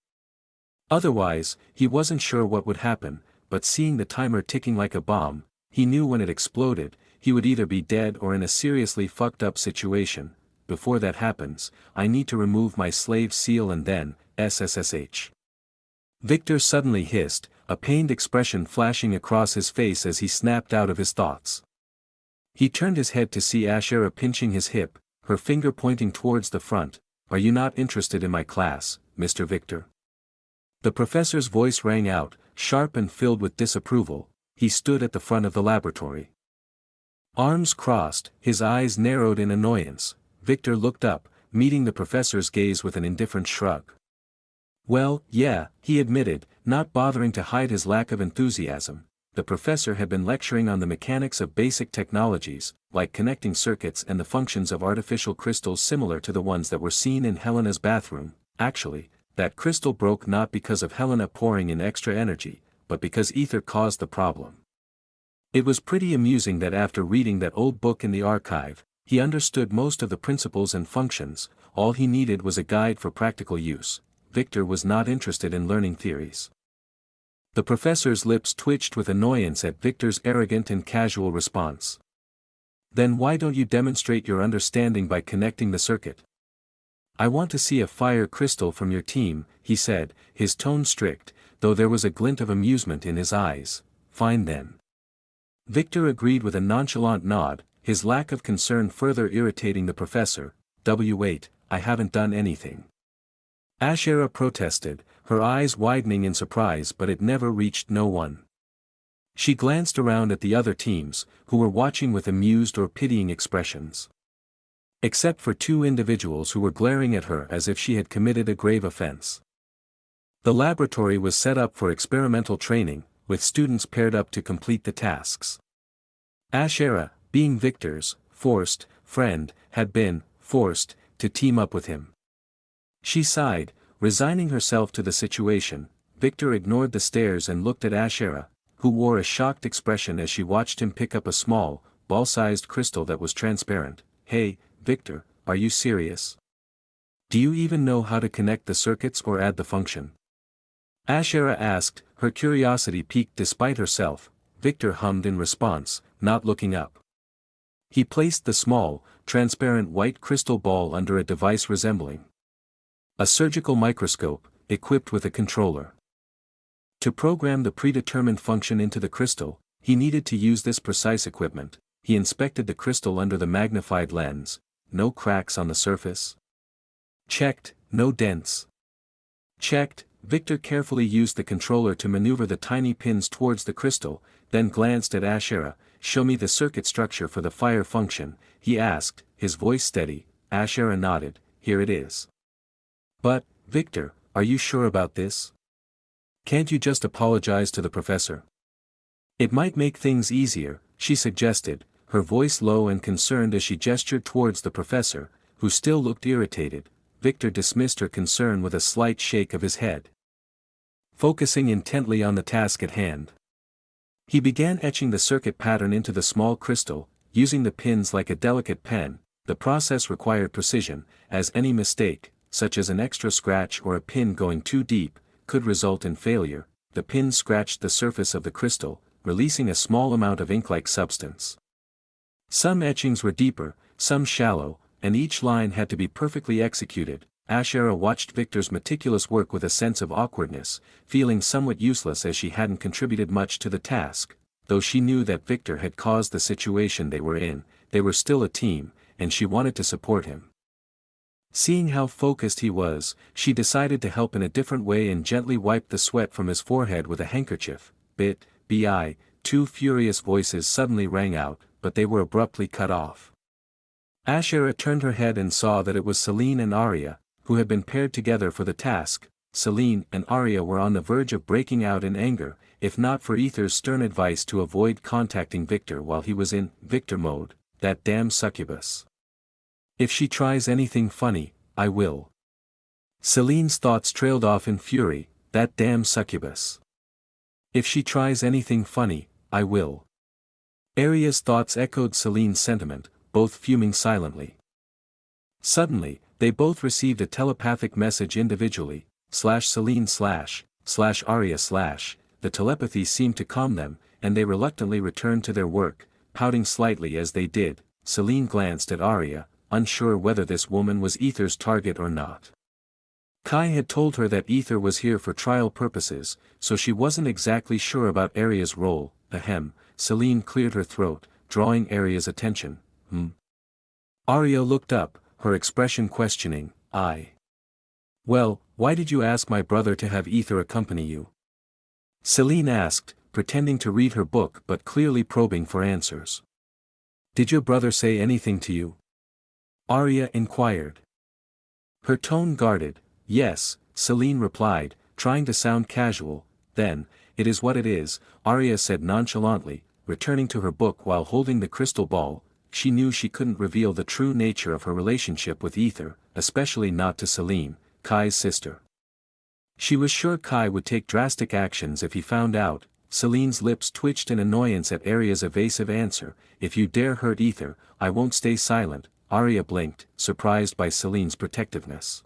Otherwise, he wasn't sure what would happen, but seeing the timer ticking like a bomb, he knew when it exploded, he would either be dead or in a seriously fucked up situation. Before that happens, I need to remove my slave seal and then, SSSH. Victor suddenly hissed, a pained expression flashing across his face as he snapped out of his thoughts. He turned his head to see Ashera pinching his hip, her finger pointing towards the front. Are you not interested in my class, Mr. Victor? The professor's voice rang out, sharp and filled with disapproval. He stood at the front of the laboratory. Arms crossed, his eyes narrowed in annoyance. Victor looked up, meeting the professor's gaze with an indifferent shrug. Well, yeah, he admitted, not bothering to hide his lack of enthusiasm. The professor had been lecturing on the mechanics of basic technologies, like connecting circuits and the functions of artificial crystals similar to the ones that were seen in Helena's bathroom. Actually, that crystal broke not because of Helena pouring in extra energy, but because Aether caused the problem. It was pretty amusing that after reading that old book in the archive, he understood most of the principles and functions. All he needed was a guide for practical use. Victor was not interested in learning theories. The professor's lips twitched with annoyance at Victor's arrogant and casual response. Then why don't you demonstrate your understanding by connecting the circuit? I want to see a fire crystal from your team, he said, his tone strict, though there was a glint of amusement in his eyes. Fine then. Victor agreed with a nonchalant nod, his lack of concern further irritating the professor. Wait, I haven't done anything. Ashera protested, her eyes widening in surprise, but it never reached no one. She glanced around at the other teams, who were watching with amused or pitying expressions. Except for two individuals who were glaring at her as if she had committed a grave offense. The laboratory was set up for experimental training, with students paired up to complete the tasks. Ashera, being Victor's forced friend, had been forced to team up with him. She sighed, resigning herself to the situation. Victor ignored the stares and looked at Ashera, who wore a shocked expression as she watched him pick up a small, ball-sized crystal that was transparent. Hey, Victor, are you serious? Do you even know how to connect the circuits or add the function? Ashera asked, her curiosity piqued despite herself. Victor hummed in response, not looking up. He placed the small, transparent white crystal ball under a device resembling a surgical microscope, equipped with a controller. To program the predetermined function into the crystal, he needed to use this precise equipment. He inspected the crystal under the magnified lens. No cracks on the surface. Checked, no dents. Checked. Victor carefully used the controller to maneuver the tiny pins towards the crystal, then glanced at Ashera. Show me the circuit structure for the fire function, he asked, his voice steady. Ashera nodded. Here it is. But, Victor, are you sure about this? Can't you just apologize to the professor? It might make things easier, she suggested, her voice low and concerned as she gestured towards the professor, who still looked irritated. Victor dismissed her concern with a slight shake of his head. Focusing intently on the task at hand. He began etching the circuit pattern into the small crystal, using the pins like a delicate pen. The process required precision, as any mistake, such as an extra scratch or a pin going too deep, could result in failure. The pin scratched the surface of the crystal, releasing a small amount of ink-like substance. Some etchings were deeper, some shallow, and each line had to be perfectly executed. Ashera watched Victor's meticulous work with a sense of awkwardness, feeling somewhat useless as she hadn't contributed much to the task. Though she knew that Victor had caused the situation they were in, they were still a team, and she wanted to support him. Seeing how focused he was, she decided to help in a different way and gently wiped the sweat from his forehead with a handkerchief. B.I. Two furious voices suddenly rang out, but they were abruptly cut off. Ashera turned her head and saw that it was Celine and Arya, who had been paired together for the task. Celine and Arya were on the verge of breaking out in anger, if not for Aether's stern advice to avoid contacting Victor while he was in Victor mode. That damn succubus. If she tries anything funny, I will. Celine's thoughts trailed off in fury. That damn succubus. If she tries anything funny, I will. Arya's thoughts echoed Celine's sentiment, both fuming silently. Suddenly, they both received a telepathic message individually. Celine / Arya / The telepathy seemed to calm them, and they reluctantly returned to their work, pouting slightly as they did. Celine glanced at Arya, unsure whether this woman was Aether's target or not. Kai had told her that Aether was here for trial purposes, so she wasn't exactly sure about Arya's role. Ahem. Celine cleared her throat, drawing Arya's attention. Arya looked up, her expression questioning. Well, why did you ask my brother to have Aether accompany you? Celine asked, pretending to read her book but clearly probing for answers. Did your brother say anything to you? Arya inquired. Her tone guarded. Yes, Celine replied, trying to sound casual. Then, it is what it is, Arya said nonchalantly, returning to her book while holding the crystal ball. She knew she couldn't reveal the true nature of her relationship with Aether, especially not to Celine, Kai's sister. She was sure Kai would take drastic actions if he found out. Celine's lips twitched in annoyance at Arya's evasive answer. If you dare hurt Aether, I won't stay silent. Arya blinked, surprised by Celine's protectiveness.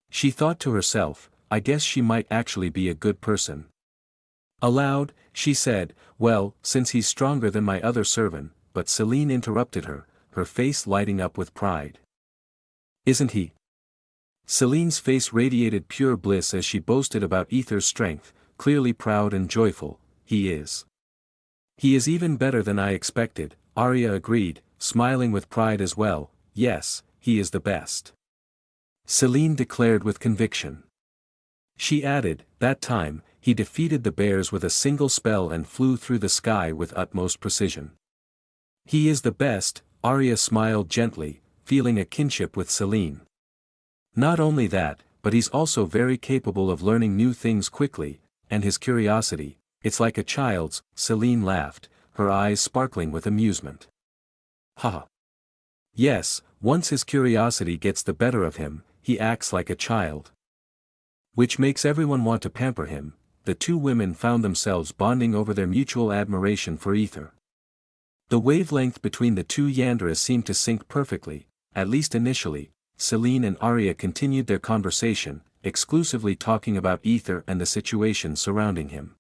She thought to herself, I guess she might actually be a good person. Aloud, she said, well, since he's stronger than my other servant, but Celine interrupted her, her face lighting up with pride. Isn't he? Celine's face radiated pure bliss as she boasted about Aether's strength, clearly proud and joyful. He is. He is even better than I expected, Arya agreed, smiling with pride as well. Yes, he is the best. Celine declared with conviction. She added, that time, he defeated the bears with a single spell and flew through the sky with utmost precision. He is the best, Arya smiled gently, feeling a kinship with Celine. Not only that, but he's also very capable of learning new things quickly, and his curiosity, it's like a child's. Celine laughed, her eyes sparkling with amusement. Haha. Yes, once his curiosity gets the better of him, he acts like a child. Which makes everyone want to pamper him. The two women found themselves bonding over their mutual admiration for Aether. The wavelength between the two Yanderas seemed to sync perfectly, at least initially. Celine and Arya continued their conversation, exclusively talking about Aether and the situation surrounding him.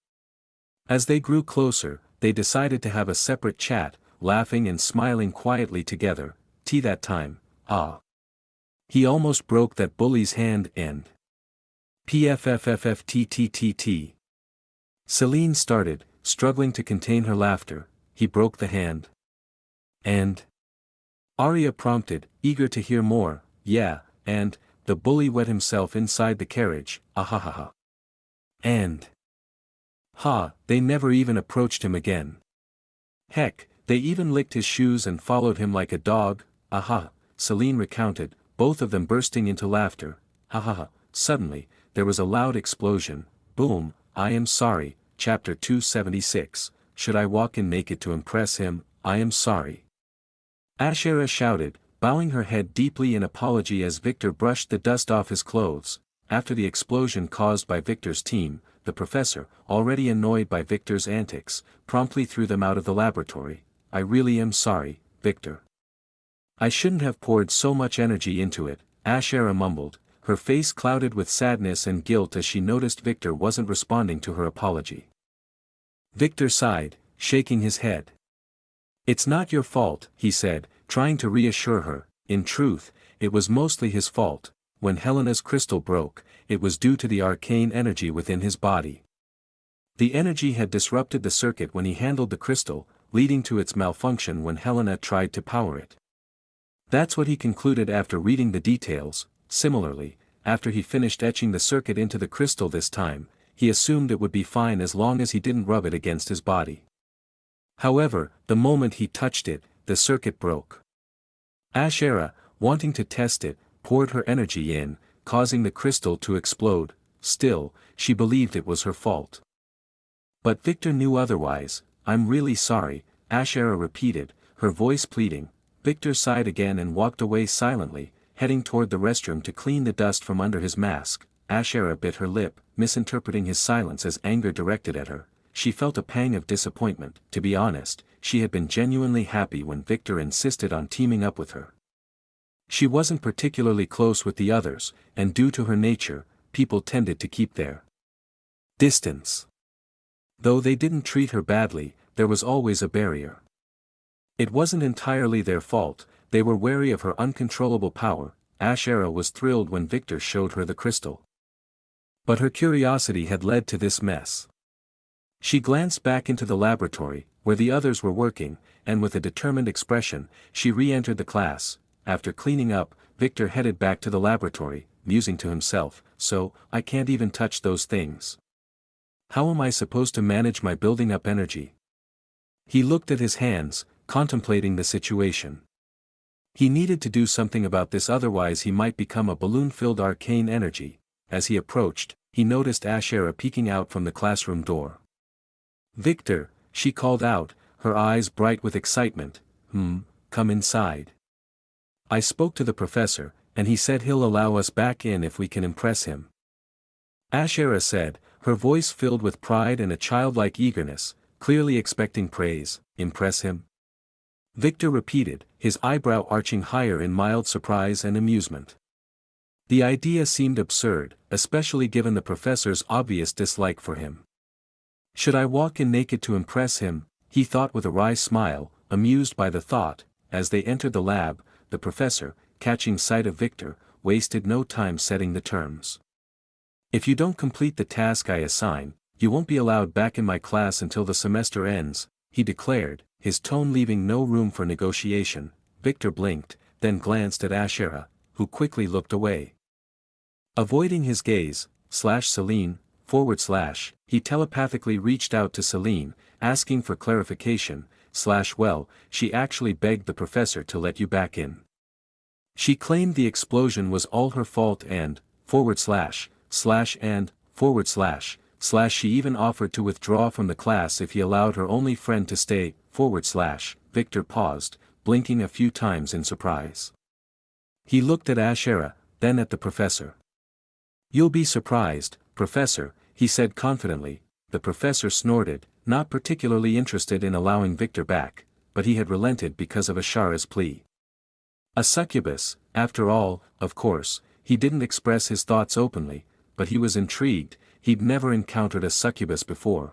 As they grew closer, they decided to have a separate chat, laughing and smiling quietly together. That time, he almost broke that bully's hand and pfffftttt. Celine started, struggling to contain her laughter. He broke the hand. And? Arya prompted, eager to hear more. Yeah, and, the bully wet himself inside the carriage, ahahaha. And? They never even approached him again. Heck, they even licked his shoes and followed him like a dog, Celine recounted, both of them bursting into laughter. Suddenly, there was a loud explosion. Boom. I am sorry. Chapter 276. Should I walk in naked to impress him? I am sorry. Ashera shouted, bowing her head deeply in apology as Victor brushed the dust off his clothes. After the explosion caused by Victor's team, the professor, already annoyed by Victor's antics, promptly threw them out of the laboratory. I really am sorry, Victor. I shouldn't have poured so much energy into it, Ashera mumbled, her face clouded with sadness and guilt as she noticed Victor wasn't responding to her apology. Victor sighed, shaking his head. It's not your fault, he said, trying to reassure her. In truth, it was mostly his fault. When Helena's crystal broke, it was due to the arcane energy within his body. The energy had disrupted the circuit when he handled the crystal, leading to its malfunction when Helena tried to power it. That's what he concluded after reading the details. Similarly, after he finished etching the circuit into the crystal this time, he assumed it would be fine as long as he didn't rub it against his body. However, the moment he touched it, the circuit broke. Ashera, wanting to test it, poured her energy in, causing the crystal to explode. Still, she believed it was her fault. But Victor knew otherwise. I'm really sorry, Ashera repeated, her voice pleading. Victor sighed again and walked away silently, heading toward the restroom to clean the dust from under his mask. Ashera bit her lip, misinterpreting his silence as anger directed at her. She felt a pang of disappointment. To be honest, she had been genuinely happy when Victor insisted on teaming up with her. She wasn't particularly close with the others, and due to her nature, people tended to keep their distance. Though they didn't treat her badly, there was always a barrier. It wasn't entirely their fault, they were wary of her uncontrollable power. Ashera was thrilled when Victor showed her the crystal. But her curiosity had led to this mess. She glanced back into the laboratory, where the others were working, and with a determined expression, she re-entered the class. After cleaning up, Victor headed back to the laboratory, musing to himself, so, I can't even touch those things. How am I supposed to manage my building up energy? He looked at his hands, contemplating the situation. He needed to do something about this, otherwise he might become a balloon-filled arcane energy. As he approached, he noticed Ashera peeking out from the classroom door. Victor, she called out, her eyes bright with excitement. Come inside. I spoke to the professor, and he said he'll allow us back in if we can impress him. Ashera said, Her voice filled with pride and a childlike eagerness, clearly expecting praise. Impress him? Victor repeated, his eyebrow arching higher in mild surprise and amusement. The idea seemed absurd, especially given the professor's obvious dislike for him. Should I walk in naked to impress him? He thought with a wry smile, amused by the thought. As they entered the lab, the professor, catching sight of Victor, wasted no time setting the terms. If you don't complete the task I assign, you won't be allowed back in my class until the semester ends, he declared, his tone leaving no room for negotiation. Victor blinked, then glanced at Ashera, who quickly looked away. Avoiding his gaze, Celine, he telepathically reached out to Celine, asking for clarification, well, she actually begged the professor to let you back in. She claimed the explosion was all her fault and, she even offered to withdraw from the class if he allowed her only friend to stay, Victor paused, blinking a few times in surprise. He looked at Ashera, then at the professor. You'll be surprised, Professor, he said confidently. The professor snorted, not particularly interested in allowing Victor back, but he had relented because of Ashera's plea. A succubus, after all, of course, he didn't express his thoughts openly, but he was intrigued. He'd never encountered a succubus before.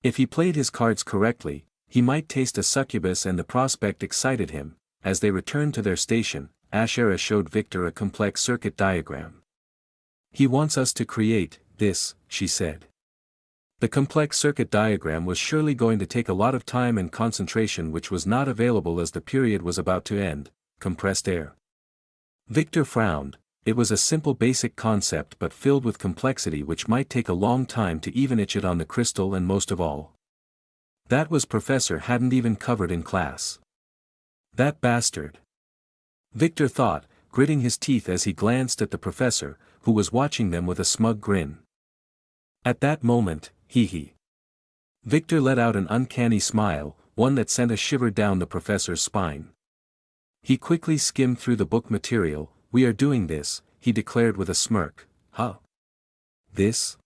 If he played his cards correctly, he might taste a succubus, and the prospect excited him. As they returned to their station, Ashera showed Victor a complex circuit diagram. He wants us to create this, she said. The complex circuit diagram was surely going to take a lot of time and concentration, which was not available as the period was about to end. Compressed air. Victor frowned. It was a simple basic concept but filled with complexity which might take a long time to even etch it on the crystal, and most of all, that was Professor hadn't even covered in class. That bastard. Victor thought, gritting his teeth as he glanced at the professor, who was watching them with a smug grin. At that moment, Victor let out an uncanny smile, one that sent a shiver down the professor's spine. He quickly skimmed through the book material. We are doing this, he declared with a smirk. Huh? This?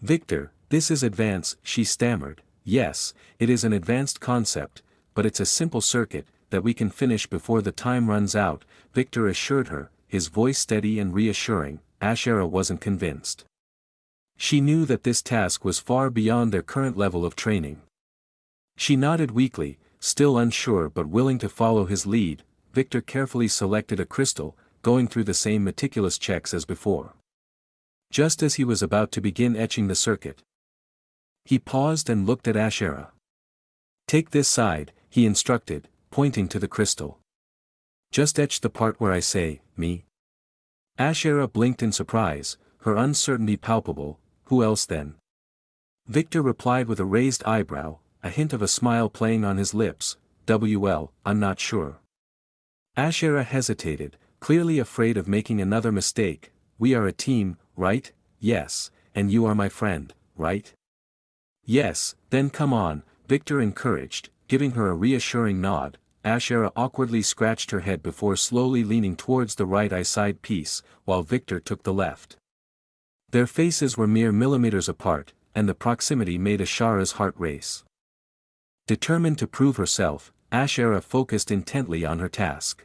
Victor, this is advanced, she stammered. Yes, it is an advanced concept, but it's a simple circuit, that we can finish before the time runs out, Victor assured her, his voice steady and reassuring. Ashera wasn't convinced. She knew that this task was far beyond their current level of training. She nodded weakly, still unsure but willing to follow his lead. Victor carefully selected a crystal, going through the same meticulous checks as before. Just as he was about to begin etching the circuit, he paused and looked at Ashera. Take this side, he instructed, pointing to the crystal. Just etch the part where I say, me. Ashera blinked in surprise, her uncertainty palpable. Who else then? Victor replied with a raised eyebrow, a hint of a smile playing on his lips. I'm not sure. Ashera hesitated, clearly afraid of making another mistake. We are a team, right? Yes, and you are my friend, right? Yes, then come on, Victor encouraged, giving her a reassuring nod. Ashera awkwardly scratched her head before slowly leaning towards the right eye-side piece, while Victor took the left. Their faces were mere millimeters apart, and the proximity made Ashera's heart race. Determined to prove herself, Ashera focused intently on her task.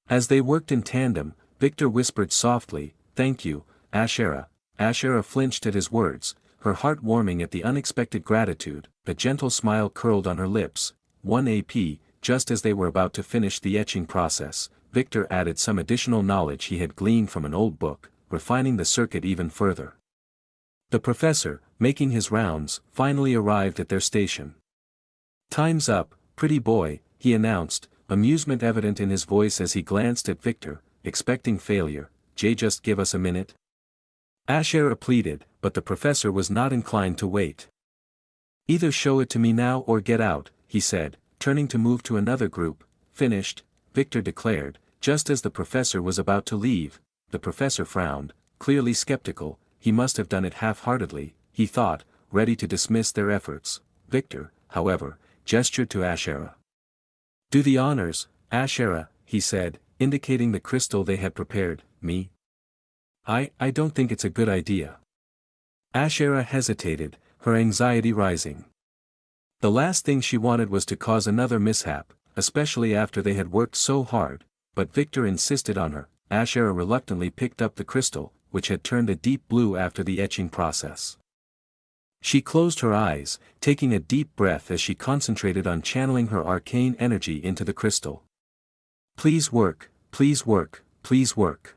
As they worked in tandem, Victor whispered softly, "Thank you, Ashera." Ashera flinched at his words, her heart warming at the unexpected gratitude. A gentle smile curled on her lips. 1 AP, just as they were about to finish the etching process, Victor added some additional knowledge he had gleaned from an old book, refining the circuit even further. The professor, making his rounds, finally arrived at their station. "Time's up, pretty boy," he announced, amusement evident in his voice as he glanced at Victor, expecting failure. Just give us a minute." Ashera pleaded, but the professor was not inclined to wait. "Either show it to me now or get out," he said, turning to move to another group. "Finished," Victor declared, just as the professor was about to leave. The professor frowned, clearly skeptical. He must have done it half-heartedly, he thought, ready to dismiss their efforts. Victor, however, gestured to Ashera. "Do the honors, Ashera," he said, indicating the crystal they had prepared. "Me? I don't think it's a good idea." Ashera hesitated, her anxiety rising. The last thing she wanted was to cause another mishap, especially after they had worked so hard, but Victor insisted on her. Ashera reluctantly picked up the crystal, which had turned a deep blue after the etching process. She closed her eyes, taking a deep breath as she concentrated on channeling her arcane energy into the crystal. Please work, please work, please work.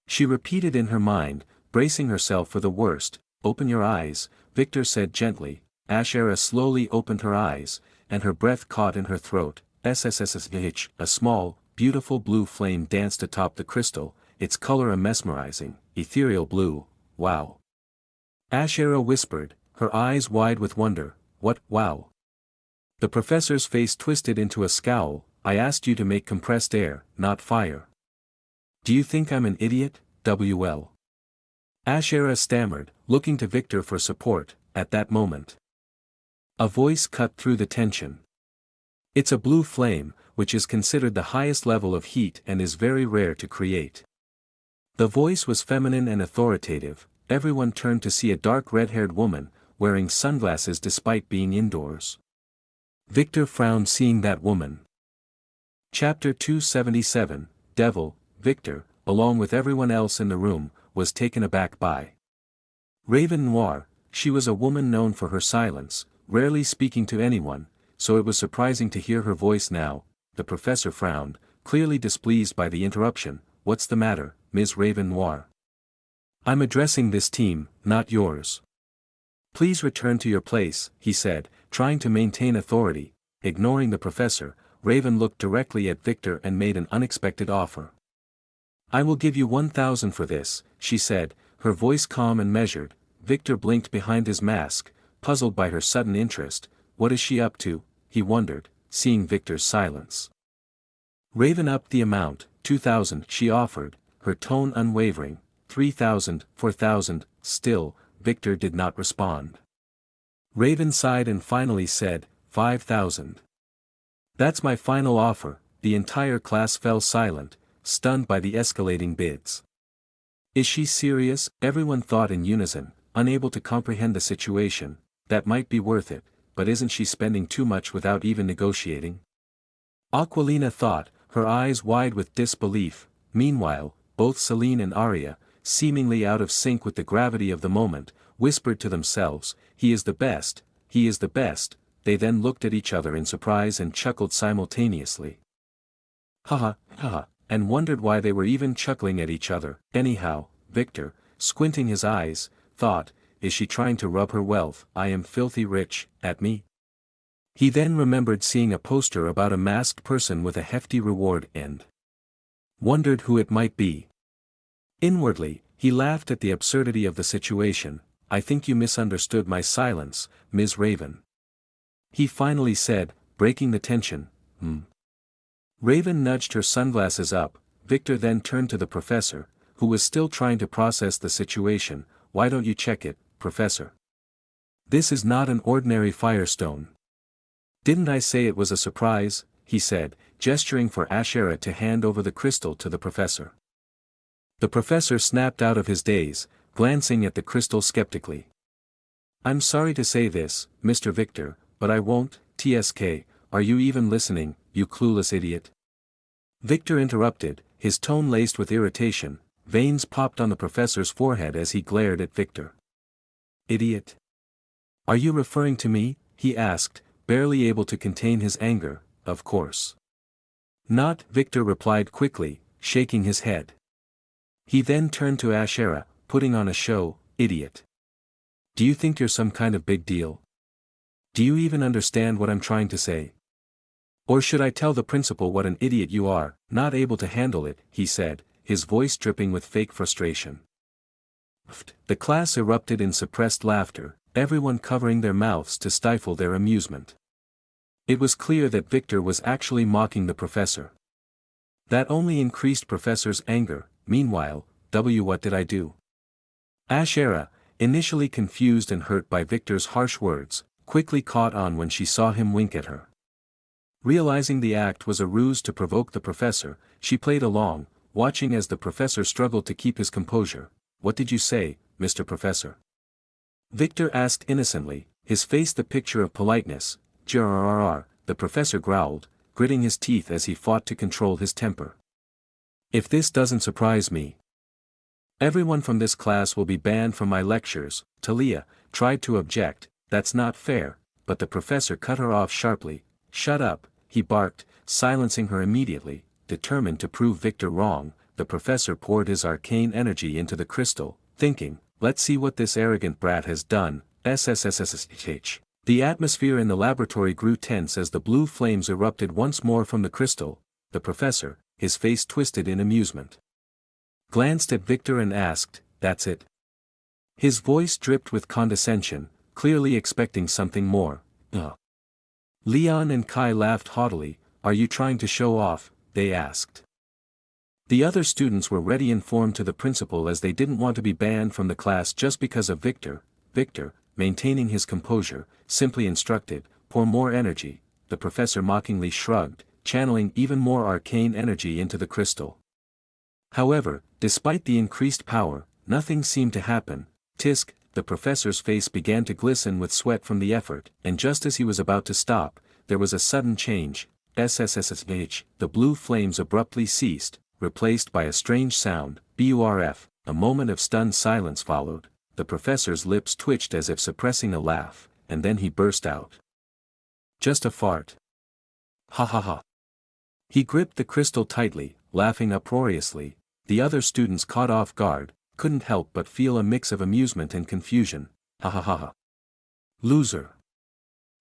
She repeated in her mind, bracing herself for the worst. Open your eyes, Victor said gently. Ashera slowly opened her eyes, and her breath caught in her throat. SSSSH. A small, beautiful blue flame danced atop the crystal, its color a mesmerizing, ethereal blue. Wow. Ashera whispered, her eyes wide with wonder. What, wow? The professor's face twisted into a scowl. I asked you to make compressed air, not fire. Do you think I'm an idiot, WL? Ashera stammered, looking to Victor for support. At that moment, a voice cut through the tension. It's a blue flame, which is considered the highest level of heat and is very rare to create. The voice was feminine and authoritative. Everyone turned to see a dark red-haired woman, wearing sunglasses despite being indoors. Victor frowned seeing that woman. Chapter 277, Devil. Victor, along with everyone else in the room, was taken aback by Raven Noir. She was a woman known for her silence, rarely speaking to anyone, so it was surprising to hear her voice now. The professor frowned, clearly displeased by the interruption. What's the matter, Ms. Raven Noir? I'm addressing this team, not yours. Please return to your place, he said, trying to maintain authority. Ignoring the professor, Raven looked directly at Victor and made an unexpected offer. I will give you 1,000 for this, she said, her voice calm and measured. Victor blinked behind his mask, puzzled by her sudden interest. What is she up to, he wondered, seeing Victor's silence. Raven upped the amount. 2,000 she offered, her tone unwavering. 3,000, 4,000, still, Victor did not respond. Raven sighed and finally said, 5,000. That's my final offer. The entire class fell silent, stunned by the escalating bids. Is she serious? Everyone thought in unison, unable to comprehend the situation. That might be worth it, but isn't she spending too much without even negotiating? Aquilina thought, her eyes wide with disbelief. Meanwhile, both Celine and Arya, seemingly out of sync with the gravity of the moment, whispered to themselves, he is the best, he is the best. They then looked at each other in surprise and chuckled simultaneously. Haha, haha, and wondered why they were even chuckling at each other. Anyhow, Victor, squinting his eyes, thought, is she trying to rub her wealth, I am filthy rich, at me? He then remembered seeing a poster about a masked person with a hefty reward and wondered who it might be. Inwardly, he laughed at the absurdity of the situation. I think you misunderstood my silence, Ms. Raven. He finally said, breaking the tension. Raven nudged her sunglasses up. Victor then turned to the professor, who was still trying to process the situation. Why don't you check it, Professor? This is not an ordinary firestone. Didn't I say it was a surprise? He said, gesturing for Ashera to hand over the crystal to the professor. The professor snapped out of his daze, glancing at the crystal skeptically. I'm sorry to say this, Mr. Victor, but I won't. TSK, are you even listening, you clueless idiot? Victor interrupted, his tone laced with irritation. Veins popped on the professor's forehead as he glared at Victor. Idiot? Are you referring to me? He asked, barely able to contain his anger. Of course not, Victor replied quickly, shaking his head. He then turned to Ashera, putting on a show. Idiot. Do you think you're some kind of big deal? Do you even understand what I'm trying to say? Or should I tell the principal what an idiot you are, not able to handle it, he said, his voice dripping with fake frustration. The class erupted in suppressed laughter, everyone covering their mouths to stifle their amusement. It was clear that Victor was actually mocking the professor. That only increased Professor's anger. Meanwhile, what did I do? Ashera, initially confused and hurt by Victor's harsh words, quickly caught on when she saw him wink at her. Realizing the act was a ruse to provoke the professor, she played along, watching as the professor struggled to keep his composure. What did you say, Mr. Professor? Victor asked innocently, his face the picture of politeness. "Grrrr," the professor growled, gritting his teeth as he fought to control his temper. "If this doesn't surprise me, everyone from this class will be banned from my lectures." Talia tried to object. "That's not fair," but the professor cut her off sharply. "Shut up," he barked, silencing her immediately. Determined to prove Victor wrong, the professor poured his arcane energy into the crystal, thinking, "Let's see what this arrogant brat has done." SSSSSH. The atmosphere in the laboratory grew tense as the blue flames erupted once more from the crystal. The professor, his face twisted in amusement, glanced at Victor and asked, "That's it?" His voice dripped with condescension, clearly expecting something more. Leon and Kai laughed haughtily. "Are you trying to show off?" they asked. The other students were ready informed to the principal as they didn't want to be banned from the class just because of Victor. Victor, maintaining his composure, simply instructed, "Pour more energy." The professor mockingly shrugged, channeling even more arcane energy into the crystal. However, despite the increased power, nothing seemed to happen. Tisk, the professor's face began to glisten with sweat from the effort, and just as he was about to stop, there was a sudden change. SSSSH, the blue flames abruptly ceased, replaced by a strange sound, BURF. A moment of stunned silence followed. The professor's lips twitched as if suppressing a laugh, and then he burst out. "Just a fart. Ha ha ha." He gripped the crystal tightly, laughing uproariously. The other students caught off guard, couldn't help but feel a mix of amusement and confusion. "Ha ha ha ha. Loser."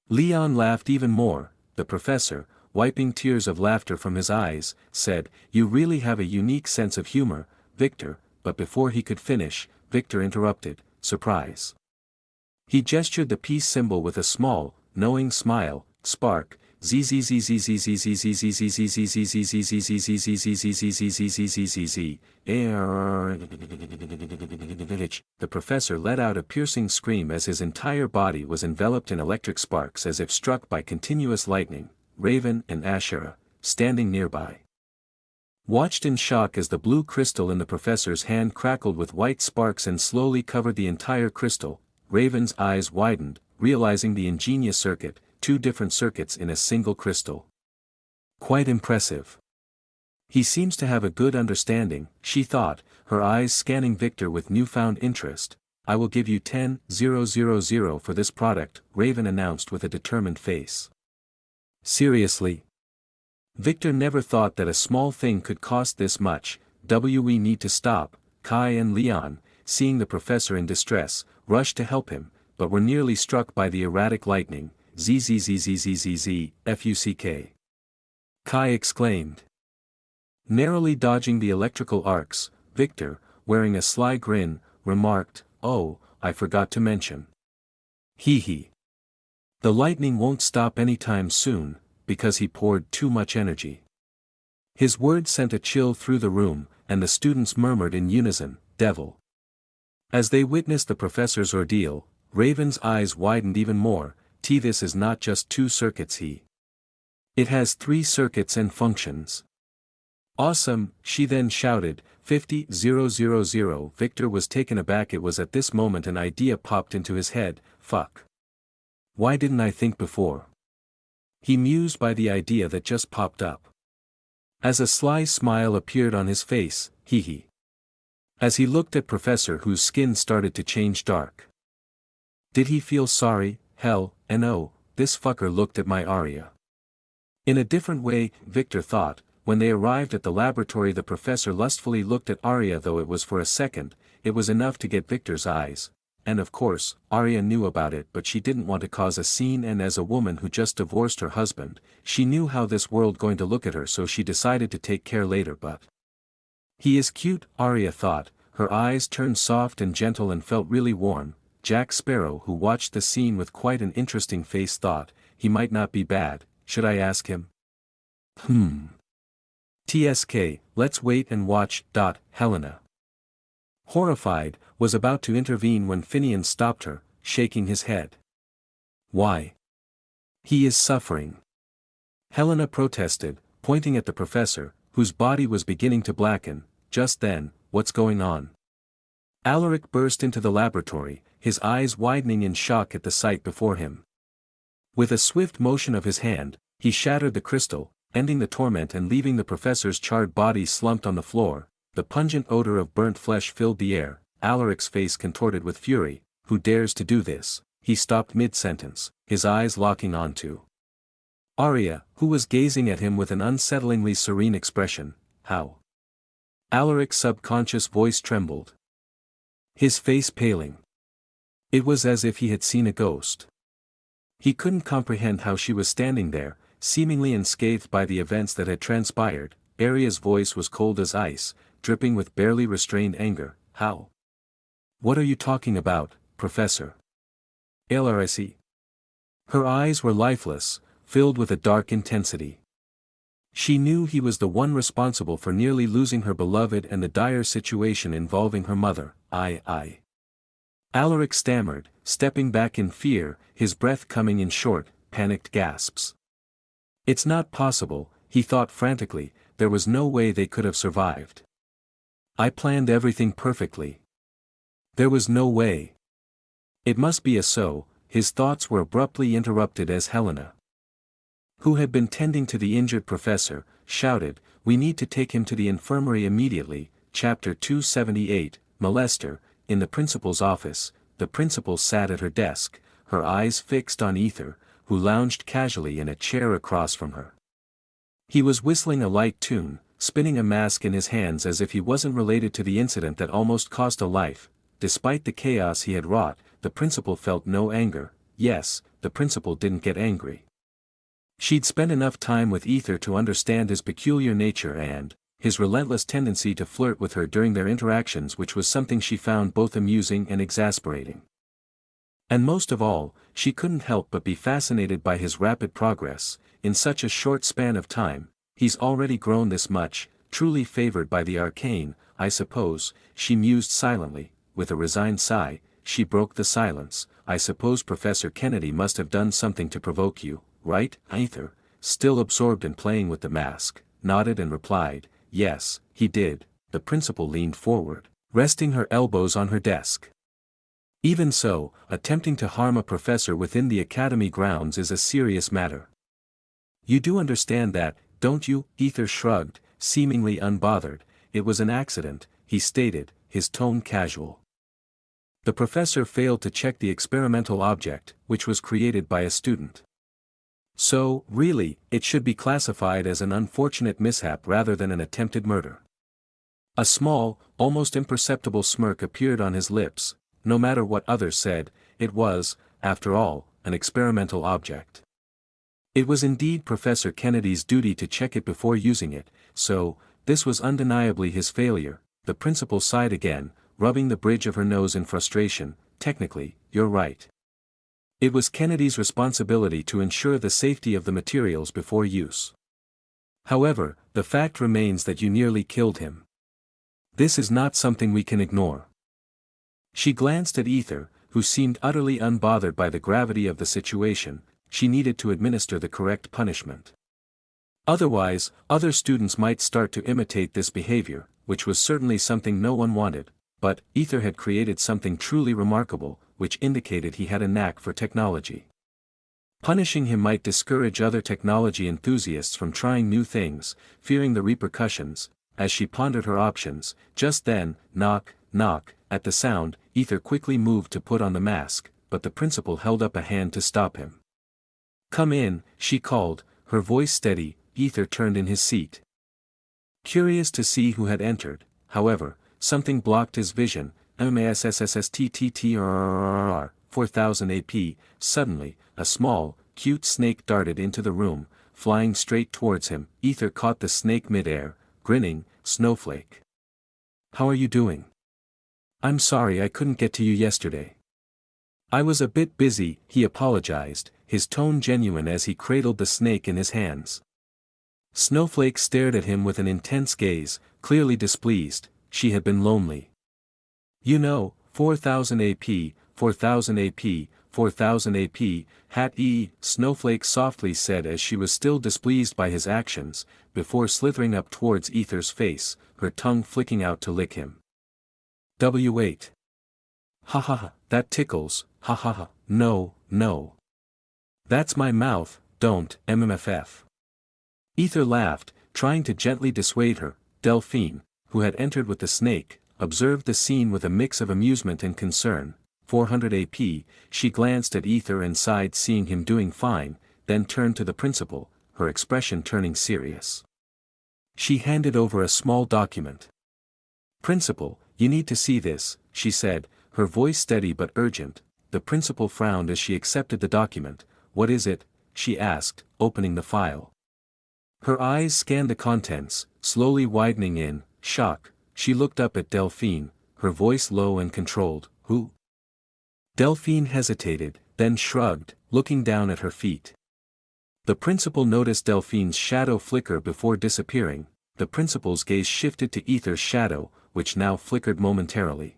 Leon laughed even more. The professor, wiping tears of laughter from his eyes, said, "You really have a unique sense of humor, Victor," but before he could finish, Victor interrupted, "Surprise." He gestured the peace symbol with a small, knowing smile. Spark, The professor let out a piercing scream as his entire body was enveloped in electric sparks as if struck by continuous lightning. Raven and Asherah, standing nearby, watched in shock as the blue crystal in the professor's hand crackled with white sparks and slowly covered the entire crystal. Raven's eyes widened, realizing the ingenious circuit, 2 different circuits in a single crystal. Quite impressive. He seems to have a good understanding, she thought, her eyes scanning Victor with newfound interest. "I will give you 10,000 for this product," Raven announced with a determined face. Seriously? Victor never thought that a small thing could cost this much. "We need to stop." Kai and Leon, seeing the professor in distress, rushed to help him, but were nearly struck by the erratic lightning. "Fuck." Kai exclaimed. Narrowly dodging the electrical arcs, Victor, wearing a sly grin, remarked, "Oh, I forgot to mention. Hee hee. The lightning won't stop anytime soon, because he poured too much energy." His words sent a chill through the room, and the students murmured in unison, "Devil." As they witnessed the professor's ordeal, Raven's eyes widened even more. "This is not just 2 circuits, it has 3 circuits and functions." "Awesome," she then shouted. 50,000. Victor was taken aback. It was at this moment an idea popped into his head. "Fuck. Why didn't I think before?" He mused by the idea that just popped up. As a sly smile appeared on his face, hee. As he looked at Professor whose skin started to change dark. Did he feel sorry? Hell, and oh, this fucker looked at my Arya. In a different way, Victor thought. When they arrived at the laboratory, the professor lustfully looked at Arya, though it was for a second. It was enough to get Victor's eyes. And of course, Arya knew about it, but she didn't want to cause a scene, and as a woman who just divorced her husband, she knew how this world going to look at her, so she decided to take care later. But he is cute, Arya thought. Her eyes turned soft and gentle and felt really warm. Jack Sparrow, who watched the scene with quite an interesting face, thought, he might not be bad. Should I ask him? TSK, let's wait and watch. Helena, horrified, was about to intervene when Finian stopped her, shaking his head. Why? He is suffering. Helena protested, pointing at the professor, whose body was beginning to blacken. Just then, what's going on? Alaric burst into the laboratory, his eyes widening in shock at the sight before him. With a swift motion of his hand, he shattered the crystal, ending the torment and leaving the professor's charred body slumped on the floor. The pungent odor of burnt flesh filled the air. Alaric's face contorted with fury. Who dares to do this? He stopped mid-sentence, his eyes locking onto Arya, who was gazing at him with an unsettlingly serene expression. How? Alaric's subconscious voice trembled, his face paling. It was as if he had seen a ghost. He couldn't comprehend how she was standing there, seemingly unscathed by the events that had transpired. Arya's voice was cold as ice, dripping with barely restrained anger. How? What are you talking about, Professor? LACKEY'S. Her eyes were lifeless, filled with a dark intensity. She knew he was the one responsible for nearly losing her beloved and the dire situation involving her mother. I. Alaric stammered, stepping back in fear, his breath coming in short, panicked gasps. It's not possible, he thought frantically, there was no way they could have survived. I planned everything perfectly. There was no way. It must be so. His thoughts were abruptly interrupted as Helena, who had been tending to the injured professor, shouted, "We need to take him to the infirmary immediately." Chapter 278, Molester. In the principal's office, the principal sat at her desk, her eyes fixed on Aether, who lounged casually in a chair across from her. He was whistling a light tune, spinning a mask in his hands as if he wasn't related to the incident that almost cost a life. Despite the chaos he had wrought, the principal felt no anger. Yes, the principal didn't get angry. She'd spent enough time with Aether to understand his peculiar nature and his relentless tendency to flirt with her during their interactions, which was something she found both amusing and exasperating. And most of all, she couldn't help but be fascinated by his rapid progress. In such a short span of time, he's already grown this much, truly favored by the arcane, I suppose. She mused silently. With a resigned sigh, she broke the silence. I suppose Professor Kennedy must have done something to provoke you, right? Aether, still absorbed in playing with the mask, nodded and replied, yes, he did. The principal leaned forward, resting her elbows on her desk. Even so, attempting to harm a professor within the academy grounds is a serious matter. You do understand that, don't you? Aether shrugged, seemingly unbothered. It was an accident, he stated, his tone casual. The professor failed to check the experimental object, which was created by a student. So, really, it should be classified as an unfortunate mishap rather than an attempted murder. A small, almost imperceptible smirk appeared on his lips. No matter what others said, it was, after all, an experimental object. It was indeed Professor Kennedy's duty to check it before using it, so, this was undeniably his failure. The principal sighed again, rubbing the bridge of her nose in frustration. Technically, you're right. It was Kennedy's responsibility to ensure the safety of the materials before use. However, the fact remains that you nearly killed him. This is not something we can ignore. She glanced at Aether, who seemed utterly unbothered by the gravity of the situation. She needed to administer the correct punishment. Otherwise, other students might start to imitate this behavior, which was certainly something no one wanted. But Aether had created something truly remarkable, which indicated he had a knack for technology. Punishing him might discourage other technology enthusiasts from trying new things, fearing the repercussions. As she pondered her options, just then, knock, knock, at the sound, Aether quickly moved to put on the mask, but the principal held up a hand to stop him. Come in, she called, her voice steady. Aether turned in his seat, curious to see who had entered. However, something blocked his vision. MASSSSTTTRRR, 4000 AP. Suddenly, a small, cute snake darted into the room, flying straight towards him. Aether caught the snake mid-air, grinning. Snowflake. How are you doing? I'm sorry I couldn't get to you yesterday. I was a bit busy, he apologized, his tone genuine as he cradled the snake in his hands. Snowflake stared at him with an intense gaze, clearly displeased. She had been lonely. You know, 4000 AP, 4000 AP, 4000 AP, hat Snowflake softly said as she was still displeased by his actions, before slithering up towards Aether's face, her tongue flicking out to lick him. W8. Ha ha ha, that tickles, ha ha ha, no, no. That's my mouth, don't, MMFF. Ether laughed, trying to gently dissuade her. Delphine, who had entered with the snake, observed the scene with a mix of amusement and concern. 400 AP, she glanced at Aether and sighed seeing him doing fine, then turned to the principal, her expression turning serious. She handed over a small document. "Principal, you need to see this," she said, her voice steady but urgent. The principal frowned as she accepted the document. "What is it?" she asked, opening the file. Her eyes scanned the contents, slowly widening in shock. She looked up at Delphine, her voice low and controlled. "Who?" Delphine hesitated, then shrugged, looking down at her feet. The principal noticed Delphine's shadow flicker before disappearing. The principal's gaze shifted to Aether's shadow, which now flickered momentarily.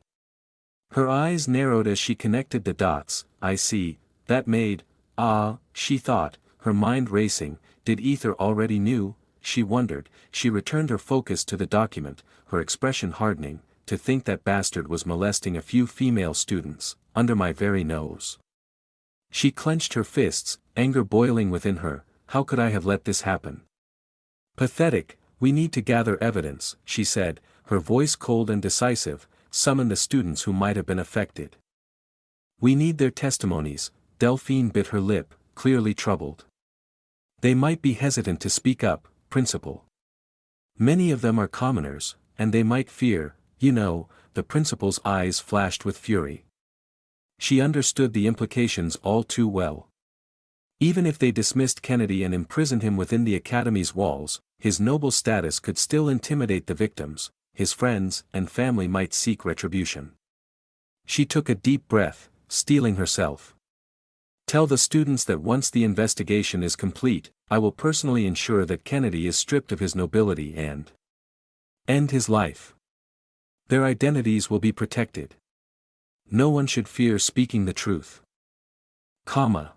Her eyes narrowed as she connected the dots. "I see, that made, she thought, her mind racing. Did Aether already knew? She wondered. She returned her focus to the document, her expression hardening. To think that bastard was molesting a few female students, under my very nose. She clenched her fists, anger boiling within her. How could I have let this happen? Pathetic. We need to gather evidence, she said, her voice cold and decisive. Summon the students who might have been affected. We need their testimonies. Delphine bit her lip, clearly troubled. They might be hesitant to speak up, principal. Many of them are commoners, and they might fear, you know. The principal's eyes flashed with fury. She understood the implications all too well. Even if they dismissed Kennedy and imprisoned him within the academy's walls, his noble status could still intimidate the victims. His friends and family might seek retribution. She took a deep breath, steeling herself. Tell the students that once the investigation is complete, I will personally ensure that Kennedy is stripped of his nobility and end his life. Their identities will be protected. No one should fear speaking the truth. Comma.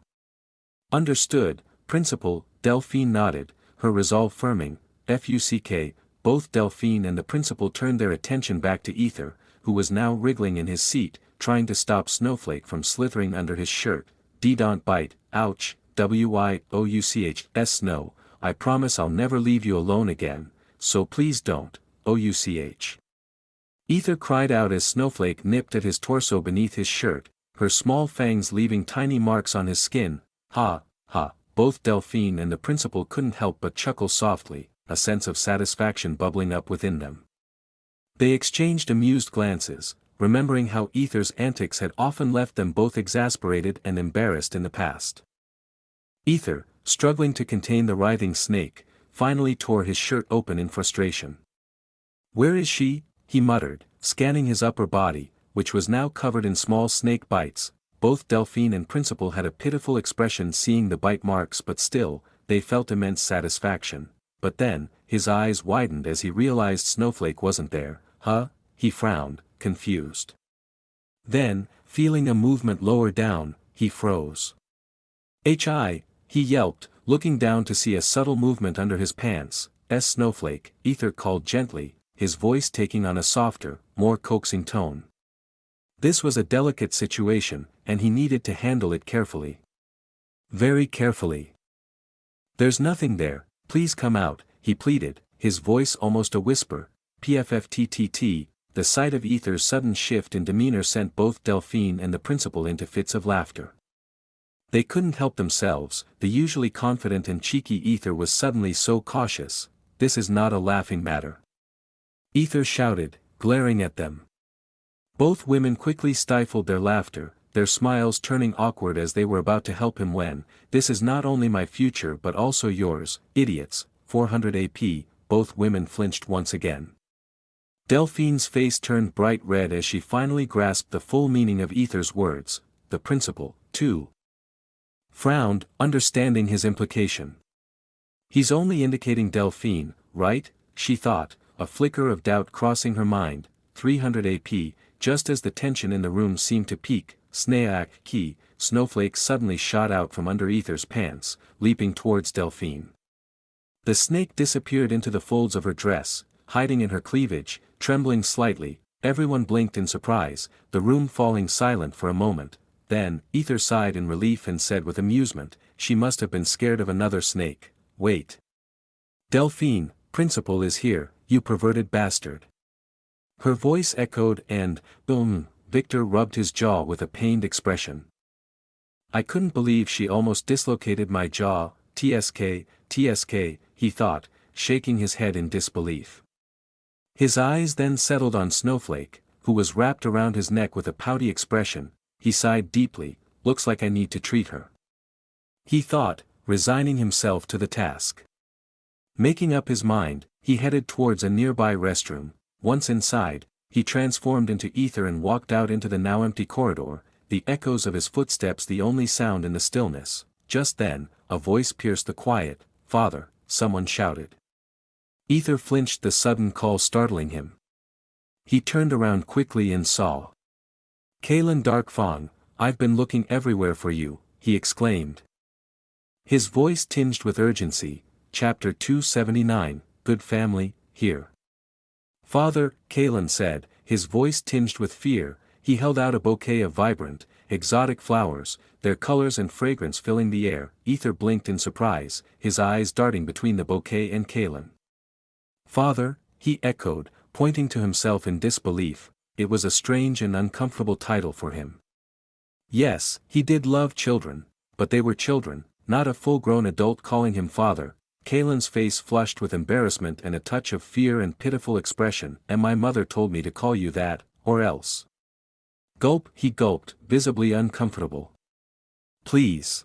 Understood, Principal. Delphine nodded, her resolve firming. FUCK. Both Delphine and the principal turned their attention back to Aether, who was now wriggling in his seat, trying to stop Snowflake from slithering under his shirt. Don't bite, ouch, WIOUCH, Snow, I promise I'll never leave you alone again, so please don't, OUCH. Aether cried out as Snowflake nipped at his torso beneath his shirt, her small fangs leaving tiny marks on his skin. Ha, ha, both Delphine and the principal couldn't help but chuckle softly, a sense of satisfaction bubbling up within them. They exchanged amused glances, remembering how Aether's antics had often left them both exasperated and embarrassed in the past. Aether, struggling to contain the writhing snake, finally tore his shirt open in frustration. Where is she? He muttered, scanning his upper body, which was now covered in small snake bites. Both Delphine and principal had a pitiful expression seeing the bite marks, but still, they felt immense satisfaction. But then, his eyes widened as he realized Snowflake wasn't there. Huh? He frowned, confused. Then, feeling a movement lower down, he froze. Hi, he yelped, looking down to see a subtle movement under his pants. Snowflake, Aether called gently, his voice taking on a softer, more coaxing tone. This was a delicate situation, and he needed to handle it carefully. Very carefully. There's nothing there, please come out, he pleaded, his voice almost a whisper. PFFTTT. The sight of Aether's sudden shift in demeanor sent both Delphine and the principal into fits of laughter. They couldn't help themselves, the usually confident and cheeky Aether was suddenly so cautious. This is not a laughing matter. Aether shouted, glaring at them. Both women quickly stifled their laughter, their smiles turning awkward as they were about to help him when, this is not only my future but also yours, idiots. 400 AP, both women flinched once again. Delphine's face turned bright red as she finally grasped the full meaning of Aether's words. The principal, too, frowned, understanding his implication. He's only indicating Delphine, right? She thought, a flicker of doubt crossing her mind. 300 AP, just as the tension in the room seemed to peak, Snowflake suddenly shot out from under Aether's pants, leaping towards Delphine. The snake disappeared into the folds of her dress, hiding in her cleavage, trembling slightly. Everyone blinked in surprise, the room falling silent for a moment. Then, Aether sighed in relief and said with amusement, "She must have been scared of another snake. Wait. Delphine, Principal is here, you perverted bastard." Her voice echoed and, Victor rubbed his jaw with a pained expression. "I couldn't believe she almost dislocated my jaw, TSK, he thought, shaking his head in disbelief. His eyes then settled on Snowflake, who was wrapped around his neck with a pouty expression. He sighed deeply, "Looks like I need to treat her," he thought, resigning himself to the task. Making up his mind, he headed towards a nearby restroom. Once inside, he transformed into Aether and walked out into the now empty corridor, the echoes of his footsteps the only sound in the stillness. Just then, a voice pierced the quiet. "Father," someone shouted. Aether flinched, the sudden call startling him. He turned around quickly and saw Kalen Darkfang. "I've been looking everywhere for you," he exclaimed. His voice tinged with urgency. Chapter 279, Good Family, Here. "Father," Kalen said, his voice tinged with fear. He held out a bouquet of vibrant, exotic flowers, their colors and fragrance filling the air. Aether blinked in surprise, his eyes darting between the bouquet and Kalen. "Father," he echoed, pointing to himself in disbelief. It was a strange and uncomfortable title for him. Yes, he did love children, but they were children, not a full-grown adult calling him father. Kalen's face flushed with embarrassment and a touch of fear and pitiful expression. "And my mother told me to call you that, or else." Gulp, he gulped, visibly uncomfortable. "Please.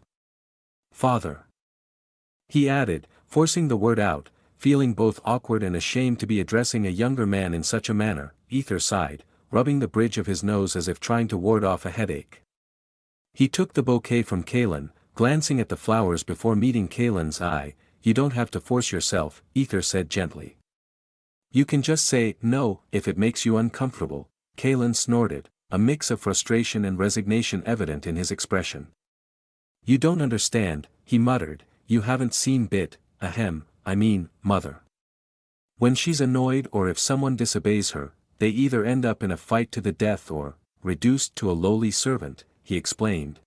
Father," he added, forcing the word out, feeling both awkward and ashamed to be addressing a younger man in such a manner. Aether sighed, rubbing the bridge of his nose as if trying to ward off a headache. He took the bouquet from Kalen, glancing at the flowers before meeting Kalen's eye. "You don't have to force yourself," Aether said gently. "You can just say no if it makes you uncomfortable." Kalen snorted, a mix of frustration and resignation evident in his expression. "You don't understand," he muttered, "you haven't seen mother. When she's annoyed or if someone disobeys her, they either end up in a fight to the death or, reduced to a lowly servant," he explained.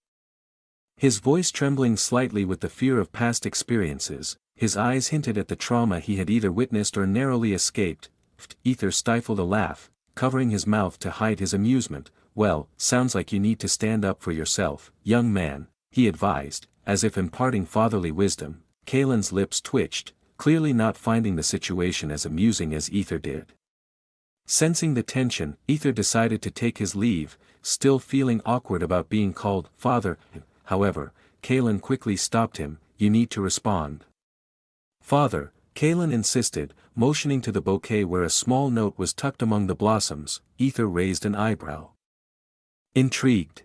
His voice trembling slightly with the fear of past experiences, his eyes hinted at the trauma he had either witnessed or narrowly escaped. Aether stifled a laugh, covering his mouth to hide his amusement. "Well, sounds like you need to stand up for yourself, young man," he advised, as if imparting fatherly wisdom. Kalen's lips twitched, clearly not finding the situation as amusing as Aether did. Sensing the tension, Aether decided to take his leave, still feeling awkward about being called father. However, Kalen quickly stopped him. "You need to respond." "Father," Kalen insisted, motioning to the bouquet where a small note was tucked among the blossoms. Aether raised an eyebrow. Intrigued,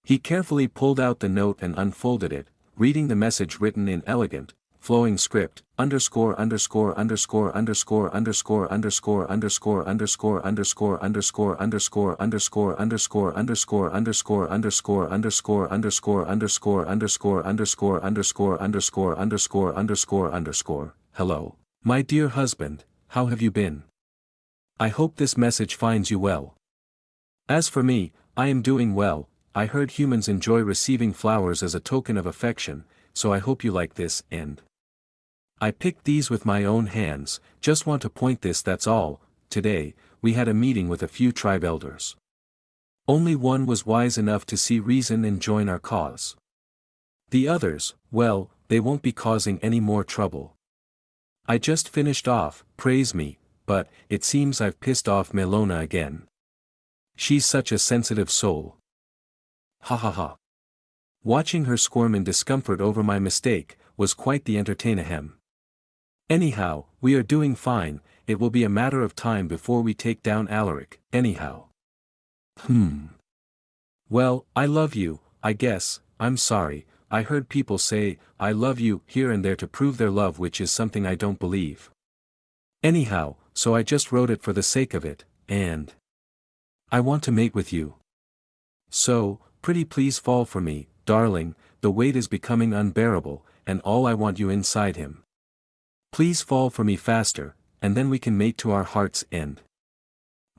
he carefully pulled out the note and unfolded it, reading the message written in elegant, flowing script, ___________________________________________________________________________________________________________________ "Hello, my dear husband, how have you been? I hope this message finds you well. As for me, I am doing well. I heard humans enjoy receiving flowers as a token of affection, so I hope you like this, and I picked these with my own hands. Just want to point this, that's all. Today, we had a meeting with a few tribe elders. Only one was wise enough to see reason and join our cause. The others, well, they won't be causing any more trouble. I just finished off, praise me, but, it seems I've pissed off Melona again. She's such a sensitive soul. Ha ha ha. Watching her squirm in discomfort over my mistake, was quite the entertainahem. Anyhow, we are doing fine, it will be a matter of time before we take down Alaric, anyhow. Well, I love you, I guess. I'm sorry, I heard people say, I love you, here and there to prove their love, which is something I don't believe. Anyhow, so I just wrote it for the sake of it, and I want to mate with you. So, pretty please fall for me, darling, the weight is becoming unbearable, and all I want you inside him. Please fall for me faster, and then we can mate to our heart's end.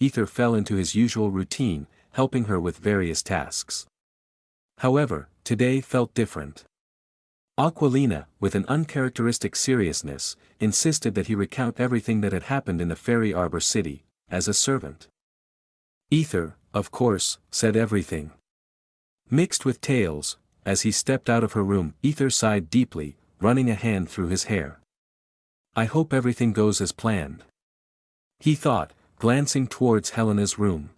Aether fell into his usual routine, helping her with various tasks. However, today felt different. Aquilina, with an uncharacteristic seriousness, insisted that he recount everything that had happened in the Fairy Arbor City, as a servant. Aether, of course, said everything. Mixed with tales, as he stepped out of her room, Aether sighed deeply, running a hand through his hair. I hope everything goes as planned, he thought, glancing towards Helena's room.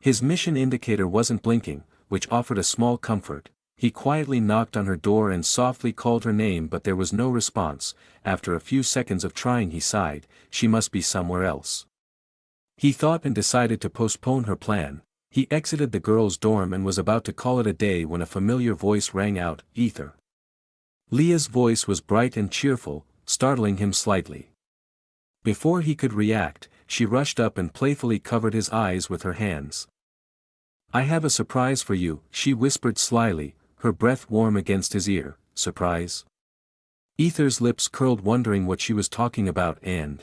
His mission indicator wasn't blinking, which offered a small comfort. He quietly knocked on her door and softly called her name, but there was no response. After a few seconds of trying, he sighed, she must be somewhere else. He thought and decided to postpone her plan. He exited the girls' dorm and was about to call it a day when a familiar voice rang out, Aether. Leah's voice was bright and cheerful, startling him slightly. Before he could react, she rushed up and playfully covered his eyes with her hands. I have a surprise for you, she whispered slyly, her breath warm against his ear. Surprise? Aether's lips curled, wondering what she was talking about and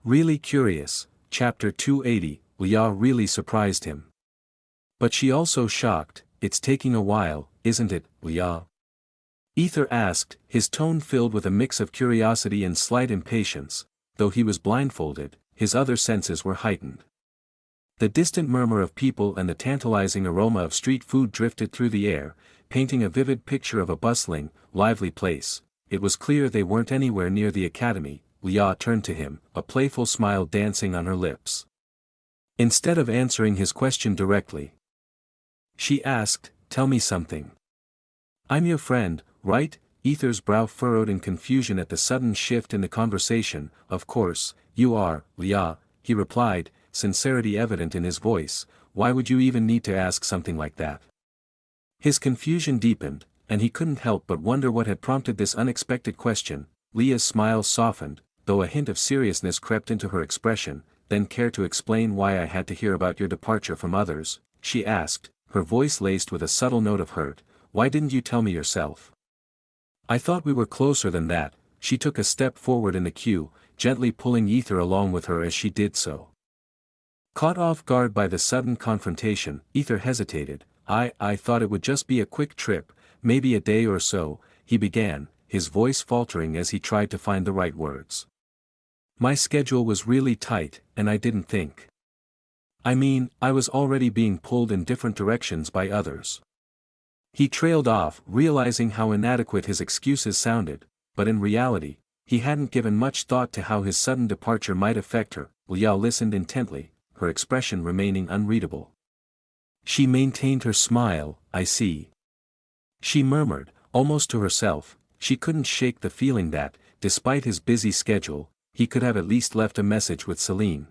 really curious. Chapter 280, Leah really surprised him. But she also shocked. It's taking a while, isn't it, Leah? Aether asked, his tone filled with a mix of curiosity and slight impatience. Though he was blindfolded, his other senses were heightened. The distant murmur of people and the tantalizing aroma of street food drifted through the air, painting a vivid picture of a bustling, lively place. It was clear they weren't anywhere near the academy. Leah turned to him, a playful smile dancing on her lips. Instead of answering his question directly, she asked, tell me something. I'm your friend, right? Aether's brow furrowed in confusion at the sudden shift in the conversation. Of course, you are, Leah, he replied, sincerity evident in his voice. Why would you even need to ask something like that? His confusion deepened, and he couldn't help but wonder what had prompted this unexpected question. Leah's smile softened, though a hint of seriousness crept into her expression. Then care to explain why I had to hear about your departure from others? She asked, her voice laced with a subtle note of hurt. Why didn't you tell me yourself? I thought we were closer than that. She took a step forward in the queue, gently pulling Aether along with her as she did so. Caught off guard by the sudden confrontation, Aether hesitated. I thought it would just be a quick trip, maybe a day or so, he began, his voice faltering as he tried to find the right words. My schedule was really tight, and I didn't think. I mean, I was already being pulled in different directions by others. He trailed off, realizing how inadequate his excuses sounded, but in reality, he hadn't given much thought to how his sudden departure might affect her. Leah listened intently, her expression remaining unreadable. She maintained her smile. I see. She murmured, almost to herself. She couldn't shake the feeling that, despite his busy schedule, he could have at least left a message with Celine.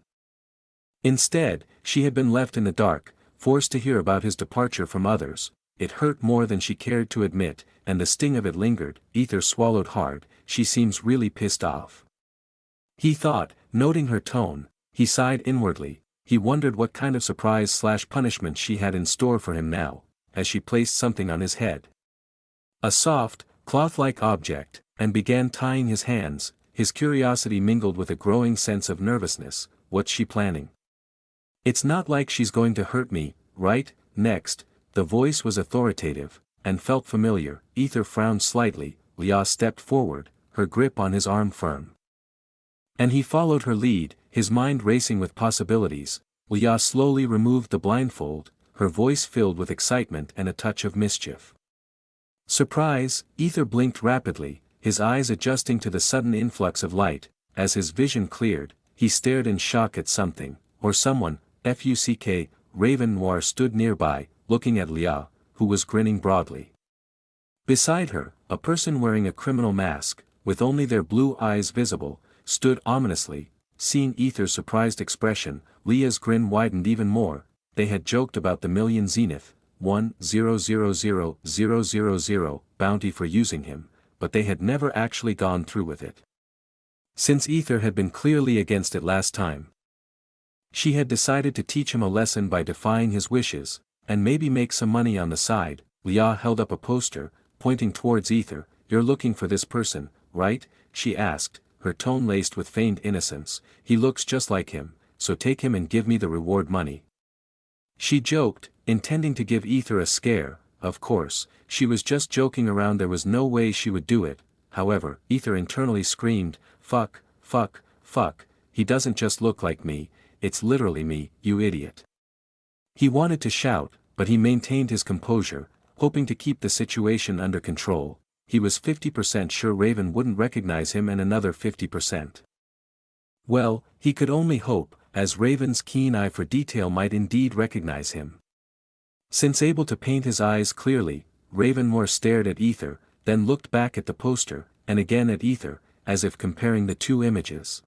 Instead, she had been left in the dark, forced to hear about his departure from others. It hurt more than she cared to admit, and the sting of it lingered. Aether swallowed hard. She seems really pissed off, he thought, noting her tone. He sighed inwardly. He wondered what kind of surprise/punishment she had in store for him now, as she placed something on his head. A soft, cloth-like object, and began tying his hands. His curiosity mingled with a growing sense of nervousness. What's she planning? It's not like she's going to hurt me, right? Next, the voice was authoritative, and felt familiar. Aether frowned slightly. Leah stepped forward, her grip on his arm firm. And he followed her lead, his mind racing with possibilities. Leah slowly removed the blindfold, her voice filled with excitement and a touch of mischief. Surprise! Aether blinked rapidly, his eyes adjusting to the sudden influx of light. As his vision cleared, he stared in shock at something, or someone. Fuck, Raven Noir stood nearby, looking at Leah, who was grinning broadly. Beside her, a person wearing a criminal mask, with only their blue eyes visible, stood ominously. Seeing Aether's surprised expression, Leah's grin widened even more. They had joked about the million zenith, 1,000,000 bounty for using him, but they had never actually gone through with it. Since Aether had been clearly against it last time, she had decided to teach him a lesson by defying his wishes, and maybe make some money on the side. Leah held up a poster, pointing towards Aether. You're looking for this person, right? She asked, her tone laced with feigned innocence. He looks just like him. so take him and give me the reward money. She joked, intending to give Aether a scare. Of course, she was just joking around, there was no way she would do it. However, Aether internally screamed, "Fuck, fuck, fuck, he doesn't just look like me, it's literally me, you idiot." He wanted to shout, but he maintained his composure, hoping to keep the situation under control. He was 50% sure Raven wouldn't recognize him, and another 50%. Well, he could only hope, as Raven's keen eye for detail might indeed recognize him. Since able to paint his eyes clearly, Raven stared at Aether, then looked back at the poster, and again at Aether, as if comparing the two images.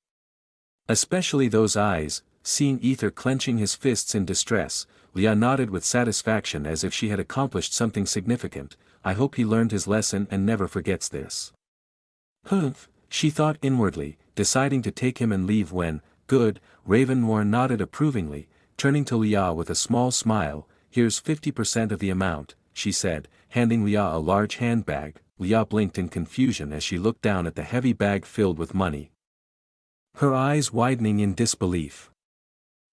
Especially those eyes. Seeing Aether clenching his fists in distress, Leah nodded with satisfaction as if she had accomplished something significant. I hope he learned his lesson and never forgets this. Humph, she thought inwardly, deciding to take him and leave when, good, Raven nodded approvingly, turning to Leah with a small smile. Here's 50% of the amount, she said, handing Leah a large handbag. Leah blinked in confusion as she looked down at the heavy bag filled with money, her eyes widening in disbelief.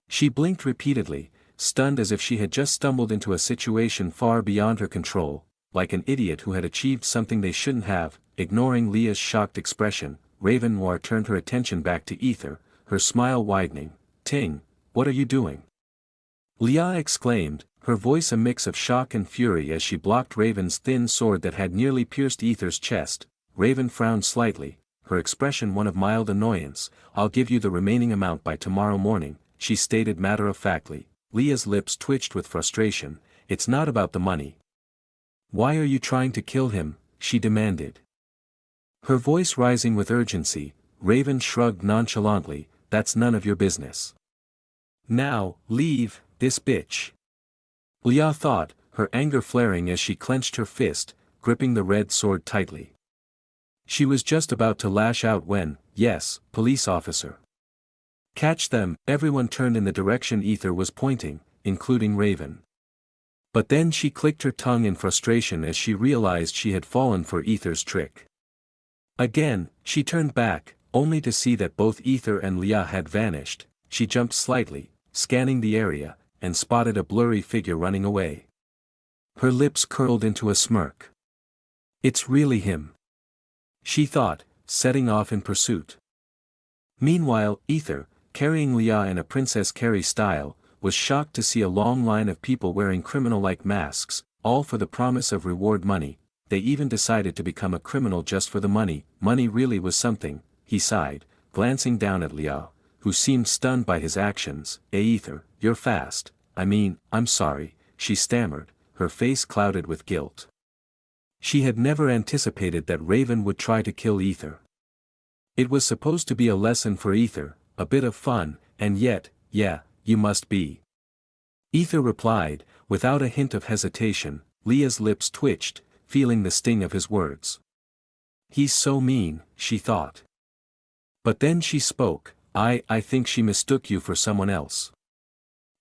She blinked repeatedly, stunned as if she had just stumbled into a situation far beyond her control, like an idiot who had achieved something they shouldn't have. Ignoring Leah's shocked expression, Raven turned her attention back to Aether, her smile widening. "Ting, what are you doing?" Leah exclaimed, her voice a mix of shock and fury as she blocked Raven's thin sword that had nearly pierced Aether's chest. Raven frowned slightly, her expression one of mild annoyance. "I'll give you the remaining amount by tomorrow morning," she stated matter-of-factly. Leah's lips twitched with frustration. "It's not about the money." "Why are you trying to kill him?" she demanded. Her voice rising with urgency. Raven shrugged nonchalantly. "That's none of your business. Now, leave this bitch." Leah thought, her anger flaring as she clenched her fist, gripping the red sword tightly. She was just about to lash out when, yes, police officer. "Catch them!" Everyone turned in the direction Aether was pointing, including Raven. But then she clicked her tongue in frustration as she realized she had fallen for Aether's trick. Again, she turned back, only to see that both Aether and Leah had vanished. She jumped slightly, scanning the area, and spotted a blurry figure running away. Her lips curled into a smirk. "It's really him," she thought, setting off in pursuit. Meanwhile, Aether, carrying Leah in a Princess Carrie style, was shocked to see a long line of people wearing criminal-like masks, all for the promise of reward money. They even decided to become a criminal just for the money. Money really was something, he sighed, glancing down at Leah, who seemed stunned by his actions. Aether, you're fast." I'm sorry," she stammered, her face clouded with guilt. She had never anticipated that Raven would try to kill Aether. It was supposed to be a lesson for Aether, a bit of fun, and yet, yeah, you must be. Aether replied, without a hint of hesitation. Leah's lips twitched, feeling the sting of his words. "He's so mean," she thought. But then she spoke. I think she mistook you for someone else.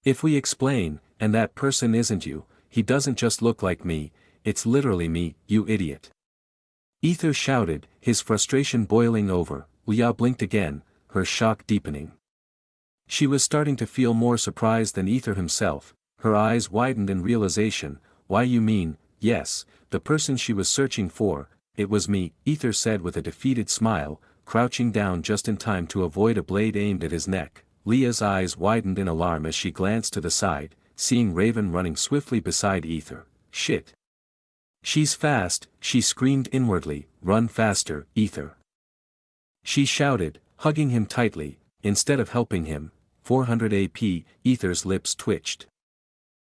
If we explain, and that person isn't you, he doesn't just look like me, it's literally me, you idiot." Aether shouted, his frustration boiling over. Leah blinked again, her shock deepening. She was starting to feel more surprised than Aether himself. Her eyes widened in realization. "Why, you mean, yes, the person she was searching for, it was me," Aether said with a defeated smile, crouching down just in time to avoid a blade aimed at his neck. Leah's eyes widened in alarm as she glanced to the side, seeing Raven running swiftly beside Aether. "Shit. She's fast," she screamed inwardly. "Run faster, Aether." She shouted, hugging him tightly, instead of helping him. 400 AP, Aether's lips twitched.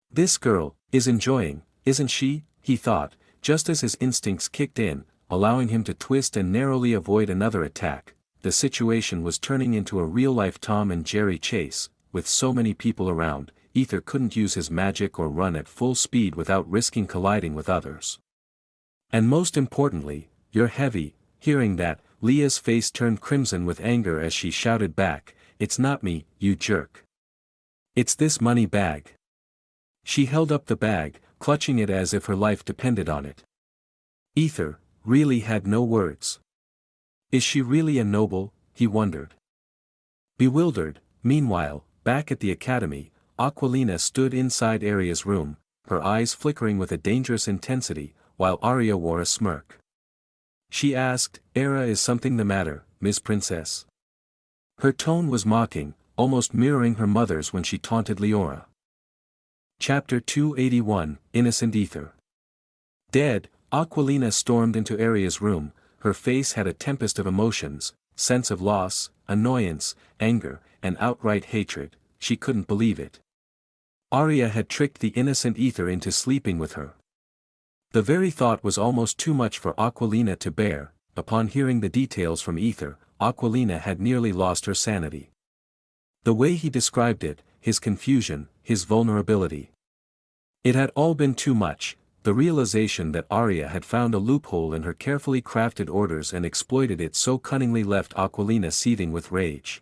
"This girl is enjoying, isn't she?" he thought, just as his instincts kicked in, allowing him to twist and narrowly avoid another attack. The situation was turning into a real-life Tom and Jerry chase. With so many people around, Aether couldn't use his magic or run at full speed without risking colliding with others. "And most importantly, you're heavy." Hearing that, Leah's face turned crimson with anger as she shouted back, "It's not me, you jerk. It's this money bag." She held up the bag, clutching it as if her life depended on it. Aether really had no words. Is she really a noble? He wondered. Bewildered, meanwhile, Back at the academy, Aquilina stood inside Aria's room, her eyes flickering with a dangerous intensity, while Aria wore a smirk. She asked, "Era, is something the matter, Miss Princess?" Her tone was mocking, almost mirroring her mother's when she taunted Leora. Chapter 281, Innocent Aether. Dead, Aquilina stormed into Aria's room. Her face had a tempest of emotions, sense of loss, annoyance, anger, and outright hatred. She couldn't believe it. Aria had tricked the innocent Aether into sleeping with her. The very thought was almost too much for Aquilina to bear. Upon hearing the details from Aether, Aquilina had nearly lost her sanity. The way he described it, his confusion, his vulnerability. It had all been too much. The realization that Aria had found a loophole in her carefully crafted orders and exploited it so cunningly left Aquilina seething with rage.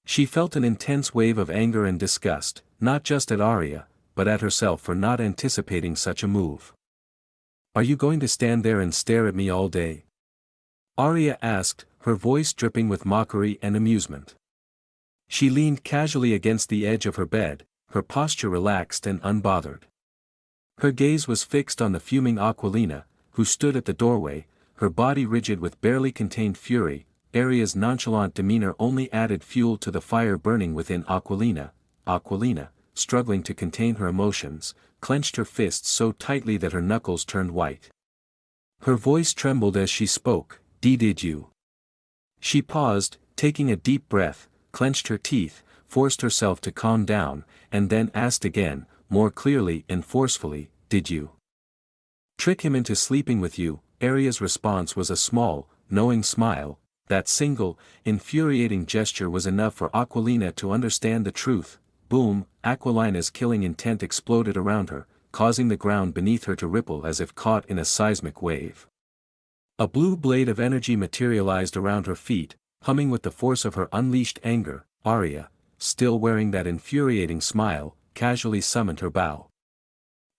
She felt an intense wave of anger and disgust, not just at Aria, but at herself for not anticipating such a move. "Are you going to stand there and stare at me all day?" Aria asked, her voice dripping with mockery and amusement. She leaned casually against the edge of her bed, her posture relaxed and unbothered. Her gaze was fixed on the fuming Aquilina, who stood at the doorway, her body rigid with barely contained fury. Aria's nonchalant demeanor only added fuel to the fire burning within Aquilina. Aquilina, struggling to contain her emotions, clenched her fists so tightly that her knuckles turned white. Her voice trembled as she spoke, Did you?" She paused, taking a deep breath, clenched her teeth, forced herself to calm down, and then asked again, more clearly and forcefully, "Did you trick him into sleeping with you?" Aria's response was a small, knowing smile. That single, infuriating gesture was enough for Aquilina to understand the truth. Boom! Aquilina's killing intent exploded around her, causing the ground beneath her to ripple as if caught in a seismic wave. A blue blade of energy materialized around her feet, humming with the force of her unleashed anger. Aria, still wearing that infuriating smile, casually summoned her bow.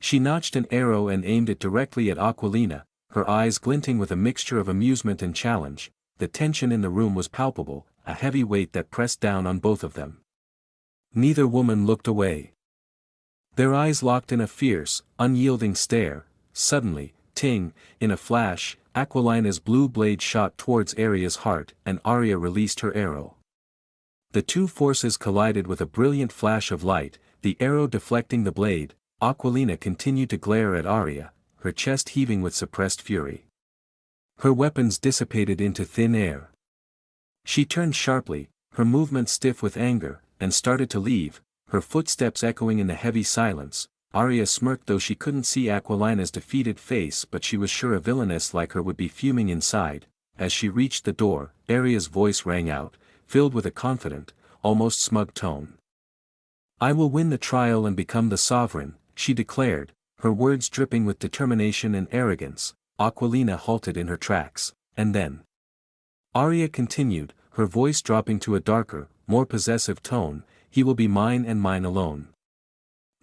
She notched an arrow and aimed it directly at Aquilina, her eyes glinting with a mixture of amusement and challenge. The tension in the room was palpable, a heavy weight that pressed down on both of them. Neither woman looked away. Their eyes locked in a fierce, unyielding stare. Suddenly, ting, in a flash, Aquilina's blue blade shot towards Aria's heart, and Aria released her arrow. The two forces collided with a brilliant flash of light, the arrow deflecting the blade. Aquilina continued to glare at Aria, her chest heaving with suppressed fury. Her weapons dissipated into thin air. She turned sharply, her movement stiff with anger, and started to leave, her footsteps echoing in the heavy silence. Aria smirked, though she couldn't see Aquilina's defeated face, but she was sure a villainess like her would be fuming inside. As she reached the door, Aria's voice rang out, filled with a confident, almost smug tone. "I will win the trial and become the sovereign," she declared, her words dripping with determination and arrogance. Aquilina halted in her tracks, and then Aria continued, her voice dropping to a darker, more possessive tone, "He will be mine and mine alone.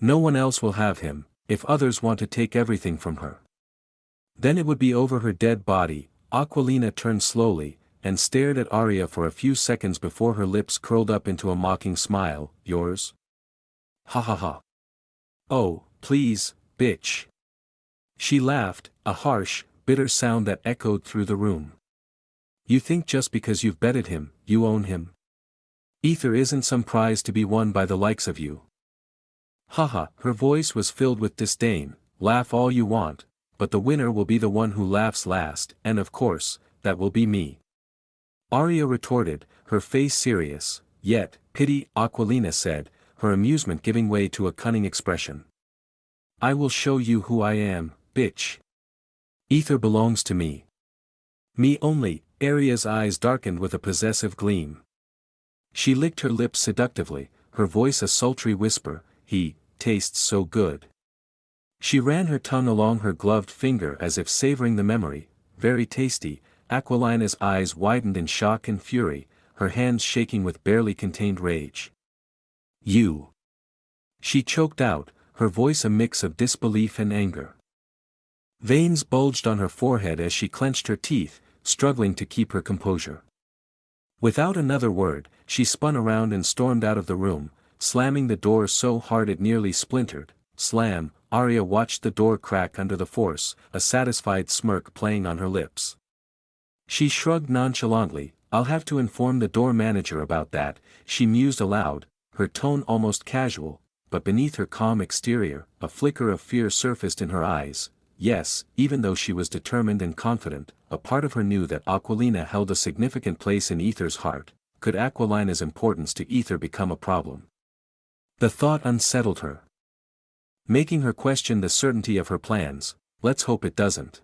No one else will have him. If others want to take everything from her, then it would be over her dead body." Aquilina turned slowly, and stared at Aria for a few seconds before her lips curled up into a mocking smile. "Yours? Ha ha ha. Oh, please, bitch." She laughed, a harsh, bitter sound that echoed through the room. "You think just because you've betted him, you own him? Aether isn't some prize to be won by the likes of you. Haha." Her voice was filled with disdain. "Laugh all you want, but the winner will be the one who laughs last, and of course, that will be me." Aria retorted, her face serious. "Yet, pity," Aquilina said, her amusement giving way to a cunning expression. "I will show you who I am, bitch. Aether belongs to me. Me only." Aria's eyes darkened with a possessive gleam. She licked her lips seductively, her voice a sultry whisper, "He tastes so good." She ran her tongue along her gloved finger as if savoring the memory. "Very tasty." Aquilina's eyes widened in shock and fury, her hands shaking with barely contained rage. "You!" she choked out, her voice a mix of disbelief and anger. Veins bulged on her forehead as she clenched her teeth, struggling to keep her composure. Without another word, she spun around and stormed out of the room, slamming the door so hard it nearly splintered. Slam. Arya watched the door crack under the force, a satisfied smirk playing on her lips. She shrugged nonchalantly. "I'll have to inform the door manager about that," she mused aloud, her tone almost casual, but beneath her calm exterior, a flicker of fear surfaced in her eyes. Yes, even though she was determined and confident, a part of her knew that Aquilina held a significant place in Aether's heart. Could Aquilina's importance to Aether become a problem? The thought unsettled her, making her question the certainty of her plans. Let's hope it doesn't,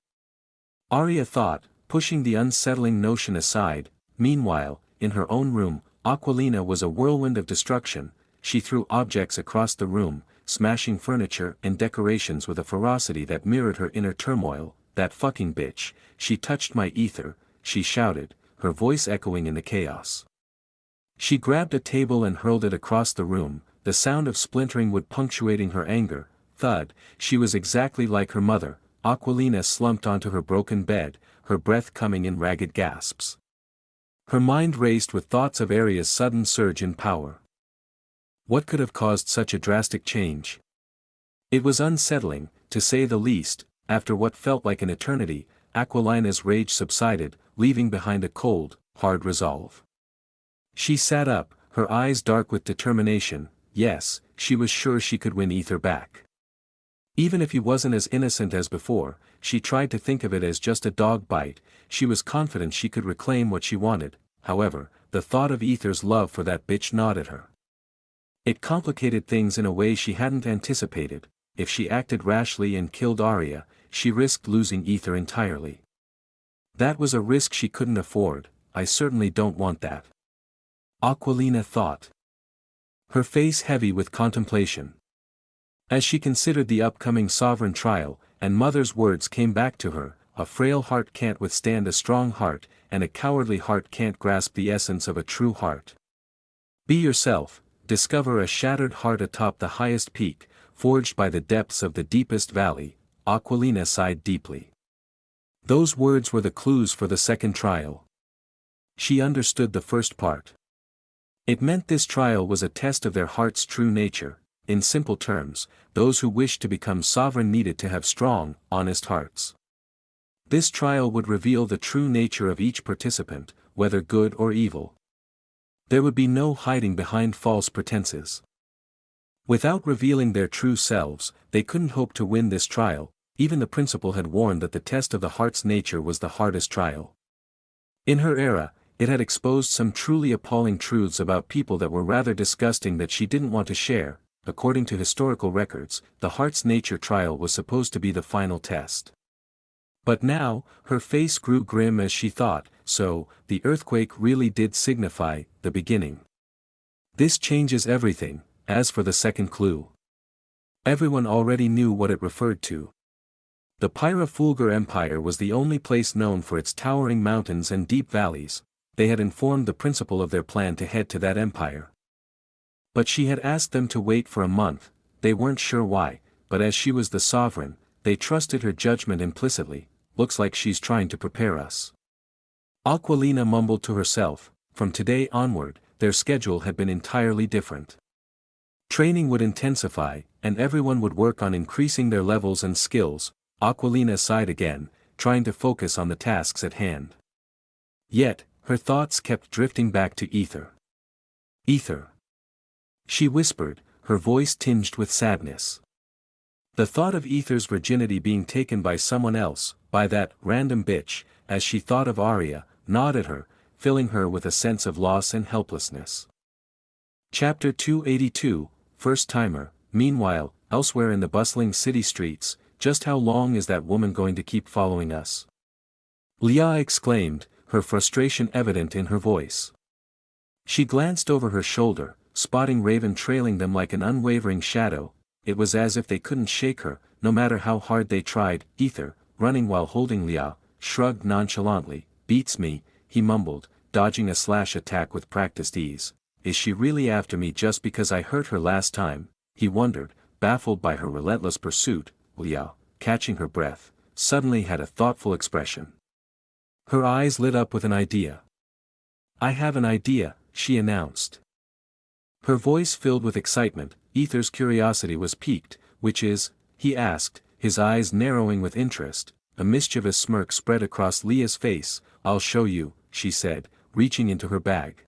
Arya thought, pushing the unsettling notion aside. Meanwhile, in her own room, Aquilina was a whirlwind of destruction. She threw objects across the room, smashing furniture and decorations with a ferocity that mirrored her inner turmoil. "That fucking bitch, she touched my Aether," she shouted, her voice echoing in the chaos. She grabbed a table and hurled it across the room, the sound of splintering wood punctuating her anger. Thud. She was exactly like her mother. Aquilina slumped onto her broken bed, her breath coming in ragged gasps. Her mind raced with thoughts of Arya's sudden surge in power. What could have caused such a drastic change? It was unsettling, to say the least. After what felt like an eternity, Aquilina's rage subsided, leaving behind a cold, hard resolve. She sat up, her eyes dark with determination. Yes, she was sure she could win Aether back. Even if he wasn't as innocent as before, she tried to think of it as just a dog bite. She was confident she could reclaim what she wanted. However, the thought of Aether's love for that bitch gnawed at her. It complicated things in a way she hadn't anticipated. If she acted rashly and killed Arya, she risked losing Aether entirely. That was a risk she couldn't afford. I certainly don't want that, Aquilina thought, her face heavy with contemplation. As she considered the upcoming sovereign trial, and Mother's words came back to her, "A frail heart can't withstand a strong heart, and a cowardly heart can't grasp the essence of a true heart. Be yourself, discover a shattered heart atop the highest peak, forged by the depths of the deepest valley." Aquilina sighed deeply. Those words were the clues for the second trial. She understood the first part. It meant this trial was a test of their heart's true nature. In simple terms, those who wished to become sovereign needed to have strong, honest hearts. This trial would reveal the true nature of each participant, whether good or evil. There would be no hiding behind false pretenses. Without revealing their true selves, they couldn't hope to win this trial. Even the principal had warned that the test of the heart's nature was the hardest trial. In her era, it had exposed some truly appalling truths about people that were rather disgusting that she didn't want to share. According to historical records, the heart's nature trial was supposed to be the final test. But now, her face grew grim as she thought, so, the earthquake really did signify the beginning. This changes everything. As for the second clue, everyone already knew what it referred to. The Pyra-Fulgur Empire was the only place known for its towering mountains and deep valleys. They had informed the principal of their plan to head to that empire. But she had asked them to wait for a month. They weren't sure why, but as she was the sovereign, they trusted her judgment implicitly. "Looks like she's trying to prepare us," Aquilina mumbled to herself. From today onward, their schedule had been entirely different. Training would intensify, and everyone would work on increasing their levels and skills. Aquilina sighed again, trying to focus on the tasks at hand. Yet, her thoughts kept drifting back to Aether. "Aether," she whispered, her voice tinged with sadness. The thought of Aether's virginity being taken by someone else, by that random bitch, as she thought of Arya, gnawed at her, filling her with a sense of loss and helplessness. Chapter 282, First Timer. Meanwhile, elsewhere in the bustling city streets, "Just how long is that woman going to keep following us?" Leah exclaimed, her frustration evident in her voice. She glanced over her shoulder, spotting Raven trailing them like an unwavering shadow. It was as if they couldn't shake her, no matter how hard they tried. Aether, running while holding Leah, shrugged nonchalantly. "Beats me," he mumbled, dodging a slash attack with practiced ease. "Is she really after me just because I hurt her last time?" he wondered, baffled by her relentless pursuit. Leah, catching her breath, suddenly had a thoughtful expression. Her eyes lit up with an idea. "I have an idea," she announced. Her voice filled with excitement. Aether's curiosity was piqued. Which is? He asked, his eyes narrowing with interest. A mischievous smirk spread across Leah's face. I'll show you, she said, reaching into her bag.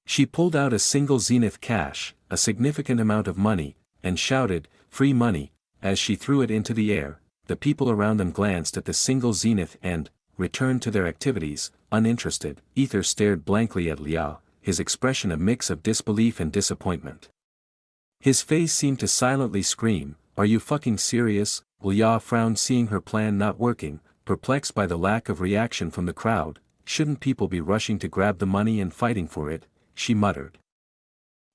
She pulled out a single zenith cash, a significant amount of money, and shouted, "Free money," as she threw it into the air. The people around them glanced at the single zenith and returned to their activities, uninterested. Aether stared blankly at Leah, his expression a mix of disbelief and disappointment. His face seemed to silently scream, "Are you fucking serious?" Leah frowned, seeing her plan not working, perplexed by the lack of reaction from the crowd. Shouldn't people be rushing to grab the money and fighting for it? She muttered.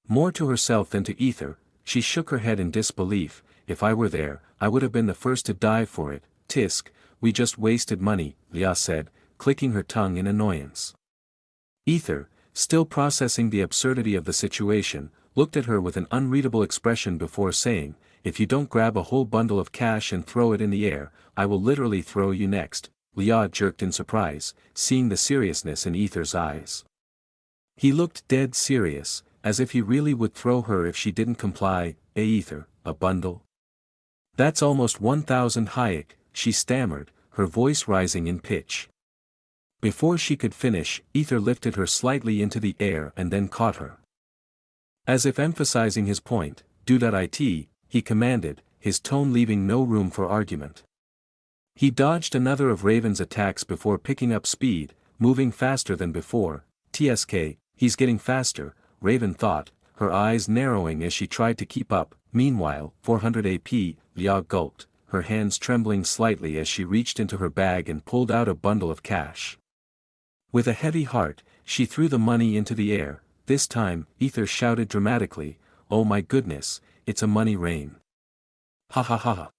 More to herself than to Aether, she shook her head in disbelief. If I were there, I would have been the first to dive for it. Tisk, we just wasted money, Leah said, clicking her tongue in annoyance. Aether, still processing the absurdity of the situation, looked at her with an unreadable expression before saying, "If you don't grab a whole bundle of cash and throw it in the air, I will literally throw you next." Leah jerked in surprise, seeing the seriousness in Aether's eyes. He looked dead serious, as if he really would throw her if she didn't comply. Aether, a bundle? That's almost 1,000 hayek, she stammered, her voice rising in pitch. Before she could finish, Aether lifted her slightly into the air and then caught her. As if emphasizing his point, "Do.it," he commanded, his tone leaving no room for argument. He dodged another of Raven's attacks before picking up speed, moving faster than before. "Tsk, he's getting faster," Raven thought, her eyes narrowing as she tried to keep up. Meanwhile, 400 AP, Leah gulped, her hands trembling slightly as she reached into her bag and pulled out a bundle of cash. With a heavy heart, she threw the money into the air. This time, Aether shouted dramatically, "Oh my goodness, it's a money rain." Ha ha ha ha.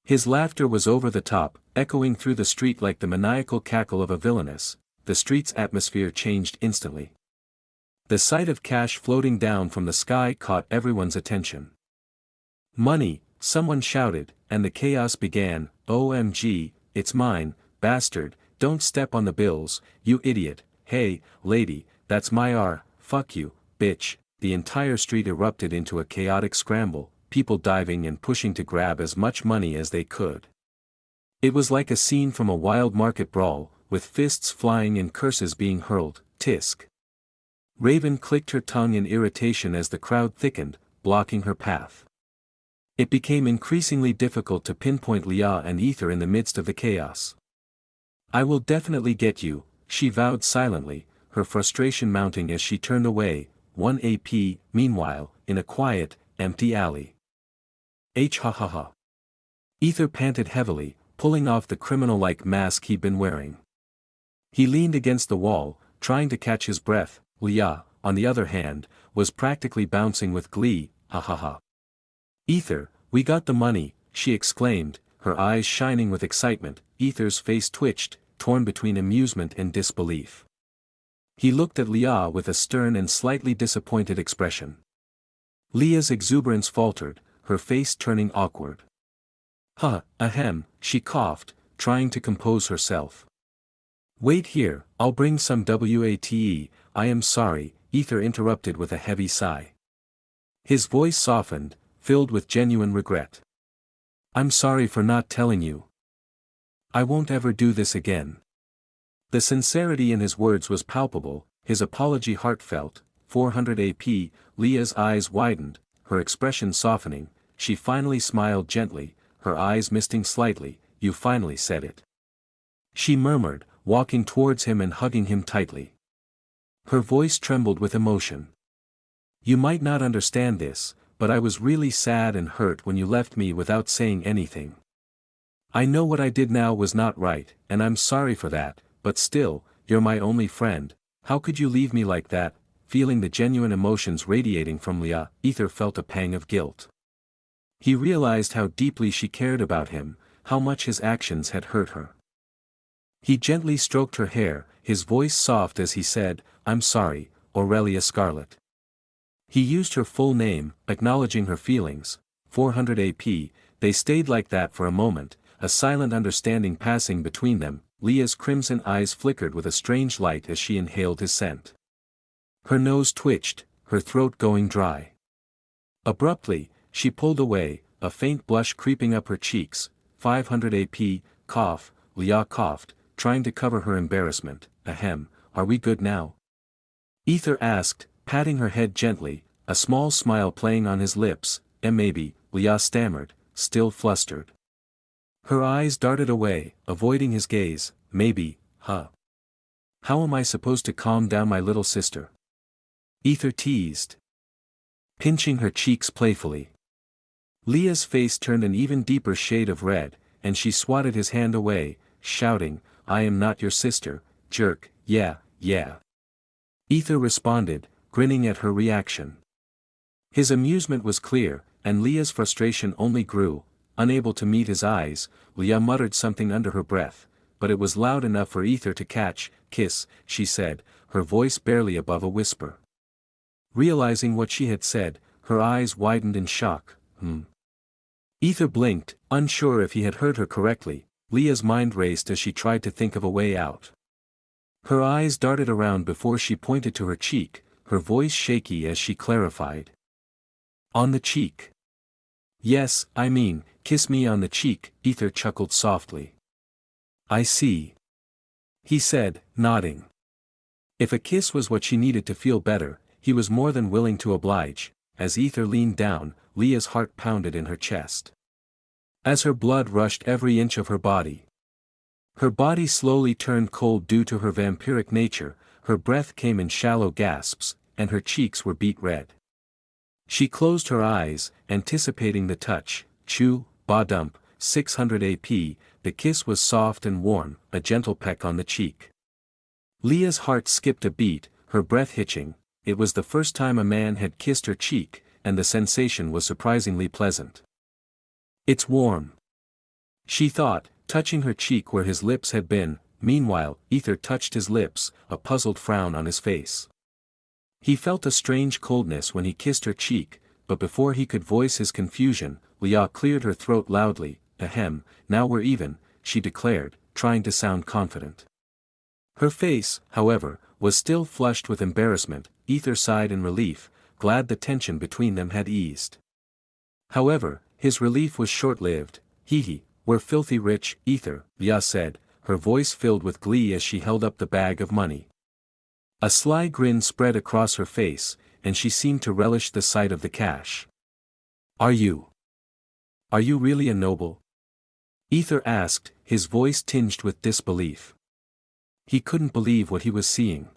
His laughter was over the top, echoing through the street like the maniacal cackle of a villainess. The street's atmosphere changed instantly. The sight of cash floating down from the sky caught everyone's attention. "Money," someone shouted, and the chaos began. "OMG, it's mine, bastard, don't step on the bills, you idiot, hey, lady, that's my fuck you, bitch." The entire street erupted into a chaotic scramble, people diving and pushing to grab as much money as they could. It was like a scene from a wild market brawl, with fists flying and curses being hurled. Tisk. Raven clicked her tongue in irritation as the crowd thickened, blocking her path. It became increasingly difficult to pinpoint Leah and Aether in the midst of the chaos. "I will definitely get you," she vowed silently, her frustration mounting as she turned away. 1 AP, meanwhile, in a quiet, empty alley. Ha ha ha. Aether panted heavily, pulling off the criminal-like mask he'd been wearing. He leaned against the wall, trying to catch his breath. Leah, on the other hand, was practically bouncing with glee. Ha ha ha. "Aether, we got the money," she exclaimed, her eyes shining with excitement. Aether's face twitched, torn between amusement and disbelief. He looked at Leah with a stern and slightly disappointed expression. Leah's exuberance faltered, her face turning awkward. Ahem, she coughed, trying to compose herself. "Wait here, I'll bring some wate, I am sorry," Aether interrupted with a heavy sigh. His voice softened, filled with genuine regret. "I'm sorry for not telling you. I won't ever do this again." The sincerity in his words was palpable, his apology heartfelt. 400 AP, Leah's eyes widened, her expression softening. She finally smiled gently, her eyes misting slightly. "You finally said it," she murmured, walking towards him and hugging him tightly. Her voice trembled with emotion. "You might not understand this, but I was really sad and hurt when you left me without saying anything. I know what I did now was not right, and I'm sorry for that, but still, you're my only friend. How could you leave me like that?" Feeling the genuine emotions radiating from Leah, Aether felt a pang of guilt. He realized how deeply she cared about him, how much his actions had hurt her. He gently stroked her hair, his voice soft as he said, "I'm sorry, Aurelia Scarlet." He used her full name, acknowledging her feelings. 400 AP, they stayed like that for a moment, a silent understanding passing between them. Leah's crimson eyes flickered with a strange light as she inhaled his scent. Her nose twitched, her throat going dry. Abruptly, she pulled away, a faint blush creeping up her cheeks. 500 AP, cough, Leah coughed, trying to cover her embarrassment. Ahem, are we good now? Aether asked, patting her head gently, a small smile playing on his lips. Maybe, Leah stammered, still flustered. Her eyes darted away, avoiding his gaze. Maybe, huh? How am I supposed to calm down my little sister? Aether teased, pinching her cheeks playfully. Leah's face turned an even deeper shade of red, and she swatted his hand away, shouting, I am not your sister, jerk, yeah. Aether responded, grinning at her reaction. His amusement was clear, and Leah's frustration only grew. Unable to meet his eyes, Leah muttered something under her breath, but it was loud enough for Aether to catch. Kiss, she said, her voice barely above a whisper. Realizing what she had said, her eyes widened in shock. Aether blinked, unsure if he had heard her correctly. Leah's mind raced as she tried to think of a way out. Her eyes darted around before she pointed to her cheek, her voice shaky as she clarified. On the cheek. Yes, I mean, kiss me on the cheek, Aether chuckled softly. I see. He said, nodding. If a kiss was what she needed to feel better, he was more than willing to oblige. As Aether leaned down, Leah's heart pounded in her chest. As her blood rushed every inch of her body. Her body slowly turned cold due to her vampiric nature, her breath came in shallow gasps, and her cheeks were beet red. She closed her eyes, anticipating the touch. Chew, ba dump, 600 AP, the kiss was soft and warm, a gentle peck on the cheek. Leah's heart skipped a beat, her breath hitching. It was the first time a man had kissed her cheek, and the sensation was surprisingly pleasant. It's warm, she thought, touching her cheek where his lips had been. Meanwhile, Aether touched his lips, a puzzled frown on his face. He felt a strange coldness when he kissed her cheek, but before he could voice his confusion, Leah cleared her throat loudly. Ahem, now we're even, she declared, trying to sound confident. Her face, however, was still flushed with embarrassment. Aether sighed in relief, glad the tension between them had eased. However, his relief was short-lived. Hee, we're filthy rich, Aether, Leah said, her voice filled with glee as she held up the bag of money. A sly grin spread across her face, and she seemed to relish the sight of the cash. Are you really a noble? Aether asked, his voice tinged with disbelief. He couldn't believe what he was seeing.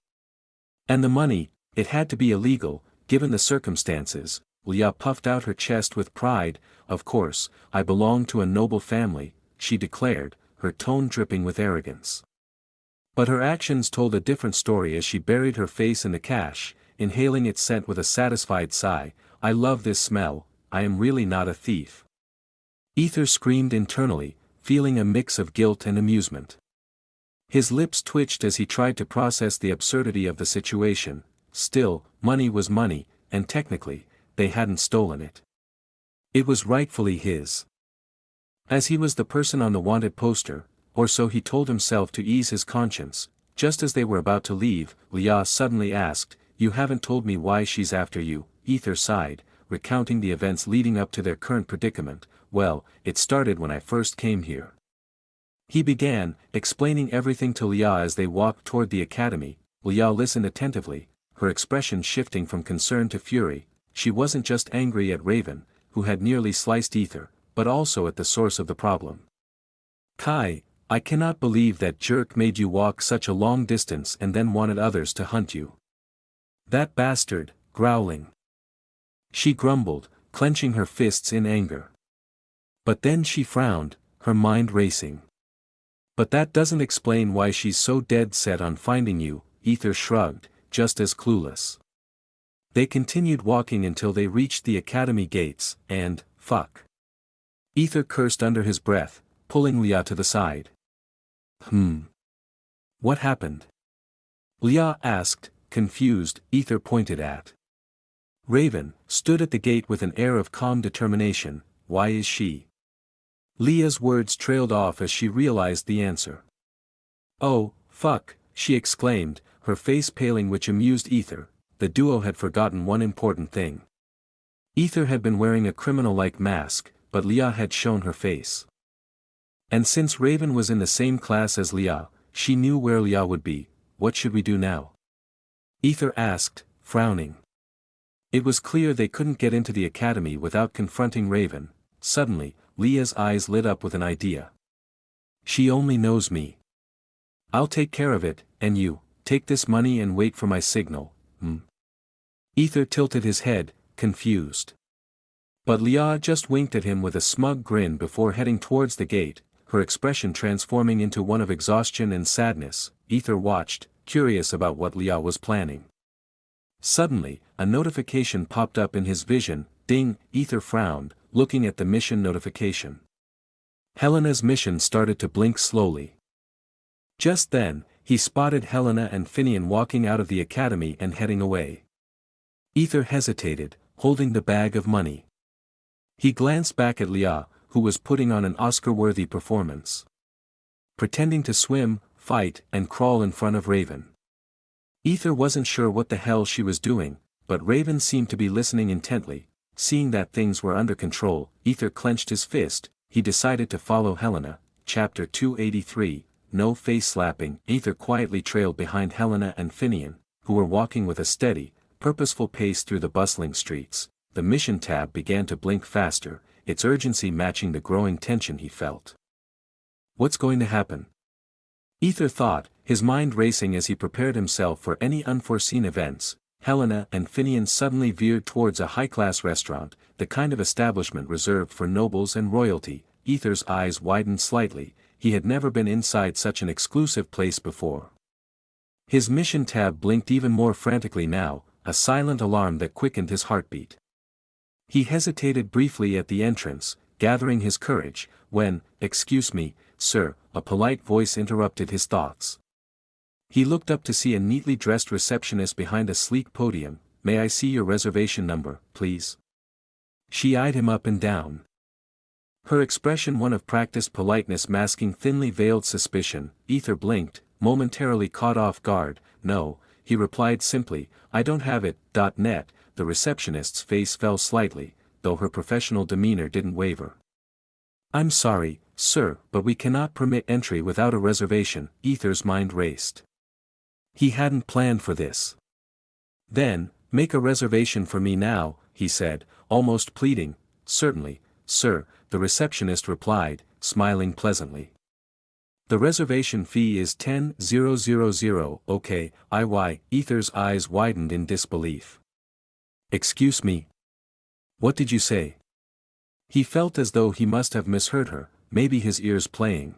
And the money, it had to be illegal, given the circumstances. Leah puffed out her chest with pride. Of course, I belong to a noble family, she declared, her tone dripping with arrogance. But her actions told a different story as she buried her face in the cash, inhaling its scent with a satisfied sigh. I love this smell, I am really not a thief. Aether screamed internally, feeling a mix of guilt and amusement. His lips twitched as he tried to process the absurdity of the situation. Still, money was money, and technically, they hadn't stolen it. It was rightfully his. As he was the person on the wanted poster, or so he told himself to ease his conscience. Just as they were about to leave, Leah suddenly asked, You haven't told me why she's after you. Aether sighed, recounting the events leading up to their current predicament. Well, it started when I first came here. He began, explaining everything to Leah as they walked toward the academy. Leah listened attentively, her expression shifting from concern to fury. She wasn't just angry at Raven, who had nearly sliced Aether, but also at the source of the problem. Kai, I cannot believe that jerk made you walk such a long distance and then wanted others to hunt you. That bastard, growling. She grumbled, clenching her fists in anger. But then she frowned, her mind racing. But that doesn't explain why she's so dead set on finding you, Aether shrugged, just as clueless. They continued walking until they reached the academy gates, and, fuck. Aether cursed under his breath, pulling Leah to the side. What happened? Leah asked, confused. Aether pointed at Raven, stood at the gate with an air of calm determination. Why is she? Leah's words trailed off as she realized the answer. Oh, fuck, she exclaimed, her face paling, which amused Aether. the duo had forgotten one important thing. Aether had been wearing a criminal-like mask, but Leah had shown her face. And since Raven was in the same class as Leah, she knew where Leah would be. What should we do now? Aether asked, frowning. It was clear they couldn't get into the academy without confronting Raven. Suddenly, Leah's eyes lit up with an idea. She only knows me. I'll take care of it, and you, take this money and wait for my signal. Aether tilted his head, confused. But Leah just winked at him with a smug grin before heading towards the gate, her expression transforming into one of exhaustion and sadness. Aether watched, curious about what Leah was planning. Suddenly, a notification popped up in his vision. Ding! Aether frowned, looking at the mission notification. Helena's mission started to blink slowly. Just then, he spotted Helena and Finian walking out of the academy and heading away. Aether hesitated, holding the bag of money. He glanced back at Leah, who was putting on an Oscar-worthy performance. Pretending to swim, fight, and crawl in front of Raven. Aether wasn't sure what the hell she was doing, but Raven seemed to be listening intently. Seeing that things were under control, Aether clenched his fist. He decided to follow Helena. Chapter 283, No Face Slapping. Aether quietly trailed behind Helena and Finian, who were walking with a steady, purposeful pace through the bustling streets. The mission tab began to blink faster, its urgency matching the growing tension he felt. What's going to happen? Aether thought, his mind racing as he prepared himself for any unforeseen events. Helena and Finian suddenly veered towards a high-class restaurant, the kind of establishment reserved for nobles and royalty. Aether's eyes widened slightly. He had never been inside such an exclusive place before. His mission tab blinked even more frantically now, a silent alarm that quickened his heartbeat. He hesitated briefly at the entrance, gathering his courage, when, "Excuse me, sir," a polite voice interrupted his thoughts. He looked up to see a neatly dressed receptionist behind a sleek podium. "May I see your reservation number, please?" She eyed him up and down. Her expression one of practiced politeness masking thinly veiled suspicion. Aether blinked, momentarily caught off guard. "No," he replied simply, "I don't have it." Net. The receptionist's face fell slightly, though her professional demeanor didn't waver. "I'm sorry, sir, but we cannot permit entry without a reservation." Aether's mind raced. He hadn't planned for this. "Then, make a reservation for me now," he said, almost pleading. "Certainly, sir," the receptionist replied, smiling pleasantly. "The reservation fee is 10,000, okay, IY." Aether's eyes widened in disbelief. "Excuse me? What did you say?" He felt as though he must have misheard her, maybe his ears playing.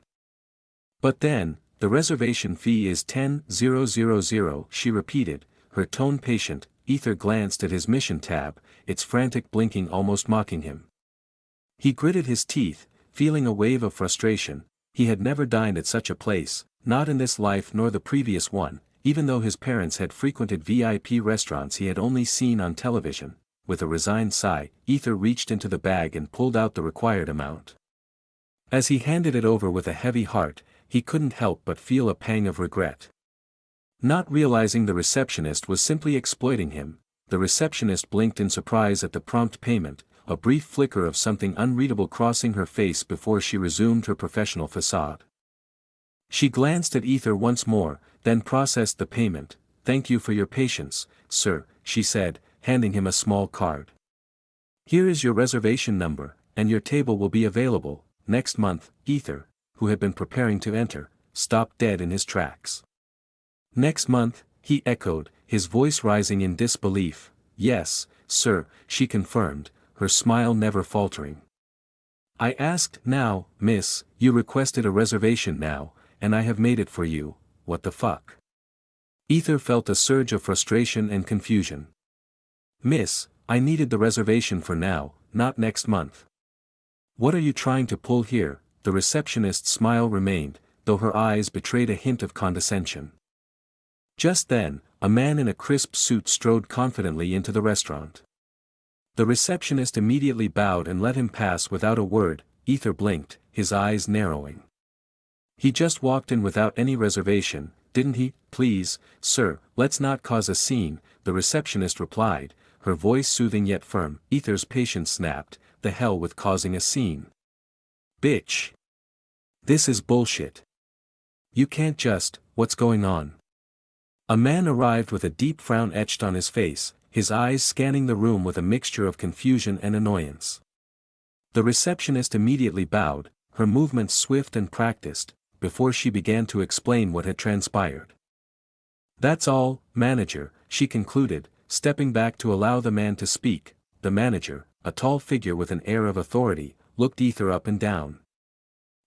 "But then, the reservation fee is 10,000, she repeated, her tone patient. Aether glanced at his mission tab, its frantic blinking almost mocking him. He gritted his teeth, feeling a wave of frustration. He had never dined at such a place, not in this life nor the previous one, even though his parents had frequented VIP restaurants he had only seen on television. With a resigned sigh, Aether reached into the bag and pulled out the required amount. As he handed it over with a heavy heart, he couldn't help but feel a pang of regret. Not realizing the receptionist was simply exploiting him, the receptionist blinked in surprise at the prompt payment, a brief flicker of something unreadable crossing her face before she resumed her professional facade. She glanced at Aether once more, then processed the payment. "Thank you for your patience, sir," she said, handing him a small card. "Here is your reservation number, and your table will be available next month." Aether, who had been preparing to enter, stopped dead in his tracks. "Next month?" he echoed, his voice rising in disbelief. "Yes, sir," she confirmed, her smile never faltering. "I asked now, miss, you requested a reservation now, and I have made it for you. What the fuck?" Aether felt a surge of frustration and confusion. "Miss, I needed the reservation for now, not next month." "What are you trying to pull here?" The receptionist's smile remained, though her eyes betrayed a hint of condescension. Just then, a man in a crisp suit strode confidently into the restaurant. The receptionist immediately bowed and let him pass without a word. Aether blinked, his eyes narrowing. He just walked in without any reservation, didn't he? Please, sir, let's not cause a scene, the receptionist replied, her voice soothing yet firm. Aether's patience snapped, the hell with causing a scene. Bitch. This is bullshit. You can't just, what's going on? A man arrived with a deep frown etched on his face, his eyes scanning the room with a mixture of confusion and annoyance. The receptionist immediately bowed, her movements swift and practiced, before she began to explain what had transpired. That's all, manager, she concluded, stepping back to allow the man to speak. The manager, a tall figure with an air of authority, looked Aether up and down.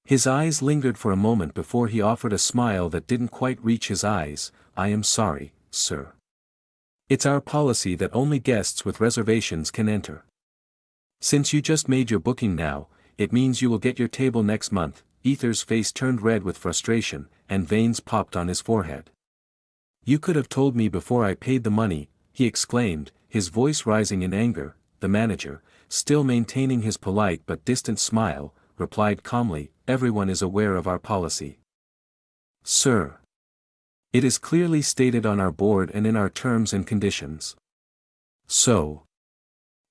His eyes lingered for a moment before he offered a smile that didn't quite reach his eyes. I am sorry, sir. It's our policy that only guests with reservations can enter. Since you just made your booking now, it means you will get your table next month. Aether's face turned red with frustration, and veins popped on his forehead. You could have told me before I paid the money, he exclaimed, his voice rising in anger. The manager, still maintaining his polite but distant smile, replied calmly, everyone is aware of our policy. Sir. It is clearly stated on our board and in our terms and conditions. So.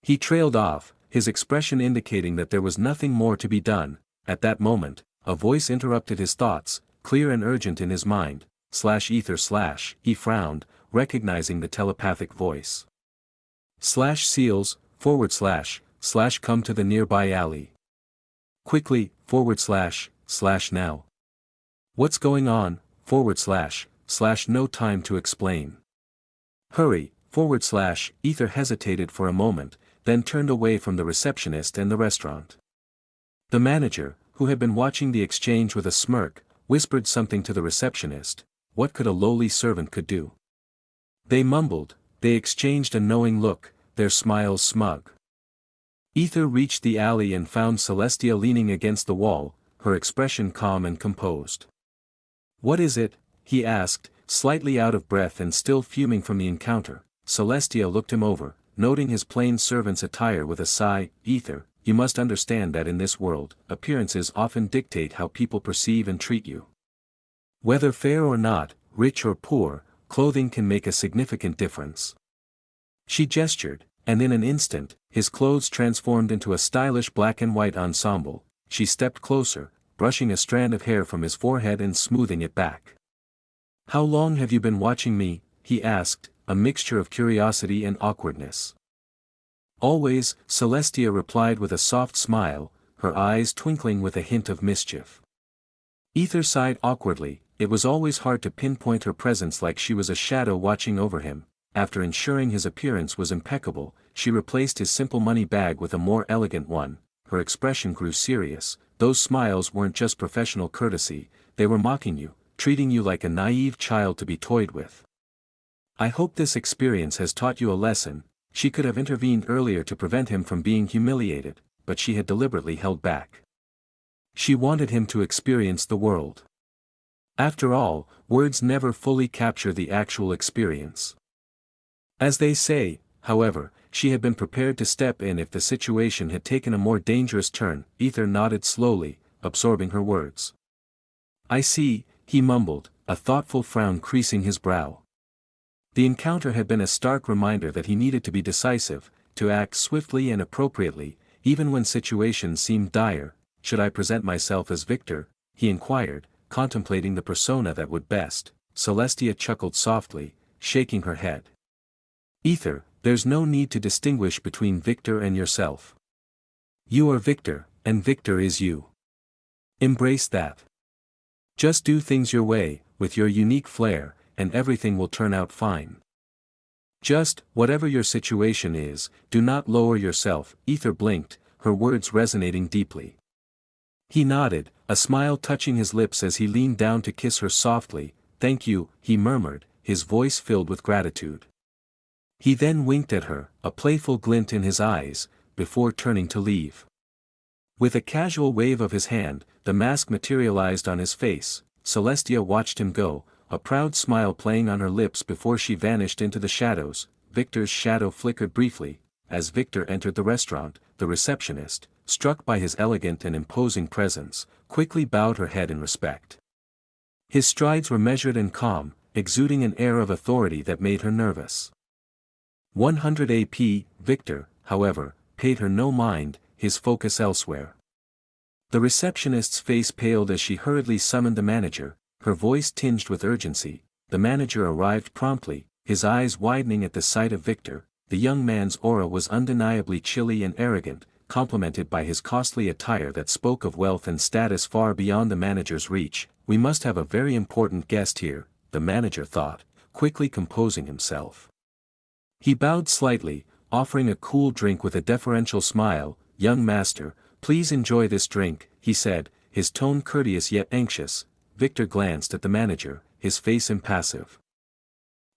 He trailed off, his expression indicating that there was nothing more to be done. At that moment, a voice interrupted his thoughts, clear and urgent in his mind, /Aether / he frowned, recognizing the telepathic voice. /seals, / come to the nearby alley. Quickly, / now. What's going on, / no time to explain. Hurry, / Aether hesitated for a moment, then turned away from the receptionist and the restaurant. The manager, who had been watching the exchange with a smirk, whispered something to the receptionist. What could a lowly servant could do? They mumbled, they exchanged a knowing look, their smiles smug. Aether reached the alley and found Celestia leaning against the wall, her expression calm and composed. What is it? He asked, slightly out of breath and still fuming from the encounter. Celestia looked him over, noting his plain servant's attire with a sigh. Aether, you must understand that in this world, appearances often dictate how people perceive and treat you. Whether fair or not, rich or poor, clothing can make a significant difference. She gestured, and in an instant, his clothes transformed into a stylish black and white ensemble. She stepped closer, brushing a strand of hair from his forehead and smoothing it back. How long have you been watching me? He asked, a mixture of curiosity and awkwardness. Always, Celestia replied with a soft smile, her eyes twinkling with a hint of mischief. Aether sighed awkwardly. It was always hard to pinpoint her presence, like she was a shadow watching over him. After ensuring his appearance was impeccable, she replaced his simple money bag with a more elegant one. Her expression grew serious. Those smiles weren't just professional courtesy, they were mocking you, treating you like a naive child to be toyed with. I hope this experience has taught you a lesson. She could have intervened earlier to prevent him from being humiliated, but she had deliberately held back. She wanted him to experience the world. After all, words never fully capture the actual experience. As they say, however, she had been prepared to step in if the situation had taken a more dangerous turn. Aether nodded slowly, absorbing her words. I see, he mumbled, a thoughtful frown creasing his brow. The encounter had been a stark reminder that he needed to be decisive, to act swiftly and appropriately, even when situations seemed dire. Should I present myself as Victor? He inquired, contemplating the persona that would best. Celestia chuckled softly, shaking her head. Aether, there's no need to distinguish between Victor and yourself. You are Victor, and Victor is you. Embrace that. Just do things your way, with your unique flair, and everything will turn out fine. Just, whatever your situation is, do not lower yourself. Aether blinked, her words resonating deeply. He nodded, a smile touching his lips as he leaned down to kiss her softly. Thank you, he murmured, his voice filled with gratitude. He then winked at her, a playful glint in his eyes, before turning to leave. With a casual wave of his hand, the mask materialized on his face. Celestia watched him go, a proud smile playing on her lips before she vanished into the shadows. Victor's shadow flickered briefly. As Victor entered the restaurant, the receptionist, struck by his elegant and imposing presence, quickly bowed her head in respect. His strides were measured and calm, exuding an air of authority that made her nervous. 100 AP, Victor, however, paid her no mind, his focus elsewhere. The receptionist's face paled as she hurriedly summoned the manager, her voice tinged with urgency. The manager arrived promptly, his eyes widening at the sight of Victor. The young man's aura was undeniably chilly and arrogant, complemented by his costly attire that spoke of wealth and status far beyond the manager's reach. We must have a very important guest here, the manager thought, quickly composing himself. He bowed slightly, offering a cool drink with a deferential smile. Young master, please enjoy this drink, he said, his tone courteous yet anxious. Victor glanced at the manager, his face impassive.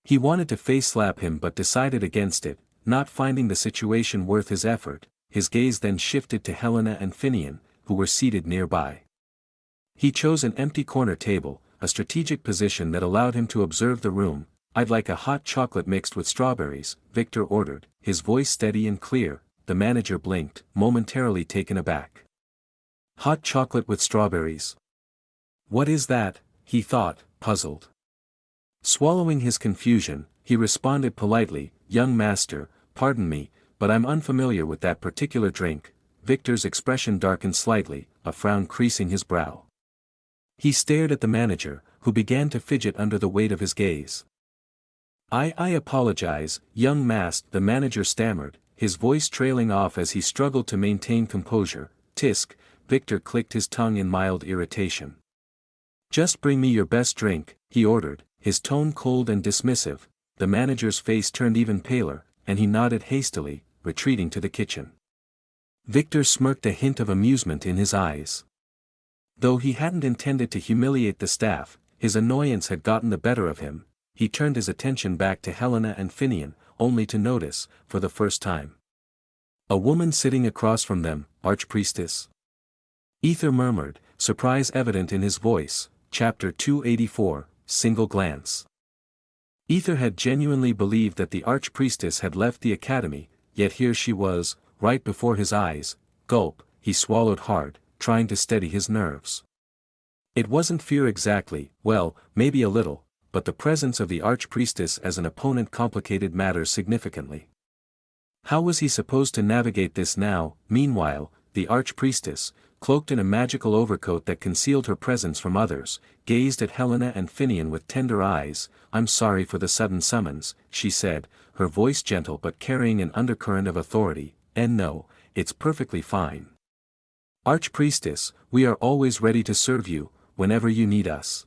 He wanted to face-slap him but decided against it, not finding the situation worth his effort. His gaze then shifted to Helena and Finian, who were seated nearby. He chose an empty corner table, a strategic position that allowed him to observe the room. I'd like a hot chocolate mixed with strawberries, Victor ordered, his voice steady and clear. The manager blinked, momentarily taken aback. Hot chocolate with strawberries? What is that? He thought, puzzled. Swallowing his confusion, he responded politely, young master, pardon me, but I'm unfamiliar with that particular drink. Victor's expression darkened slightly, a frown creasing his brow. He stared at the manager, who began to fidget under the weight of his gaze. I apologize, young master, the manager stammered, his voice trailing off as he struggled to maintain composure. Tisk, Victor clicked his tongue in mild irritation. Just bring me your best drink, he ordered, his tone cold and dismissive. The manager's face turned even paler, and he nodded hastily, retreating to the kitchen. Victor smirked, a hint of amusement in his eyes. Though he hadn't intended to humiliate the staff, his annoyance had gotten the better of him. He turned his attention back to Helena and Finian, only to notice, for the first time, a woman sitting across from them. Archpriestess? Aether murmured, surprise evident in his voice. Chapter 284, Single Glance. Aether had genuinely believed that the Archpriestess had left the academy, yet here she was, right before his eyes. Gulp, he swallowed hard, trying to steady his nerves. It wasn't fear exactly, well, maybe a little, but the presence of the Archpriestess as an opponent complicated matters significantly. How was he supposed to navigate this now? Meanwhile, the Archpriestess, cloaked in a magical overcoat that concealed her presence from others, gazed at Helena and Finian with tender eyes. I'm sorry for the sudden summons, she said, her voice gentle but carrying an undercurrent of authority. And no, it's perfectly fine. Archpriestess, we are always ready to serve you, whenever you need us.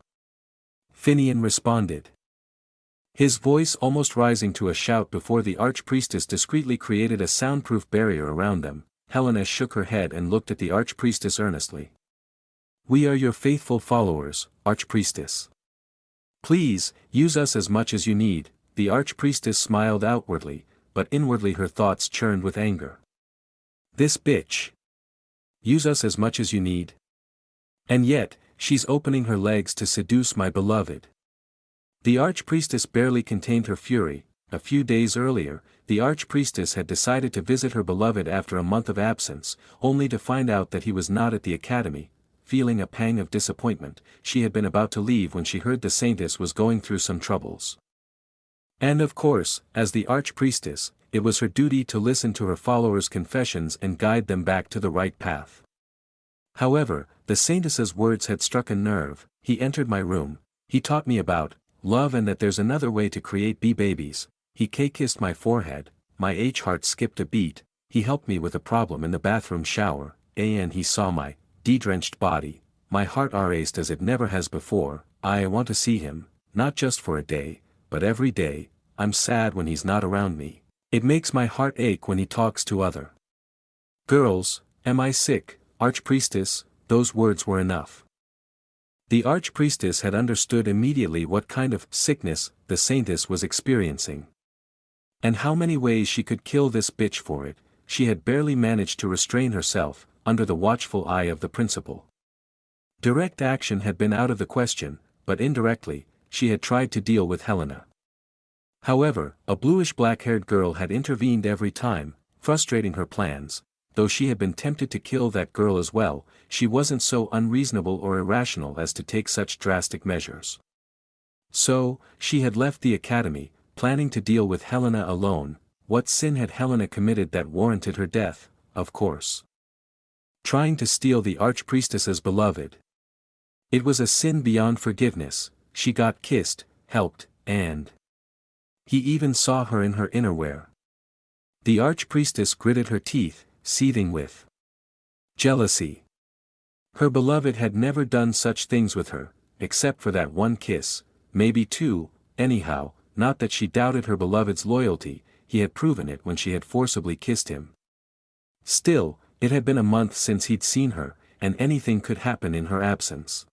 Finian responded, his voice almost rising to a shout before the Archpriestess discreetly created a soundproof barrier around them. Helena shook her head and looked at the Archpriestess earnestly. We are your faithful followers, Archpriestess. Please, use us as much as you need. The Archpriestess smiled outwardly, but inwardly her thoughts churned with anger. This bitch. Use us as much as you need. And yet, she's opening her legs to seduce my beloved. The Archpriestess barely contained her fury. A few days earlier, the Archpriestess had decided to visit her beloved after a month of absence, only to find out that he was not at the academy. Feeling a pang of disappointment, she had been about to leave when she heard the Saintess was going through some troubles. And of course, as the Archpriestess, it was her duty to listen to her followers' confessions and guide them back to the right path. However, the Saintess's words had struck a nerve. He entered my room, he taught me about love and that there's another way to create babies. He kissed my forehead, my heart skipped a beat. He helped me with a problem in the bathroom shower, and he saw my drenched body. My heart raced as it never has before. I want to see him, not just for a day, but every day. I'm sad when he's not around me. It makes my heart ache when he talks to other girls. Am I sick, Archpriestess? Those words were enough. The Archpriestess had understood immediately what kind of sickness the Saintess was experiencing. And how many ways she could kill this bitch for it. She had barely managed to restrain herself, under the watchful eye of the principal. Direct action had been out of the question, but indirectly, she had tried to deal with Helena. However, a bluish black-haired girl had intervened every time, frustrating her plans. though she had been tempted to kill that girl as well, she wasn't so unreasonable or irrational as to take such drastic measures. So, she had left the academy, planning to deal with Helena alone. What sin had Helena committed that warranted her death? Of course. Trying to steal the archpriestess's beloved. It was a sin beyond forgiveness. She got kissed, helped, and he even saw her in her innerwear. The archpriestess gritted her teeth, seething with jealousy. Her beloved had never done such things with her, except for that one kiss, maybe two, anyhow, not that she doubted her beloved's loyalty, he had proven it when she had forcibly kissed him. Still, it had been a month since he'd seen her, and anything could happen in her absence.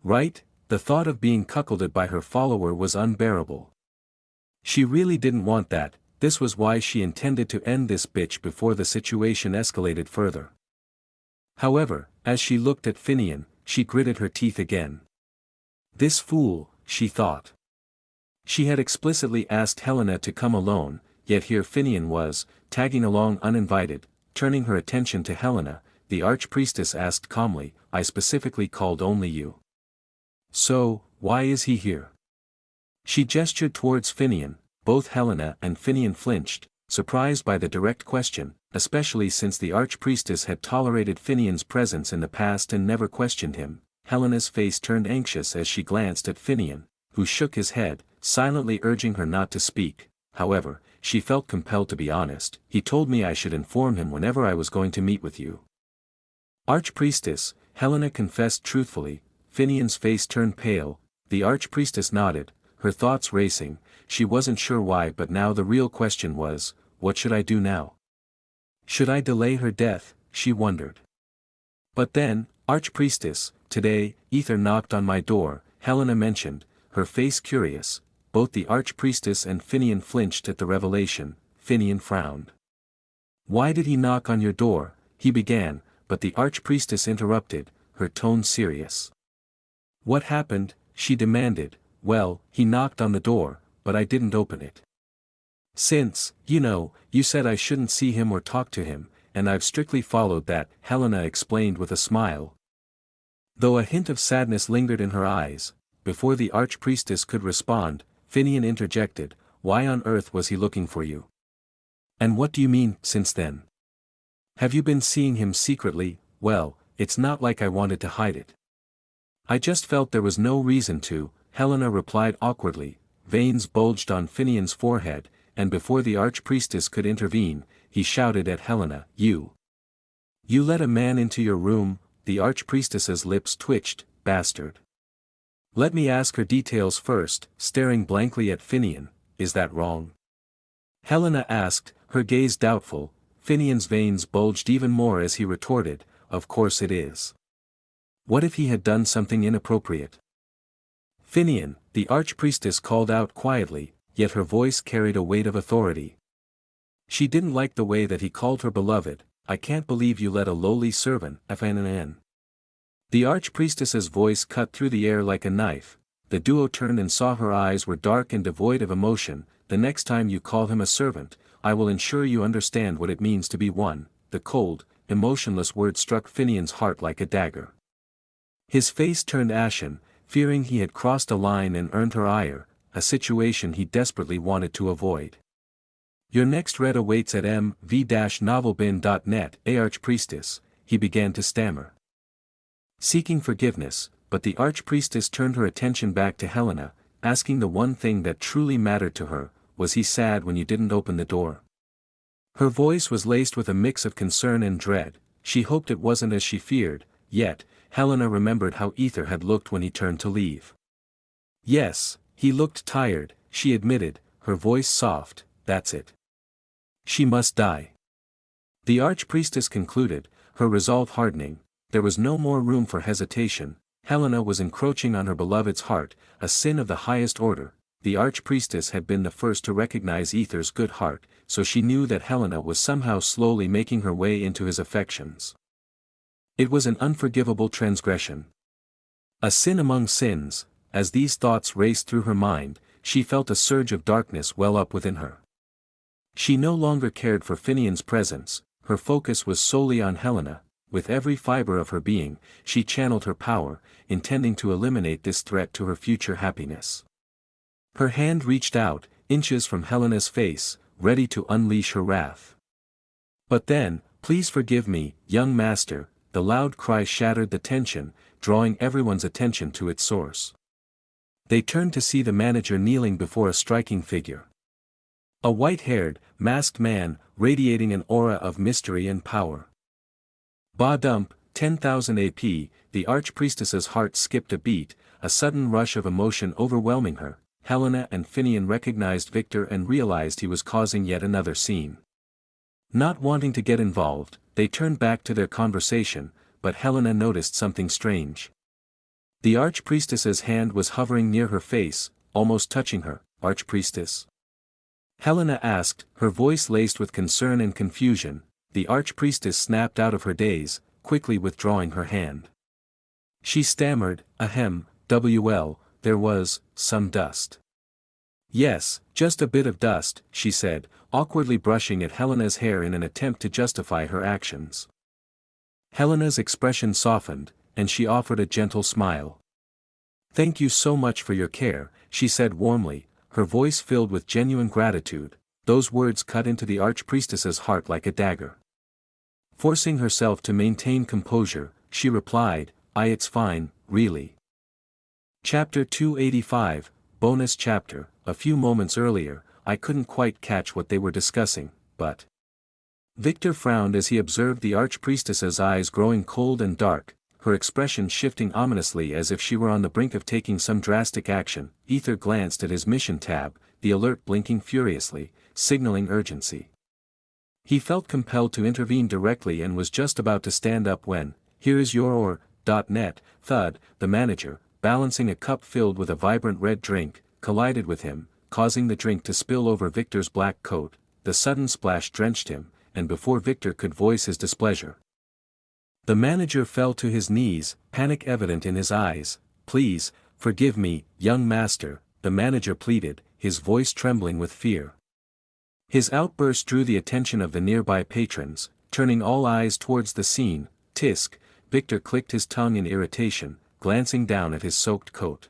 Right? The thought of being cuckolded by her follower was unbearable. She really didn't want that. This was why she intended to end this bitch before the situation escalated further. However, as she looked at Finian, she gritted her teeth again. This fool, she thought. She had explicitly asked Helena to come alone, yet here Finian was, tagging along uninvited. Turning her attention to Helena, the archpriestess asked calmly, I specifically called only you. So, why is he here? She gestured towards Finian. Both Helena and Finian flinched, surprised by the direct question, especially since the archpriestess had tolerated Finian's presence in the past and never questioned him. Helena's face turned anxious as she glanced at Finian, who shook his head, silently urging her not to speak. However, she felt compelled to be honest. He told me I should inform him whenever I was going to meet with you. Archpriestess, Helena confessed truthfully. Finian's face turned pale. The archpriestess nodded, her thoughts racing. She wasn't sure why, but now the real question was, what should I do now? Should I delay her death, she wondered. But then, archpriestess, today, Aether knocked on my door, Helena mentioned, her face curious. Both the archpriestess and Finian flinched at the revelation. Finian frowned. Why did he knock on your door? He began, but the archpriestess interrupted, her tone serious. What happened? She demanded. Well, he knocked on the door, but I didn't open it. Since, you said I shouldn't see him or talk to him, and I've strictly followed that, Helena explained with a smile. Though a hint of sadness lingered in her eyes, before the archpriestess could respond, Finian interjected, why on earth was he looking for you? And what do you mean, since then? Have you been seeing him secretly? Well, it's not like I wanted to hide it. I just felt there was no reason to, Helena replied awkwardly. Veins bulged on Finian's forehead, and before the archpriestess could intervene, he shouted at Helena, You let a man into your room? The archpriestess's lips twitched, bastard. Let me ask her details first, staring blankly at Finian, is that wrong? Helena asked, her gaze doubtful. Finian's veins bulged even more as he retorted, of course it is. What if he had done something inappropriate? Finian, the archpriestess called out quietly, yet her voice carried a weight of authority. She didn't like the way that he called her beloved. I can't believe you let a lowly servant, FNN. The archpriestess's voice cut through the air like a knife. The duo turned and saw her eyes were dark and devoid of emotion. The next time you call him a servant, I will ensure you understand what it means to be one. The cold, emotionless word struck Finian's heart like a dagger. His face turned ashen, fearing he had crossed a line and earned her ire, a situation he desperately wanted to avoid. Your next read awaits at mv-novelbin.net. Archpriestess, he began to stammer. Seeking forgiveness, but the archpriestess turned her attention back to Helena, asking the one thing that truly mattered to her, was he sad when you didn't open the door? Her voice was laced with a mix of concern and dread. She hoped it wasn't as she feared, yet, Helena remembered how Aether had looked when he turned to leave. Yes, he looked tired, she admitted, her voice soft, that's it. She must die. The archpriestess concluded, her resolve hardening. There was no more room for hesitation. Helena was encroaching on her beloved's heart, a sin of the highest order. The archpriestess had been the first to recognize Aether's good heart, so she knew that Helena was somehow slowly making her way into his affections. It was an unforgivable transgression. A sin among sins. As these thoughts raced through her mind, she felt a surge of darkness well up within her. She no longer cared for Finian's presence, her focus was solely on Helena. With every fiber of her being, she channeled her power, intending to eliminate this threat to her future happiness. Her hand reached out, inches from Helena's face, ready to unleash her wrath. But then, "Please forgive me, young master," the loud cry shattered the tension, drawing everyone's attention to its source. They turned to see the manager kneeling before a striking figure. A white-haired, masked man, radiating an aura of mystery and power. Ba dump, 10,000 AP, the archpriestess's heart skipped a beat, a sudden rush of emotion overwhelming her. Helena and Finian recognized Victor and realized he was causing yet another scene. Not wanting to get involved, they turned back to their conversation, but Helena noticed something strange. The archpriestess's hand was hovering near her face, almost touching her. "Archpriestess?" Helena asked, her voice laced with concern and confusion. The archpriestess snapped out of her daze, quickly withdrawing her hand. She stammered, "Ahem, WL, there was some dust." "Yes, just a bit of dust," she said, awkwardly brushing at Helena's hair in an attempt to justify her actions. Helena's expression softened, and she offered a gentle smile. "Thank you so much for your care," she said warmly, her voice filled with genuine gratitude. Those words cut into the archpriestess's heart like a dagger. Forcing herself to maintain composure, she replied, It's fine, really." Chapter 285, Bonus Chapter. A few moments earlier, I couldn't quite catch what they were discussing, but... Victor frowned as he observed the archpriestess's eyes growing cold and dark, her expression shifting ominously as if she were on the brink of taking some drastic action. Aether glanced at his mission tab, the alert blinking furiously, signaling urgency. He felt compelled to intervene directly and was just about to stand up when, "Here is your or.net, thud," the manager, balancing a cup filled with a vibrant red drink, collided with him, causing the drink to spill over Victor's black coat. The sudden splash drenched him, and before Victor could voice his displeasure, the manager fell to his knees, panic evident in his eyes. "Please, forgive me, young master," the manager pleaded, his voice trembling with fear. His outburst drew the attention of the nearby patrons, turning all eyes towards the scene. "Tisk," Victor clicked his tongue in irritation, glancing down at his soaked coat.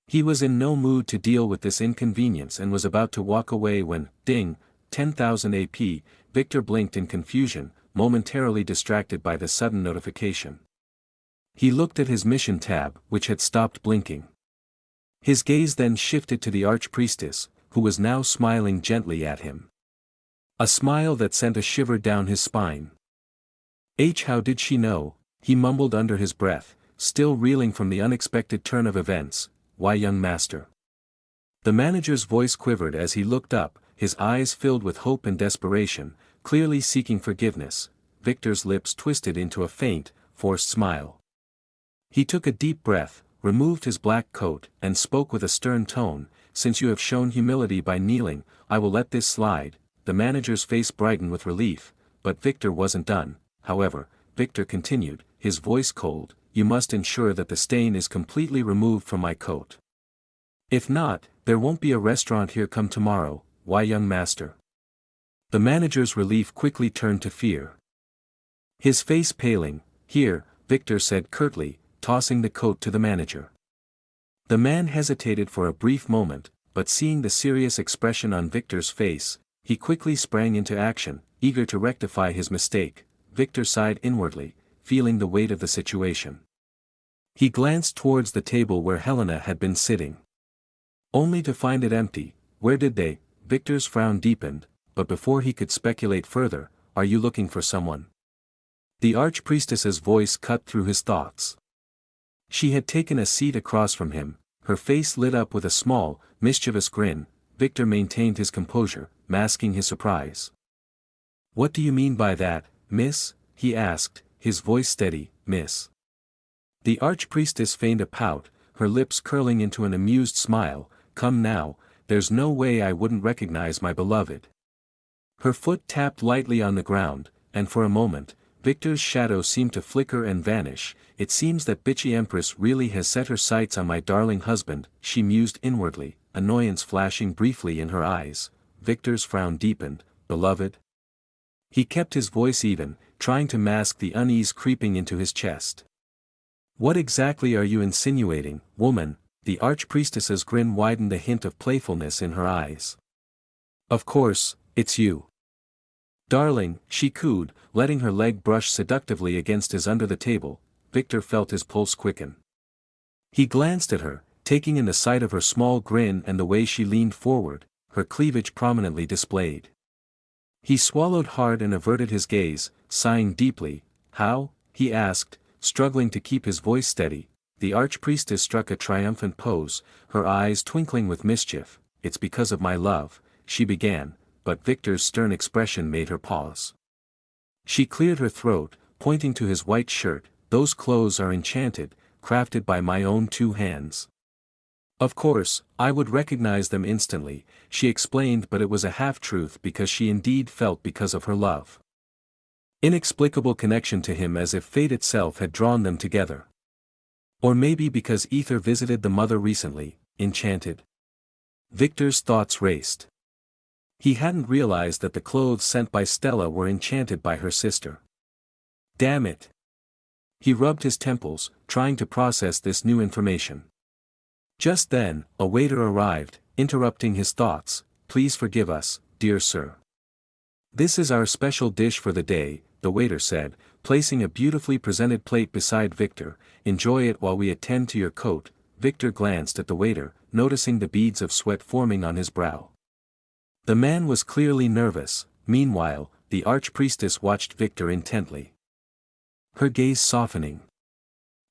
He was in no mood to deal with this inconvenience and was about to walk away when, ding, 10,000 AP, Victor blinked in confusion, momentarily distracted by the sudden notification. He looked at his mission tab, which had stopped blinking. His gaze then shifted to the archpriestess, who was now smiling gently at him. A smile that sent a shiver down his spine. How did she know?" he mumbled under his breath, still reeling from the unexpected turn of events. "Why, young master?" The manager's voice quivered as he looked up, his eyes filled with hope and desperation, clearly seeking forgiveness. Victor's lips twisted into a faint, forced smile. He took a deep breath, removed his black coat, and spoke with a stern tone, "Since you have shown humility by kneeling, I will let this slide." The manager's face brightened with relief, but Victor wasn't done. However, Victor continued, his voice cold, "You must ensure that the stain is completely removed from my coat. If not, there won't be a restaurant here come tomorrow." "Why, young master?" The manager's relief quickly turned to fear. His face paling. "Here," Victor said curtly, tossing the coat to the manager. The man hesitated for a brief moment, but seeing the serious expression on Victor's face, he quickly sprang into action, eager to rectify his mistake. Victor sighed inwardly, feeling the weight of the situation. He glanced towards the table where Helena had been sitting, only to find it empty. "Where did they?" Victor's frown deepened, but before he could speculate further, "Are you looking for someone?" The archpriestess's voice cut through his thoughts. She had taken a seat across from him, her face lit up with a small, mischievous grin. Victor maintained his composure, masking his surprise. "What do you mean by that, miss?" he asked, his voice steady. "Miss." The archpriestess feigned a pout, her lips curling into an amused smile. "Come now, there's no way I wouldn't recognize my beloved." Her foot tapped lightly on the ground, and for a moment, Victor's shadow seemed to flicker and vanish. "It seems that bitchy empress really has set her sights on my darling husband," she mused inwardly, annoyance flashing briefly in her eyes. Victor's frown deepened. "Beloved?" He kept his voice even, trying to mask the unease creeping into his chest. "What exactly are you insinuating, woman?" The archpriestess's grin widened, a hint of playfulness in her eyes. "Of course, it's you. Darling," she cooed, letting her leg brush seductively against his under the table. Victor felt his pulse quicken. He glanced at her, taking in the sight of her small grin and the way she leaned forward, her cleavage prominently displayed. He swallowed hard and averted his gaze, sighing deeply. "How?" he asked, struggling to keep his voice steady. The archpriestess struck a triumphant pose, her eyes twinkling with mischief. "It's because of my love," she began, but Victor's stern expression made her pause. She cleared her throat, pointing to his white shirt. "Those clothes are enchanted, crafted by my own 2 hands. Of course, I would recognize them instantly," she explained, but it was a half-truth because she indeed felt because of her love. Inexplicable connection to him, as if fate itself had drawn them together. Or maybe because Aether visited the mother recently, enchanted. Victor's thoughts raced. He hadn't realized that the clothes sent by Stella were enchanted by her sister. Damn it! He rubbed his temples, trying to process this new information. Just then, a waiter arrived, interrupting his thoughts. "Please forgive us, dear sir. This is our special dish for the day," the waiter said, placing a beautifully presented plate beside Victor. "Enjoy it while we attend to your coat." Victor glanced at the waiter, noticing the beads of sweat forming on his brow. The man was clearly nervous. Meanwhile, the archpriestess watched Victor intently, her gaze softening.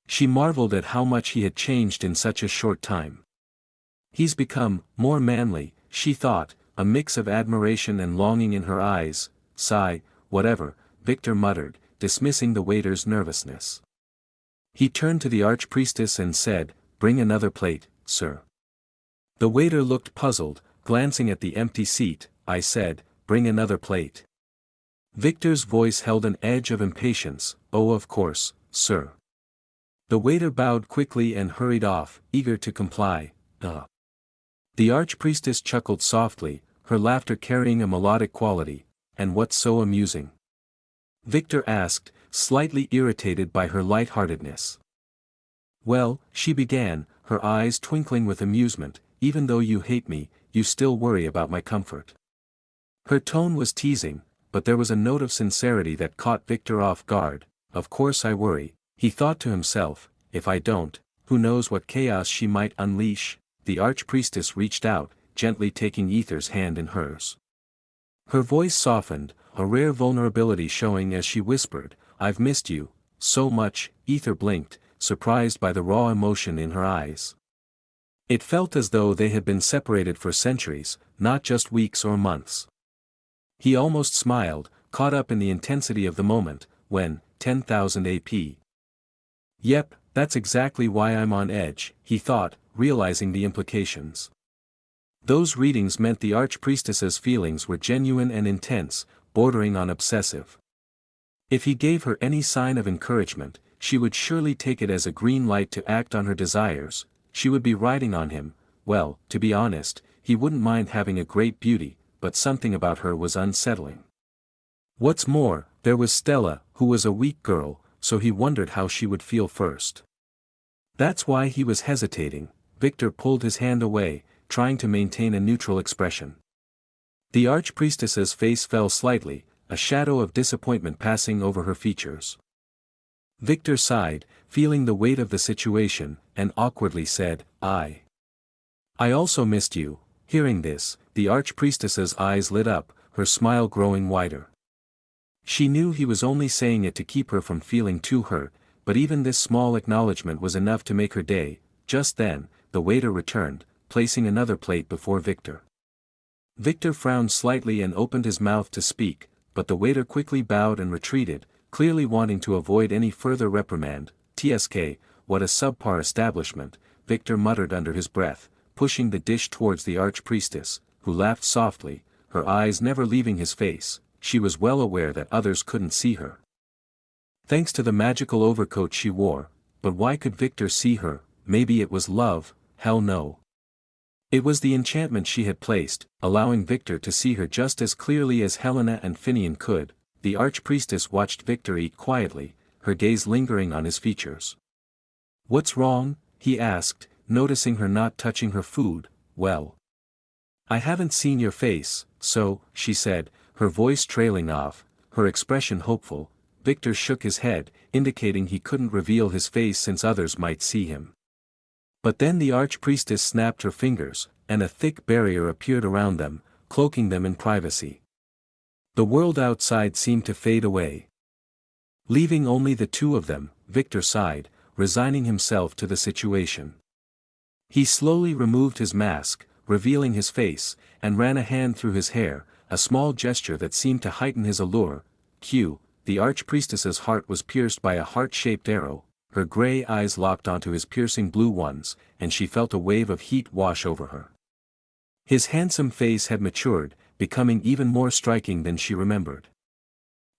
She marveled at how much he had changed in such a short time. "He's become more manly," she thought, a mix of admiration and longing in her eyes. "Sigh, whatever," Victor muttered, dismissing the waiter's nervousness. He turned to the archpriestess and said, "Bring another plate, sir." The waiter looked puzzled, glancing at the empty seat. "I said, bring another plate." Victor's voice held an edge of impatience. "Oh, of course, sir." The waiter bowed quickly and hurried off, eager to comply. The archpriestess chuckled softly, her laughter carrying a melodic quality. "And what's so amusing?" Victor asked, slightly irritated by her lightheartedness. "Well," she began, her eyes twinkling with amusement, "even though you hate me, you still worry about my comfort." Her tone was teasing, but there was a note of sincerity that caught Victor off guard. "Of course I worry," he thought to himself. "If I don't, who knows what chaos she might unleash." The archpriestess reached out, gently taking Aether's hand in hers. Her voice softened, a rare vulnerability showing as she whispered, "I've missed you so much." Aether blinked, surprised by the raw emotion in her eyes. It felt as though they had been separated for centuries, not just weeks or months. He almost smiled, caught up in the intensity of the moment. "When, 10,000 AP. Yep, that's exactly why I'm on edge," he thought, realizing the implications. Those readings meant the archpriestess's feelings were genuine and intense, bordering on obsessive. If he gave her any sign of encouragement, she would surely take it as a green light to act on her desires. She would be riding on him. Well, to be honest, he wouldn't mind having a great beauty, but something about her was unsettling. What's more, there was Stella, who was a weak girl, so he wondered how she would feel first. That's why he was hesitating. Victor pulled his hand away, trying to maintain a neutral expression. The archpriestess's face fell slightly, a shadow of disappointment passing over her features. Victor sighed, feeling the weight of the situation, and awkwardly said, I also missed you." Hearing this, the archpriestess's eyes lit up, her smile growing wider. She knew he was only saying it to keep her from feeling too hurt, but even this small acknowledgement was enough to make her day. Just then, the waiter returned, placing another plate before Victor. Victor frowned slightly and opened his mouth to speak, but the waiter quickly bowed and retreated, clearly wanting to avoid any further reprimand. "Tsk, what a subpar establishment," Victor muttered under his breath, pushing the dish towards the archpriestess, who laughed softly, her eyes never leaving his face. She was well aware that others couldn't see her, thanks to the magical overcoat she wore, but why could Victor see her? Maybe it was love. Hell no. It was the enchantment she had placed, allowing Victor to see her just as clearly as Helena and Finian could. the archpriestess watched Victor eat quietly, her gaze lingering on his features. "What's wrong?" he asked, noticing her not touching her food. "Well, I haven't seen your face, so," she said, her voice trailing off, her expression hopeful. Victor shook his head, indicating he couldn't reveal his face since others might see him. But then the archpriestess snapped her fingers, and a thick barrier appeared around them, cloaking them in privacy. The world outside seemed to fade away. Leaving only the two of them, Victor sighed, resigning himself to the situation. He slowly removed his mask, revealing his face, and ran a hand through his hair, a small gesture that seemed to heighten his allure. The archpriestess's heart was pierced by a heart-shaped arrow, her gray eyes locked onto his piercing blue ones, and she felt a wave of heat wash over her. His handsome face had matured, becoming even more striking than she remembered.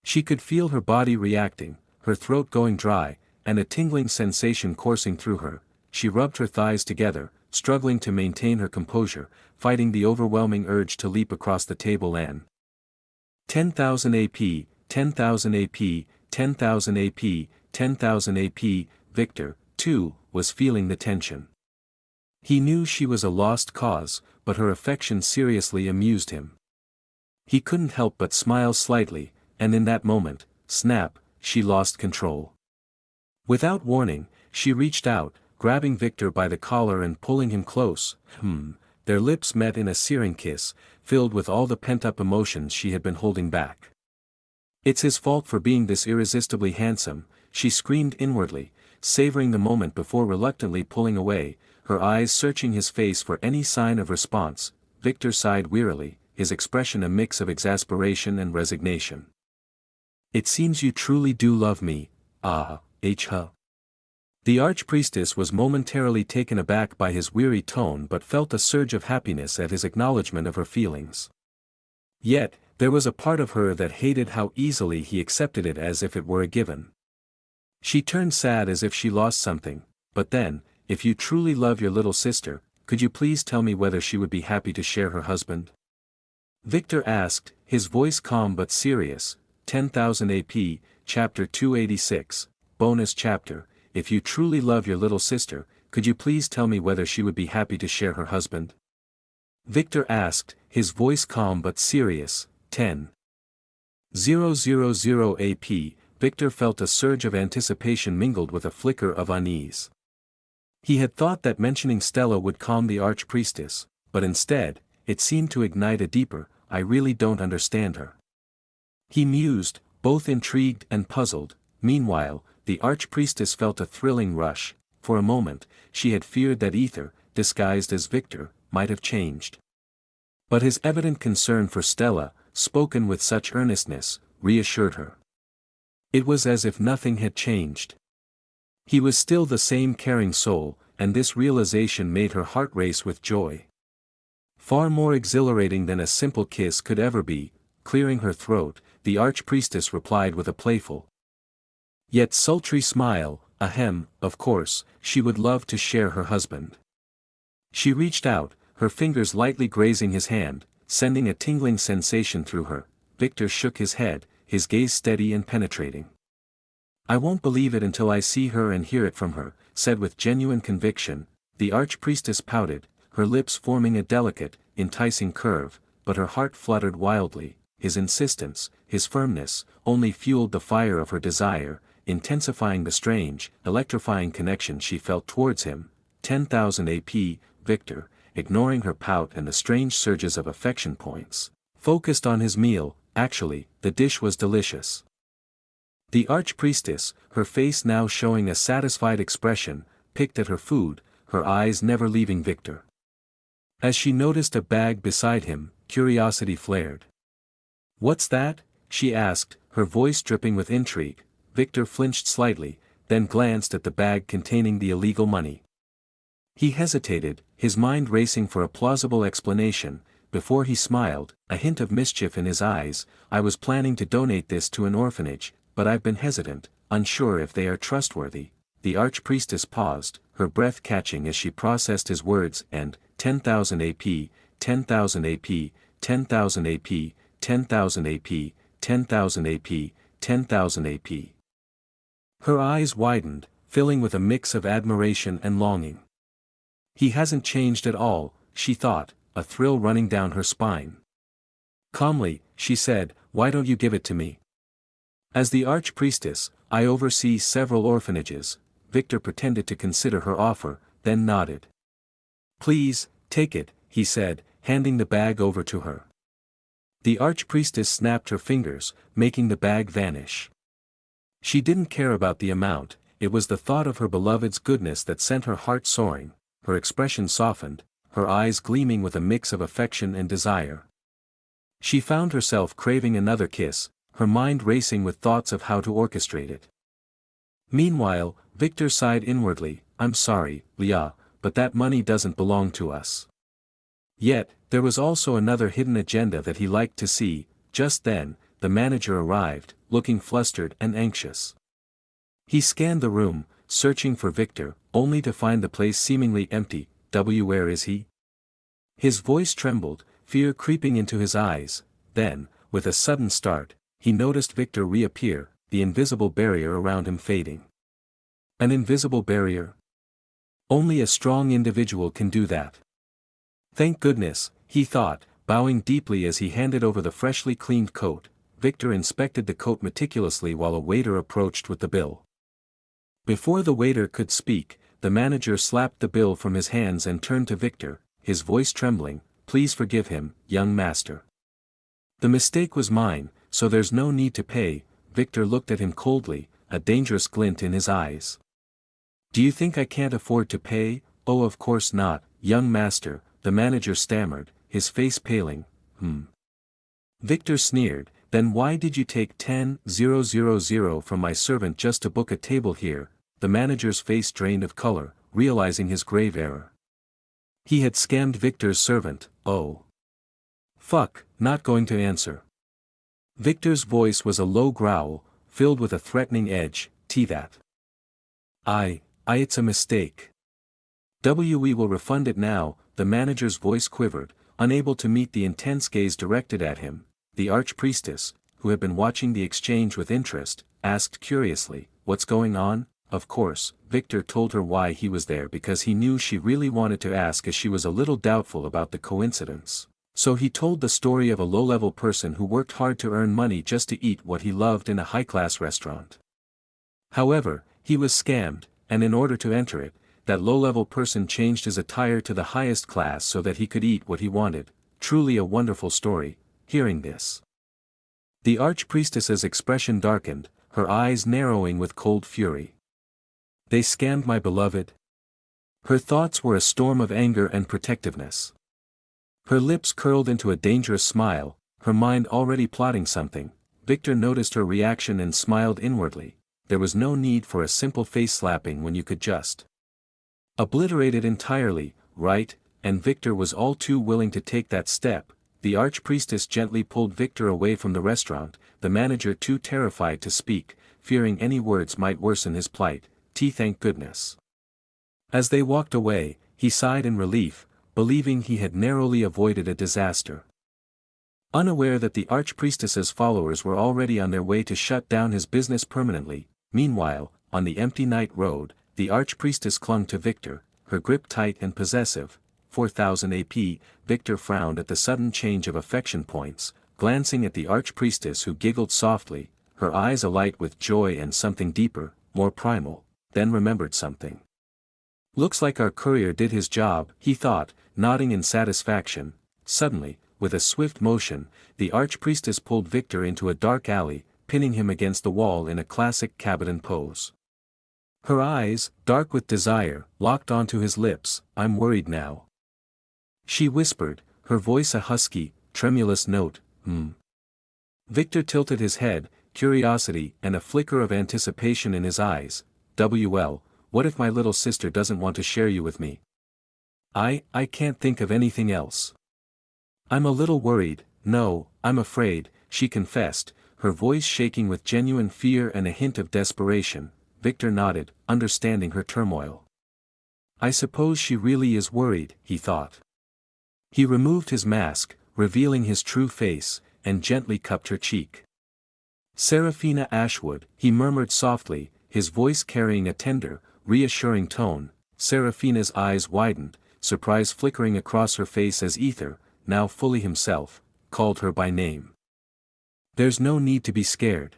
She could feel her body reacting, her throat going dry, and a tingling sensation coursing through her. She rubbed her thighs together, struggling to maintain her composure, fighting the overwhelming urge to leap across the table and 10,000 AP, 10,000 AP, 10,000 AP, 10,000 AP, Victor, too, was feeling the tension. He knew she was a lost cause, but her affection seriously amused him. He couldn't help but smile slightly, and in that moment, snap, she lost control. Without warning, she reached out, grabbing Victor by the collar and pulling him close. Their lips met in a searing kiss, filled with all the pent-up emotions she had been holding back. "It's his fault for being this irresistibly handsome," she screamed inwardly, savoring the moment before reluctantly pulling away, her eyes searching his face for any sign of response. Victor sighed wearily, his expression a mix of exasperation and resignation. "It seems you truly do love me, The archpriestess was momentarily taken aback by his weary tone but felt a surge of happiness at his acknowledgement of her feelings. Yet, there was a part of her that hated how easily he accepted it as if it were a given. She turned sad as if she lost something. "But then, if you truly love your little sister, could you please tell me whether she would be happy to share her husband?" Victor asked, his voice calm but serious. 10,000 AP, Chapter 286, Bonus Chapter. "If you truly love your little sister, could you please tell me whether she would be happy to share her husband?" Victor asked, his voice calm but serious. 10,000 AP, Victor felt a surge of anticipation mingled with a flicker of unease. He had thought that mentioning Stella would calm the archpriestess, but instead, it seemed to ignite a deeper, "I really don't understand her." He mused, both intrigued and puzzled. Meanwhile, the archpriestess felt a thrilling rush. For a moment, she had feared that Aether, disguised as Victor, might have changed. But his evident concern for Stella, spoken with such earnestness, reassured her. It was as if nothing had changed. He was still the same caring soul, and this realization made her heart race with joy. Far more exhilarating than a simple kiss could ever be. Clearing her throat, the archpriestess replied with a playful, yet sultry smile. Of course, she would love to share her husband." She reached out, her fingers lightly grazing his hand, sending a tingling sensation through her. Victor shook his head, his gaze steady and penetrating. "I won't believe it until I see her and hear it from her," said with genuine conviction. The archpriestess pouted, her lips forming a delicate, enticing curve, but her heart fluttered wildly. His insistence, his firmness, only fueled the fire of her desire, intensifying the strange, electrifying connection she felt towards him. 10,000 AP, Victor, ignoring her pout and the strange surges of affection points, focused on his meal. Actually, the dish was delicious. The archpriestess, her face now showing a satisfied expression, picked at her food, her eyes never leaving Victor. As she noticed a bag beside him, curiosity flared. "What's that?" she asked, her voice dripping with intrigue. Victor flinched slightly, then glanced at the bag containing the illegal money. He hesitated, his mind racing for a plausible explanation, before he smiled, a hint of mischief in his eyes. "I was planning to donate this to an orphanage, but I've been hesitant, unsure if they are trustworthy." The archpriestess paused, her breath catching as she processed his words. And 10,000 AP, 10,000 AP, 10,000 AP, 10,000 AP, 10,000 AP, 10,000 AP. Her eyes widened, filling with a mix of admiration and longing. He hasn't changed at all, she thought, a thrill running down her spine. Calmly, she said, why don't you give it to me? As the archpriestess, I oversee several orphanages. Victor pretended to consider her offer, then nodded. Please, take it, he said, handing the bag over to her. The archpriestess snapped her fingers, making the bag vanish. She didn't care about the amount, it was the thought of her beloved's goodness that sent her heart soaring. Her expression softened, her eyes gleaming with a mix of affection and desire. She found herself craving another kiss, her mind racing with thoughts of how to orchestrate it. Meanwhile, Victor sighed inwardly, I'm sorry, Leah, but that money doesn't belong to us. Yet, there was also another hidden agenda that he liked to see. Just then, the manager arrived, looking flustered and anxious. He scanned the room, searching for Victor, only to find the place seemingly empty. Where is he? His voice trembled, fear creeping into his eyes. Then, with a sudden start, he noticed Victor reappear, the invisible barrier around him fading. An invisible barrier? Only a strong individual can do that. Thank goodness, he thought, bowing deeply as he handed over the freshly cleaned coat. Victor inspected the coat meticulously while a waiter approached with the bill. Before the waiter could speak, the manager slapped the bill from his hands and turned to Victor, his voice trembling, please forgive him, young master. The mistake was mine, so there's no need to pay. Victor looked at him coldly, a dangerous glint in his eyes. Do you think I can't afford to pay? Oh, of course not, young master, the manager stammered, his face paling. Victor sneered, then why did you take 10,000 from my servant just to book a table here? The manager's face drained of color, realizing his grave error. He had scammed Victor's servant. Oh. Fuck, not going to answer. Victor's voice was a low growl, filled with a threatening edge. That. It's a mistake. We will refund it now. The manager's voice quivered, unable to meet the intense gaze directed at him. The archpriestess, who had been watching the exchange with interest, asked curiously, what's going on? Of course, Victor told her why he was there because he knew she really wanted to ask as she was a little doubtful about the coincidence. So he told the story of a low-level person who worked hard to earn money just to eat what he loved in a high-class restaurant. However, he was scammed, and in order to enter it, that low-level person changed his attire to the highest class so that he could eat what he wanted. Truly a wonderful story. Hearing this, the archpriestess's expression darkened, her eyes narrowing with cold fury. They scammed my beloved? Her thoughts were a storm of anger and protectiveness. Her lips curled into a dangerous smile, her mind already plotting something. Victor noticed her reaction and smiled inwardly. There was no need for a simple face slapping when you could just obliterate it entirely, right? And Victor was all too willing to take that step. The archpriestess gently pulled Victor away from the restaurant, the manager too terrified to speak, fearing any words might worsen his plight. Thank goodness. As they walked away, he sighed in relief, believing he had narrowly avoided a disaster. Unaware that the archpriestess's followers were already on their way to shut down his business permanently, meanwhile, on the empty night road, the archpriestess clung to Victor, her grip tight and possessive. 4,000 AP, Victor frowned at the sudden change of affection points, glancing at the archpriestess who giggled softly, her eyes alight with joy and something deeper, more primal, then remembered something. Looks like our courier did his job, he thought, nodding in satisfaction. Suddenly, with a swift motion, the archpriestess pulled Victor into a dark alley, pinning him against the wall in a classic cabotin pose. Her eyes, dark with desire, locked onto his lips. I'm worried now, she whispered, her voice a husky, tremulous note. Victor tilted his head, curiosity and a flicker of anticipation in his eyes. What if my little sister doesn't want to share you with me? I can't think of anything else. I'm a little worried. No, I'm afraid, she confessed, her voice shaking with genuine fear and a hint of desperation. Victor nodded, understanding her turmoil. I suppose she really is worried, he thought. He removed his mask, revealing his true face, and gently cupped her cheek. Serafina Ashwood, he murmured softly, his voice carrying a tender, reassuring tone. Serafina's eyes widened, surprise flickering across her face as Aether, now fully himself, called her by name. "There's no need to be scared.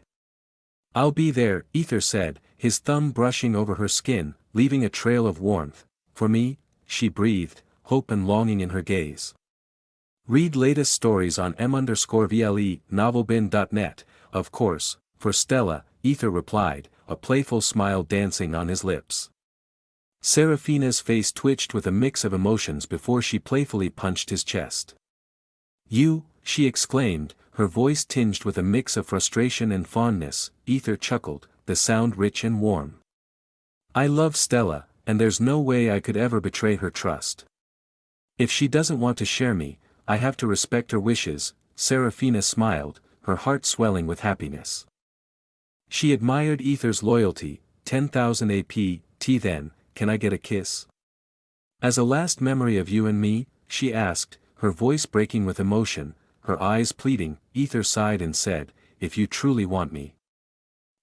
I'll be there," Aether said, his thumb brushing over her skin, leaving a trail of warmth. "For me?" she breathed, hope and longing in her gaze. Read latest stories on m_VLE novelbin.net, of course, for Stella, Aether replied, a playful smile dancing on his lips. Serafina's face twitched with a mix of emotions before she playfully punched his chest. "You," she exclaimed, her voice tinged with a mix of frustration and fondness. Aether chuckled, the sound rich and warm. "I love Stella, and there's no way I could ever betray her trust. If she doesn't want to share me, I have to respect her wishes." Serafina smiled, her heart swelling with happiness. She admired Aether's loyalty. 10,000 APT then, can I get a kiss? As a last memory of you and me? She asked, her voice breaking with emotion, her eyes pleading. Aether sighed and said, "If you truly want me,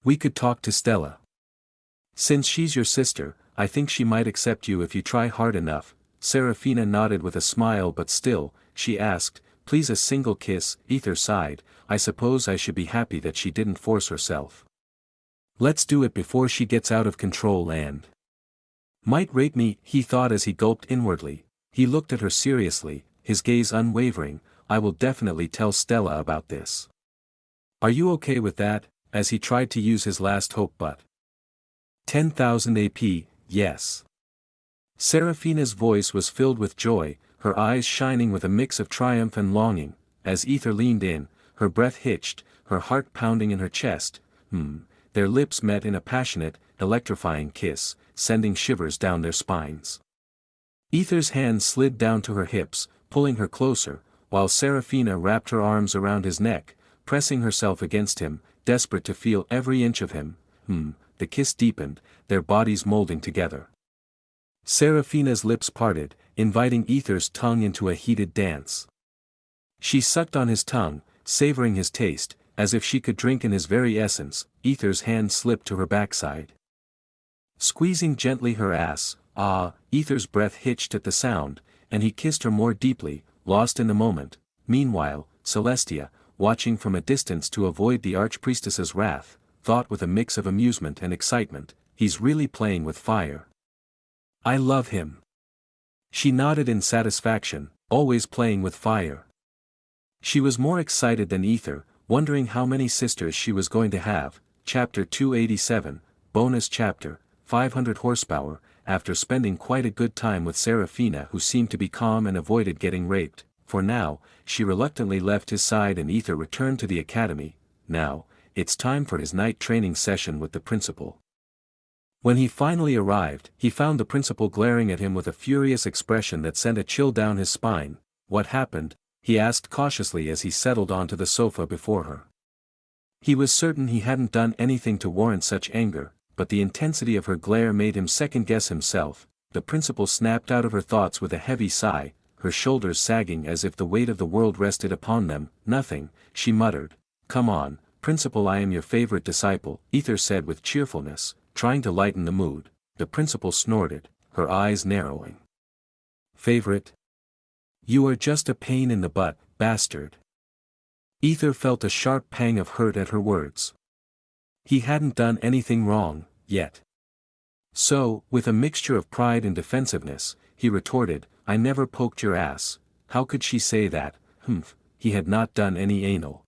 we could talk to Stella. Since she's your sister, I think she might accept you if you try hard enough." Serafina nodded with a smile, but still, she asked, "Please, a single kiss?" Aether sighed, "I suppose I should be happy that she didn't force herself. Let's do it before she gets out of control and might rape me," he thought as he gulped inwardly. He looked at her seriously, his gaze unwavering. "I will definitely tell Stella about this. Are you okay with that?" as he tried to use his last hope. But 10,000 AP, yes. Serafina's voice was filled with joy, her eyes shining with a mix of triumph and longing. As Aether leaned in, her breath hitched, her heart pounding in her chest. Their lips met in a passionate, electrifying kiss, sending shivers down their spines. Aether's hand slid down to her hips, pulling her closer, while Serafina wrapped her arms around his neck, pressing herself against him, desperate to feel every inch of him. The kiss deepened, their bodies molding together. Serafina's lips parted, inviting Aether's tongue into a heated dance. She sucked on his tongue, savoring his taste, as if she could drink in his very essence. Aether's hand slipped to her backside, squeezing gently her ass. Aether's breath hitched at the sound, and he kissed her more deeply, lost in the moment. Meanwhile, Celestia, watching from a distance to avoid the archpriestess's wrath, thought with a mix of amusement and excitement, "He's really playing with fire. I love him." She nodded in satisfaction, always playing with fire. She was more excited than Aether, wondering how many sisters she was going to have. Chapter 287, bonus chapter, 500 horsepower. After spending quite a good time with Serafina, who seemed to be calm and avoided getting raped, for now, she reluctantly left his side and Aether returned to the academy. Now, it's time for his night training session with the principal. When he finally arrived, he found the principal glaring at him with a furious expression that sent a chill down his spine. "What happened?" he asked cautiously as he settled onto the sofa before her. He was certain he hadn't done anything to warrant such anger, but the intensity of her glare made him second-guess himself. The principal snapped out of her thoughts with a heavy sigh, her shoulders sagging as if the weight of the world rested upon them. "Nothing," she muttered. "Come on, principal, I am your favorite disciple," Aether said with cheerfulness, trying to lighten the mood. The principal snorted, her eyes narrowing. "Favorite? You are just a pain in the butt, bastard." Aether felt a sharp pang of hurt at her words. He hadn't done anything wrong, yet. So, with a mixture of pride and defensiveness, he retorted, "I never poked your ass." How could she say that? He had not done any anal.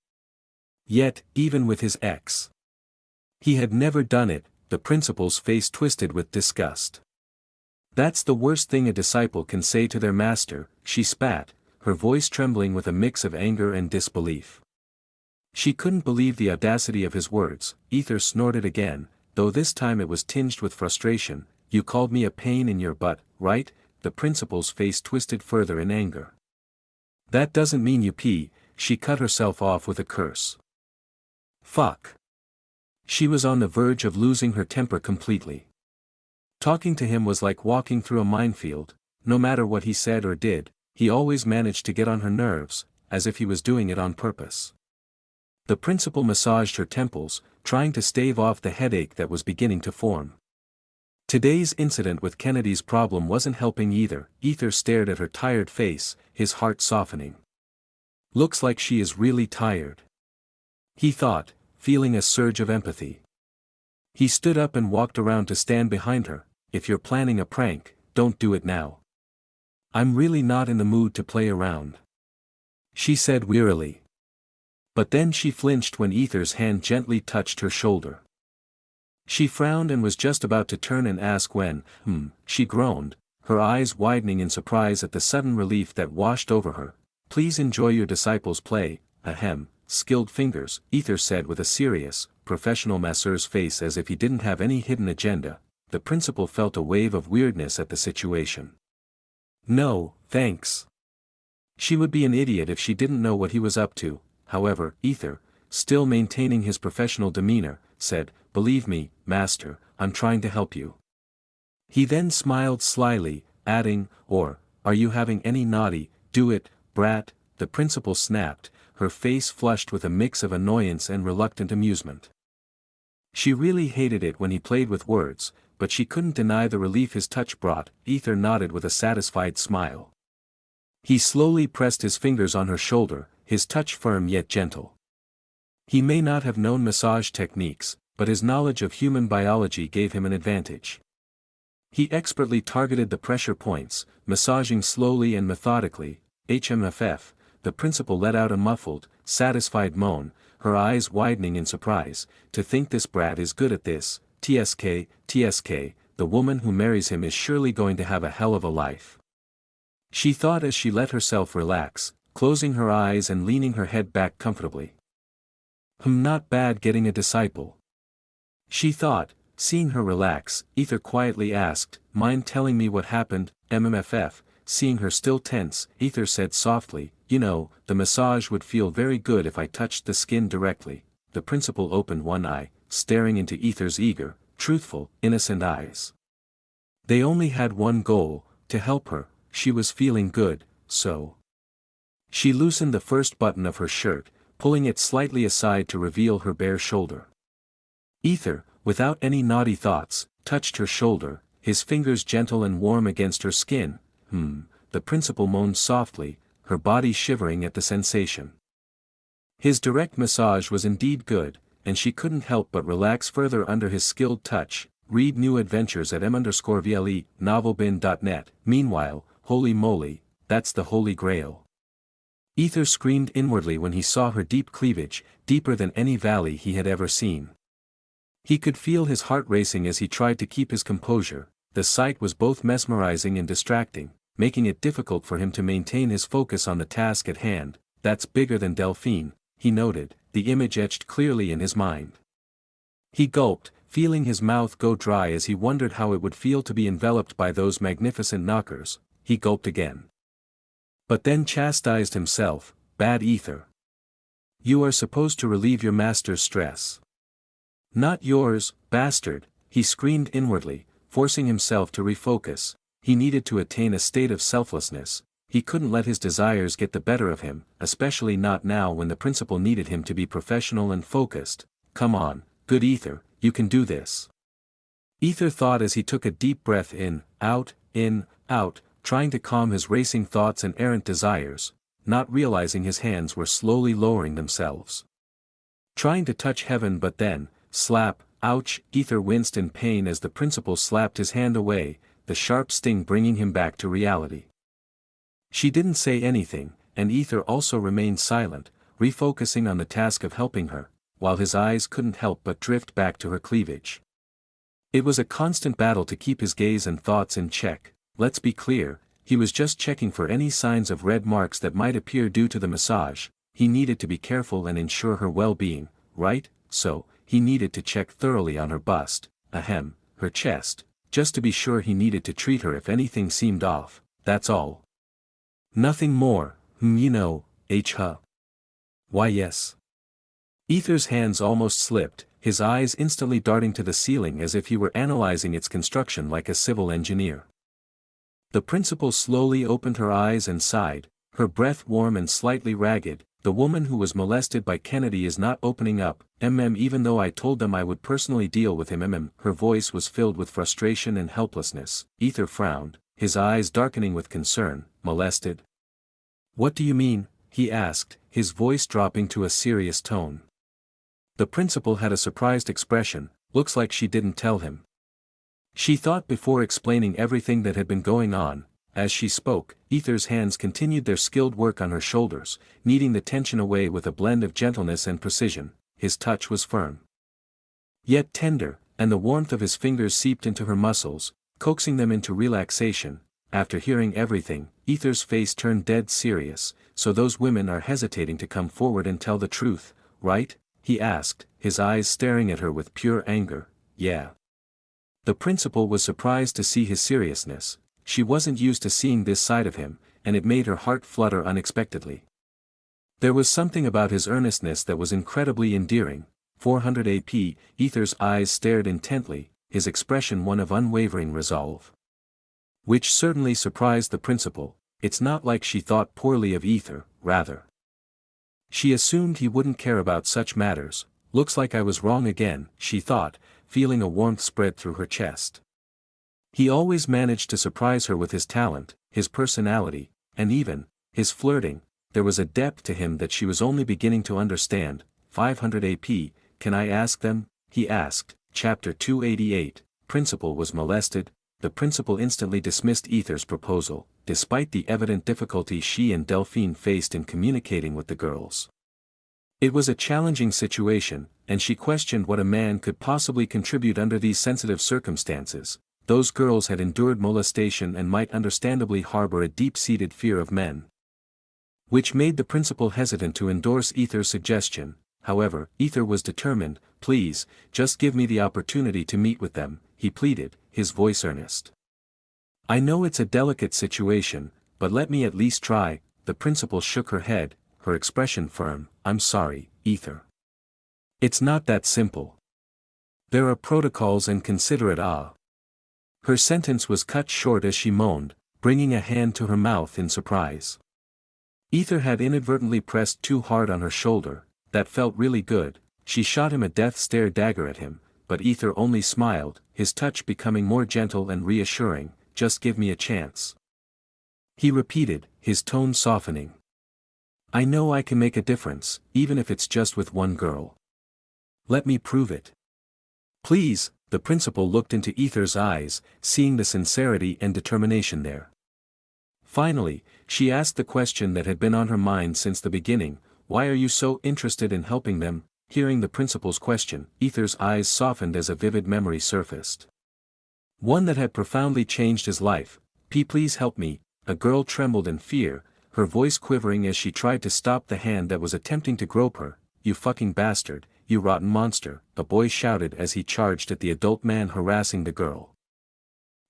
Yet, even with his ex, he had never done it. The principal's face twisted with disgust. "That's the worst thing a disciple can say to their master," she spat, her voice trembling with a mix of anger and disbelief. She couldn't believe the audacity of his words. Aether snorted again, though this time it was tinged with frustration. "You called me a pain in your butt, right?" The principal's face twisted further in anger. "That doesn't mean you pee," she cut herself off with a curse. Fuck. She was on the verge of losing her temper completely. Talking to him was like walking through a minefield. No matter what he said or did, he always managed to get on her nerves, as if he was doing it on purpose. The principal massaged her temples, trying to stave off the headache that was beginning to form. Today's incident with Kennedy's problem wasn't helping either. Aether stared at her tired face, his heart softening. Looks like she is really tired, he thought, feeling a surge of empathy. He stood up and walked around to stand behind her. If you're planning a prank, don't do it now. I'm really not in the mood to play around, she said wearily. But then she flinched when Aether's hand gently touched her shoulder. She frowned and was just about to turn and ask when, she groaned, her eyes widening in surprise at the sudden relief that washed over her. Please enjoy your disciples' play, ahem, skilled fingers, Aether said with a serious, professional masseur's face as if he didn't have any hidden agenda. The principal felt a wave of weirdness at the situation. No, thanks. She would be an idiot if she didn't know what he was up to. However, Aether, still maintaining his professional demeanor, said, believe me, master, I'm trying to help you. He then smiled slyly, adding, are you having any naughty, do it, brat, the principal snapped, her face flushed with a mix of annoyance and reluctant amusement. She really hated it when he played with words, but she couldn't deny the relief his touch brought. Aether nodded with a satisfied smile. He slowly pressed his fingers on her shoulder, his touch firm yet gentle. He may not have known massage techniques, but his knowledge of human biology gave him an advantage. He expertly targeted the pressure points, massaging slowly and methodically. HMFF, the principal let out a muffled, satisfied moan, her eyes widening in surprise. To think this brat is good at this. TSK, the woman who marries him is surely going to have a hell of a life, she thought as she let herself relax, closing her eyes and leaning her head back comfortably. Not bad getting a disciple, she thought, seeing her relax. Aether quietly asked, mind telling me what happened? MMFF, seeing her still tense, Aether said softly, the massage would feel very good if I touched the skin directly. The principal opened one eye, staring into Aether's eager, truthful, innocent eyes. They only had one goal, to help her. She was feeling good, so she loosened the first button of her shirt, pulling it slightly aside to reveal her bare shoulder. Aether, without any naughty thoughts, touched her shoulder, his fingers gentle and warm against her skin. The principal moaned softly, her body shivering at the sensation. His direct massage was indeed good, and she couldn't help but relax further under his skilled touch. Read new adventures at m_vle, novelbin.net. Meanwhile, holy moly, that's the Holy Grail. Aether screamed inwardly when he saw her deep cleavage, deeper than any valley he had ever seen. He could feel his heart racing as he tried to keep his composure. The sight was both mesmerizing and distracting, making it difficult for him to maintain his focus on the task at hand. That's bigger than Delphine, he noted, the image etched clearly in his mind. He gulped, feeling his mouth go dry as he wondered how it would feel to be enveloped by those magnificent knockers. He gulped again. But then chastised himself, bad Aether. You are supposed to relieve your master's stress. Not yours, bastard, he screamed inwardly, forcing himself to refocus. He needed to attain a state of selflessness. He couldn't let his desires get the better of him, especially not now when the principal needed him to be professional and focused. Come on, good Aether, you can do this. Aether thought as he took a deep breath in, out, trying to calm his racing thoughts and errant desires, not realizing his hands were slowly lowering themselves. Trying to touch heaven, but then, slap, ouch, Aether winced in pain as the principal slapped his hand away, the sharp sting bringing him back to reality. She didn't say anything, and Aether also remained silent, refocusing on the task of helping her, while his eyes couldn't help but drift back to her cleavage. It was a constant battle to keep his gaze and thoughts in check. Let's be clear, he was just checking for any signs of red marks that might appear due to the massage. He needed to be careful and ensure her well-being, right? So, he needed to check thoroughly on her bust, her chest, just to be sure. He needed to treat her if anything seemed off, that's all. Nothing more, Why yes. Aether's hands almost slipped, his eyes instantly darting to the ceiling as if he were analyzing its construction like a civil engineer. The principal slowly opened her eyes and sighed, her breath warm and slightly ragged. the woman who was molested by Kennedy is not opening up, even though I told them I would personally deal with him. Her voice was filled with frustration and helplessness. Aether frowned, his eyes darkening with concern. Molested? What do you mean? He asked, his voice dropping to a serious tone. The principal had a surprised expression. Looks like she didn't tell him. She thought before explaining everything that had been going on. As she spoke, Aether's hands continued their skilled work on her shoulders, kneading the tension away with a blend of gentleness and precision. His touch was firm, yet tender, and the warmth of his fingers seeped into her muscles, coaxing them into relaxation. After hearing everything, Aether's face turned dead serious. So those women are hesitating to come forward and tell the truth, right? He asked, his eyes staring at her with pure anger. Yeah. The principal was surprised to see his seriousness. She wasn't used to seeing this side of him, and it made her heart flutter unexpectedly. There was something about his earnestness that was incredibly endearing. 400 AP, Aether's eyes stared intently, his expression one of unwavering resolve. Which certainly surprised the principal. It's not like she thought poorly of Aether, rather. She assumed he wouldn't care about such matters. Looks like I was wrong again, she thought, feeling a warmth spread through her chest. He always managed to surprise her with his talent, his personality, and even his flirting. There was a depth to him that she was only beginning to understand. 500 AP, can I ask them? He asked. Chapter 288, Principal was molested. The principal instantly dismissed Aether's proposal, despite the evident difficulty she and Delphine faced in communicating with the girls. It was a challenging situation, and she questioned what a man could possibly contribute under these sensitive circumstances. Those girls had endured molestation and might understandably harbor a deep-seated fear of men, which made the principal hesitant to endorse Aether's suggestion. However, Aether was determined. Please, just give me the opportunity to meet with them, he pleaded, his voice earnest. I know it's a delicate situation, but let me at least try. The principal shook her head, her expression firm. I'm sorry, Aether. It's not that simple. There are protocols and consider it. Her sentence was cut short as she moaned, bringing a hand to her mouth in surprise. Aether had inadvertently pressed too hard on her shoulder. That felt really good. She shot him a death stare dagger at him, but Aether only smiled, his touch becoming more gentle and reassuring. Just give me a chance, he repeated, his tone softening. I know I can make a difference, even if it's just with one girl. Let me prove it. Please. The principal looked into Aether's eyes, seeing the sincerity and determination there. Finally, she asked the question that had been on her mind since the beginning. Why are you so interested in helping them? Hearing the principal's question, Aether's eyes softened as a vivid memory surfaced. One that had profoundly changed his life. Please help me. A girl trembled in fear, her voice quivering as she tried to stop the hand that was attempting to grope her. You fucking bastard. You rotten monster, a boy shouted as he charged at the adult man harassing the girl.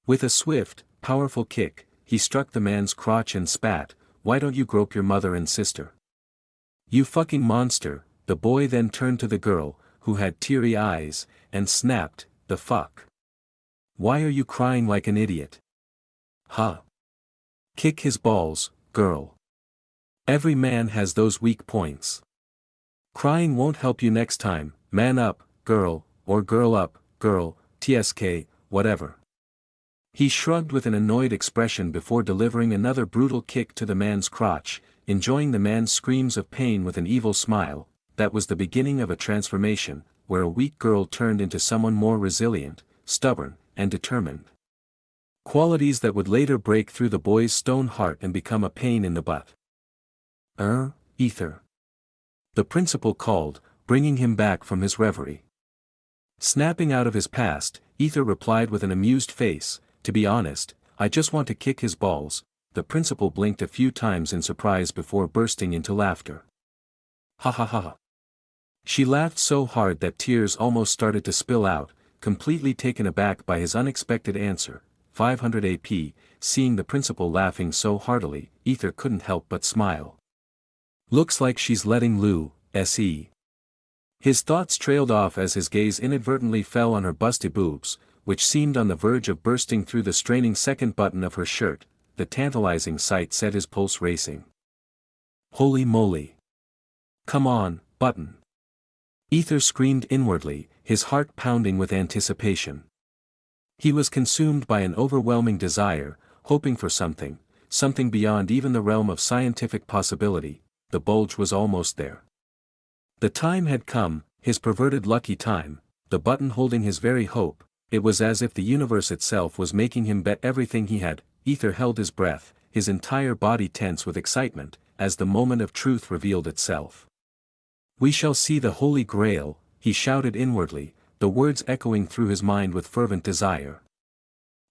With a swift, powerful kick, he struck the man's crotch and spat, why don't you grope your mother and sister? You fucking monster. The boy then turned to the girl, who had teary eyes, and snapped, the fuck? Why are you crying like an idiot? Huh? Kick his balls, girl. Every man has those weak points. Crying won't help you next time. Man up, girl, or girl up, girl, TSK, whatever. He shrugged with an annoyed expression before delivering another brutal kick to the man's crotch, enjoying the man's screams of pain with an evil smile. That was the beginning of a transformation, where a weak girl turned into someone more resilient, stubborn, and determined. Qualities that would later break through the boy's stone heart and become a pain in the butt. Aether. The principal called, bringing him back from his reverie. Snapping out of his past, Aether replied with an amused face, to be honest, I just want to kick his balls. The principal blinked a few times in surprise before bursting into laughter. Ha ha ha. She laughed so hard that tears almost started to spill out, completely taken aback by his unexpected answer. 500 AP, seeing the principal laughing so heartily, Aether couldn't help but smile. Looks like she's letting loose. His thoughts trailed off as his gaze inadvertently fell on her busty boobs, which seemed on the verge of bursting through the straining second button of her shirt. The tantalizing sight set his pulse racing. Holy moly! Come on, Button. Aether screamed inwardly, his heart pounding with anticipation. He was consumed by an overwhelming desire, hoping for something beyond even the realm of scientific possibility. The bulge was almost there. The time had come, his perverted lucky time, the button holding his very hope. It was as if the universe itself was making him bet everything he had. Aether held his breath, his entire body tense with excitement, as the moment of truth revealed itself. We shall see the Holy Grail, he shouted inwardly, the words echoing through his mind with fervent desire.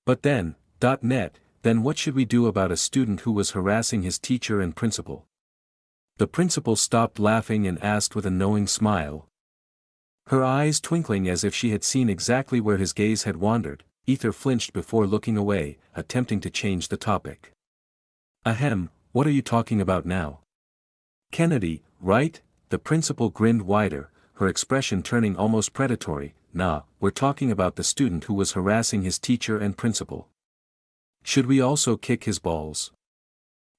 But then, then what should we do about a student who was harassing his teacher and principal? The principal stopped laughing and asked with a knowing smile. Her eyes twinkling as if she had seen exactly where his gaze had wandered. Aether flinched before looking away, attempting to change the topic. Ahem, what are you talking about now? Kennedy, right? The principal grinned wider, her expression turning almost predatory. Nah, we're talking about the student who was harassing his teacher and principal. Should we also kick his balls?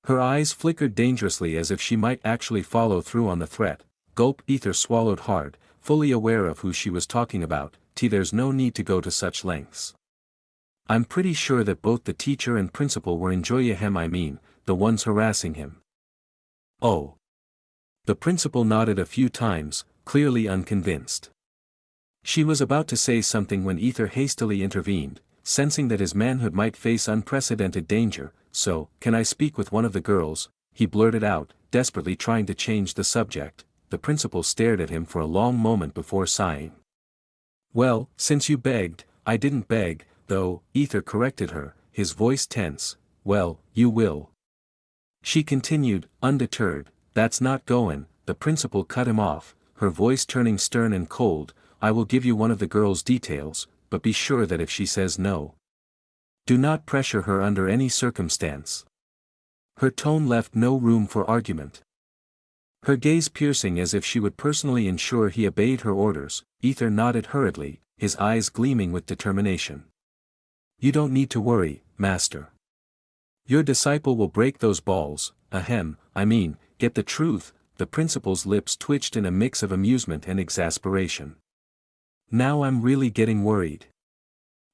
Her eyes flickered dangerously as if she might actually follow through on the threat. Gulp. Aether swallowed hard, fully aware of who she was talking about. There's no need to go to such lengths. I'm pretty sure that both the teacher and principal were the ones harassing him. Oh. The principal nodded a few times, clearly unconvinced. She was about to say something when Aether hastily intervened, sensing that his manhood might face unprecedented danger. So, can I speak with one of the girls? He blurted out, desperately trying to change the subject. The principal stared at him for a long moment before sighing. Well, since you begged, I didn't beg, though, Aether corrected her, his voice tense. Well, you will. She continued, undeterred. That's not goin'. The principal cut him off, her voice turning stern and cold. I will give you one of the girl's details, but be sure that if she says no, do not pressure her under any circumstance. Her tone left no room for argument. Her gaze piercing as if she would personally ensure he obeyed her orders. Aether nodded hurriedly, his eyes gleaming with determination. You don't need to worry, master. Your disciple will break those balls. Get the truth. The principal's lips twitched in a mix of amusement and exasperation. Now I'm really getting worried.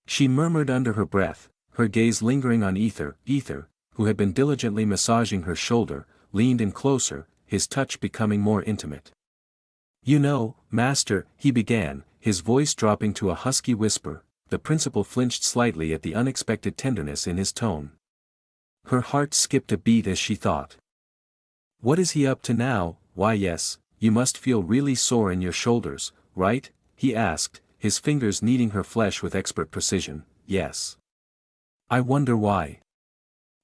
She murmured under her breath, her gaze lingering on Aether. Aether, who had been diligently massaging her shoulder, leaned in closer, his touch becoming more intimate. You know, master, he began, his voice dropping to a husky whisper. The principal flinched slightly at the unexpected tenderness in his tone. Her heart skipped a beat as she thought. What is he up to now? Why yes, you must feel really sore in your shoulders, right? He asked, his fingers kneading her flesh with expert precision. Yes. I wonder why.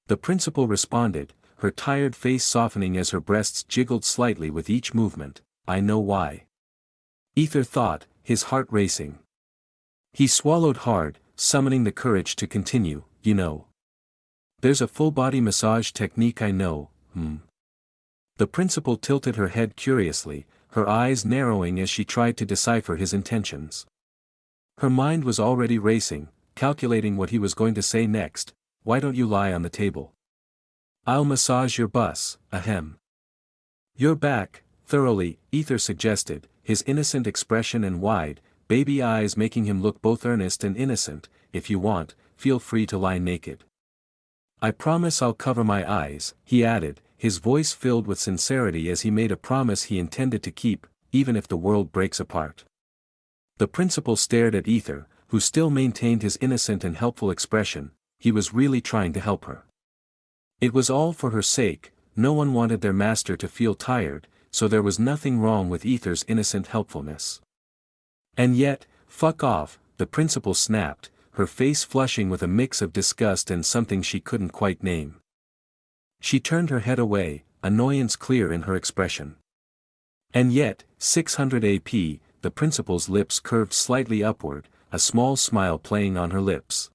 The principal responded, her tired face softening as her breasts jiggled slightly with each movement. I know why. Aether thought, his heart racing. He swallowed hard, summoning the courage to continue. You know. There's a full-body massage technique I know. The principal tilted her head curiously, her eyes narrowing as she tried to decipher his intentions. Her mind was already racing, calculating what he was going to say next. Why don't you lie on the table? I'll massage your bus. Your back, thoroughly, Aether suggested, his innocent expression and wide, baby eyes making him look both earnest and innocent. If you want, feel free to lie naked. I promise I'll cover my eyes, he added, his voice filled with sincerity as he made a promise he intended to keep, even if the world breaks apart. The principal stared at Aether, who still maintained his innocent and helpful expression. He was really trying to help her. It was all for her sake. No one wanted their master to feel tired, so there was nothing wrong with Aether's innocent helpfulness. And yet, fuck off, the principal snapped, her face flushing with a mix of disgust and something she couldn't quite name. She turned her head away, annoyance clear in her expression. And yet, 600 AP, the principal's lips curved slightly upward, a small smile playing on her lips.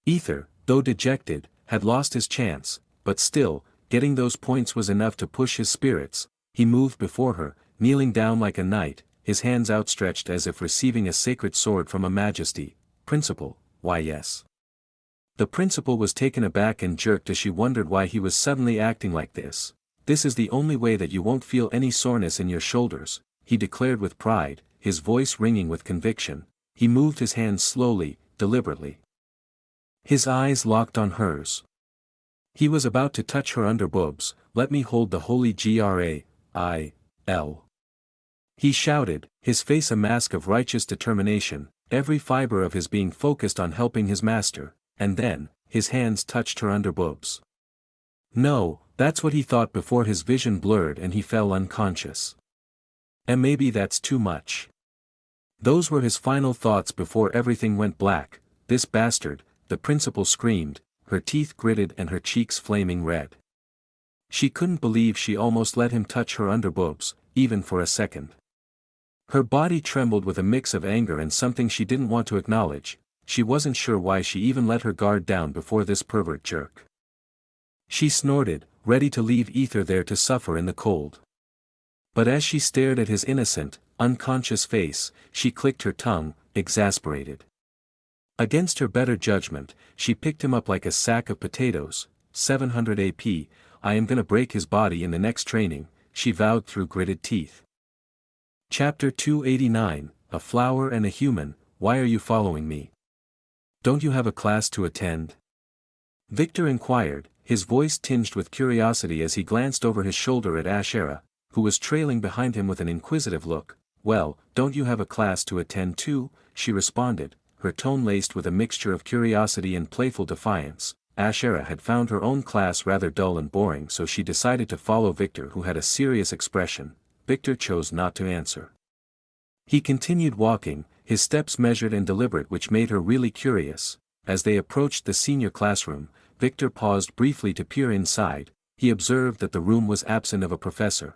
Aether, though dejected, had lost his chance, but still, getting those points was enough to push his spirits. He moved before her, kneeling down like a knight, his hands outstretched as if receiving a sacred sword from a majesty. Principal, why yes. The principal was taken aback and jerked as she wondered why he was suddenly acting like this. this is the only way that you won't feel any soreness in your shoulders, he declared with pride, his voice ringing with conviction. He moved his hands slowly, deliberately. His eyes locked on hers. He was about to touch her underboobs. Let me hold the holy grail. He shouted, his face a mask of righteous determination, every fiber of his being focused on helping his master, and then, his hands touched her underboobs. No, that's what he thought before his vision blurred and he fell unconscious. And maybe that's too much. Those were his final thoughts before everything went black. This bastard, the principal screamed, her teeth gritted and her cheeks flaming red. She couldn't believe she almost let him touch her underboobs, even for a second. Her body trembled with a mix of anger and something she didn't want to acknowledge. She wasn't sure why she even let her guard down before this pervert jerk. She snorted, ready to leave Aether there to suffer in the cold. But as she stared at his innocent, unconscious face, she clicked her tongue, exasperated. Against her better judgment, she picked him up like a sack of potatoes. 700 AP, I am gonna break his body in the next training, she vowed through gritted teeth. Chapter 289, A Flower and a Human, Why are you following me? Don't you have a class to attend? Victor inquired, his voice tinged with curiosity as he glanced over his shoulder at Aether, who was trailing behind him with an inquisitive look. Well, don't you have a class to attend too? She responded, her tone laced with a mixture of curiosity and playful defiance. Aether had found her own class rather dull and boring, so she decided to follow Victor, who had a serious expression. Victor chose not to answer. He continued walking, his steps measured and deliberate, which made her really curious. As they approached the senior classroom, Victor paused briefly to peer inside. He observed that the room was absent of a professor.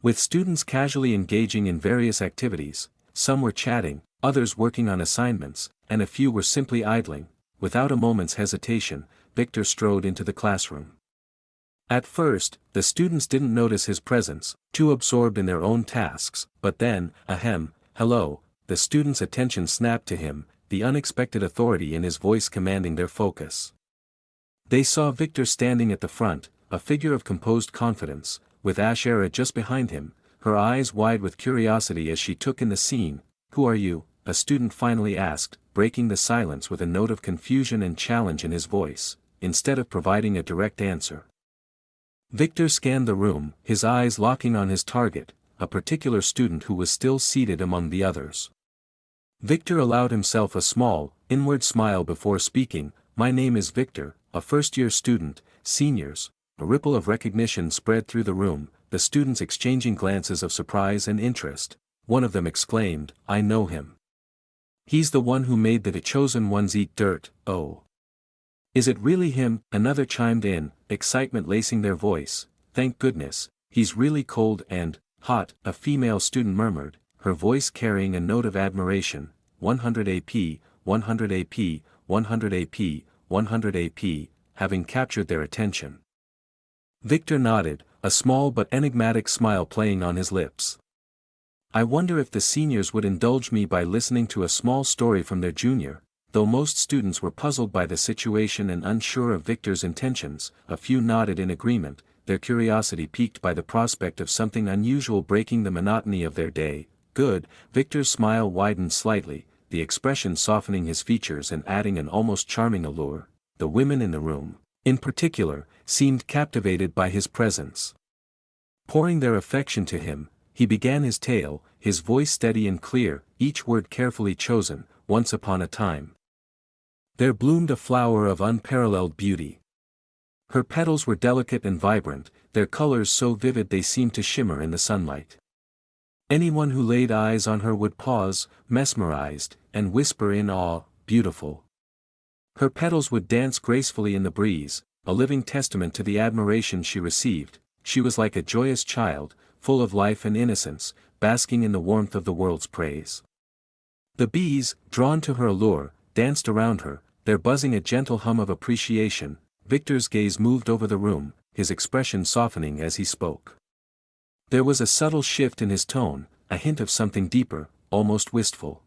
With students casually engaging in various activities, some were chatting, others working on assignments, and a few were simply idling. Without a moment's hesitation, Victor strode into the classroom. At first, the students didn't notice his presence, too absorbed in their own tasks, but then, hello, the students' attention snapped to him, the unexpected authority in his voice commanding their focus. They saw Victor standing at the front, a figure of composed confidence, with Aether just behind him, her eyes wide with curiosity as she took in the scene. Who are you? A student finally asked, breaking the silence with a note of confusion and challenge in his voice, instead of providing a direct answer. Victor scanned the room, his eyes locking on his target, a particular student who was still seated among the others. Victor allowed himself a small, inward smile before speaking. My name is Victor, a first-year student. Seniors. A ripple of recognition spread through the room, the students exchanging glances of surprise and interest. One of them exclaimed, I know him. He's the one who made the chosen ones eat dirt. Oh. Is it really him? Another chimed in, excitement lacing their voice. Thank goodness, he's really cold and hot, a female student murmured, her voice carrying a note of admiration. 100 AP, 100 AP, 100 AP, 100 AP, having captured their attention. Victor nodded, a small but enigmatic smile playing on his lips. I wonder if the seniors would indulge me by listening to a small story from their junior. Though most students were puzzled by the situation and unsure of Victor's intentions, a few nodded in agreement, their curiosity piqued by the prospect of something unusual breaking the monotony of their day. Good. Victor's smile widened slightly, the expression softening his features and adding an almost charming allure. The women in the room, in particular, seemed captivated by his presence. Pouring their affection to him, he began his tale, his voice steady and clear, each word carefully chosen. Once upon a time, there bloomed a flower of unparalleled beauty. Her petals were delicate and vibrant, their colors so vivid they seemed to shimmer in the sunlight. Anyone who laid eyes on her would pause, mesmerized, and whisper in awe, beautiful. Her petals would dance gracefully in the breeze, a living testament to the admiration she received. She was like a joyous child, full of life and innocence, basking in the warmth of the world's praise. The bees, drawn to her allure, danced around her, their buzzing a gentle hum of appreciation. Victor's gaze moved over the room, his expression softening as he spoke. There was a subtle shift in his tone, a hint of something deeper, almost wistful.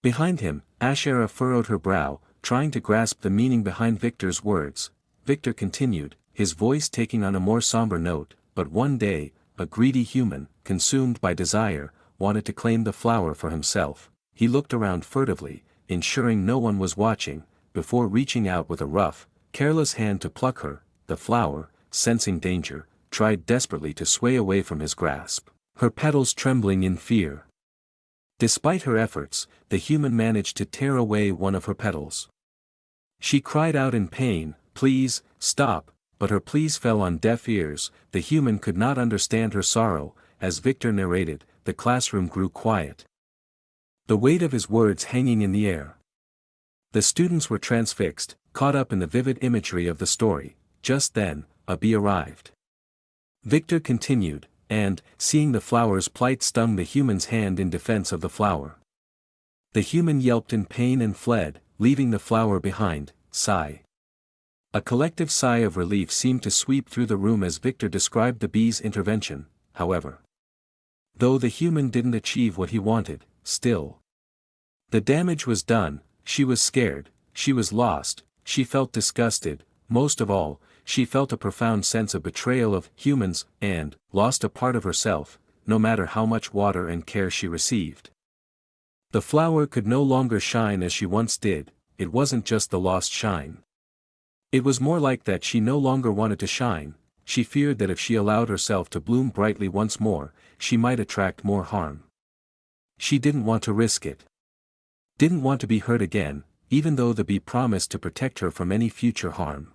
Behind him, Aether furrowed her brow, trying to grasp the meaning behind Victor's words. Victor continued, his voice taking on a more somber note, but one day, a greedy human, consumed by desire, wanted to claim the flower for himself. He looked around furtively, ensuring no one was watching, before reaching out with a rough, careless hand to pluck her. The flower, sensing danger, tried desperately to sway away from his grasp, her petals trembling in fear. Despite her efforts, the human managed to tear away one of her petals. She cried out in pain, "Please, stop," but her pleas fell on deaf ears. The human could not understand her sorrow. As Victor narrated, the classroom grew quiet, the weight of his words hanging in the air. The students were transfixed, caught up in the vivid imagery of the story. Just then, a bee arrived. Victor continued, and, seeing the flower's plight, stung the human's hand in defense of the flower. The human yelped in pain and fled, leaving the flower behind. Sigh. A collective sigh of relief seemed to sweep through the room as Victor described the bee's intervention. However, though the human didn't achieve what he wanted, still, the damage was done. She was scared, she was lost, she felt disgusted. Most of all, she felt a profound sense of betrayal of humans, and lost a part of herself, no matter how much water and care she received. The flower could no longer shine as she once did. It wasn't just the lost shine. It was more like that she no longer wanted to shine. She feared that if she allowed herself to bloom brightly once more, she might attract more harm. She didn't want to risk it. Didn't want to be hurt again, even though the bee promised to protect her from any future harm.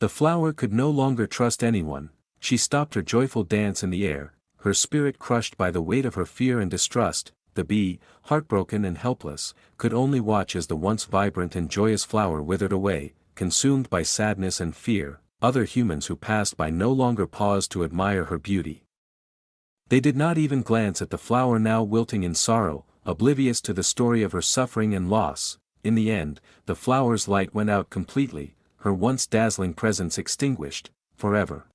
The flower could no longer trust anyone. She stopped her joyful dance in the air, her spirit crushed by the weight of her fear and distrust. The bee, heartbroken and helpless, could only watch as the once vibrant and joyous flower withered away, consumed by sadness and fear. Other humans who passed by no longer paused to admire her beauty. They did not even glance at the flower now wilting in sorrow, oblivious to the story of her suffering and loss. In the end, the flower's light went out completely, her once dazzling presence extinguished, forever.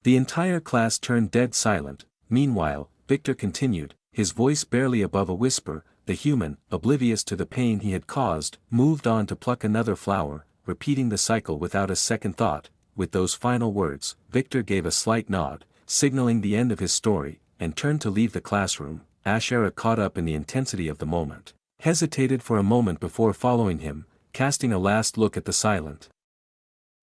The entire class turned dead silent. Meanwhile, Victor continued, his voice barely above a whisper. The human, oblivious to the pain he had caused, moved on to pluck another flower, repeating the cycle without a second thought. With those final words, Victor gave a slight nod, signaling the end of his story, and turned to leave the classroom. Aether, caught up in the intensity of the moment, hesitated for a moment before following him, casting a last look at the silent,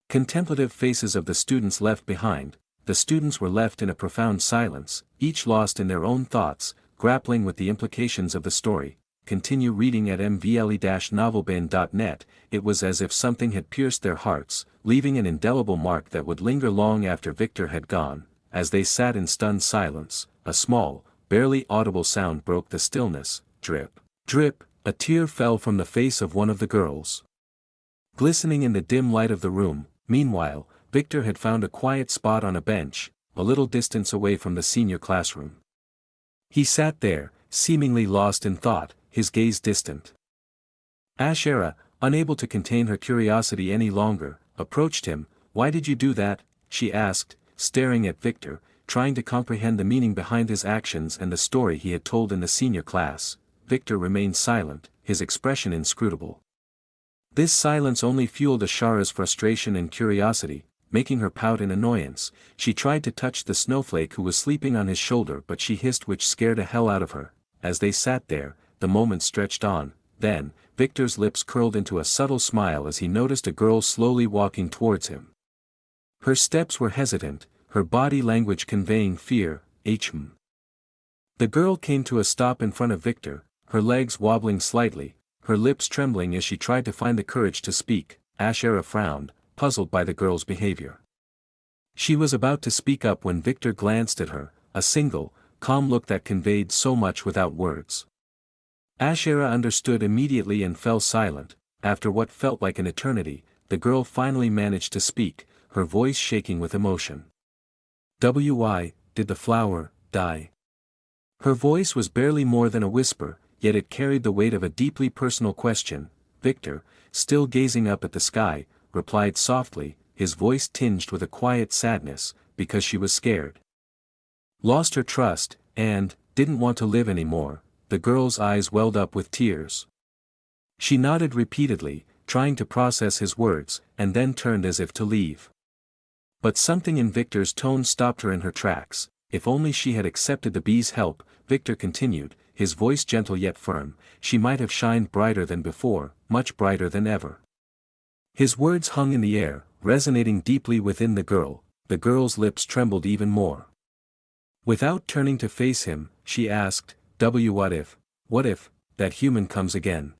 contemplative faces of the students left behind. The students were left in a profound silence, each lost in their own thoughts, grappling with the implications of the story. Continue reading at mvle-novelbin.net. It was as if something had pierced their hearts, leaving an indelible mark that would linger long after Victor had gone. As they sat in stunned silence, a small, barely audible sound broke the stillness. Drip, drip, a tear fell from the face of one of the girls, glistening in the dim light of the room. Meanwhile, Victor had found a quiet spot on a bench, a little distance away from the senior classroom. He sat there, seemingly lost in thought, his gaze distant. Aether, unable to contain her curiosity any longer, approached him. "Why did you do that?" she asked, staring at Victor, trying to comprehend the meaning behind his actions and the story he had told in the senior class. Victor remained silent, his expression inscrutable. This silence only fueled Ashara's frustration and curiosity, making her pout in annoyance. She tried to touch the snowflake who was sleeping on his shoulder, but she hissed, which scared the hell out of her. As they sat there, the moment stretched on. Then, Victor's lips curled into a subtle smile as he noticed a girl slowly walking towards him. Her steps were hesitant, her body language conveying fear. The girl came to a stop in front of Victor, her legs wobbling slightly, her lips trembling as she tried to find the courage to speak. Aether frowned, puzzled by the girl's behavior. She was about to speak up when Victor glanced at her, a single, calm look that conveyed so much without words. Aether understood immediately and fell silent. After what felt like an eternity, the girl finally managed to speak, her voice shaking with emotion. "Why did the flower die?" Her voice was barely more than a whisper, yet it carried the weight of a deeply personal question. Victor, still gazing up at the sky, replied softly, his voice tinged with a quiet sadness, "Because she was scared. Lost her trust, and didn't want to live anymore." The girl's eyes welled up with tears. She nodded repeatedly, trying to process his words, and then turned as if to leave. But something in Victor's tone stopped her in her tracks. If only she had accepted the bee's help, Victor continued, his voice gentle yet firm, she might have shined brighter than before, much brighter than ever. His words hung in the air, resonating deeply within the girl's lips trembled even more. Without turning to face him, she asked, what if, that human comes again?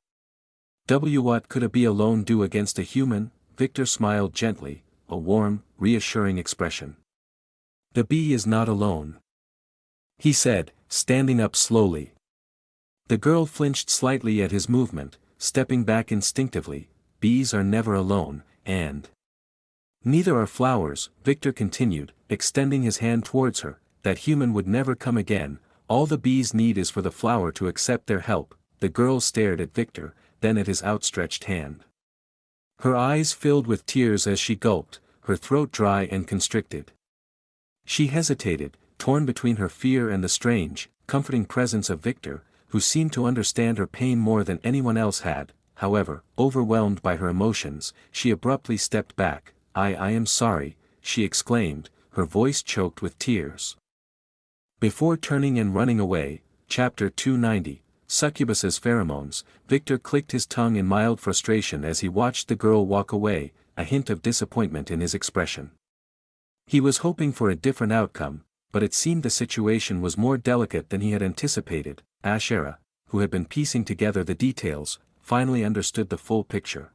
What could a bee alone do against a human? Victor smiled gently, a warm, reassuring expression. The bee is not alone, he said, standing up slowly. The girl flinched slightly at his movement, stepping back instinctively. Bees are never alone, and neither are flowers, Victor continued, extending his hand towards her. That human would never come again, all the bees need is for the flower to accept their help. The girl stared at Victor, then at his outstretched hand. Her eyes filled with tears as she gulped, her throat dry and constricted. She hesitated, torn between her fear and the strange, comforting presence of Victor, who seemed to understand her pain more than anyone else had. However, overwhelmed by her emotions, she abruptly stepped back. I am sorry, she exclaimed, her voice choked with tears. Before turning and running away, Chapter 290, Succubus's Pheromones, Victor clicked his tongue in mild frustration as he watched the girl walk away, a hint of disappointment in his expression. He was hoping for a different outcome, but it seemed the situation was more delicate than he had anticipated. Asherah, who had been piecing together the details, finally understood the full picture.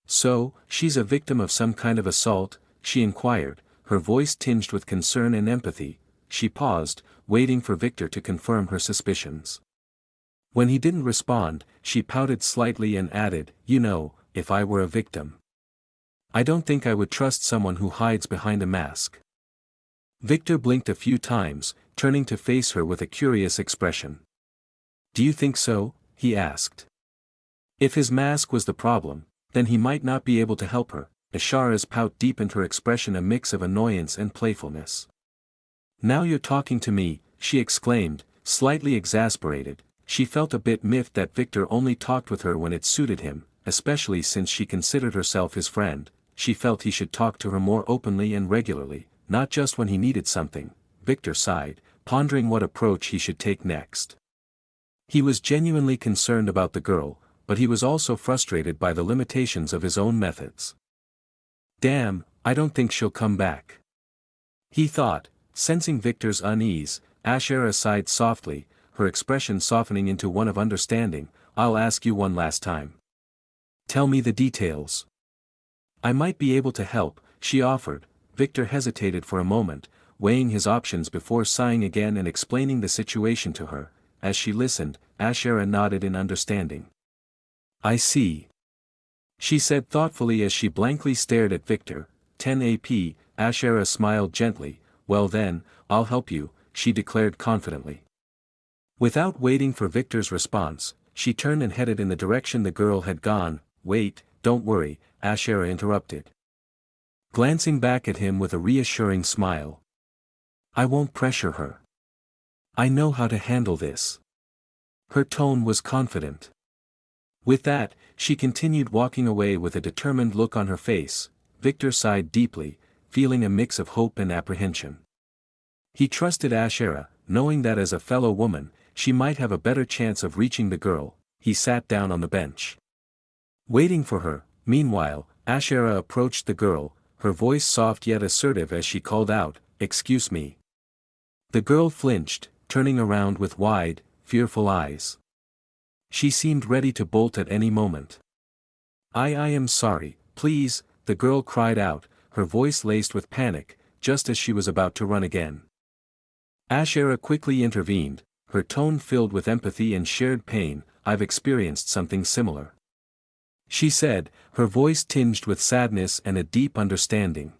So, she's a victim of some kind of assault? She inquired, her voice tinged with concern and empathy. She paused, waiting for Victor to confirm her suspicions. When he didn't respond, she pouted slightly and added, if I were a victim, I don't think I would trust someone who hides behind a mask. Victor blinked a few times, turning to face her with a curious expression. Do you think so? He asked. If his mask was the problem, then he might not be able to help her. Asherah's pout deepened her expression, a mix of annoyance and playfulness. Now you're talking to me, she exclaimed, slightly exasperated. She felt a bit miffed that Victor only talked with her when it suited him, especially since she considered herself his friend. She felt he should talk to her more openly and regularly, not just when he needed something. Victor sighed, pondering what approach he should take next. He was genuinely concerned about the girl, but he was also frustrated by the limitations of his own methods. Damn, I don't think she'll come back, he thought, sensing Victor's unease. Asherah sighed softly, her expression softening into one of understanding. I'll ask you one last time. Tell me the details. I might be able to help, she offered. Victor hesitated for a moment, weighing his options before sighing again and explaining the situation to her. As she listened, Asherah nodded in understanding. I see, she said thoughtfully as she blankly stared at Victor. 10 AP, Asherah smiled gently. Well then, I'll help you, she declared confidently. Without waiting for Victor's response, she turned and headed in the direction the girl had gone. Wait, don't worry, Asherah interrupted, glancing back at him with a reassuring smile. I won't pressure her. I know how to handle this. Her tone was confident. With that, she continued walking away with a determined look on her face. Victor sighed deeply, feeling a mix of hope and apprehension. He trusted Asherah, knowing that as a fellow woman, she might have a better chance of reaching the girl. He sat down on the bench, waiting for her. Meanwhile, Asherah approached the girl, her voice soft yet assertive as she called out, "Excuse me." The girl flinched, turning around with wide, fearful eyes. She seemed ready to bolt at any moment. I am sorry, please, the girl cried out, her voice laced with panic, just as she was about to run again. Asherah quickly intervened, her tone filled with empathy and shared pain. I've experienced something similar, she said, her voice tinged with sadness and a deep understanding.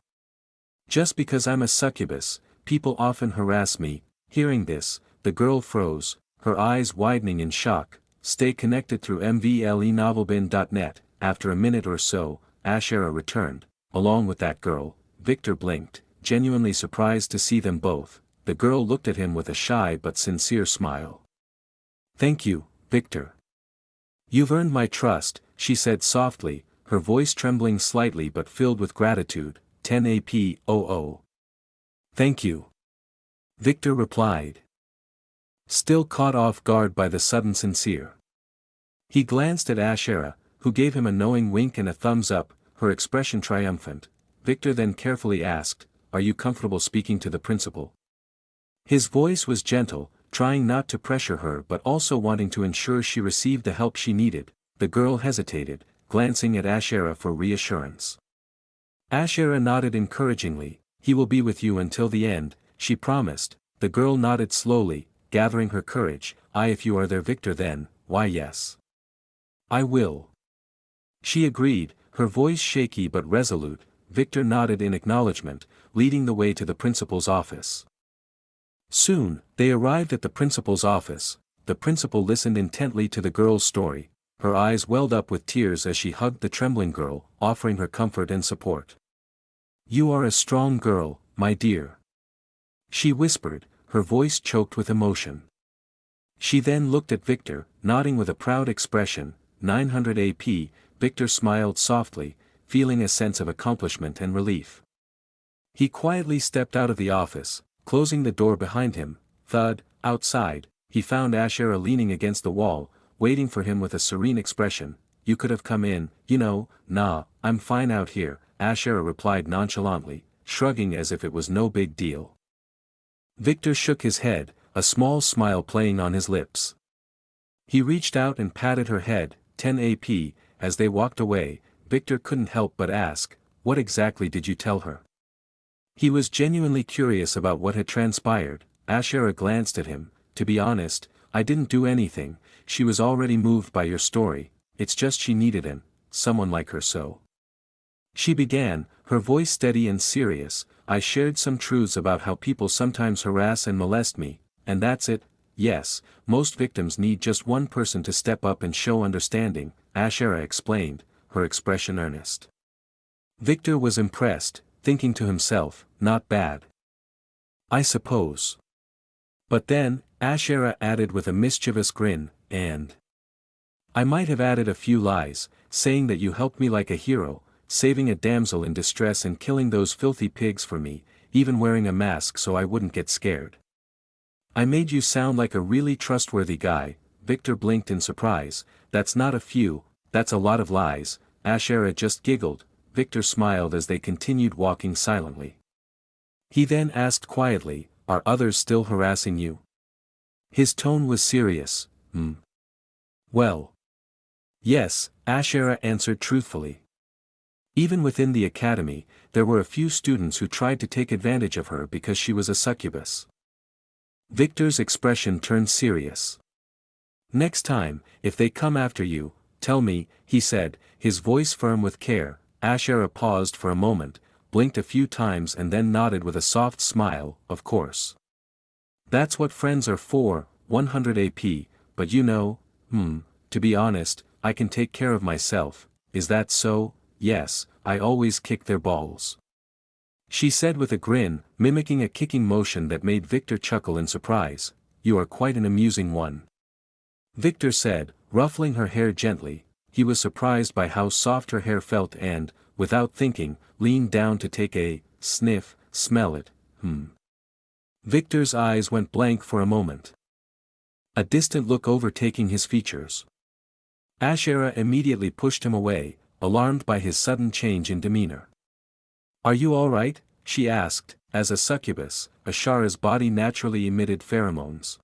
Just because I'm a succubus, people often harass me. Hearing this, the girl froze, her eyes widening in shock. Stay connected through mvlenovelbin.net. After a minute or so, Asherah returned, along with that girl. Victor blinked, genuinely surprised to see them both. The girl looked at him with a shy but sincere smile. Thank you, Victor. You've earned my trust, she said softly, her voice trembling slightly but filled with gratitude. 10 AP, oh. Thank you. Victor replied, still caught off guard by the sudden sincere. He glanced at Ashera, who gave him a knowing wink and a thumbs up, her expression triumphant. Victor then carefully asked, are you comfortable speaking to the principal? His voice was gentle, trying not to pressure her but also wanting to ensure she received the help she needed. The girl hesitated, glancing at Ashera for reassurance. Ashera nodded encouragingly. He will be with you until the end, she promised. The girl nodded slowly, gathering her courage. If you are there Victor then, why yes. I will. She agreed, her voice shaky but resolute. Victor nodded in acknowledgement, leading the way to the principal's office. Soon, they arrived at the principal's office. The principal listened intently to the girl's story. Her eyes welled up with tears as she hugged the trembling girl, offering her comfort and support. You are a strong girl, my dear. She whispered, her voice choked with emotion. She then looked at Victor, nodding with a proud expression. 900 AP, Victor smiled softly, feeling a sense of accomplishment and relief. He quietly stepped out of the office, closing the door behind him. Thud, outside, he found Ashera leaning against the wall, waiting for him with a serene expression. You could have come in, you know. Nah, I'm fine out here, Ashera replied nonchalantly, shrugging as if it was no big deal. Victor shook his head, a small smile playing on his lips. He reached out and patted her head. 10 AP, as they walked away, Victor couldn't help but ask, what exactly did you tell her? He was genuinely curious about what had transpired. Ashera glanced at him. To be honest, I didn't do anything. She was already moved by your story. It's just she needed someone like her so. She began, her voice steady and serious. I shared some truths about how people sometimes harass and molest me, and that's it. Yes, most victims need just one person to step up and show understanding, Ashera explained, her expression earnest. Victor was impressed, thinking to himself, not bad. I suppose. But then, Ashera added with a mischievous grin, and I might have added a few lies, saying that you helped me like a hero, saving a damsel in distress and killing those filthy pigs for me, even wearing a mask so I wouldn't get scared. I made you sound like a really trustworthy guy. Victor blinked in surprise. That's not a few, that's a lot of lies. Ashera just giggled. Victor smiled as they continued walking silently. He then asked quietly, are others still harassing you? His tone was serious. Well. Yes, Ashera answered truthfully. Even within the academy, there were a few students who tried to take advantage of her because she was a succubus. Victor's expression turned serious. Next time, if they come after you, tell me, he said, his voice firm with care. Ashera paused for a moment, blinked a few times and then nodded with a soft smile. Of course. That's what friends are for. 100 AP, but you know, to be honest, I can take care of myself. Is that so? Yes, I always kick their balls. She said with a grin, mimicking a kicking motion that made Victor chuckle in surprise. You are quite an amusing one. Victor said, ruffling her hair gently. He was surprised by how soft her hair felt and, without thinking, leaned down to take a sniff. Smell it. Victor's eyes went blank for a moment. A distant look overtaking his features. Ashera immediately pushed him away, alarmed by his sudden change in demeanor. Are you all right? She asked. As a succubus, Ashera's body naturally emitted pheromones.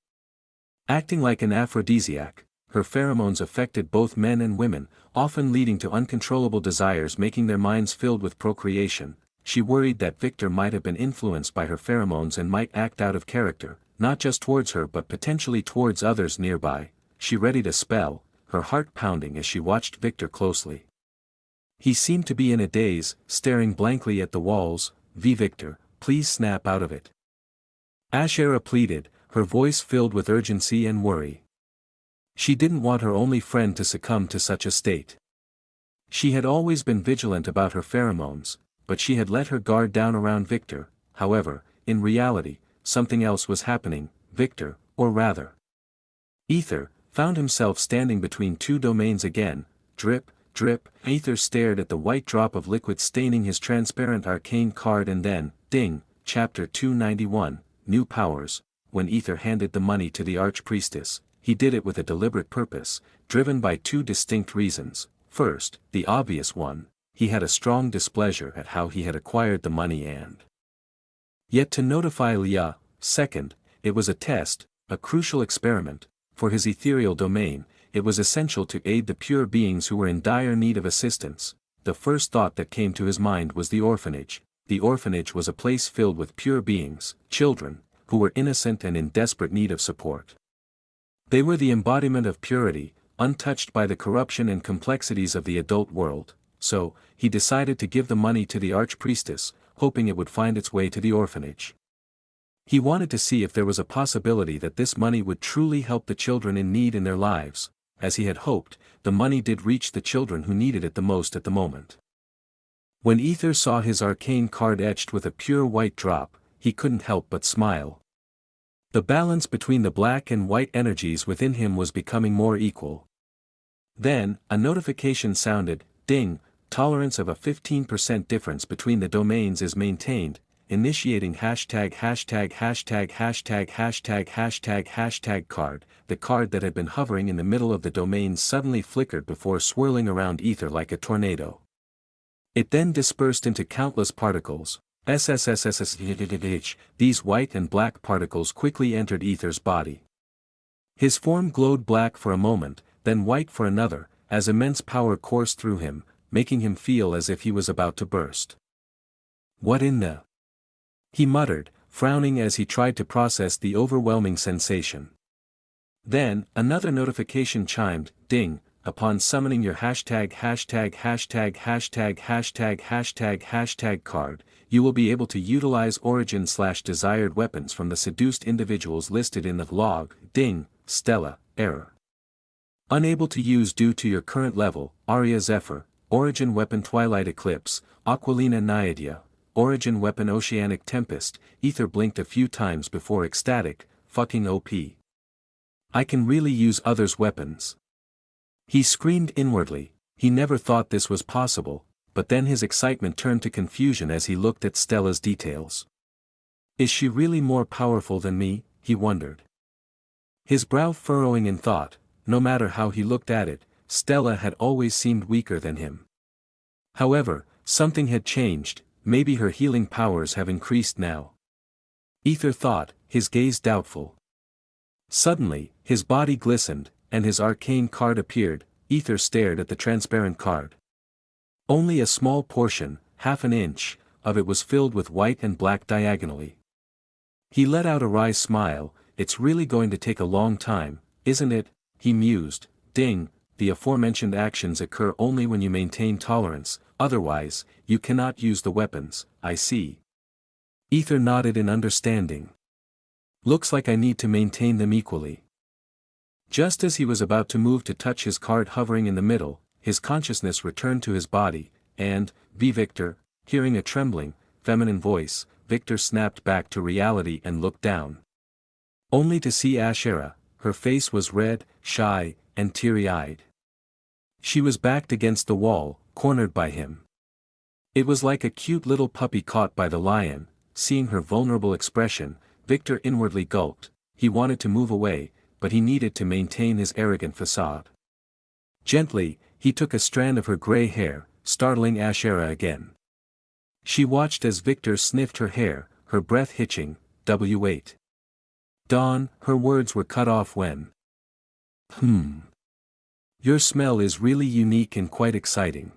Acting like an aphrodisiac, her pheromones affected both men and women, often leading to uncontrollable desires making their minds filled with procreation. She worried that Victor might have been influenced by her pheromones and might act out of character, not just towards her but potentially towards others nearby. She readied a spell, her heart pounding as she watched Victor closely. He seemed to be in a daze, staring blankly at the walls. Victor, please snap out of it. Ashera pleaded, her voice filled with urgency and worry. She didn't want her only friend to succumb to such a state. She had always been vigilant about her pheromones, but she had let her guard down around Victor. However, in reality, something else was happening. Victor, or rather, Aether, found himself standing between two domains again. Drip, drip, Aether stared at the white drop of liquid staining his transparent arcane card and then, ding, chapter 291, New Powers. When Aether handed the money to the archpriestess, he did it with a deliberate purpose, driven by two distinct reasons. First, the obvious one, he had a strong displeasure at how he had acquired the money and yet to notify Leah. Second, it was a test, a crucial experiment, for his ethereal domain. It was essential to aid the pure beings who were in dire need of assistance. The first thought that came to his mind was the orphanage. The orphanage was a place filled with pure beings, children, who were innocent and in desperate need of support. They were the embodiment of purity, untouched by the corruption and complexities of the adult world, so, he decided to give the money to the archpriestess, hoping it would find its way to the orphanage. He wanted to see if there was a possibility that this money would truly help the children in need in their lives. As he had hoped, the money did reach the children who needed it the most at the moment. When Aether saw his arcane card etched with a pure white drop, he couldn't help but smile. The balance between the black and white energies within him was becoming more equal. Then, a notification sounded, ding, tolerance of a 15% difference between the domains is maintained, initiating hashtag card. The card that had been hovering in the middle of the domain suddenly flickered before swirling around Aether like a tornado. It then dispersed into countless particles. These white and black particles quickly entered Aether's body. His form glowed black for a moment, then white for another, as immense power coursed through him, making him feel as if he was about to burst. What in the? He muttered, frowning as he tried to process the overwhelming sensation. Then, another notification chimed, ding, upon summoning your hashtag card, you will be able to utilize origin/desired weapons from the seduced individuals listed in the log, ding, Stella, error. Unable to use due to your current level, Aria Zephyr, origin weapon Twilight Eclipse, Aquilina Naiadia, origin weapon Oceanic Tempest. Aether blinked a few times before ecstatic, fucking OP. I can really use others' weapons. He screamed inwardly. He never thought this was possible, but then his excitement turned to confusion as he looked at Stella's details. Is she really more powerful than me? He wondered. His brow furrowing in thought. No matter how he looked at it, Stella had always seemed weaker than him. However, something had changed. Maybe her healing powers have increased now. Aether thought, his gaze doubtful. Suddenly, his body glistened, and his arcane card appeared. Aether stared at the transparent card. Only a small portion, half an inch, of it was filled with white and black diagonally. He let out a wry smile. It's really going to take a long time, isn't it? He mused. Ding, the aforementioned actions occur only when you maintain tolerance, otherwise, you cannot use the weapons. I see. Aether nodded in understanding. Looks like I need to maintain them equally. Just as he was about to move to touch his card hovering in the middle, his consciousness returned to his body, and, Victor, hearing a trembling, feminine voice, Victor snapped back to reality and looked down. Only to see Ashera. Her face was red, shy, and teary-eyed. She was backed against the wall, cornered by him. It was like a cute little puppy caught by the lion. Seeing her vulnerable expression, Victor inwardly gulped. He wanted to move away, but he needed to maintain his arrogant facade. Gently, he took a strand of her gray hair, startling Ashera again. She watched as Victor sniffed her hair, her breath hitching. W8. Dawn, her words were cut off when. Your smell is really unique and quite exciting.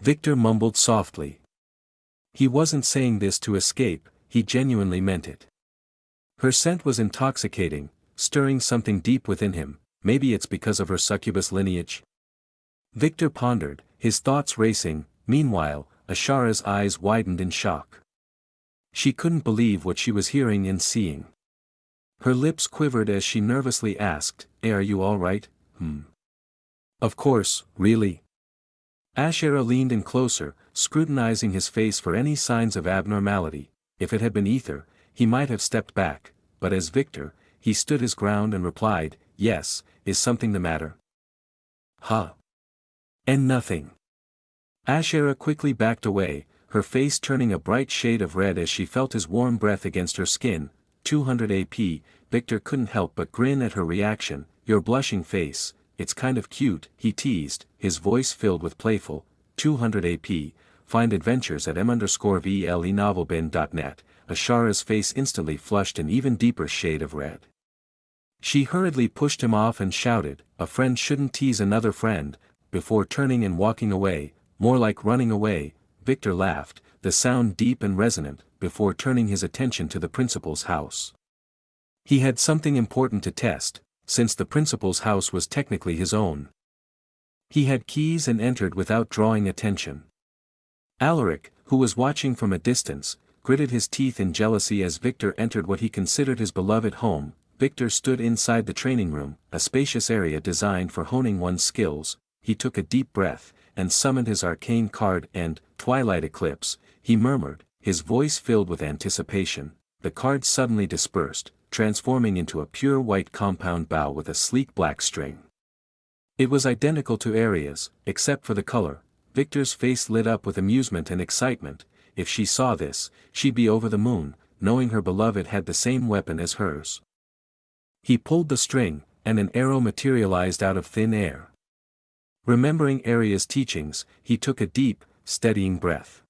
Victor mumbled softly. He wasn't saying this to escape, he genuinely meant it. Her scent was intoxicating, stirring something deep within him. Maybe it's because of her succubus lineage? Victor pondered, his thoughts racing. Meanwhile, Ashara's eyes widened in shock. She couldn't believe what she was hearing and seeing. Her lips quivered as she nervously asked, Are you all right? Of course, really? Ashera leaned in closer, scrutinizing his face for any signs of abnormality. If it had been Aether, he might have stepped back, but as Victor, he stood his ground and replied, Yes, is something the matter? Huh? And nothing. Ashera quickly backed away, her face turning a bright shade of red as she felt his warm breath against her skin. 200 AP, Victor couldn't help but grin at her reaction. Your blushing face, it's kind of cute, he teased, his voice filled with playful. 200 AP, find adventures at m_vlenovelbin.net. Ashera's face instantly flushed an even deeper shade of red. She hurriedly pushed him off and shouted, a friend shouldn't tease another friend, before turning and walking away, more like running away. Victor laughed, the sound deep and resonant, before turning his attention to the principal's house. He had something important to test, since the principal's house was technically his own. He had keys and entered without drawing attention. Alaric, who was watching from a distance, gritted his teeth in jealousy as Victor entered what he considered his beloved home. Victor stood inside the training room, a spacious area designed for honing one's skills. He took a deep breath, and summoned his arcane card and, Twilight Eclipse, he murmured, his voice filled with anticipation. The card suddenly dispersed, transforming into a pure white compound bow with a sleek black string. It was identical to Aria's, except for the color. Victor's face lit up with amusement and excitement. If she saw this, she'd be over the moon, knowing her beloved had the same weapon as hers. He pulled the string, and an arrow materialized out of thin air. Remembering Aria's teachings, he took a deep, steadying breath.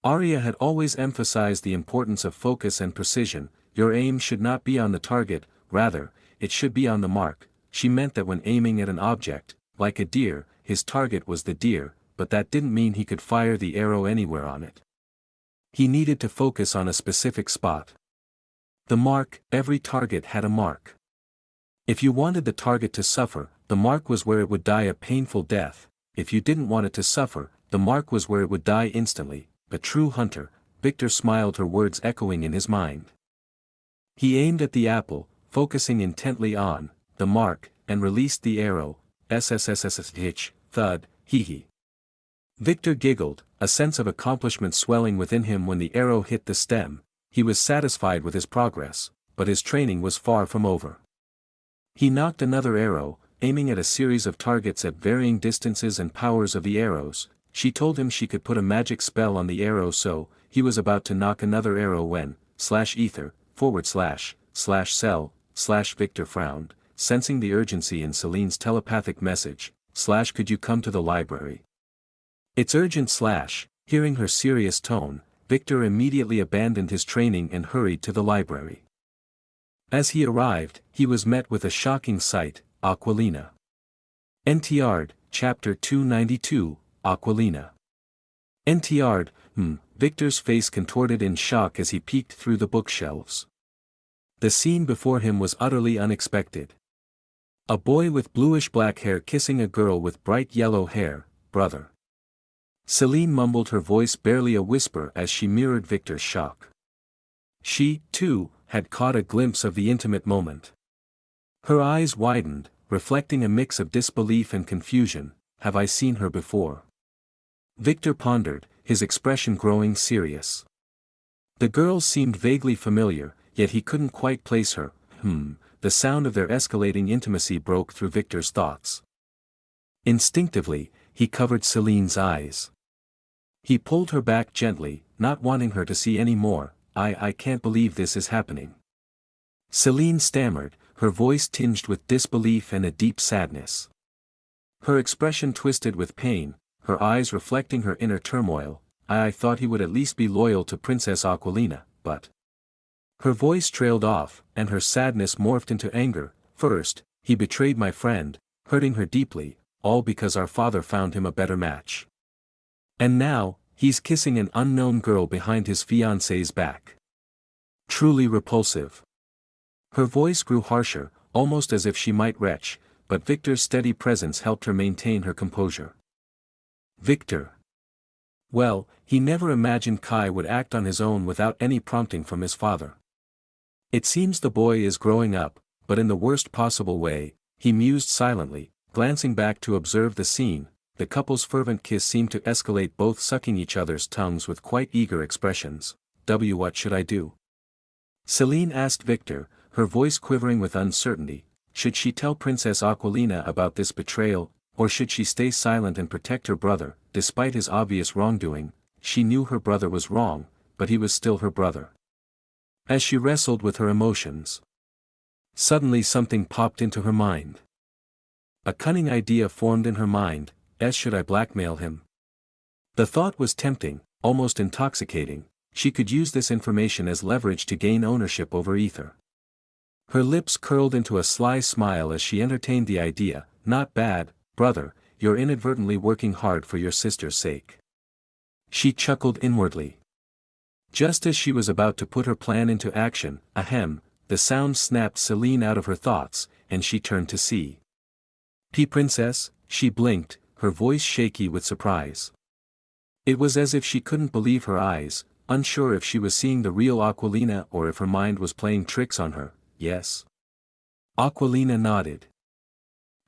Aria had always emphasized the importance of focus and precision. Your aim should not be on the target, rather, it should be on the mark. She meant that when aiming at an object, like a deer, his target was the deer, but that didn't mean he could fire the arrow anywhere on it. He needed to focus on a specific spot. The mark, every target had a mark. If you wanted the target to suffer, the mark was where it would die a painful death. If you didn't want it to suffer, the mark was where it would die instantly. A true hunter. Victor smiled, her words echoing in his mind. He aimed at the apple, focusing intently on the mark, and released the arrow. SSSSH, thud, hee. Victor giggled, a sense of accomplishment swelling within him when the arrow hit the stem. He was satisfied with his progress, but his training was far from over. He knocked another arrow, aiming at a series of targets at varying distances and powers of the arrows. She told him she could put a magic spell on the arrow, so he was about to knock another arrow when /ether /cell Victor frowned, sensing the urgency in Celine's telepathic message. Could you come to the library? It's urgent. Hearing her serious tone, Victor immediately abandoned his training and hurried to the library. As he arrived, he was met with a shocking sight. Aquilina. NTR, Chapter 292, Aquilina. NTR, Victor's face contorted in shock as he peeked through the bookshelves. The scene before him was utterly unexpected. A boy with bluish-black hair kissing a girl with bright yellow hair. Brother. Celine mumbled, her voice barely a whisper as she mirrored Victor's shock. She, too, had caught a glimpse of the intimate moment. Her eyes widened, reflecting a mix of disbelief and confusion. Have I seen her before? Victor pondered, his expression growing serious. The girl seemed vaguely familiar, yet he couldn't quite place her. The sound of their escalating intimacy broke through Victor's thoughts. Instinctively, he covered Celine's eyes. He pulled her back gently, not wanting her to see any more. I can't believe this is happening. Celine stammered, her voice tinged with disbelief and a deep sadness. Her expression twisted with pain, her eyes reflecting her inner turmoil. I thought he would at least be loyal to Princess Aquilina, but... Her voice trailed off, and her sadness morphed into anger. First, he betrayed my friend, hurting her deeply, all because our father found him a better match. And now, he's kissing an unknown girl behind his fiancée's back. Truly repulsive. Her voice grew harsher, almost as if she might retch, but Victor's steady presence helped her maintain her composure. Victor. Well, he never imagined Kai would act on his own without any prompting from his father. It seems the boy is growing up, but in the worst possible way, he mused silently, glancing back to observe the scene. The couple's fervent kiss seemed to escalate, both sucking each other's tongues with quite eager expressions. What should I do? Celine asked Victor, her voice quivering with uncertainty. Should she tell Princess Aquilina about this betrayal? Or should she stay silent and protect her brother? Despite his obvious wrongdoing, she knew her brother was wrong, but he was still her brother. As she wrestled with her emotions, suddenly something popped into her mind. A cunning idea formed in her mind. Should I blackmail him? The thought was tempting, almost intoxicating. She could use this information as leverage to gain ownership over Aether. Her lips curled into a sly smile as she entertained the idea. Not bad, brother, you're inadvertently working hard for your sister's sake. She chuckled inwardly. Just as she was about to put her plan into action, ahem, the sound snapped Celine out of her thoughts, and she turned to see. Princess, she blinked, her voice shaky with surprise. It was as if she couldn't believe her eyes, unsure if she was seeing the real Aquilina or if her mind was playing tricks on her. Yes. Aquilina nodded.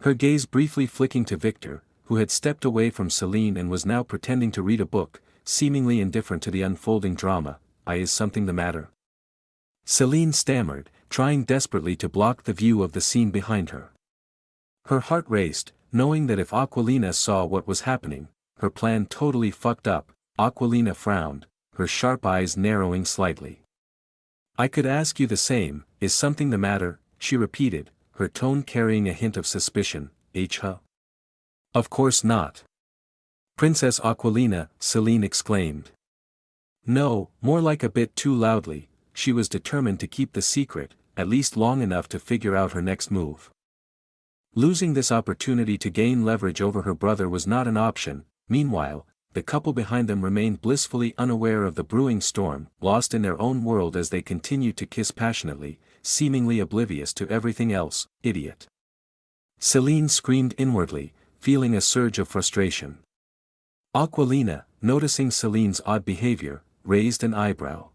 Her gaze briefly flicking to Victor, who had stepped away from Celine and was now pretending to read a book, seemingly indifferent to the unfolding drama. Is something the matter? Celine stammered, trying desperately to block the view of the scene behind her. Her heart raced, knowing that if Aquilina saw what was happening, her plan totally fucked up. Aquilina frowned, her sharp eyes narrowing slightly. I could ask you the same, is something the matter? She repeated, her tone carrying a hint of suspicion. Of course not. Princess Aquilina, Celine exclaimed. No, more like a bit too loudly. She was determined to keep the secret, at least long enough to figure out her next move. Losing this opportunity to gain leverage over her brother was not an option. Meanwhile, the couple behind them remained blissfully unaware of the brewing storm, lost in their own world as they continued to kiss passionately, seemingly oblivious to everything else. Idiot. Celine screamed inwardly, feeling a surge of frustration. Aquilina, noticing Celine's odd behavior, raised an eyebrow.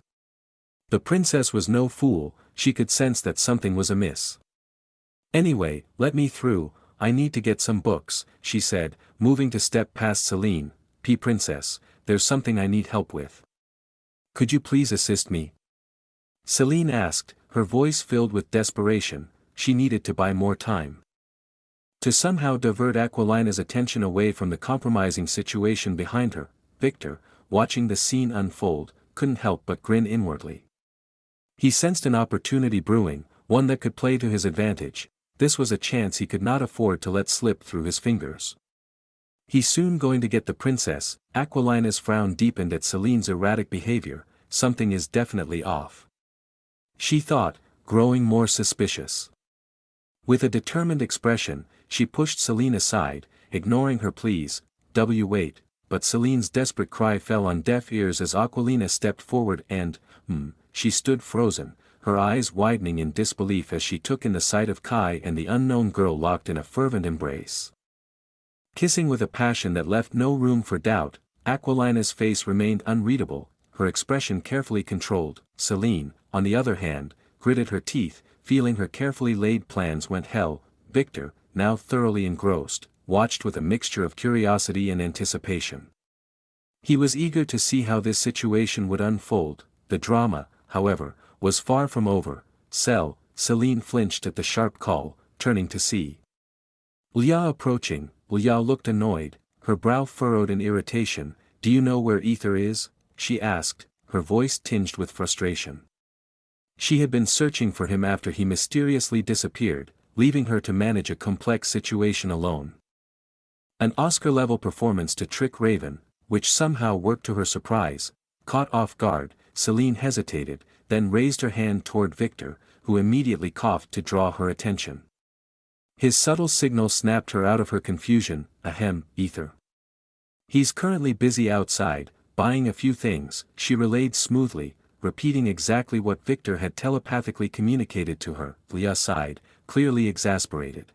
The princess was no fool, she could sense that something was amiss. Anyway, let me through, I need to get some books, she said, moving to step past Celine. Princess, there's something I need help with. Could you please assist me? Celine asked, her voice filled with desperation. She needed to buy more time. To somehow divert Aquilina's attention away from the compromising situation behind her, Victor, watching the scene unfold, couldn't help but grin inwardly. He sensed an opportunity brewing, one that could play to his advantage. This was a chance he could not afford to let slip through his fingers. He's soon going to get the princess. Aquilina's frown deepened at Celine's erratic behavior. Something is definitely off. She thought, growing more suspicious. With a determined expression, she pushed Celine aside, ignoring her pleas. Wait, but Celine's desperate cry fell on deaf ears as Aquilina stepped forward and, she stood frozen, her eyes widening in disbelief as she took in the sight of Kai and the unknown girl locked in a fervent embrace. Kissing with a passion that left no room for doubt, Aquilina's face remained unreadable, her expression carefully controlled. Celine, on the other hand, gritted her teeth, feeling her carefully laid plans went hell. Victor, now thoroughly engrossed, watched with a mixture of curiosity and anticipation. He was eager to see how this situation would unfold. The drama, however, was far from over. Celine flinched at the sharp call, turning to see Lia approaching. Lia looked annoyed, her brow furrowed in irritation. Do you know where Aether is? She asked, her voice tinged with frustration. She had been searching for him after he mysteriously disappeared, leaving her to manage a complex situation alone. An Oscar-level performance to trick Raven, which somehow worked to her surprise. Caught off guard, Celine hesitated, then raised her hand toward Victor, who immediately coughed to draw her attention. His subtle signal snapped her out of her confusion. Aether. He's currently busy outside, buying a few things, she relayed smoothly, repeating exactly what Victor had telepathically communicated to her. Lia sighed, clearly exasperated.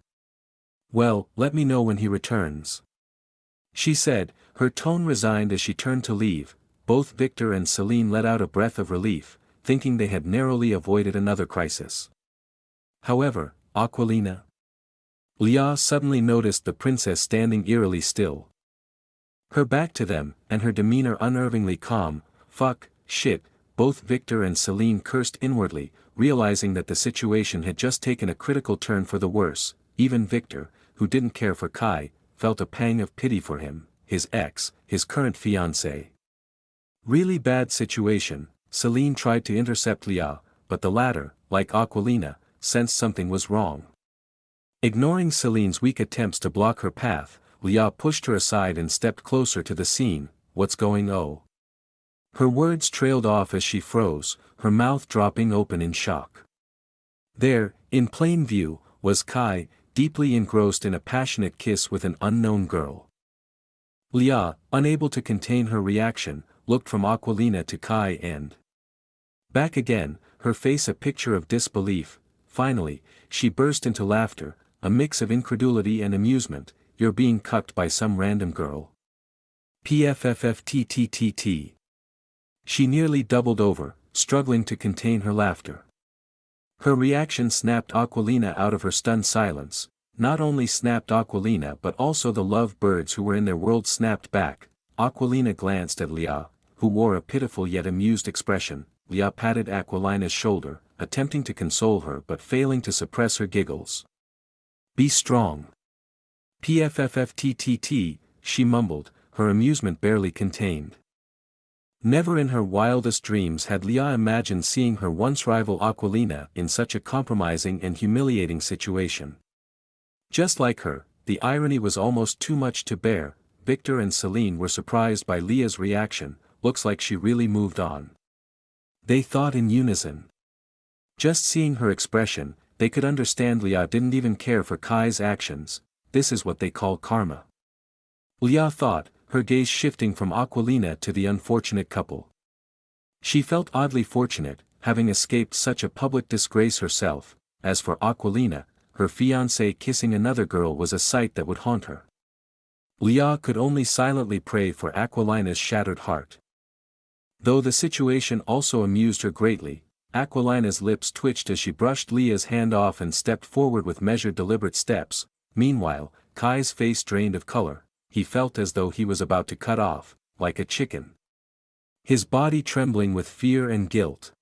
Well, let me know when he returns, she said, her tone resigned as she turned to leave. Both Victor and Celine let out a breath of relief, thinking they had narrowly avoided another crisis. However, Aquilina. Lia suddenly noticed the princess standing eerily still. Her back to them, and her demeanor unnervingly calm. Shit, both Victor and Celine cursed inwardly, realizing that the situation had just taken a critical turn for the worse. Even Victor, who didn't care for Kai, felt a pang of pity for him, his ex, his current fiancé. Really bad situation. Celine tried to intercept Leah, but the latter, like Aquilina, sensed something was wrong. Ignoring Celine's weak attempts to block her path, Leah pushed her aside and stepped closer to the scene. What's going on? Her words trailed off as she froze, her mouth dropping open in shock. There, in plain view, was Kai, deeply engrossed in a passionate kiss with an unknown girl. Leah, unable to contain her reaction, looked from Aquilina to Kai and back again, her face a picture of disbelief. Finally, she burst into laughter, a mix of incredulity and amusement. You're being cucked by some random girl. Pffftttt. She nearly doubled over, struggling to contain her laughter. Her reaction snapped Aquilina out of her stunned silence. Not only snapped Aquilina but also the love birds who were in their world snapped back. Aquilina glanced at Leah, who wore a pitiful yet amused expression. Leah patted Aquilina's shoulder, attempting to console her but failing to suppress her giggles. Be strong. Pffftttt, she mumbled, her amusement barely contained. Never in her wildest dreams had Leah imagined seeing her once rival Aquilina in such a compromising and humiliating situation. Just like her, the irony was almost too much to bear. Victor and Celine were surprised by Leah's reaction. Looks like she really moved on. They thought in unison. Just seeing her expression, they could understand Leah didn't even care for Kai's actions. This is what they call karma. Leah thought, her gaze shifting from Aquilina to the unfortunate couple. She felt oddly fortunate, having escaped such a public disgrace herself. As for Aquilina, her fiancé kissing another girl was a sight that would haunt her. Leah could only silently pray for Aquilina's shattered heart. Though the situation also amused her greatly, Aquilina's lips twitched as she brushed Leah's hand off and stepped forward with measured deliberate steps. Meanwhile, Kai's face drained of color. He felt as though he was about to cut off, like a chicken. His body trembling with fear and guilt.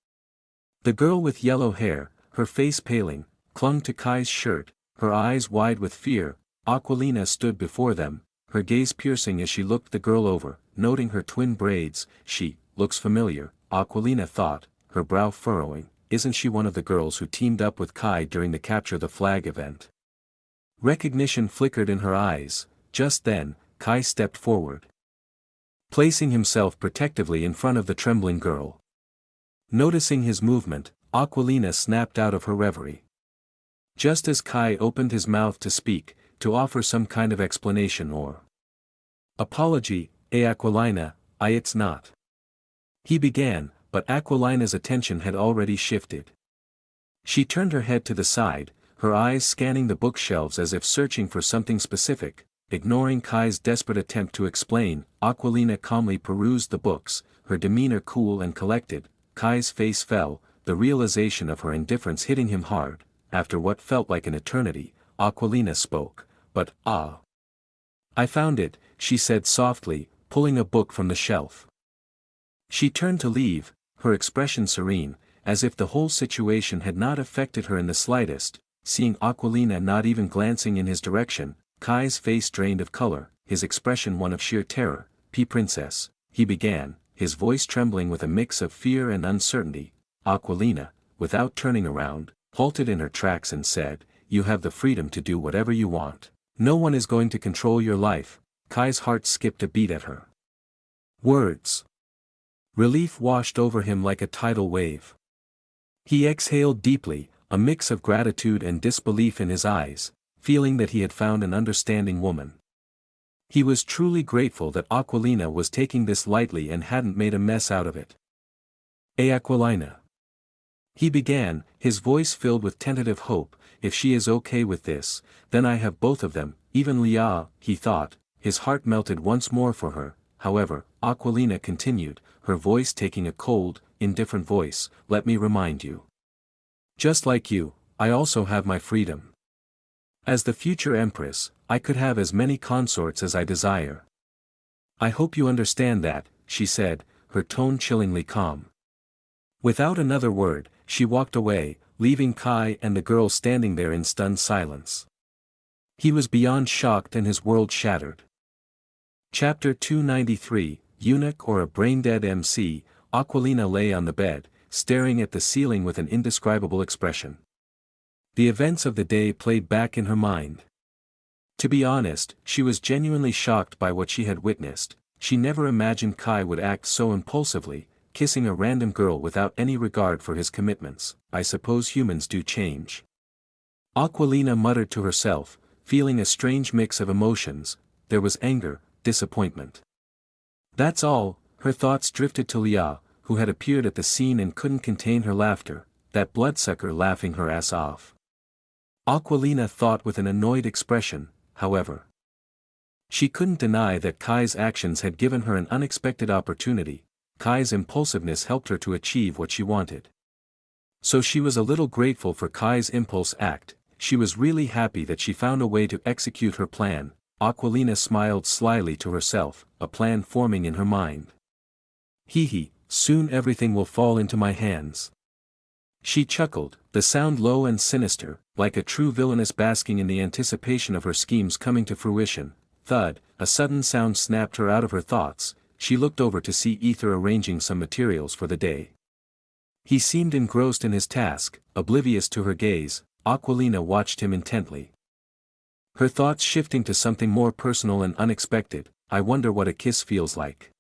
The girl with yellow hair, her face paling, clung to Kai's shirt, her eyes wide with fear. Aquilina stood before them, her gaze piercing as she looked the girl over, noting her twin braids. She looks familiar, Aquilina thought, her brow furrowing. Isn't she one of the girls who teamed up with Kai during the Capture the Flag event? Recognition flickered in her eyes. Just then, Kai stepped forward, placing himself protectively in front of the trembling girl. Noticing his movement, Aquilina snapped out of her reverie. Just as Kai opened his mouth to speak, to offer some kind of explanation or apology, Aquilina, it's not. He began, but Aquilina's attention had already shifted. She turned her head to the side, her eyes scanning the bookshelves as if searching for something specific. Ignoring Kai's desperate attempt to explain, Aquilina calmly perused the books, her demeanor cool and collected. Kai's face fell, the realization of her indifference hitting him hard. After what felt like an eternity, Aquilina spoke. But, I found it, she said softly, pulling a book from the shelf. She turned to leave, her expression serene, as if the whole situation had not affected her in the slightest. Seeing Aquilina not even glancing in his direction, Kai's face drained of color, his expression one of sheer terror. Princess, he began, his voice trembling with a mix of fear and uncertainty. Aquilina, without turning around, halted in her tracks and said, you have the freedom to do whatever you want. No one is going to control your life. Kai's heart skipped a beat at her words. Relief washed over him like a tidal wave. He exhaled deeply, a mix of gratitude and disbelief in his eyes, feeling that he had found an understanding woman. He was truly grateful that Aquilina was taking this lightly and hadn't made a mess out of it. Aquilina. He began, his voice filled with tentative hope. If she is okay with this, then I have both of them, even Leah, he thought. His heart melted once more for her. However, Aquilina continued, her voice taking a cold, indifferent voice. Let me remind you. Just like you, I also have my freedom. As the future empress, I could have as many consorts as I desire. I hope you understand that, she said, her tone chillingly calm. Without another word, she walked away, leaving Kai and the girl standing there in stunned silence. He was beyond shocked and his world shattered. Chapter 293, Eunuch or a Braindead MC. Aquilina lay on the bed, staring at the ceiling with an indescribable expression. The events of the day played back in her mind. To be honest, she was genuinely shocked by what she had witnessed. She never imagined Kai would act so impulsively, kissing a random girl without any regard for his commitments. I suppose humans do change. Aquilina muttered to herself, feeling a strange mix of emotions. There was anger, disappointment. That's all. Her thoughts drifted to Leah, who had appeared at the scene and couldn't contain her laughter, that bloodsucker laughing her ass off. Aquilina thought with an annoyed expression, however. She couldn't deny that Kai's actions had given her an unexpected opportunity. Kai's impulsiveness helped her to achieve what she wanted. So she was a little grateful for Kai's impulse act. She was really happy that she found a way to execute her plan. Aquilina smiled slyly to herself, a plan forming in her mind. Hee, soon everything will fall into my hands. She chuckled, the sound low and sinister, like a true villainess basking in the anticipation of her schemes coming to fruition. Thud, a sudden sound snapped her out of her thoughts. She looked over to see Aether arranging some materials for the day. He seemed engrossed in his task, oblivious to her gaze. Aquilina watched him intently. Her thoughts shifting to something more personal and unexpected. I wonder what a kiss feels like.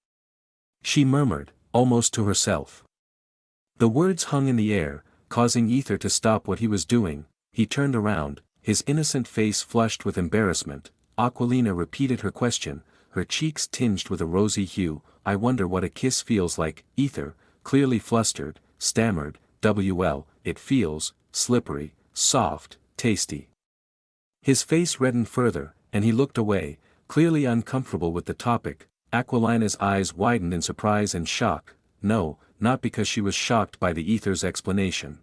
She murmured, almost to herself. The words hung in the air, causing Aether to stop what he was doing. He turned around, his innocent face flushed with embarrassment. Aquilina repeated her question, her cheeks tinged with a rosy hue. I wonder what a kiss feels like. Aether, clearly flustered, stammered, "Well, it feels slippery, soft, tasty." His face reddened further, and he looked away, clearly uncomfortable with the topic. Aquilina's eyes widened in surprise and shock. No, not because she was shocked by the Aether's explanation.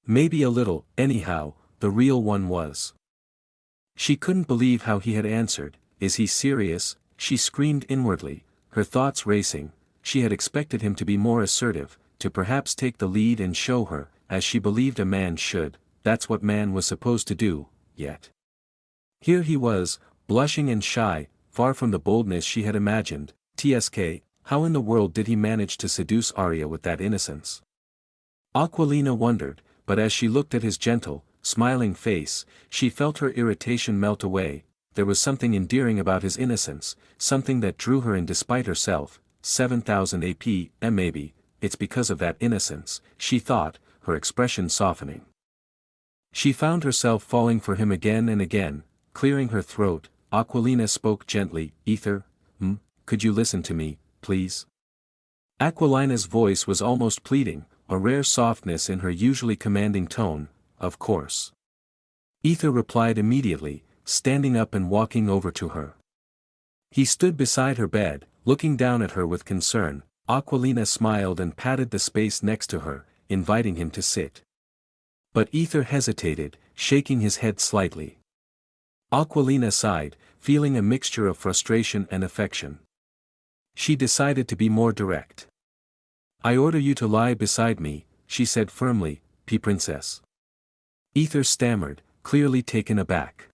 Maybe a little, anyhow, the real one was. She couldn't believe how he had answered. Is he serious? She screamed inwardly, her thoughts racing. She had expected him to be more assertive, to perhaps take the lead and show her, as she believed a man should. That's what man was supposed to do, yet. Here he was, blushing and shy, far from the boldness she had imagined. TSK, how in the world did he manage to seduce Arya with that innocence? Aquilina wondered, but as she looked at his gentle, smiling face, she felt her irritation melt away. There was something endearing about his innocence, something that drew her in despite herself. 7,000 AP, and maybe, it's because of that innocence, she thought, her expression softening. She found herself falling for him again and again, clearing her throat. Aquilina spoke gently, Aether, could you listen to me, please? Aquilina's voice was almost pleading, a rare softness in her usually commanding tone. Of course. Aether replied immediately, standing up and walking over to her. He stood beside her bed, looking down at her with concern. Aquilina smiled and patted the space next to her, inviting him to sit. But Aether hesitated, shaking his head slightly. Aquilina sighed, feeling a mixture of frustration and affection. She decided to be more direct. I order you to lie beside me, she said firmly, P-Princess. Aether stammered, clearly taken aback.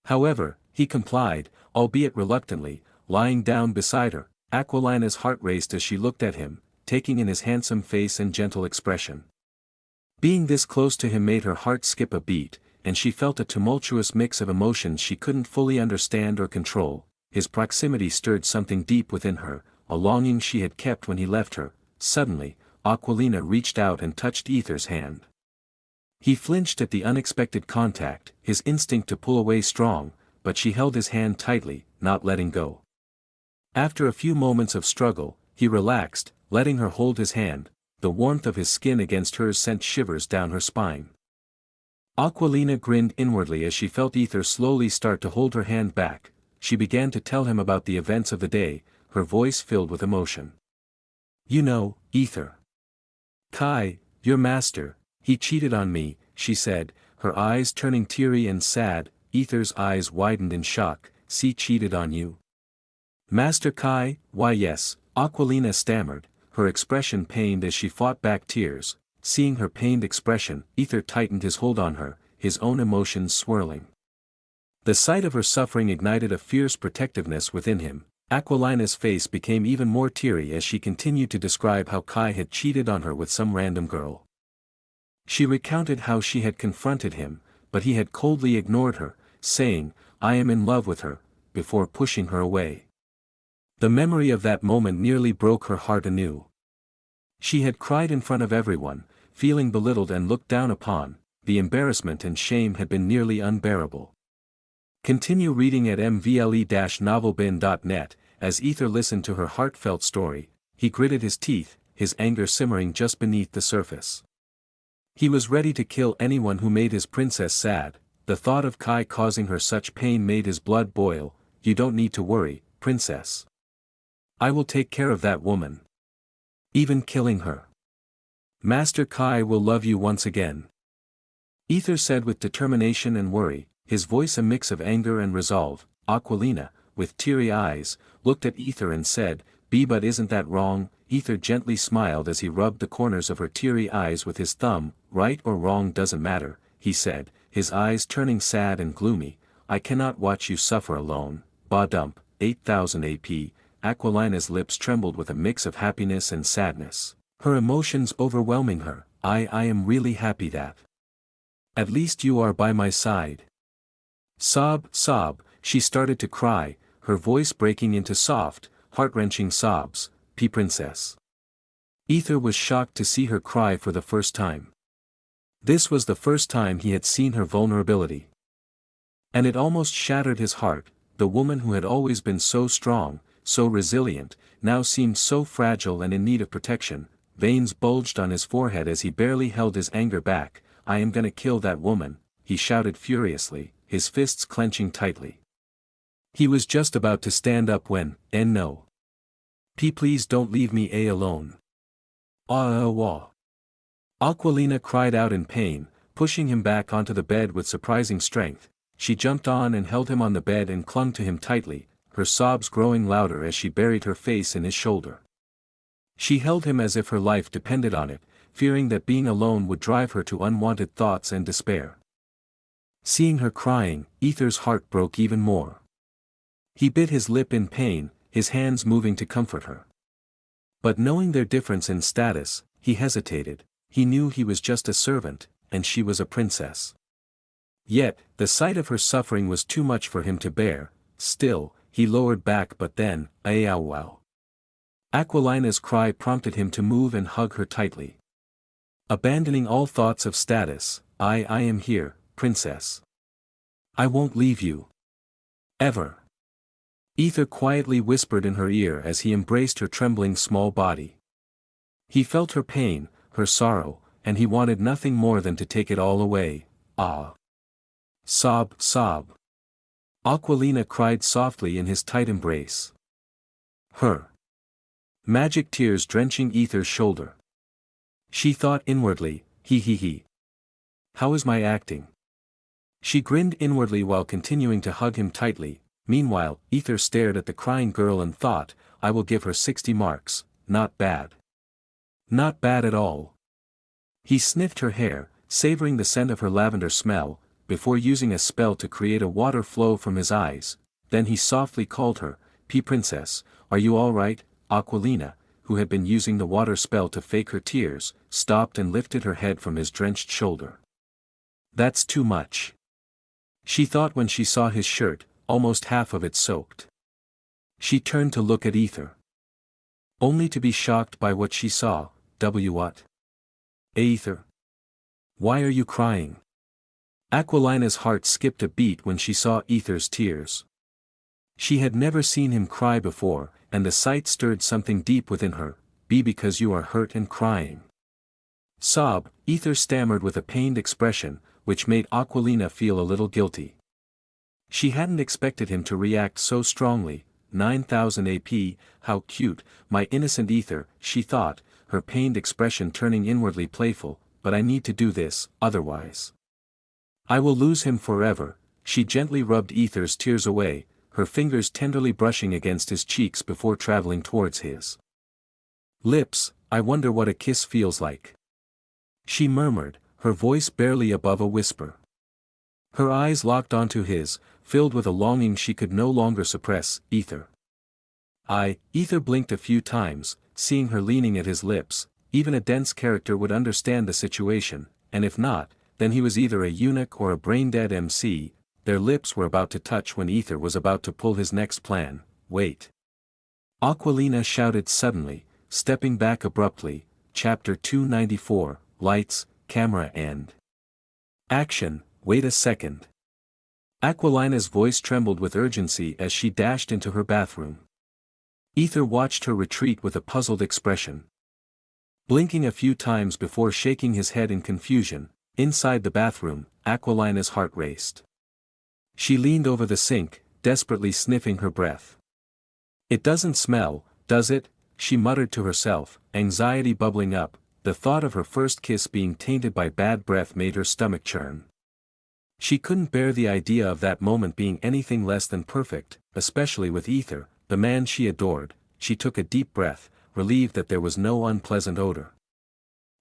However, he complied, albeit reluctantly, lying down beside her. Aquilina's heart raced as she looked at him, taking in his handsome face and gentle expression. Being this close to him made her heart skip a beat, and she felt a tumultuous mix of emotions she couldn't fully understand or control. His proximity stirred something deep within her, a longing she had kept when he left her. Suddenly, Aquilina reached out and touched Aether's hand. He flinched at the unexpected contact, his instinct to pull away strong, but she held his hand tightly, not letting go. After a few moments of struggle, he relaxed, letting her hold his hand. The warmth of his skin against hers sent shivers down her spine. Aquilina grinned inwardly as she felt Aether slowly start to hold her hand back. She began to tell him about the events of the day, her voice filled with emotion. You know, Aether. Kai, your master, he cheated on me, she said, her eyes turning teary and sad. Aether's eyes widened in shock. See, cheated on you? Master Kai? Why yes, Aquilina stammered, her expression pained as she fought back tears. Seeing her pained expression, Aether tightened his hold on her, his own emotions swirling. The sight of her suffering ignited a fierce protectiveness within him. Aquilina's face became even more teary as she continued to describe how Kai had cheated on her with some random girl. She recounted how she had confronted him, but he had coldly ignored her, saying, "I am in love with her," before pushing her away. The memory of that moment nearly broke her heart anew. She had cried in front of everyone, feeling belittled and looked down upon. The embarrassment and shame had been nearly unbearable. Continue reading at mvle-novelbin.net. As Aether listened to her heartfelt story, he gritted his teeth, his anger simmering just beneath the surface. He was ready to kill anyone who made his princess sad. The thought of Kai causing her such pain made his blood boil. "You don't need to worry, princess. I will take care of that woman. Even killing her. Master Kai will love you once again," Aether said with determination and worry, his voice a mix of anger and resolve. Aquilina, with teary eyes, looked at Aether and said, But isn't that wrong?" Aether gently smiled as he rubbed the corners of her teary eyes with his thumb. "Right or wrong doesn't matter," he said, his eyes turning sad and gloomy. "I cannot watch you suffer alone." Dump, 8000 AP. Aquilina's lips trembled with a mix of happiness and sadness, her emotions overwhelming her. I am really happy that at least you are by my side." Sob, she started to cry, her voice breaking into soft, heart-wrenching sobs. Princess. Aether was shocked to see her cry for the first time. This was the first time he had seen her vulnerability. And it almost shattered his heart. The woman who had always been so strong, so resilient, now seemed so fragile and in need of protection. Veins bulged on his forehead as he barely held his anger back. "I am gonna kill that woman," he shouted furiously, his fists clenching tightly. He was just about to stand up when, no. Please don't leave me alone." Aquilina cried out in pain, pushing him back onto the bed with surprising strength. She jumped on and held him on the bed and clung to him tightly, her sobs growing louder as she buried her face in his shoulder. She held him as if her life depended on it, fearing that being alone would drive her to unwanted thoughts and despair. Seeing her crying, Aether's heart broke even more. He bit his lip in pain, his hands moving to comfort her. But knowing their difference in status, he hesitated. He knew he was just a servant, and she was a princess. Yet, the sight of her suffering was too much for him to bear. Still, he lowered back, but then, wow. Aquilina's cry prompted him to move and hug her tightly. Abandoning all thoughts of status, I am here, princess. I won't leave you. Ever. Aether quietly whispered in her ear as he embraced her trembling small body. He felt her pain, her sorrow, and he wanted nothing more than to take it all away. Sob. Aquilina cried softly in his tight embrace. Her magic tears drenching Aether's shoulder. She thought inwardly, he. How is my acting? She grinned inwardly while continuing to hug him tightly. Meanwhile, Aether stared at the crying girl and thought, I will give her 60 marks, not bad. Not bad at all. He sniffed her hair, savoring the scent of her lavender smell, before using a spell to create a water flow from his eyes. Then he softly called her, Princess, are you all right?" Aquilina, who had been using the water spell to fake her tears, stopped and lifted her head from his drenched shoulder. That's too much, she thought when she saw his shirt, almost half of it soaked. She turned to look at Aether, only to be shocked by what she saw. What? Aether? Why are you crying? Aquilina's heart skipped a beat when she saw Aether's tears. She had never seen him cry before, and the sight stirred something deep within her. Because you are hurt and crying. Sob, Aether stammered with a pained expression, which made Aquilina feel a little guilty. She hadn't expected him to react so strongly. 9000 AP, how cute, my innocent Aether, she thought, her pained expression turning inwardly playful, but I need to do this, otherwise I will lose him forever. She gently rubbed Aether's tears away, her fingers tenderly brushing against his cheeks before traveling towards his lips. I wonder what a kiss feels like, she murmured, her voice barely above a whisper. Her eyes locked onto his, filled with a longing she could no longer suppress. Aether. Aether blinked a few times, seeing her leaning at his lips. Even a dense character would understand the situation, and if not, then he was either a eunuch or a brain-dead MC. Their lips were about to touch when Aether was about to pull his next plan. Wait. Aquilina shouted suddenly, stepping back abruptly. Chapter 294, Lights, Camera and Action. Wait a second. Aquilina's voice trembled with urgency as she dashed into her bathroom. Aether watched her retreat with a puzzled expression. Blinking a few times before shaking his head in confusion, inside the bathroom, Aquilina's heart raced. She leaned over the sink, desperately sniffing her breath. It doesn't smell, does it? She muttered to herself, anxiety bubbling up. The thought of her first kiss being tainted by bad breath made her stomach churn. She couldn't bear the idea of that moment being anything less than perfect, especially with Aether, the man she adored. She took a deep breath, relieved that there was no unpleasant odor.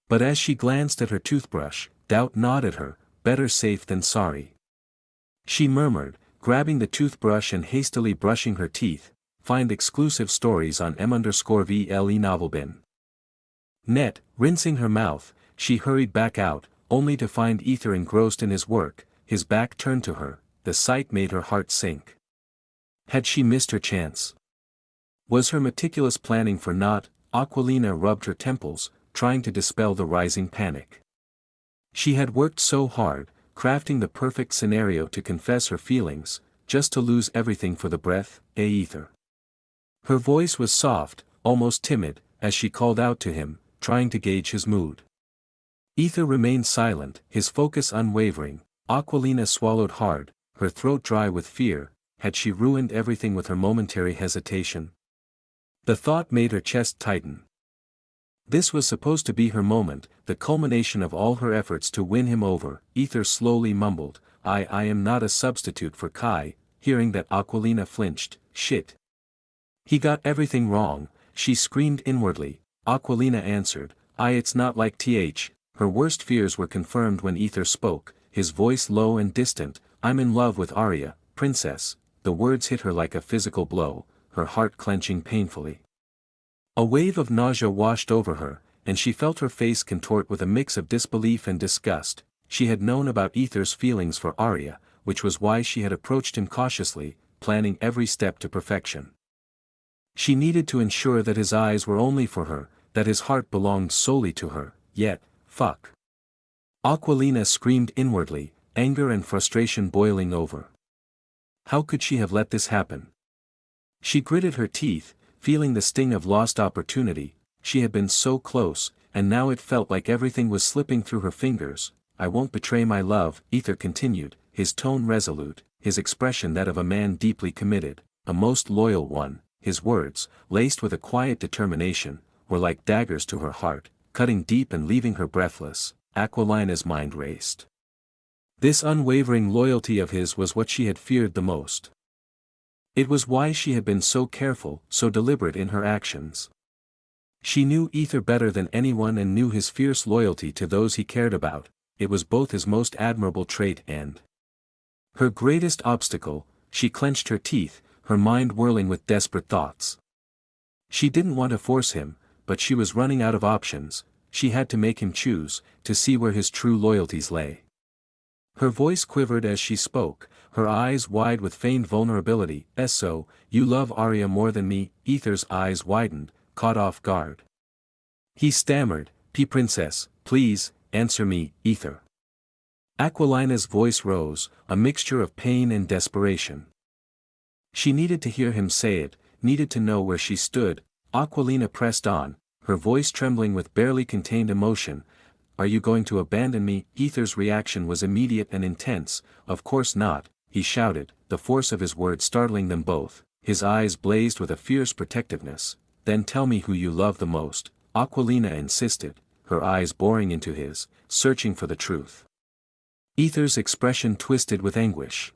But as she glanced at her toothbrush, doubt gnawed at her. Better safe than sorry. She murmured, grabbing the toothbrush and hastily brushing her teeth. Find exclusive stories on m_VLE Novelbin. Net, rinsing her mouth, she hurried back out, only to find Aether engrossed in his work, his back turned to her. The sight made her heart sink. Had she missed her chance? Was her meticulous planning for naught? Aquilina rubbed her temples, trying to dispel the rising panic. She had worked so hard, crafting the perfect scenario to confess her feelings, just to lose everything for the breath. Aether. Her voice was soft, almost timid, as she called out to him, trying to gauge his mood. Aether remained silent, his focus unwavering. Aquilina swallowed hard, her throat dry with fear. Had she ruined everything with her momentary hesitation? The thought made her chest tighten. This was supposed to be her moment, the culmination of all her efforts to win him over. Aether slowly mumbled, I am not a substitute for Kai. Hearing that, Aquilina flinched. Shit. He got everything wrong, she screamed inwardly. Aquilina answered, it's not like th. Her worst fears were confirmed when Aether spoke, his voice low and distant. I'm in love with Arya, princess. The words hit her like a physical blow, her heart clenching painfully. A wave of nausea washed over her, and she felt her face contort with a mix of disbelief and disgust. She had known about Aether's feelings for Arya, which was why she had approached him cautiously, planning every step to perfection. She needed to ensure that his eyes were only for her, that his heart belonged solely to her. Yet, fuck. Aquilina screamed inwardly, anger and frustration boiling over. How could she have let this happen? She gritted her teeth, feeling the sting of lost opportunity. She had been so close, and now it felt like everything was slipping through her fingers. I won't betray my love, Aether continued, his tone resolute, his expression that of a man deeply committed, a most loyal one. His words, laced with a quiet determination, were like daggers to her heart, cutting deep and leaving her breathless. Aquilina's mind raced. This unwavering loyalty of his was what she had feared the most. It was why she had been so careful, so deliberate in her actions. She knew Aether better than anyone and knew his fierce loyalty to those he cared about. It was both his most admirable trait and her greatest obstacle. She clenched her teeth, her mind whirling with desperate thoughts. She didn't want to force him, but she was running out of options. She had to make him choose, to see where his true loyalties lay. Her voice quivered as she spoke, her eyes wide with feigned vulnerability. So, you love Arya more than me? Aether's eyes widened, caught off guard. He stammered, Princess, please, answer me, Aether. Aquilina's voice rose, a mixture of pain and desperation. She needed to hear him say it, needed to know where she stood. Aquilina pressed on, her voice trembling with barely contained emotion. Are you going to abandon me? Aether's reaction was immediate and intense. Of course not, he shouted, the force of his words startling them both. His eyes blazed with a fierce protectiveness. Then tell me who you love the most, Aquilina insisted, her eyes boring into his, searching for the truth. Aether's expression twisted with anguish.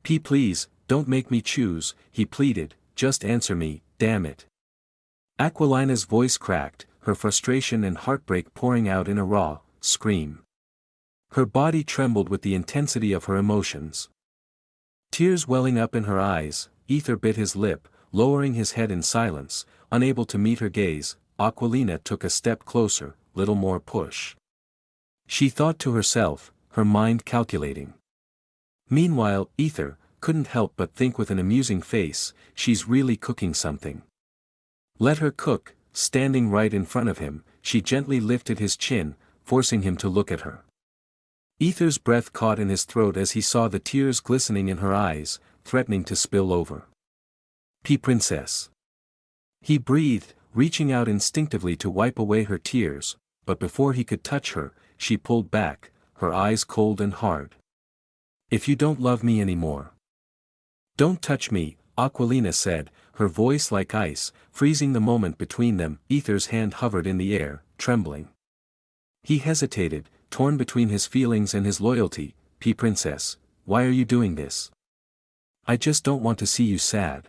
Please, don't make me choose, he pleaded, just answer me, damn it. Aquilina's voice cracked, her frustration and heartbreak pouring out in a raw scream. Her body trembled with the intensity of her emotions. Tears welling up in her eyes, Aether bit his lip, lowering his head in silence, unable to meet her gaze. Aquilina took a step closer, little more push. She thought to herself, her mind calculating. Meanwhile, Aether couldn't help but think with an amusing face, she's really cooking something. Let her cook. Standing right in front of him, she gently lifted his chin, forcing him to look at her. Aether's breath caught in his throat as he saw the tears glistening in her eyes, threatening to spill over. Princess. He breathed, reaching out instinctively to wipe away her tears, but before he could touch her, she pulled back, her eyes cold and hard. If you don't love me anymore. Don't touch me, Aquilina said, her voice like ice, freezing the moment between them. Aether's hand hovered in the air, trembling. He hesitated, torn between his feelings and his loyalty. Princess, why are you doing this? I just don't want to see you sad.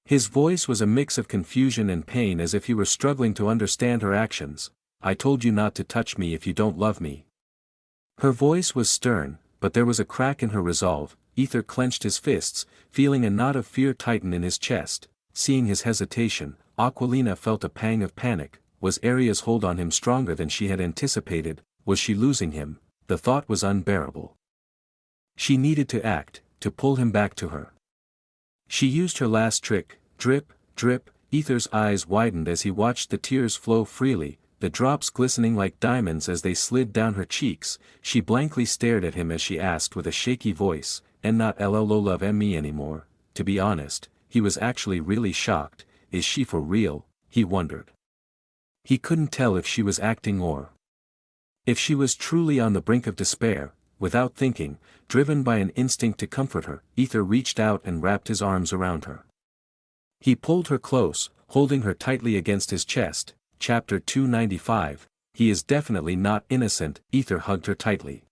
His voice was a mix of confusion and pain, as if he were struggling to understand her actions. I told you not to touch me if you don't love me. Her voice was stern, but there was a crack in her resolve. Aether clenched his fists, feeling a knot of fear tighten in his chest. Seeing his hesitation, Aquilina felt a pang of panic. Was Aria's hold on him stronger than she had anticipated? Was she losing him? The thought was unbearable. She needed to act, to pull him back to her. She used her last trick, drip, drip. Aether's eyes widened as he watched the tears flow freely, the drops glistening like diamonds as they slid down her cheeks. She blankly stared at him as she asked with a shaky voice, and not LLO love me anymore. To be honest, he was actually really shocked. Is she for real? He wondered. He couldn't tell if she was acting or if she was truly on the brink of despair. Without thinking, driven by an instinct to comfort her, Aether reached out and wrapped his arms around her. He pulled her close, holding her tightly against his chest. Chapter 295, He is definitely not innocent. Aether hugged her tightly.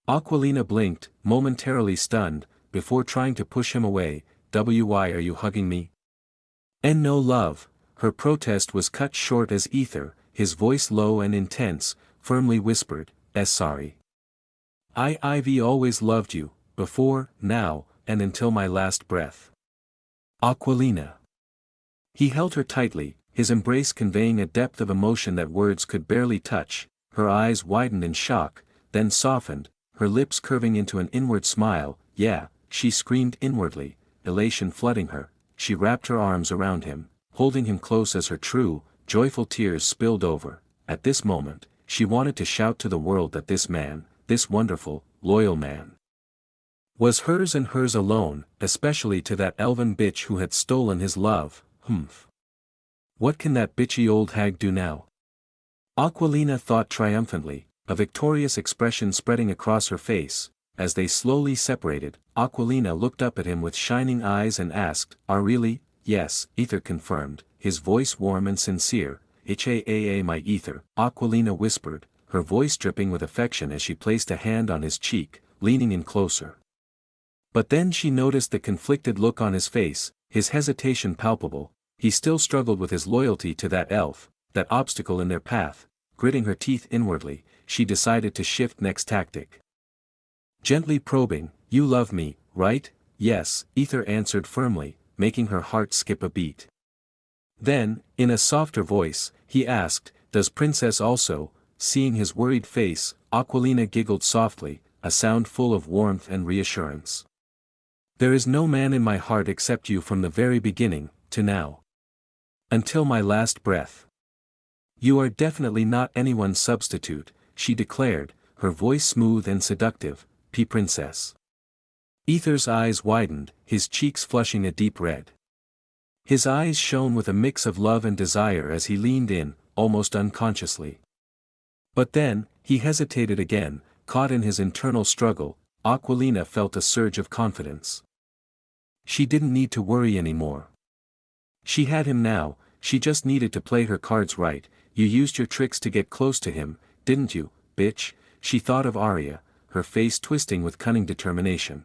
Aquilina blinked, momentarily stunned, before trying to push him away. Why are you hugging me? And no love. Her protest was cut short as Aether, his voice low and intense, firmly whispered, sorry. I've always loved you, before, now, and until my last breath. Aquilina. He held her tightly, his embrace conveying a depth of emotion that words could barely touch. Her eyes widened in shock, then softened, her lips curving into an inward smile. Yeah, she screamed inwardly, elation flooding her. She wrapped her arms around him, holding him close as her true, joyful tears spilled over. At this moment, she wanted to shout to the world that this man, this wonderful, loyal man, was hers and hers alone, especially to that elven bitch who had stolen his love. What can that bitchy old hag do now? Aquilina thought triumphantly, a victorious expression spreading across her face. As they slowly separated, Aquilina looked up at him with shining eyes and asked, really? Yes, Aether confirmed, his voice warm and sincere. My Aether, Aquilina whispered, her voice dripping with affection as she placed a hand on his cheek, leaning in closer. But then she noticed the conflicted look on his face, his hesitation palpable. He still struggled with his loyalty to that elf, that obstacle in their path. Gritting her teeth inwardly, she decided to shift next tactic. Gently probing, you love me, right? Yes, Aether answered firmly, making her heart skip a beat. Then, in a softer voice, he asked, does Princess also? Seeing his worried face, Aquilina giggled softly, a sound full of warmth and reassurance. There is no man in my heart except you from the very beginning, to now. Until my last breath. You are definitely not anyone's substitute, she declared, her voice smooth and seductive. Princess. Aether's eyes widened, his cheeks flushing a deep red. His eyes shone with a mix of love and desire as he leaned in, almost unconsciously. But then, he hesitated again, caught in his internal struggle. Aquilina felt a surge of confidence. She didn't need to worry anymore. She had him now, she just needed to play her cards right. You used your tricks to get close to him, didn't you, bitch? She thought of Arya, her face twisting with cunning determination.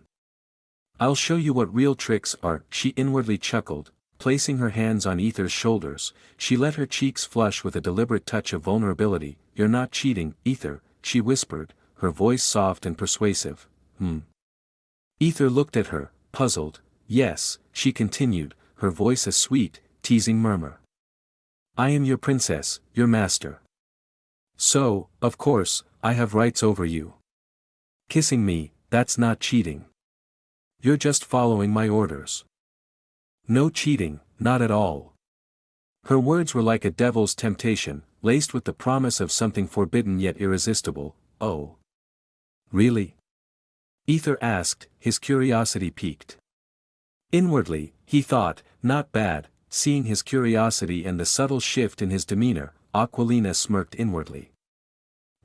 I'll show you what real tricks are, she inwardly chuckled, placing her hands on Aether's shoulders. She let her cheeks flush with a deliberate touch of vulnerability. You're not cheating, Aether, she whispered, her voice soft and persuasive. Aether looked at her, puzzled. Yes, she continued, her voice a sweet, teasing murmur. I am your princess, your master. So, of course, I have rights over you. Kissing me, that's not cheating. You're just following my orders. No cheating, not at all. Her words were like a devil's temptation, laced with the promise of something forbidden yet irresistible. Oh. Really? Aether asked, his curiosity piqued. Inwardly, he thought, not bad, seeing his curiosity and the subtle shift in his demeanor. Aquilina smirked inwardly.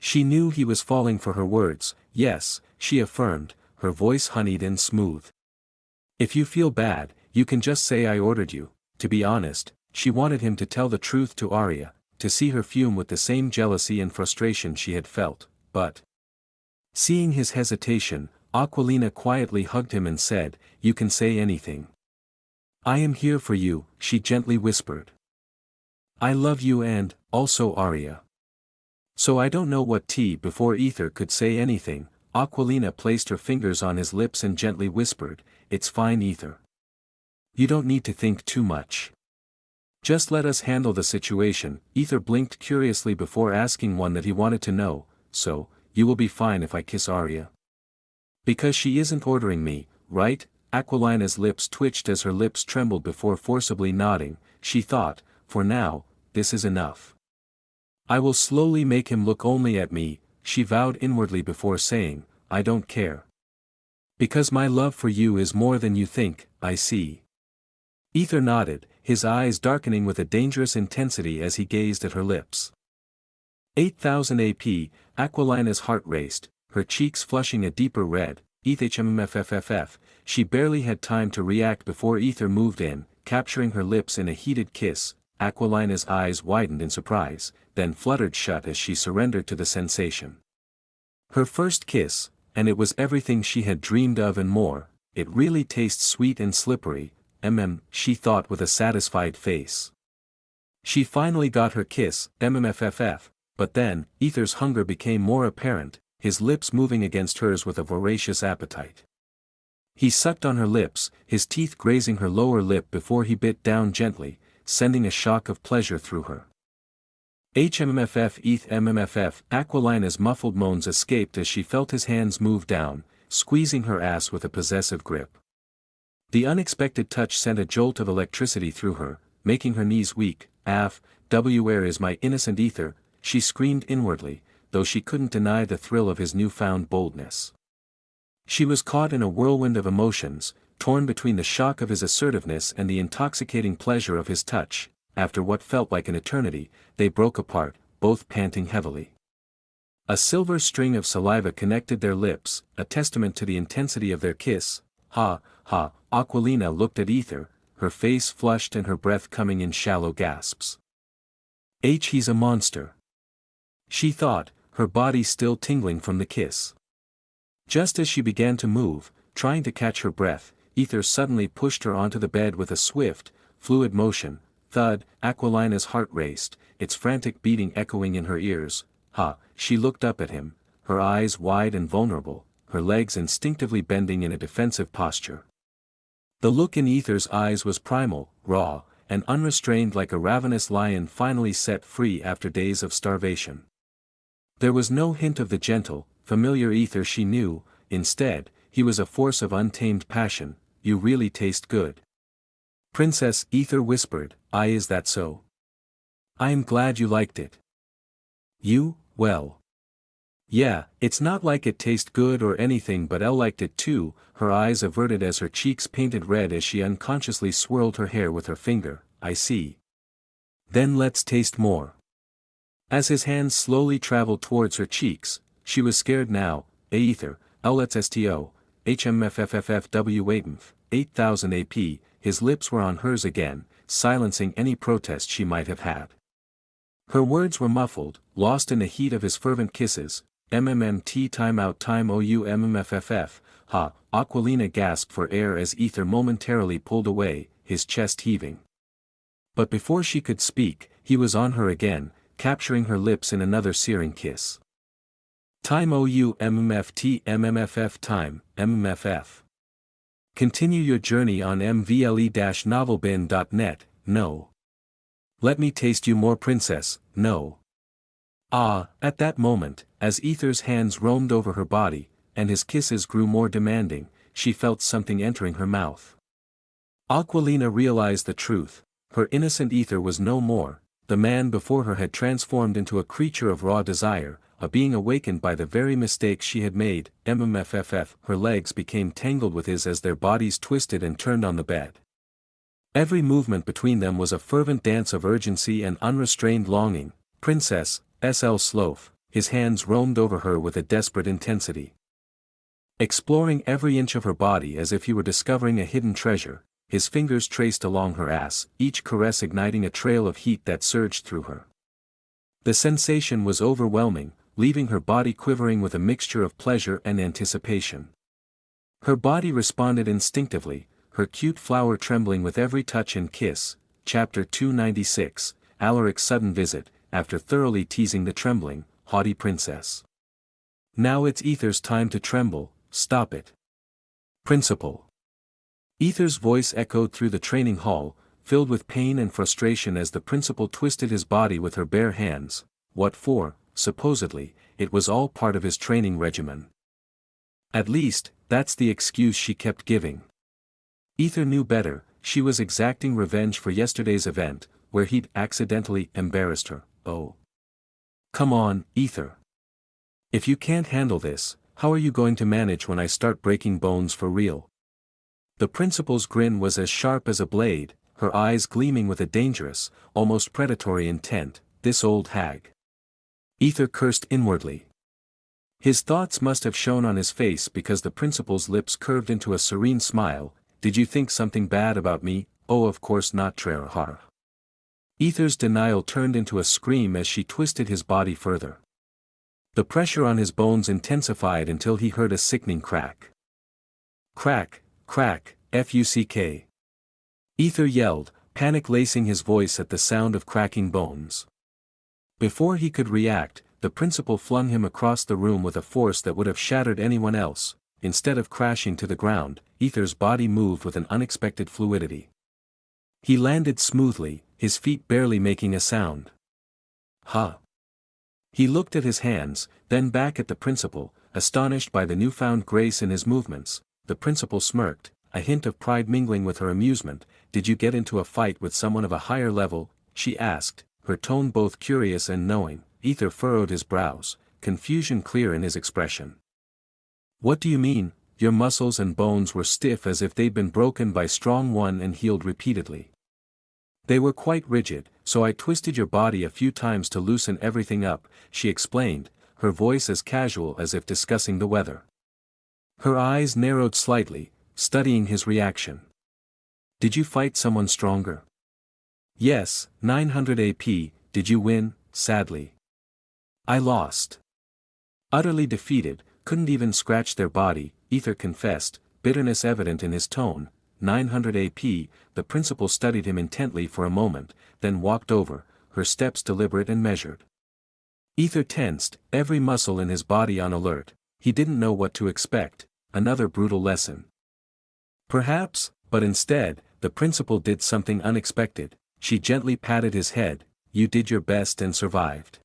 She knew he was falling for her words. Yes, she affirmed, her voice honeyed and smooth. If you feel bad, you can just say I ordered you. To be honest, she wanted him to tell the truth to Arya, to see her fume with the same jealousy and frustration she had felt, but... Seeing his hesitation, Aquilina quietly hugged him and said, you can say anything. I am here for you, she gently whispered. I love you and, also Arya. So I don't know what tea. Before Aether could say anything, Aquilina placed her fingers on his lips and gently whispered, it's fine Aether. You don't need to think too much. Just let us handle the situation. Aether blinked curiously before asking one that he wanted to know, so, you will be fine if I kiss Arya? Because she isn't ordering me, right? Aquilina's lips twitched as her lips trembled before forcibly nodding. She thought, for now, this is enough. I will slowly make him look only at me, she vowed inwardly before saying, I don't care. Because my love for you is more than you think, I see. Aether nodded, his eyes darkening with a dangerous intensity as he gazed at her lips. 8000 AP, Aquilina's heart raced, her cheeks flushing a deeper red. ETHMMFFFF, she barely had time to react before Aether moved in, capturing her lips in a heated kiss. Aquilina's eyes widened in surprise, then fluttered shut as she surrendered to the sensation. Her first kiss, and it was everything she had dreamed of and more. It really tastes sweet and slippery, she thought with a satisfied face. She finally got her kiss, MMFFF, but then, Aether's hunger became more apparent, his lips moving against hers with a voracious appetite. He sucked on her lips, his teeth grazing her lower lip before he bit down gently, sending a shock of pleasure through her. HMMFF ETH MMFF, Aquilina's muffled moans escaped as she felt his hands move down, squeezing her ass with a possessive grip. The unexpected touch sent a jolt of electricity through her, making her knees weak. Where is my innocent Aether, she screamed inwardly, though she couldn't deny the thrill of his newfound boldness. She was caught in a whirlwind of emotions, torn between the shock of his assertiveness and the intoxicating pleasure of his touch. After what felt like an eternity, they broke apart, both panting heavily. A silver string of saliva connected their lips, a testament to the intensity of their kiss. Ha, ha, Aquilina looked at Aether, her face flushed and her breath coming in shallow gasps. He's a monster. She thought, her body still tingling from the kiss. Just as she began to move, trying to catch her breath, Aether suddenly pushed her onto the bed with a swift, fluid motion. Thud, Aquilina's heart raced, its frantic beating echoing in her ears. She looked up at him, her eyes wide and vulnerable, her legs instinctively bending in a defensive posture. The look in Aether's eyes was primal, raw, and unrestrained like a ravenous lion finally set free after days of starvation. There was no hint of the gentle, familiar Aether she knew. Instead, he was a force of untamed passion. You really taste good. Princess, Aether whispered, is that so? I am glad you liked it. You, well. Yeah, it's not like it tastes good or anything, but Elle liked it too, her eyes averted as her cheeks painted red as she unconsciously swirled her hair with her finger. I see. Then let's taste more. As his hands slowly traveled towards her cheeks, she was scared now. Aether, let's sto, HMFFFFW 8000 AP, his lips were on hers again, silencing any protest she might have had. Her words were muffled, lost in the heat of his fervent kisses. MMMT timeout time OUMMFFF, Aquilina gasped for air as Aether momentarily pulled away, his chest heaving. But before she could speak, he was on her again, capturing her lips in another searing kiss. Time OUMMFT MMFF time, MMFF. Continue your journey on mvle-novelbin.net, no. Let me taste you more princess, no. Ah, at that moment, as Aether's hands roamed over her body, and his kisses grew more demanding, she felt something entering her mouth. Aquilina realized the truth. Her innocent Aether was no more. The man before her had transformed into a creature of raw desire, a being awakened by the very mistakes she had made. Her legs became tangled with his as their bodies twisted and turned on the bed. Every movement between them was a fervent dance of urgency and unrestrained longing. Princess, S.L. Sloth, his hands roamed over her with a desperate intensity. Exploring every inch of her body as if he were discovering a hidden treasure, his fingers traced along her ass, each caress igniting a trail of heat that surged through her. The sensation was overwhelming, leaving her body quivering with a mixture of pleasure and anticipation. Her body responded instinctively, her cute flower trembling with every touch and kiss. Chapter 296, Alaric's sudden visit, after thoroughly teasing the trembling, haughty princess. Now it's Aether's time to tremble, stop it. Principal. Aether's voice echoed through the training hall, filled with pain and frustration as the principal twisted his body with her bare hands. What for? Supposedly, it was all part of his training regimen. At least, that's the excuse she kept giving. Aether knew better, she was exacting revenge for yesterday's event, where he'd accidentally embarrassed her. Oh. Come on, Aether. If you can't handle this, how are you going to manage when I start breaking bones for real? The principal's grin was as sharp as a blade, her eyes gleaming with a dangerous, almost predatory intent. This old hag. Aether cursed inwardly. His thoughts must have shown on his face because the principal's lips curved into a serene smile. Did you think something bad about me? Oh, of course not, Trerahar. Aether's denial turned into a scream as she twisted his body further. The pressure on his bones intensified until he heard a sickening crack. Crack, crack, fuck. Aether yelled, panic lacing his voice at the sound of cracking bones. Before he could react, the principal flung him across the room with a force that would have shattered anyone else. Instead of crashing to the ground, Aether's body moved with an unexpected fluidity. He landed smoothly, his feet barely making a sound. Huh. He looked at his hands, then back at the principal, astonished by the newfound grace in his movements. The principal smirked, a hint of pride mingling with her amusement. Did you get into a fight with someone of a higher level? She asked, her tone both curious and knowing. Aether furrowed his brows, confusion clear in his expression. What do you mean? Your muscles and bones were stiff as if they'd been broken by strong one and healed repeatedly. They were quite rigid, so I twisted your body a few times to loosen everything up, she explained, her voice as casual as if discussing the weather. Her eyes narrowed slightly, studying his reaction. Did you fight someone stronger? Yes, 900 AP, did you win? Sadly. I lost. Utterly defeated, couldn't even scratch their body, Aether confessed, bitterness evident in his tone. 900 AP, the principal studied him intently for a moment, then walked over, her steps deliberate and measured. Aether tensed, every muscle in his body on alert. He didn't know what to expect, another brutal lesson. Perhaps, but instead, the principal did something unexpected. She gently patted his head. You did your best and survived.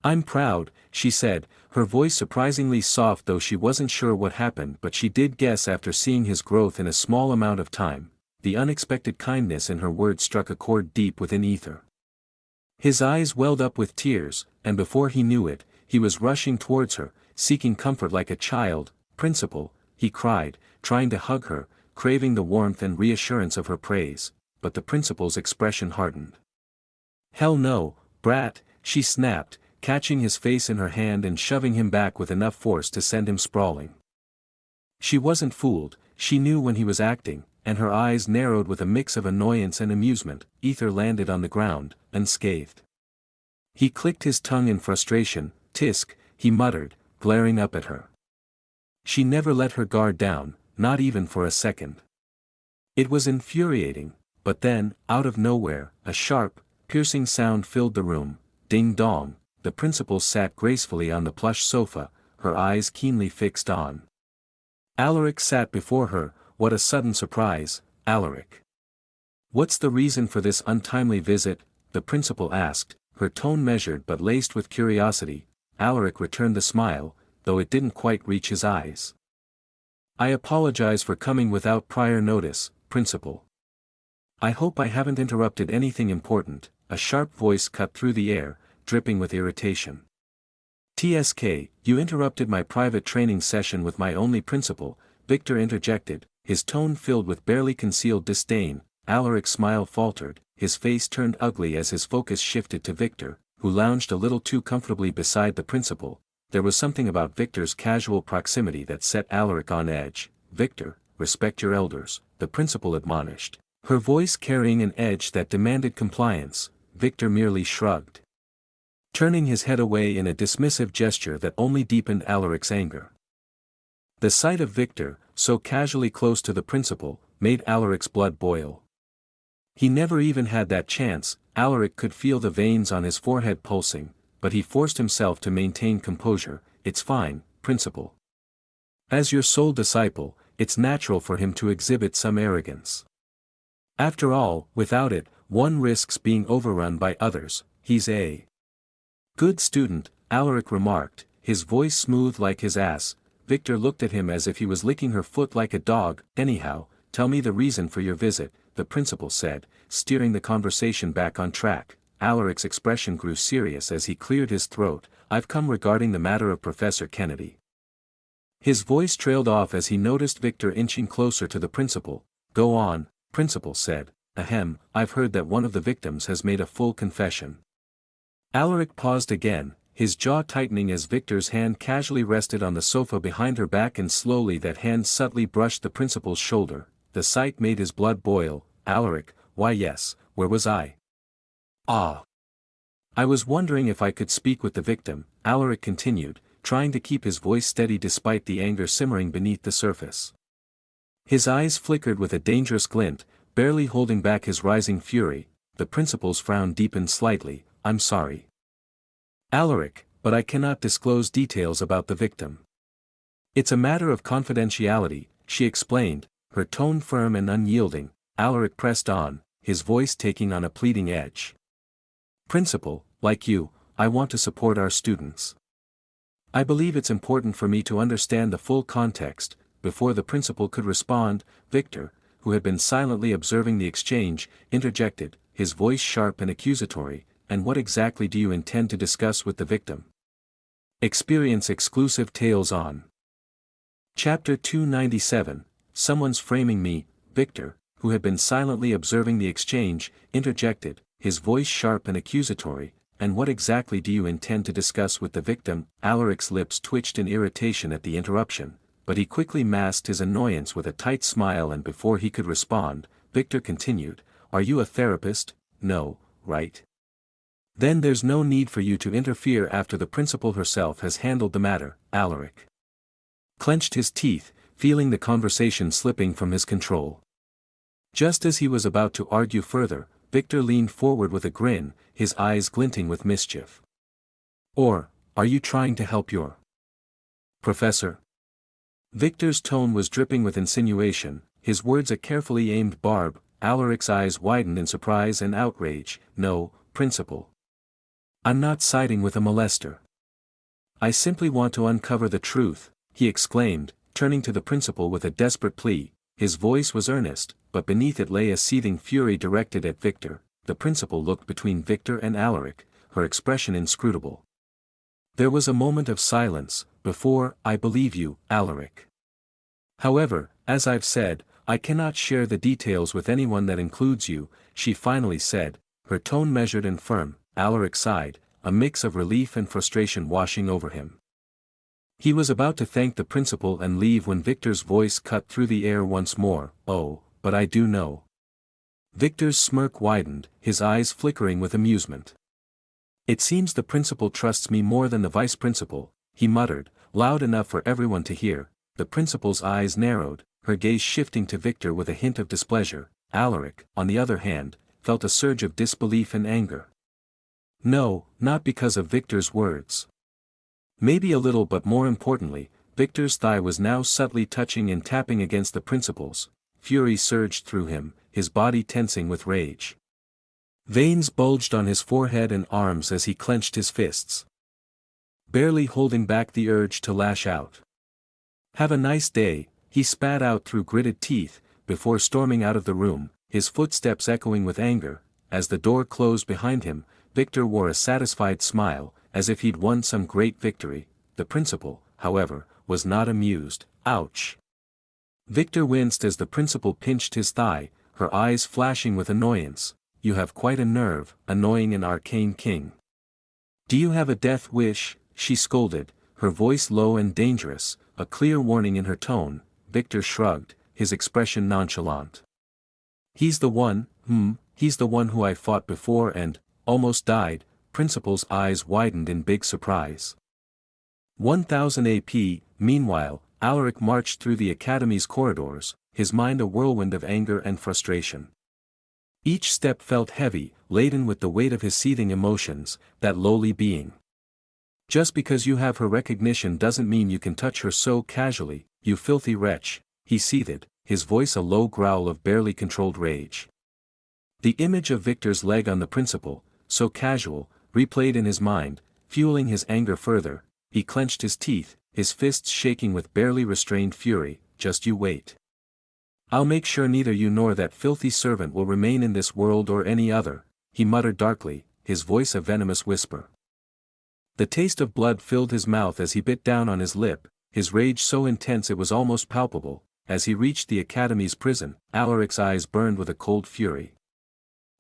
I'm proud, she said, her voice surprisingly soft though she wasn't sure what happened but she did guess after seeing his growth in a small amount of time. The unexpected kindness in her words struck a chord deep within Aether. His eyes welled up with tears, and before he knew it, he was rushing towards her, seeking comfort like a child. Principal, he cried, trying to hug her, craving the warmth and reassurance of her praise, but the principal's expression hardened. Hell no, brat, she snapped, catching his face in her hand and shoving him back with enough force to send him sprawling. She wasn't fooled, she knew when he was acting, and her eyes narrowed with a mix of annoyance and amusement. Aether landed on the ground, unscathed. He clicked his tongue in frustration. Tisk, he muttered, glaring up at her. She never let her guard down, not even for a second. It was infuriating, but then, out of nowhere, a sharp, piercing sound filled the room. Ding dong, the principal sat gracefully on the plush sofa, her eyes keenly fixed on. Alaric sat before her, what a sudden surprise, Alaric. What's the reason for this untimely visit? The principal asked, her tone measured but laced with curiosity. Alaric returned the smile, though it didn't quite reach his eyes. I apologize for coming without prior notice, Principal. I hope I haven't interrupted anything important. A sharp voice cut through the air, dripping with irritation. TSK, you interrupted my private training session with my only principal, Victor interjected, his tone filled with barely concealed disdain. Alaric's smile faltered, his face turned ugly as his focus shifted to Victor, who lounged a little too comfortably beside the principal. There was something about Victor's casual proximity that set Alaric on edge. Victor, respect your elders, the principal admonished, her voice carrying an edge that demanded compliance. Victor merely shrugged, turning his head away in a dismissive gesture that only deepened Alaric's anger. The sight of Victor, so casually close to the principal, made Alaric's blood boil. He never even had that chance. Alaric could feel the veins on his forehead pulsing, but he forced himself to maintain composure. It's fine, Principal. As your sole disciple, it's natural for him to exhibit some arrogance. After all, without it, one risks being overrun by others. He's a good student, Alaric remarked, his voice smooth like his ass. Victor looked at him as if he was licking her foot like a dog. Anyhow, tell me the reason for your visit, the principal said, steering the conversation back on track. Alaric's expression grew serious as he cleared his throat. I've come regarding the matter of Professor Kennedy. His voice trailed off as he noticed Victor inching closer to the principal. Go on, Principal said. Ahem, I've heard that one of the victims has made a full confession. Alaric paused again, his jaw tightening as Victor's hand casually rested on the sofa behind her back, and slowly that hand subtly brushed the principal's shoulder. The sight made his blood boil. Alaric, why yes, where was I? Ah. I was wondering if I could speak with the victim, Alaric continued, trying to keep his voice steady despite the anger simmering beneath the surface. His eyes flickered with a dangerous glint, barely holding back his rising fury. The principal's frown deepened slightly. I'm sorry, Alaric, but I cannot disclose details about the victim. It's a matter of confidentiality, she explained, her tone firm and unyielding. Alaric pressed on, his voice taking on a pleading edge. Principal, like you, I want to support our students. I believe it's important for me to understand the full context. Before the principal could respond, Victor, who had been silently observing the exchange, interjected, his voice sharp and accusatory. And what exactly do you intend to discuss with the victim? Experience exclusive tales on Chapter 297, Someone's Framing Me. Victor, who had been silently observing the exchange, interjected, his voice sharp and accusatory. And what exactly do you intend to discuss with the victim? Alaric's lips twitched in irritation at the interruption, but he quickly masked his annoyance with a tight smile, and before he could respond, Victor continued, are you a therapist? No, right? Then there's no need for you to interfere after the principal herself has handled the matter. Alaric clenched his teeth, feeling the conversation slipping from his control. Just as he was about to argue further, Victor leaned forward with a grin, his eyes glinting with mischief. Or, are you trying to help your professor? Victor's tone was dripping with insinuation, his words a carefully aimed barb. Alaric's eyes widened in surprise and outrage. No, Principal. I'm not siding with a molester. I simply want to uncover the truth, he exclaimed, turning to the principal with a desperate plea. His voice was earnest, but beneath it lay a seething fury directed at Victor. The principal looked between Victor and Alaric, her expression inscrutable. There was a moment of silence. Before, I believe you, Alaric. However, as I've said, I cannot share the details with anyone. That includes you, she finally said, her tone measured and firm. Alaric sighed, a mix of relief and frustration washing over him. He was about to thank the principal and leave when Victor's voice cut through the air once more. Oh, but I do know. Victor's smirk widened, his eyes flickering with amusement. It seems the principal trusts me more than the vice principal, he muttered, loud enough for everyone to hear. The principal's eyes narrowed, her gaze shifting to Victor with a hint of displeasure. Alaric, on the other hand, felt a surge of disbelief and anger. No, not because of Victor's words. Maybe a little, but more importantly, Victor's thigh was now subtly touching and tapping against the principal's. Fury surged through him, his body tensing with rage. Veins bulged on his forehead and arms as he clenched his fists, barely holding back the urge to lash out. "Have a nice day," he spat out through gritted teeth, before storming out of the room, his footsteps echoing with anger. As the door closed behind him, Victor wore a satisfied smile, as if he'd won some great victory. The principal, however, was not amused. "Ouch." Victor winced as the principal pinched his thigh, her eyes flashing with annoyance. "You have quite a nerve, annoying an arcane king. Do you have a death wish?" she scolded, her voice low and dangerous, a clear warning in her tone. Victor shrugged, his expression nonchalant. He's the one who I fought before and almost died." Principal's eyes widened in big surprise. 1000 AP. Meanwhile, Alaric marched through the academy's corridors, his mind a whirlwind of anger and frustration. Each step felt heavy, laden with the weight of his seething emotions, that lowly being. "Just because you have her recognition doesn't mean you can touch her so casually, you filthy wretch," he seethed, his voice a low growl of barely controlled rage. The image of Victor's leg on the principal, so casual, replayed in his mind, fueling his anger further. He clenched his teeth, his fists shaking with barely restrained fury. "Just you wait. I'll make sure neither you nor that filthy servant will remain in this world or any other," he muttered darkly, his voice a venomous whisper. The taste of blood filled his mouth as he bit down on his lip, his rage so intense it was almost palpable. As he reached the academy's prison, Alaric's eyes burned with a cold fury.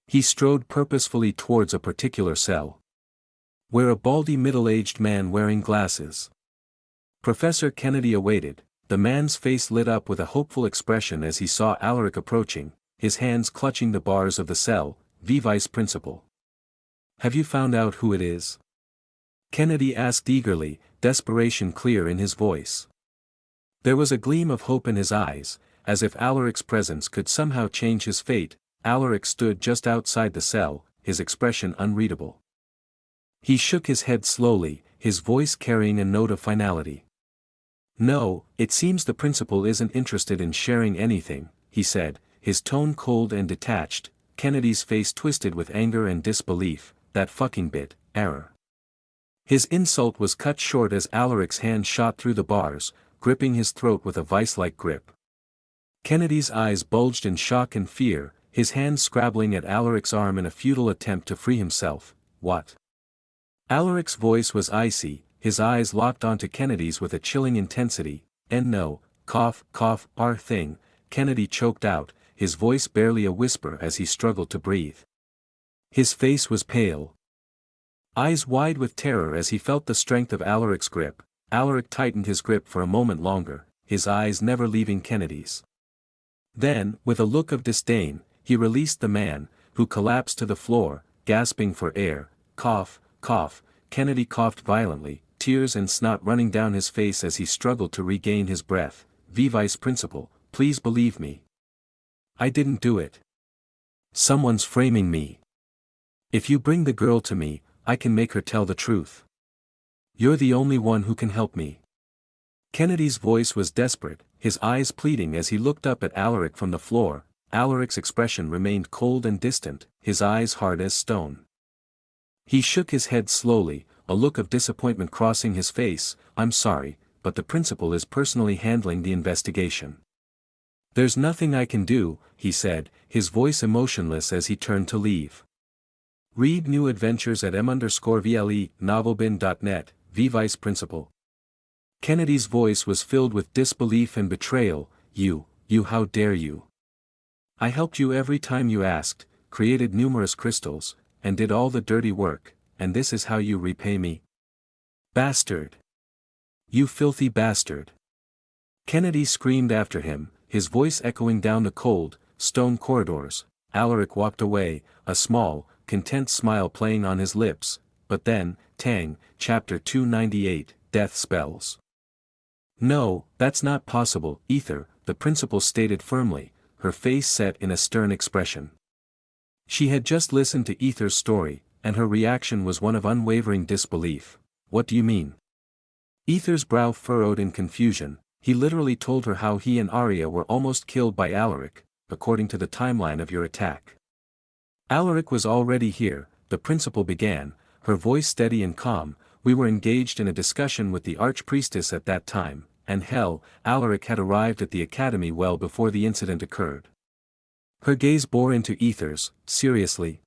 He strode purposefully towards a particular cell, where a baldy middle-aged man wearing glasses. Professor Kennedy awaited. The man's face lit up with a hopeful expression as he saw Alaric approaching, his hands clutching the bars of the cell. "Vice Principal. Have you found out who it is?" Kennedy asked eagerly, desperation clear in his voice. There was a gleam of hope in his eyes, as if Alaric's presence could somehow change his fate. Alaric stood just outside the cell, his expression unreadable. He shook his head slowly, his voice carrying a note of finality. "No, it seems the principal isn't interested in sharing anything," he said, his tone cold and detached. Kennedy's face twisted with anger and disbelief. "That fucking bit, error." His insult was cut short as Alaric's hand shot through the bars, gripping his throat with a vice-like grip. Kennedy's eyes bulged in shock and fear, his hand scrabbling at Alaric's arm in a futile attempt to free himself. "What?" Alaric's voice was icy, his eyes locked onto Kennedy's with a chilling intensity. "And no, cough, thing," Kennedy choked out, his voice barely a whisper as he struggled to breathe. His face was pale, eyes wide with terror as he felt the strength of Alaric's grip. Alaric tightened his grip for a moment longer, his eyes never leaving Kennedy's. Then, with a look of disdain, he released the man, who collapsed to the floor, gasping for air. "Cough." Kennedy coughed violently, tears and snot running down his face as he struggled to regain his breath. "Vice Principal, please believe me. I didn't do it. Someone's framing me. If you bring the girl to me, I can make her tell the truth. You're the only one who can help me." Kennedy's voice was desperate, his eyes pleading as he looked up at Alaric from the floor. Alaric's expression remained cold and distant, his eyes hard as stone. He shook his head slowly, a look of disappointment crossing his face. "I'm sorry, but the principal is personally handling the investigation. There's nothing I can do," he said, his voice emotionless as he turned to leave. Read new adventures at m_VLE novelbin.net. Vice Principal. Kennedy's voice was filled with disbelief and betrayal. You, how dare you? I helped you every time you asked, created numerous crystals, and did all the dirty work, and this is how you repay me? Bastard! You filthy bastard!" Kennedy screamed after him, his voice echoing down the cold, stone corridors. Alaric walked away, a small, content smile playing on his lips. But then, Tang, Chapter 298, Death Spells. "No, that's not possible, Aether," the principal stated firmly, her face set in a stern expression. She had just listened to Aether's story, and her reaction was one of unwavering disbelief. "What do you mean?" Aether's brow furrowed in confusion. He literally told her how he and Arya were almost killed by Alaric, according to the timeline of your attack. Alaric was already here, the principal began, her voice steady and calm. We were engaged in a discussion with the archpriestess at that time, and hell, Alaric had arrived at the academy well before the incident occurred. Her gaze bore into Aether's. Seriously?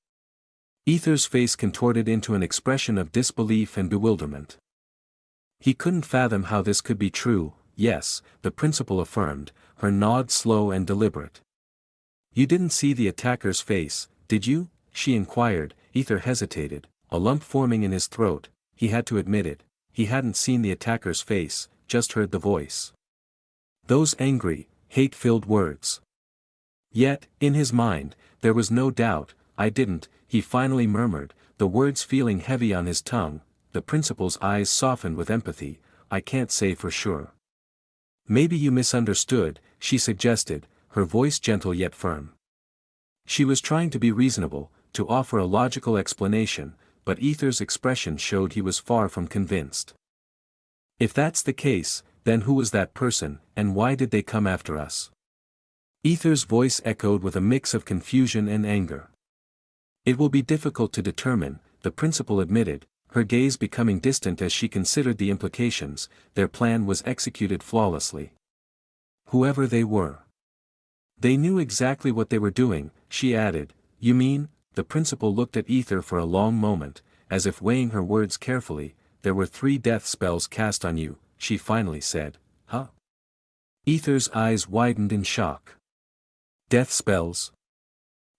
Aether's face contorted into an expression of disbelief and bewilderment. He couldn't fathom how this could be true. Yes, the principal affirmed, her nod slow and deliberate. You didn't see the attacker's face, did you? She inquired. Aether hesitated, a lump forming in his throat. He had to admit it. He hadn't seen the attacker's face, just heard the voice. Those angry, hate-filled words. Yet, in his mind, there was no doubt. I didn't, he finally murmured, the words feeling heavy on his tongue. The principal's eyes softened with empathy. I can't say for sure. Maybe you misunderstood, she suggested, her voice gentle yet firm. She was trying to be reasonable, to offer a logical explanation, but Aether's expression showed he was far from convinced. If that's the case, then who was that person, and why did they come after us? Aether's voice echoed with a mix of confusion and anger. It will be difficult to determine, the principal admitted, her gaze becoming distant as she considered the implications. Their plan was executed flawlessly. Whoever they were. They knew exactly what they were doing, she added. You mean? The principal looked at Aether for a long moment, as if weighing her words carefully. There were 3 death spells cast on you, she finally said. Huh? Aether's eyes widened in shock. Death spells?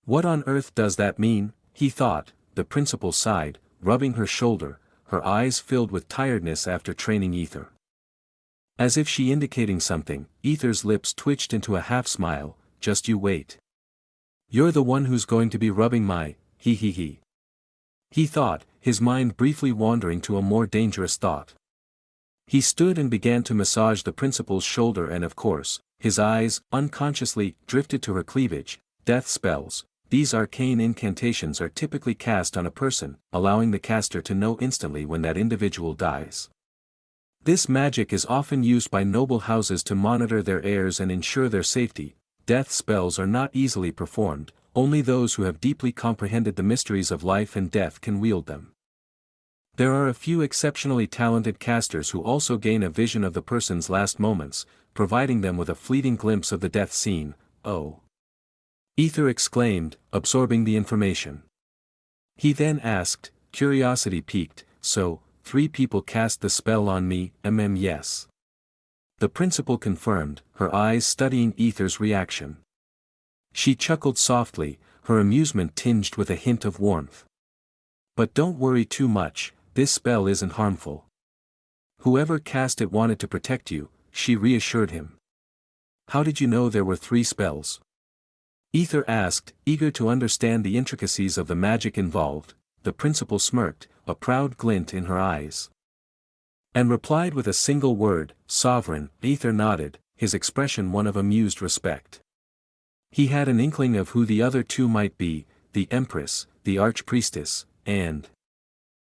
What on earth does that mean? He thought. The principal sighed, rubbing her shoulder, her eyes filled with tiredness after training Aether. As if she indicating something, Aether's lips twitched into a half-smile. Just you wait. You're the one who's going to be rubbing my, he. He thought, his mind briefly wandering to a more dangerous thought. He stood and began to massage the principal's shoulder and of course, his eyes, unconsciously, drifted to her cleavage. Death spells. These arcane incantations are typically cast on a person, allowing the caster to know instantly when that individual dies. This magic is often used by noble houses to monitor their heirs and ensure their safety. Death spells are not easily performed, only those who have deeply comprehended the mysteries of life and death can wield them. There are a few exceptionally talented casters who also gain a vision of the person's last moments, providing them with a fleeting glimpse of the death scene. Oh! Aether exclaimed, absorbing the information. He then asked, curiosity piqued, so, 3 people cast the spell on me? Yes. The principal confirmed, her eyes studying Aether's reaction. She chuckled softly, her amusement tinged with a hint of warmth. But don't worry too much, this spell isn't harmful. Whoever cast it wanted to protect you, she reassured him. How did you know there were 3 spells? Aether asked, eager to understand the intricacies of the magic involved. The principal smirked, a proud glint in her eyes. And replied with a single word, sovereign. Aether nodded, his expression one of amused respect. He had an inkling of who the other 2 might be, the Empress, the Archpriestess, and...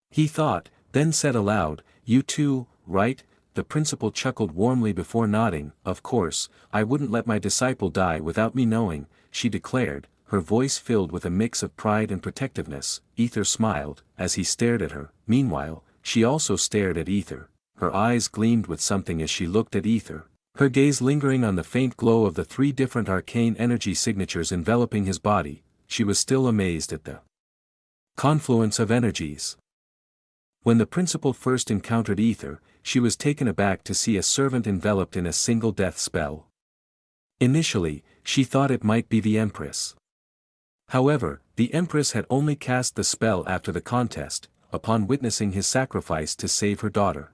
He thought, then said aloud, you too, right? The principal chuckled warmly before nodding. Of course, I wouldn't let my disciple die without me knowing, she declared, her voice filled with a mix of pride and protectiveness. Aether smiled, as he stared at her. Meanwhile, she also stared at Aether. Her eyes gleamed with something as she looked at Aether, her gaze lingering on the faint glow of the 3 different arcane energy signatures enveloping his body. She was still amazed at the confluence of energies. When the principal first encountered Aether, she was taken aback to see a servant enveloped in a single death spell. Initially, she thought it might be the Empress. However, the Empress had only cast the spell after the contest, upon witnessing his sacrifice to save her daughter.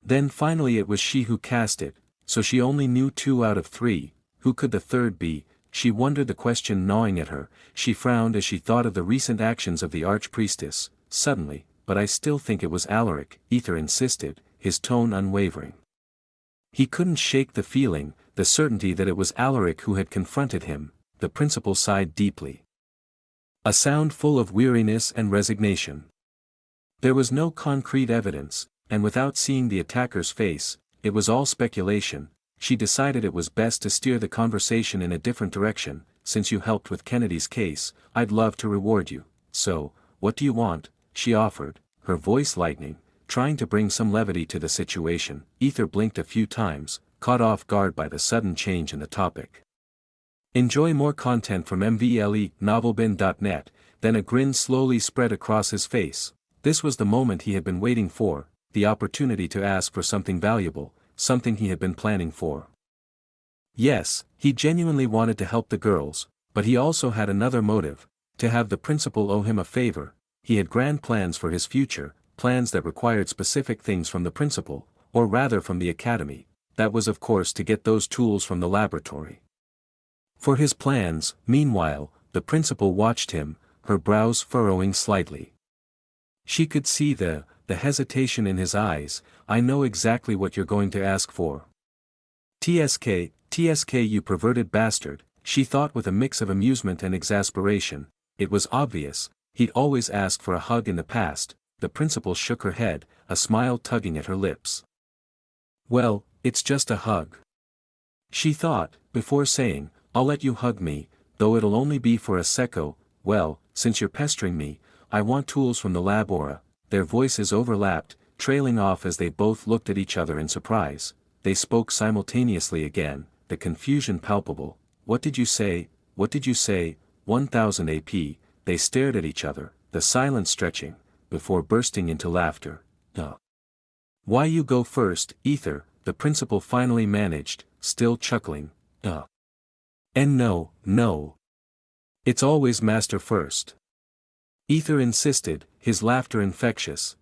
Then finally it was she who cast it, so she only knew 2 out of 3, who could the 3rd be? She wondered, the question gnawing at her. She frowned as she thought of the recent actions of the Archpriestess. Suddenly, but I still think it was Alaric, Aether insisted, his tone unwavering. He couldn't shake the feeling, the certainty that it was Alaric who had confronted him. The principal sighed deeply. A sound full of weariness and resignation. There was no concrete evidence, and without seeing the attacker's face, it was all speculation. She decided it was best to steer the conversation in a different direction. Since you helped with Kennedy's case, I'd love to reward you. So, what do you want? She offered, her voice lightening, trying to bring some levity to the situation. Aether blinked a few times, caught off guard by the sudden change in the topic. Enjoy more content from mvlenovelbin.net. Then a grin slowly spread across his face. This was the moment he had been waiting for, the opportunity to ask for something valuable, something he had been planning for. Yes, he genuinely wanted to help the girls, but he also had another motive, to have the principal owe him a favor. He had grand plans for his future, plans that required specific things from the principal, or rather from the academy. That was of course to get those tools from the laboratory. For his plans, meanwhile, the principal watched him, her brows furrowing slightly. She could see the hesitation in his eyes. I know exactly what you're going to ask for. TSK, you perverted bastard, she thought with a mix of amusement and exasperation. It was obvious, he'd always asked for a hug in the past. The principal shook her head, a smile tugging at her lips. Well, it's just a hug. She thought, before saying, I'll let you hug me, though it'll only be for a secco. Well, since you're pestering me, I want tools from the lab aura. Their voices overlapped, trailing off as they both looked at each other in surprise. They spoke simultaneously again, the confusion palpable. What did you say? What did you say? 1000 AP, they stared at each other, the silence stretching, before bursting into laughter. Why you go first, Aether, the principal finally managed, still chuckling. And no. It's always master first. Aether insisted, his laughter infectious.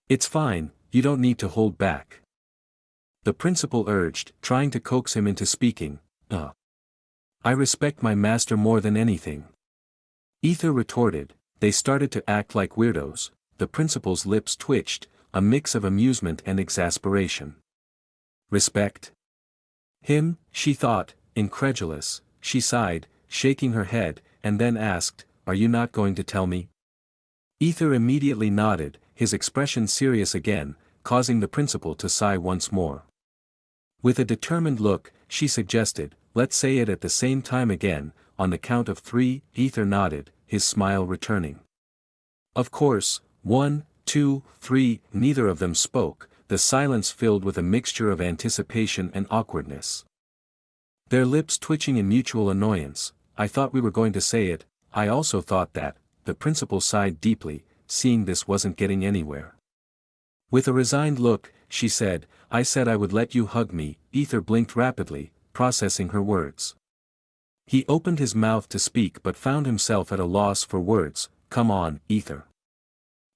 It's fine, you don't need to hold back. The principal urged, trying to coax him into speaking. I respect my master more than anything. Aether retorted. They started to act like weirdos. The principal's lips twitched, a mix of amusement and exasperation. Respect? Him, she thought, incredulous. She sighed, shaking her head, and then asked, Are you not going to tell me? Aether immediately nodded, his expression serious again, causing the principal to sigh once more. With a determined look, she suggested, Let's say it at the same time again, on the count of 3. Aether nodded, his smile returning. Of course, 1, 2, 3, neither of them spoke, the silence filled with a mixture of anticipation and awkwardness. Their lips twitching in mutual annoyance. I thought we were going to say it, I also thought that. The principal sighed deeply, seeing this wasn't getting anywhere. With a resigned look, she said, I said I would let you hug me. Aether blinked rapidly, processing her words. He opened his mouth to speak but found himself at a loss for words. Come on, Aether.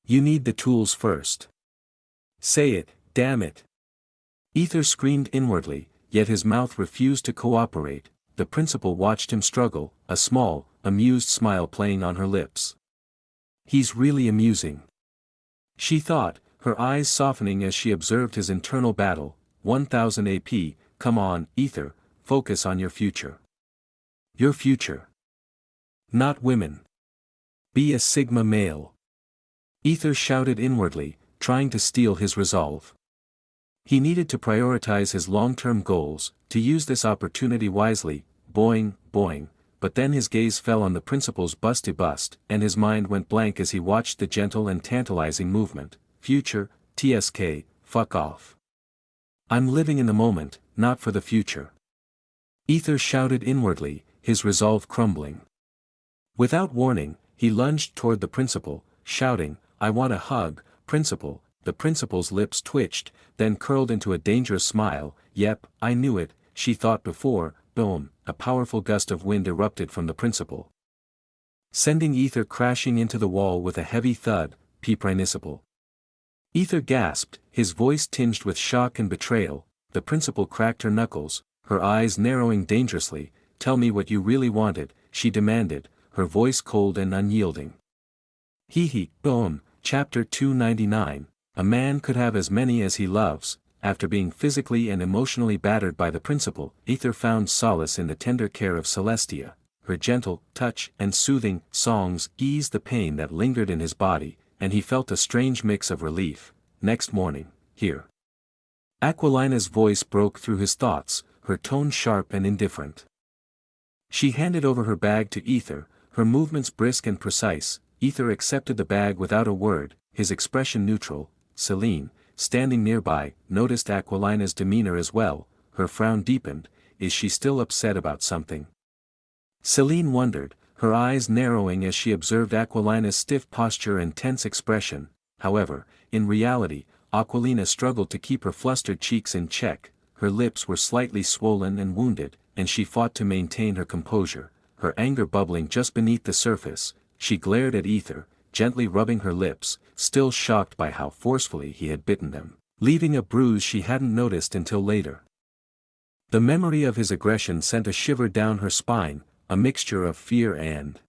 You need the tools first. Say it, damn it. Aether screamed inwardly, yet his mouth refused to cooperate. The principal watched him struggle, a small, amused smile playing on her lips. He's really amusing. She thought, her eyes softening as she observed his internal battle. 1000 AP, come on, Aether, focus on your future. Your future. Not women. Be a Sigma male. Aether shouted inwardly, trying to steel his resolve. He needed to prioritize his long-term goals, to use this opportunity wisely. Boing, boing, but then his gaze fell on the principal's busty bust, and his mind went blank as he watched the gentle and tantalizing movement. Future, TSK, fuck off. I'm living in the moment, not for the future. Aether shouted inwardly, his resolve crumbling. Without warning, he lunged toward the principal, shouting, I want a hug, principal. The principal's lips twitched, then curled into a dangerous smile. Yep, I knew it, she thought before. Boom, a powerful gust of wind erupted from the principal, sending Aether crashing into the wall with a heavy thud. Principal. Aether gasped, his voice tinged with shock and betrayal. The principal cracked her knuckles, her eyes narrowing dangerously. Tell me what you really wanted, she demanded, her voice cold and unyielding. Boom. Chapter 299. A man could have as many as he loves. After being physically and emotionally battered by the principal, Aether found solace in the tender care of Celestia. Her gentle touch and soothing songs eased the pain that lingered in his body, and he felt a strange mix of relief, next morning, here. Aquilina's voice broke through his thoughts, her tone sharp and indifferent. She handed over her bag to Aether, her movements brisk and precise. Aether accepted the bag without a word, his expression neutral. Celine, standing nearby, noticed Aquilina's demeanor as well. Her frown deepened. Is she still upset about something? Celine wondered, her eyes narrowing as she observed Aquilina's stiff posture and tense expression. However, in reality, Aquilina struggled to keep her flustered cheeks in check. Her lips were slightly swollen and wounded, and she fought to maintain her composure, her anger bubbling just beneath the surface. She glared at Aether, gently rubbing her lips, still shocked by how forcefully he had bitten them, leaving a bruise she hadn't noticed until later. The memory of his aggression sent a shiver down her spine, a mixture of fear and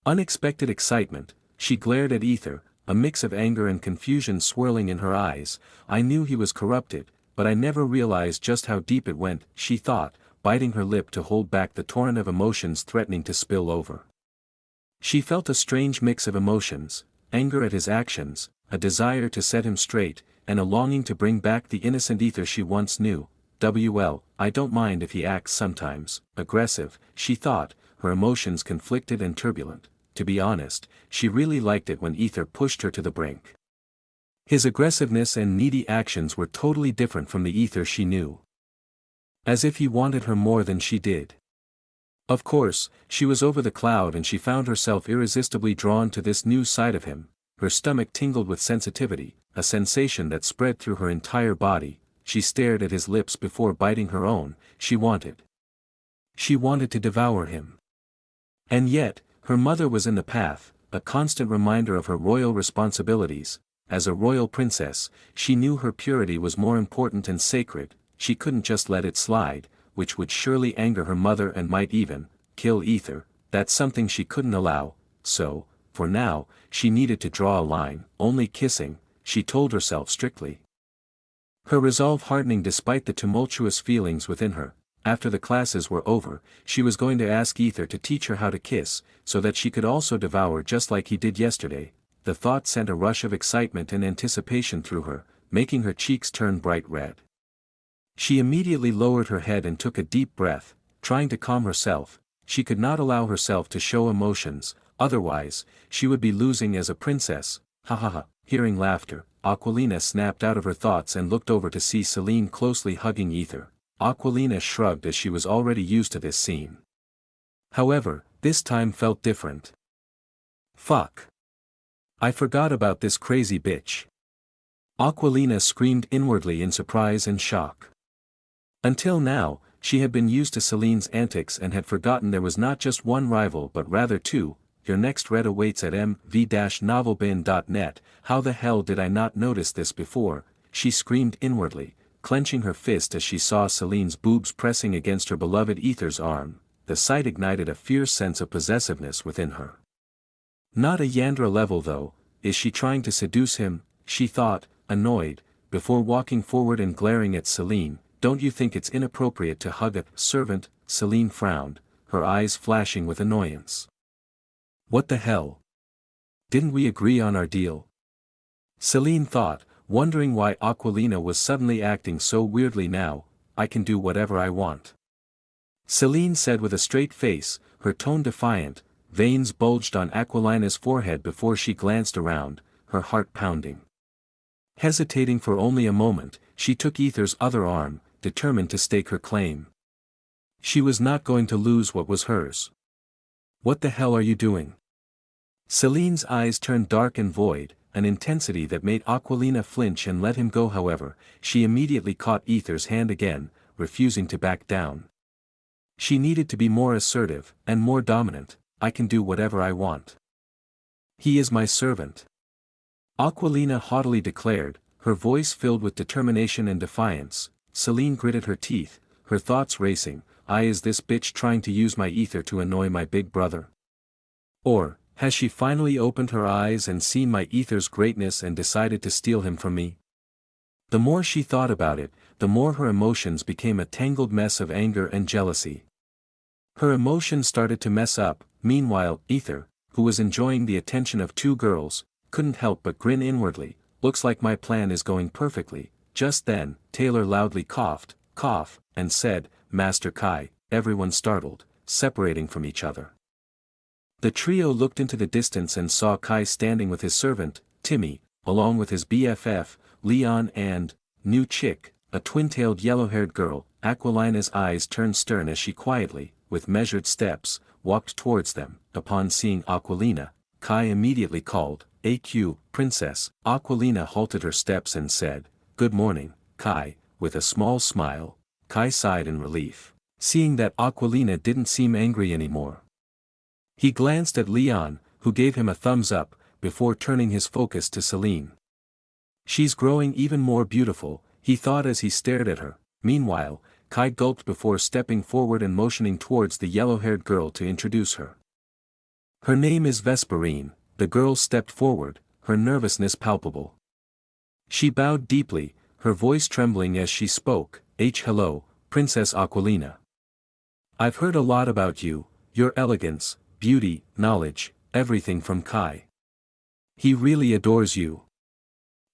unexpected excitement. She glared at Aether, a mix of anger and confusion swirling in her eyes. I knew he was corrupted, but I never realized just how deep it went, she thought, biting her lip to hold back the torrent of emotions threatening to spill over. She felt a strange mix of emotions, anger at his actions, a desire to set him straight, and a longing to bring back the innocent Aether she once knew. I don't mind if he acts sometimes aggressive, she thought, her emotions conflicted and turbulent. To be honest, she really liked it when Aether pushed her to the brink. His aggressiveness and needy actions were totally different from the Aether she knew. As if he wanted her more than she did. Of course, she was over the cloud and she found herself irresistibly drawn to this new side of him. Her stomach tingled with sensitivity, a sensation that spread through her entire body. She stared at his lips before biting her own. She wanted to devour him. And yet, her mother was in the path, a constant reminder of her royal responsibilities. As a royal princess, she knew her purity was more important and sacred. She couldn't just let it slide, which would surely anger her mother and might even kill Aether. That's something she couldn't allow. So, for now, she needed to draw a line. Only kissing, she told herself strictly. Her resolve hardening despite the tumultuous feelings within her. After the classes were over, she was going to ask Aether to teach her how to kiss, so that she could also devour just like he did yesterday. The thought sent a rush of excitement and anticipation through her, making her cheeks turn bright red. She immediately lowered her head and took a deep breath, trying to calm herself. She could not allow herself to show emotions, otherwise, she would be losing as a princess. Ha ha ha. Hearing laughter, Aquilina snapped out of her thoughts and looked over to see Celine closely hugging Aether. Aquilina shrugged as she was already used to this scene. However, this time felt different. Fuck. I forgot about this crazy bitch. Aquilina screamed inwardly in surprise and shock. Until now, she had been used to Celine's antics and had forgotten there was not just one rival but rather two. Your next read awaits at mv-novelbin.net. How the hell did I not notice this before? She screamed inwardly, clenching her fist as she saw Celine's boobs pressing against her beloved Aether's arm. The sight ignited a fierce sense of possessiveness within her. Not a Yandra level though. Is she trying to seduce him? She thought, annoyed, before walking forward and glaring at Celine. Don't you think it's inappropriate to hug a servant? Celine frowned, her eyes flashing with annoyance. What the hell? Didn't we agree on our deal? Celine thought, wondering why Aquilina was suddenly acting so weirdly now. I can do whatever I want. Celine said with a straight face, her tone defiant. Veins bulged on Aquilina's forehead before she glanced around, her heart pounding. Hesitating for only a moment, she took Aether's other arm, determined to stake her claim. She was not going to lose what was hers. What the hell are you doing? Celine's eyes turned dark and void, an intensity that made Aquilina flinch and let him go. However, she immediately caught Aether's hand again, refusing to back down. She needed to be more assertive, and more dominant. I can do whatever I want. He is my servant. Aquilina haughtily declared, her voice filled with determination and defiance. Celine gritted her teeth, her thoughts racing. Is this bitch trying to use my Aether to annoy my big brother? Or, has she finally opened her eyes and seen my Aether's greatness and decided to steal him from me? The more she thought about it, the more her emotions became a tangled mess of anger and jealousy. Her emotions started to mess up. Meanwhile, Aether, who was enjoying the attention of two girls, couldn't help but grin inwardly. looks like my plan is going perfectly." Just then, Taylor loudly coughed, and said, "Master Kai," everyone startled, separating from each other. The trio looked into the distance and saw Kai standing with his servant, Timmy, along with his BFF, Leon and, new chick, a twin-tailed yellow-haired girl. Aquilina's eyes turned stern as she quietly, with measured steps, walked towards them. Upon seeing Aquilina, Kai immediately called, "AQ, princess." Aquilina halted her steps and said, "Good morning, Kai." With a small smile, Kai sighed in relief, seeing that Aquilina didn't seem angry anymore. He glanced at Leon, who gave him a thumbs up, before turning his focus to Celine. "She's growing even more beautiful," he thought as he stared at her. Meanwhile, Kai gulped before stepping forward and motioning towards the yellow-haired girl to introduce her. "Her name is Vesperine." The girl stepped forward, her nervousness palpable. She bowed deeply, her voice trembling as she spoke. Hello, Princess Aquilina. I've heard a lot about you, your elegance, beauty, knowledge, everything from Kai. He really adores you.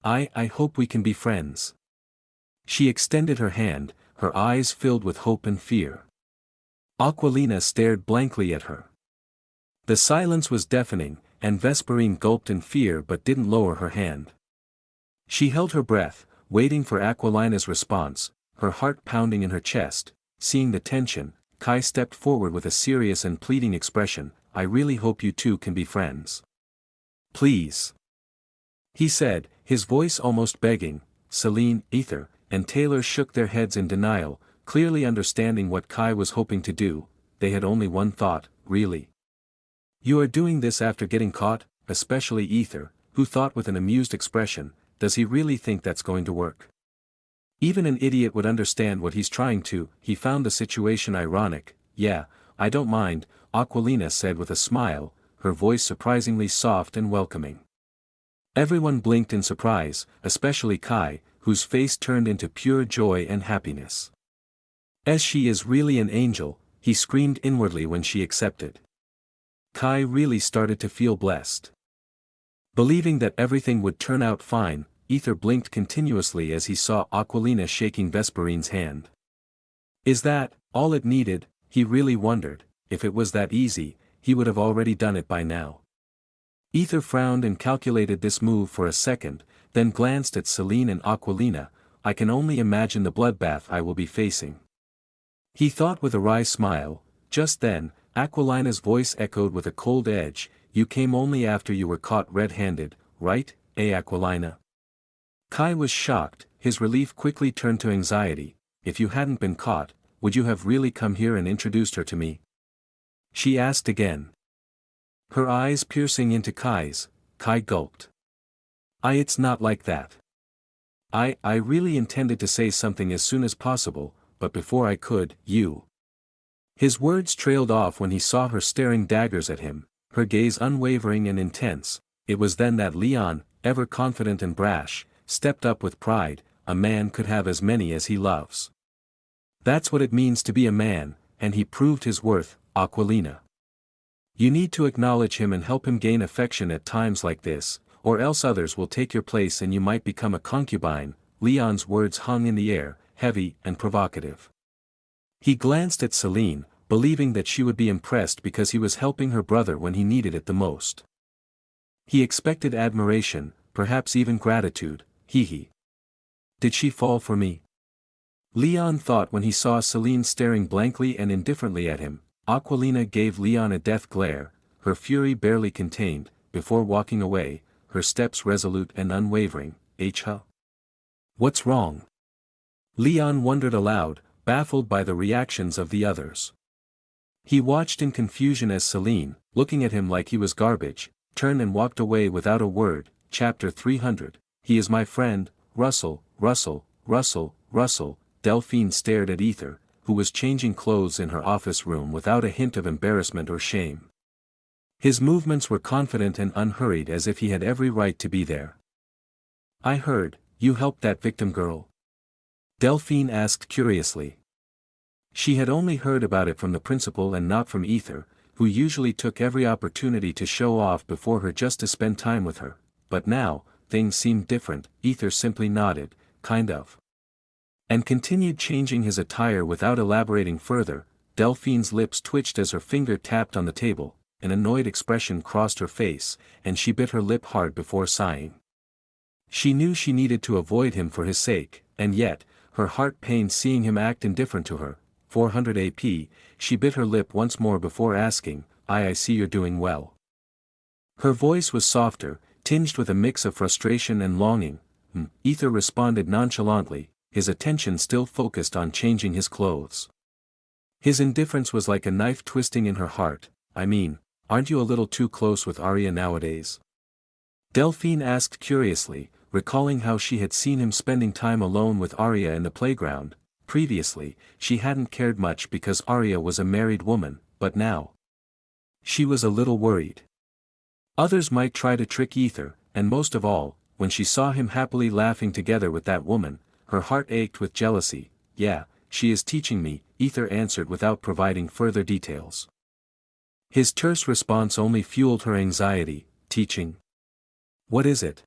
I hope we can be friends." She extended her hand, her eyes filled with hope and fear. Aquilina stared blankly at her. The silence was deafening, and Vesperine gulped in fear but didn't lower her hand. She held her breath, waiting for Aquilina's response, her heart pounding in her chest. Seeing the tension, Kai stepped forward with a serious and pleading expression. "I really hope you two can be friends. Please," he said, his voice almost begging. Celine, Aether, and Taylor shook their heads in denial, clearly understanding what Kai was hoping to do. They had only one thought, "Really? You are doing this after getting caught?" Especially Aether, who thought with an amused expression, "Does he really think that's going to work? Even an idiot would understand what he's trying to." He found the situation ironic. "Yeah, I don't mind," Aquilina said with a smile, her voice surprisingly soft and welcoming. Everyone blinked in surprise, especially Kai, whose face turned into pure joy and happiness. "As she is really an angel," he screamed inwardly when she accepted. Kai really started to feel blessed. Believing that everything would turn out fine, Aether blinked continuously as he saw Aquilina shaking Vesperine's hand. Is that all it needed? He really wondered. If it was that easy, he would have already done it by now. Aether frowned and calculated this move for a second, then glanced at Celine and Aquilina. "I can only imagine the bloodbath I will be facing," he thought with a wry smile. Just then, Aquilina's voice echoed with a cold edge. "You came only after you were caught red-handed, right, Aquilina?" Kai was shocked, his relief quickly turned to anxiety. "If you hadn't been caught, would you have really come here and introduced her to me?" she asked again. Her eyes piercing into Kai's, Kai gulped. It's not like that. I really intended to say something as soon as possible, but before I could, you." His words trailed off when he saw her staring daggers at him, her gaze unwavering and intense. It was then that Leon, ever confident and brash, stepped up with pride. "A man could have as many as he loves. That's what it means to be a man," and he proved his worth. "Aquilina, you need to acknowledge him and help him gain affection at times like this, or else others will take your place and you might become a concubine." Leon's words hung in the air, heavy and provocative. He glanced at Celine, believing that she would be impressed because he was helping her brother when he needed it the most. He expected admiration, perhaps even gratitude. Did she fall for me? Leon thought when he saw Celine staring blankly and indifferently at him. Aquilina gave Leon a death glare, her fury barely contained. Before walking away, her steps resolute and unwavering. What's wrong? Leon wondered aloud, baffled by the reactions of the others. He watched in confusion as Celine, looking at him like he was garbage, turned and walked away without a word. Chapter 300. "He is my friend, Russell." Delphine stared at Aether, who was changing clothes in her office room without a hint of embarrassment or shame. His movements were confident and unhurried as if he had every right to be there. "I heard, you helped that victim girl?" Delphine asked curiously. She had only heard about it from the principal and not from Aether, who usually took every opportunity to show off before her just to spend time with her. But now, things seemed different, Aether simply nodded, kind of. And continued changing his attire without elaborating further. Delphine's lips twitched as her finger tapped on the table, an annoyed expression crossed her face, and she bit her lip hard before sighing. She knew she needed to avoid him for his sake, and yet, her heart pained seeing him act indifferent to her. 400 AP, she bit her lip once more before asking, I see you're doing well. Her voice was softer, tinged with a mix of frustration and longing. Aether responded nonchalantly, his attention still focused on changing his clothes. His indifference was like a knife twisting in her heart. I mean, aren't you a little too close with Arya nowadays? Delphine asked curiously, recalling how she had seen him spending time alone with Arya in the playground. Previously, she hadn't cared much because Arya was a married woman, but now she was a little worried. Others might try to trick Aether, and most of all, when she saw him happily laughing together with that woman, her heart ached with jealousy. Yeah, she is teaching me, Aether answered without providing further details. His terse response only fueled her anxiety. Teaching? What is it?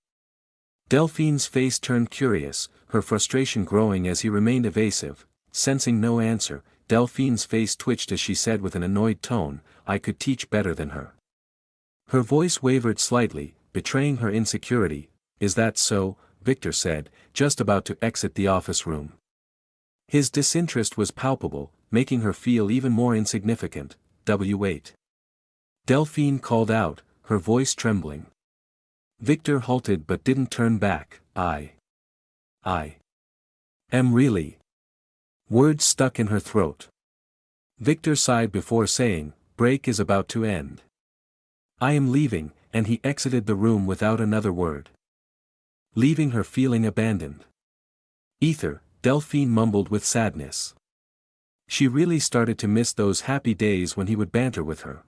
Delphine's face turned curious, her frustration growing as he remained evasive. Sensing no answer, Delphine's face twitched as she said with an annoyed tone, I could teach better than her. Her voice wavered slightly, betraying her insecurity. Is that so? Victor said, just about to exit the office room. His disinterest was palpable, making her feel even more insignificant. Wait. Delphine called out, her voice trembling. Victor halted but didn't turn back. I am really. Words stuck in her throat. Victor sighed before saying, break is about to end. I am leaving, and he exited the room without another word. Leaving her feeling abandoned. Aether, Delphine mumbled with sadness. She really started to miss those happy days when he would banter with her.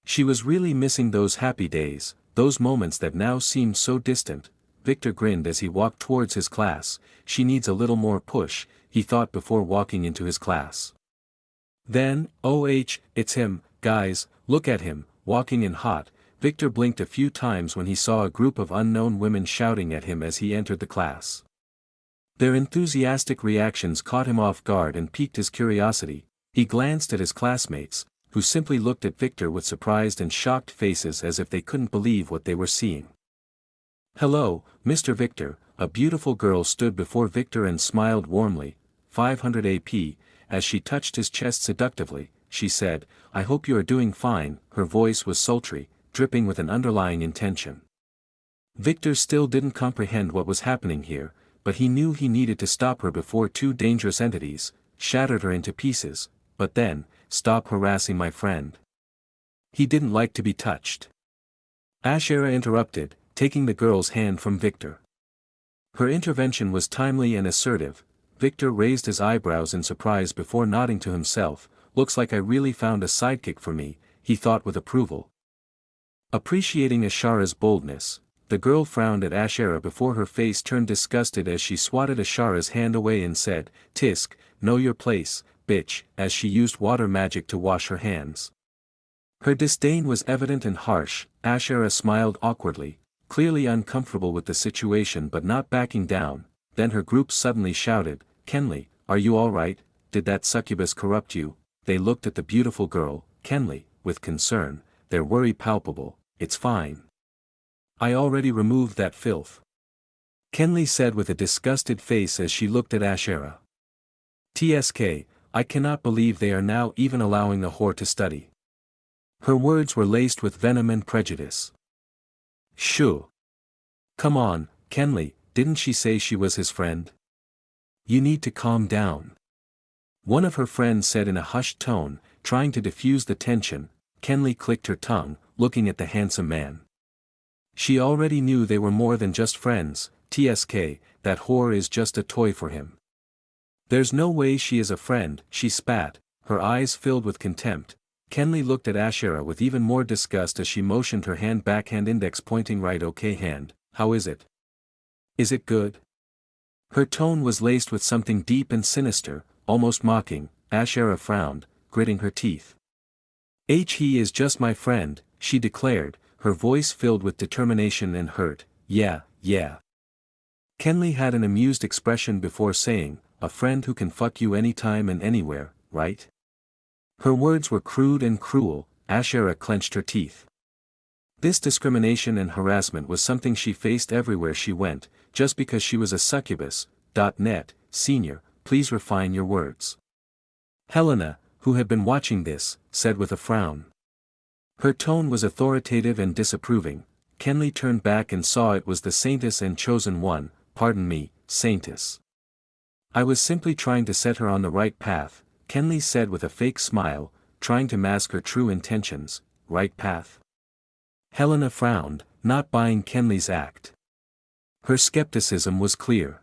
She was really missing those happy days, those moments that now seemed so distant. Victor grinned as he walked towards his class. She needs a little more push, he thought before walking into his class. Then, it's him, guys, look at him, walking in hot. Victor blinked a few times when he saw a group of unknown women shouting at him as he entered the class. Their enthusiastic reactions caught him off guard and piqued his curiosity. He glanced at his classmates, who simply looked at Victor with surprised and shocked faces as if they couldn't believe what they were seeing. Hello, Mr. Victor. A beautiful girl stood before Victor and smiled warmly. 500 AP, as she touched his chest seductively, she said, I hope you are doing fine. Her voice was sultry, dripping with an underlying intention. Victor still didn't comprehend what was happening here, but he knew he needed to stop her before two dangerous entities shattered her into pieces. But then, stop harassing my friend. He didn't like to be touched. Ashera interrupted, taking the girl's hand from Victor. Her intervention was timely and assertive. Victor raised his eyebrows in surprise before nodding to himself. Looks like I really found a sidekick for me, he thought with approval. Appreciating Ashera's boldness, the girl frowned at Ashera before her face turned disgusted as she swatted Ashera's hand away and said, Tisk, know your place, bitch, as she used water magic to wash her hands. Her disdain was evident and harsh. Ashera smiled awkwardly, clearly uncomfortable with the situation but not backing down. Then her group suddenly shouted, Kenley, are you alright? Did that succubus corrupt you? They looked at the beautiful girl, Kenley, with concern, their worry palpable. It's fine. I already removed that filth. Kenley said with a disgusted face as she looked at Ashera. TSK, I cannot believe they are now even allowing a whore to study. Her words were laced with venom and prejudice. Shoo. Come on, Kenley, didn't she say she was his friend? You need to calm down. One of her friends said in a hushed tone, trying to diffuse the tension. Kenley clicked her tongue, looking at the handsome man. She already knew they were more than just friends. TSK, that whore is just a toy for him. There's no way she is a friend, she spat, her eyes filled with contempt. Kenley looked at Ashera with even more disgust as she motioned her hand backhand index pointing right. Okay hand, how is it? Is it good? Her tone was laced with something deep and sinister, almost mocking. Ashera frowned, gritting her teeth. He is just my friend, she declared, her voice filled with determination and hurt. Yeah, yeah. Kenley had an amused expression before saying, a friend who can fuck you anytime and anywhere, right? Her words were crude and cruel. Ashera clenched her teeth. This discrimination and harassment was something she faced everywhere she went, just because she was a succubus. Net, Senior, please refine your words. Helena, who had been watching this, said with a frown. Her tone was authoritative and disapproving. Kenley turned back and saw it was the saintess and chosen one. Pardon me, saintess. I was simply trying to set her on the right path, Kenley said with a fake smile, trying to mask her true intentions. Right path? Helena frowned, not buying Kenley's act. Her skepticism was clear.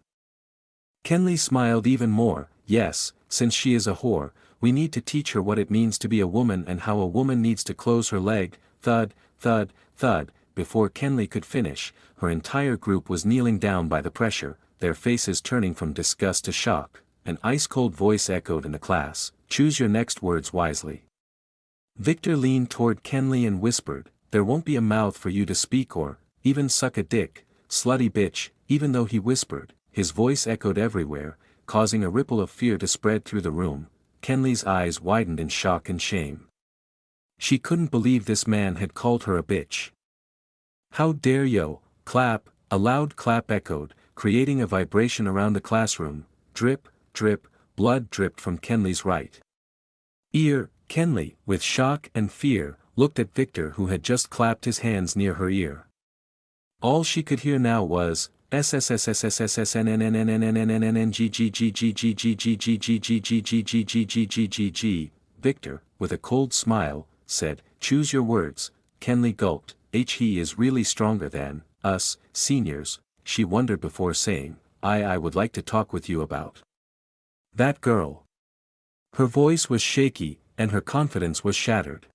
Kenley smiled even more. Yes, since she is a whore, we need to teach her what it means to be a woman and how a woman needs to close her leg. Thud, thud, thud. Before Kenley could finish, her entire group was kneeling down by the pressure, their faces turning from disgust to shock. An ice-cold voice echoed in the class, choose your next words wisely. Victor leaned toward Kenley and whispered, there won't be a mouth for you to speak or, even suck a dick, slutty bitch. Even though he whispered, his voice echoed everywhere, causing a ripple of fear to spread through the room. Kenley's eyes widened in shock and shame. She couldn't believe this man had called her a bitch. How dare you, clap, a loud clap echoed, creating a vibration around the classroom. Drip, drip, blood dripped from Kenley's right ear. Kenley, with shock and fear, looked at Victor who had just clapped his hands near her ear. All she could hear now was Victor, with a cold smile, said, choose your words. Kenley gulped. He is really stronger than us, seniors, she wondered before saying, I would like to talk with you about that girl. Her voice was shaky, and her confidence was shattered.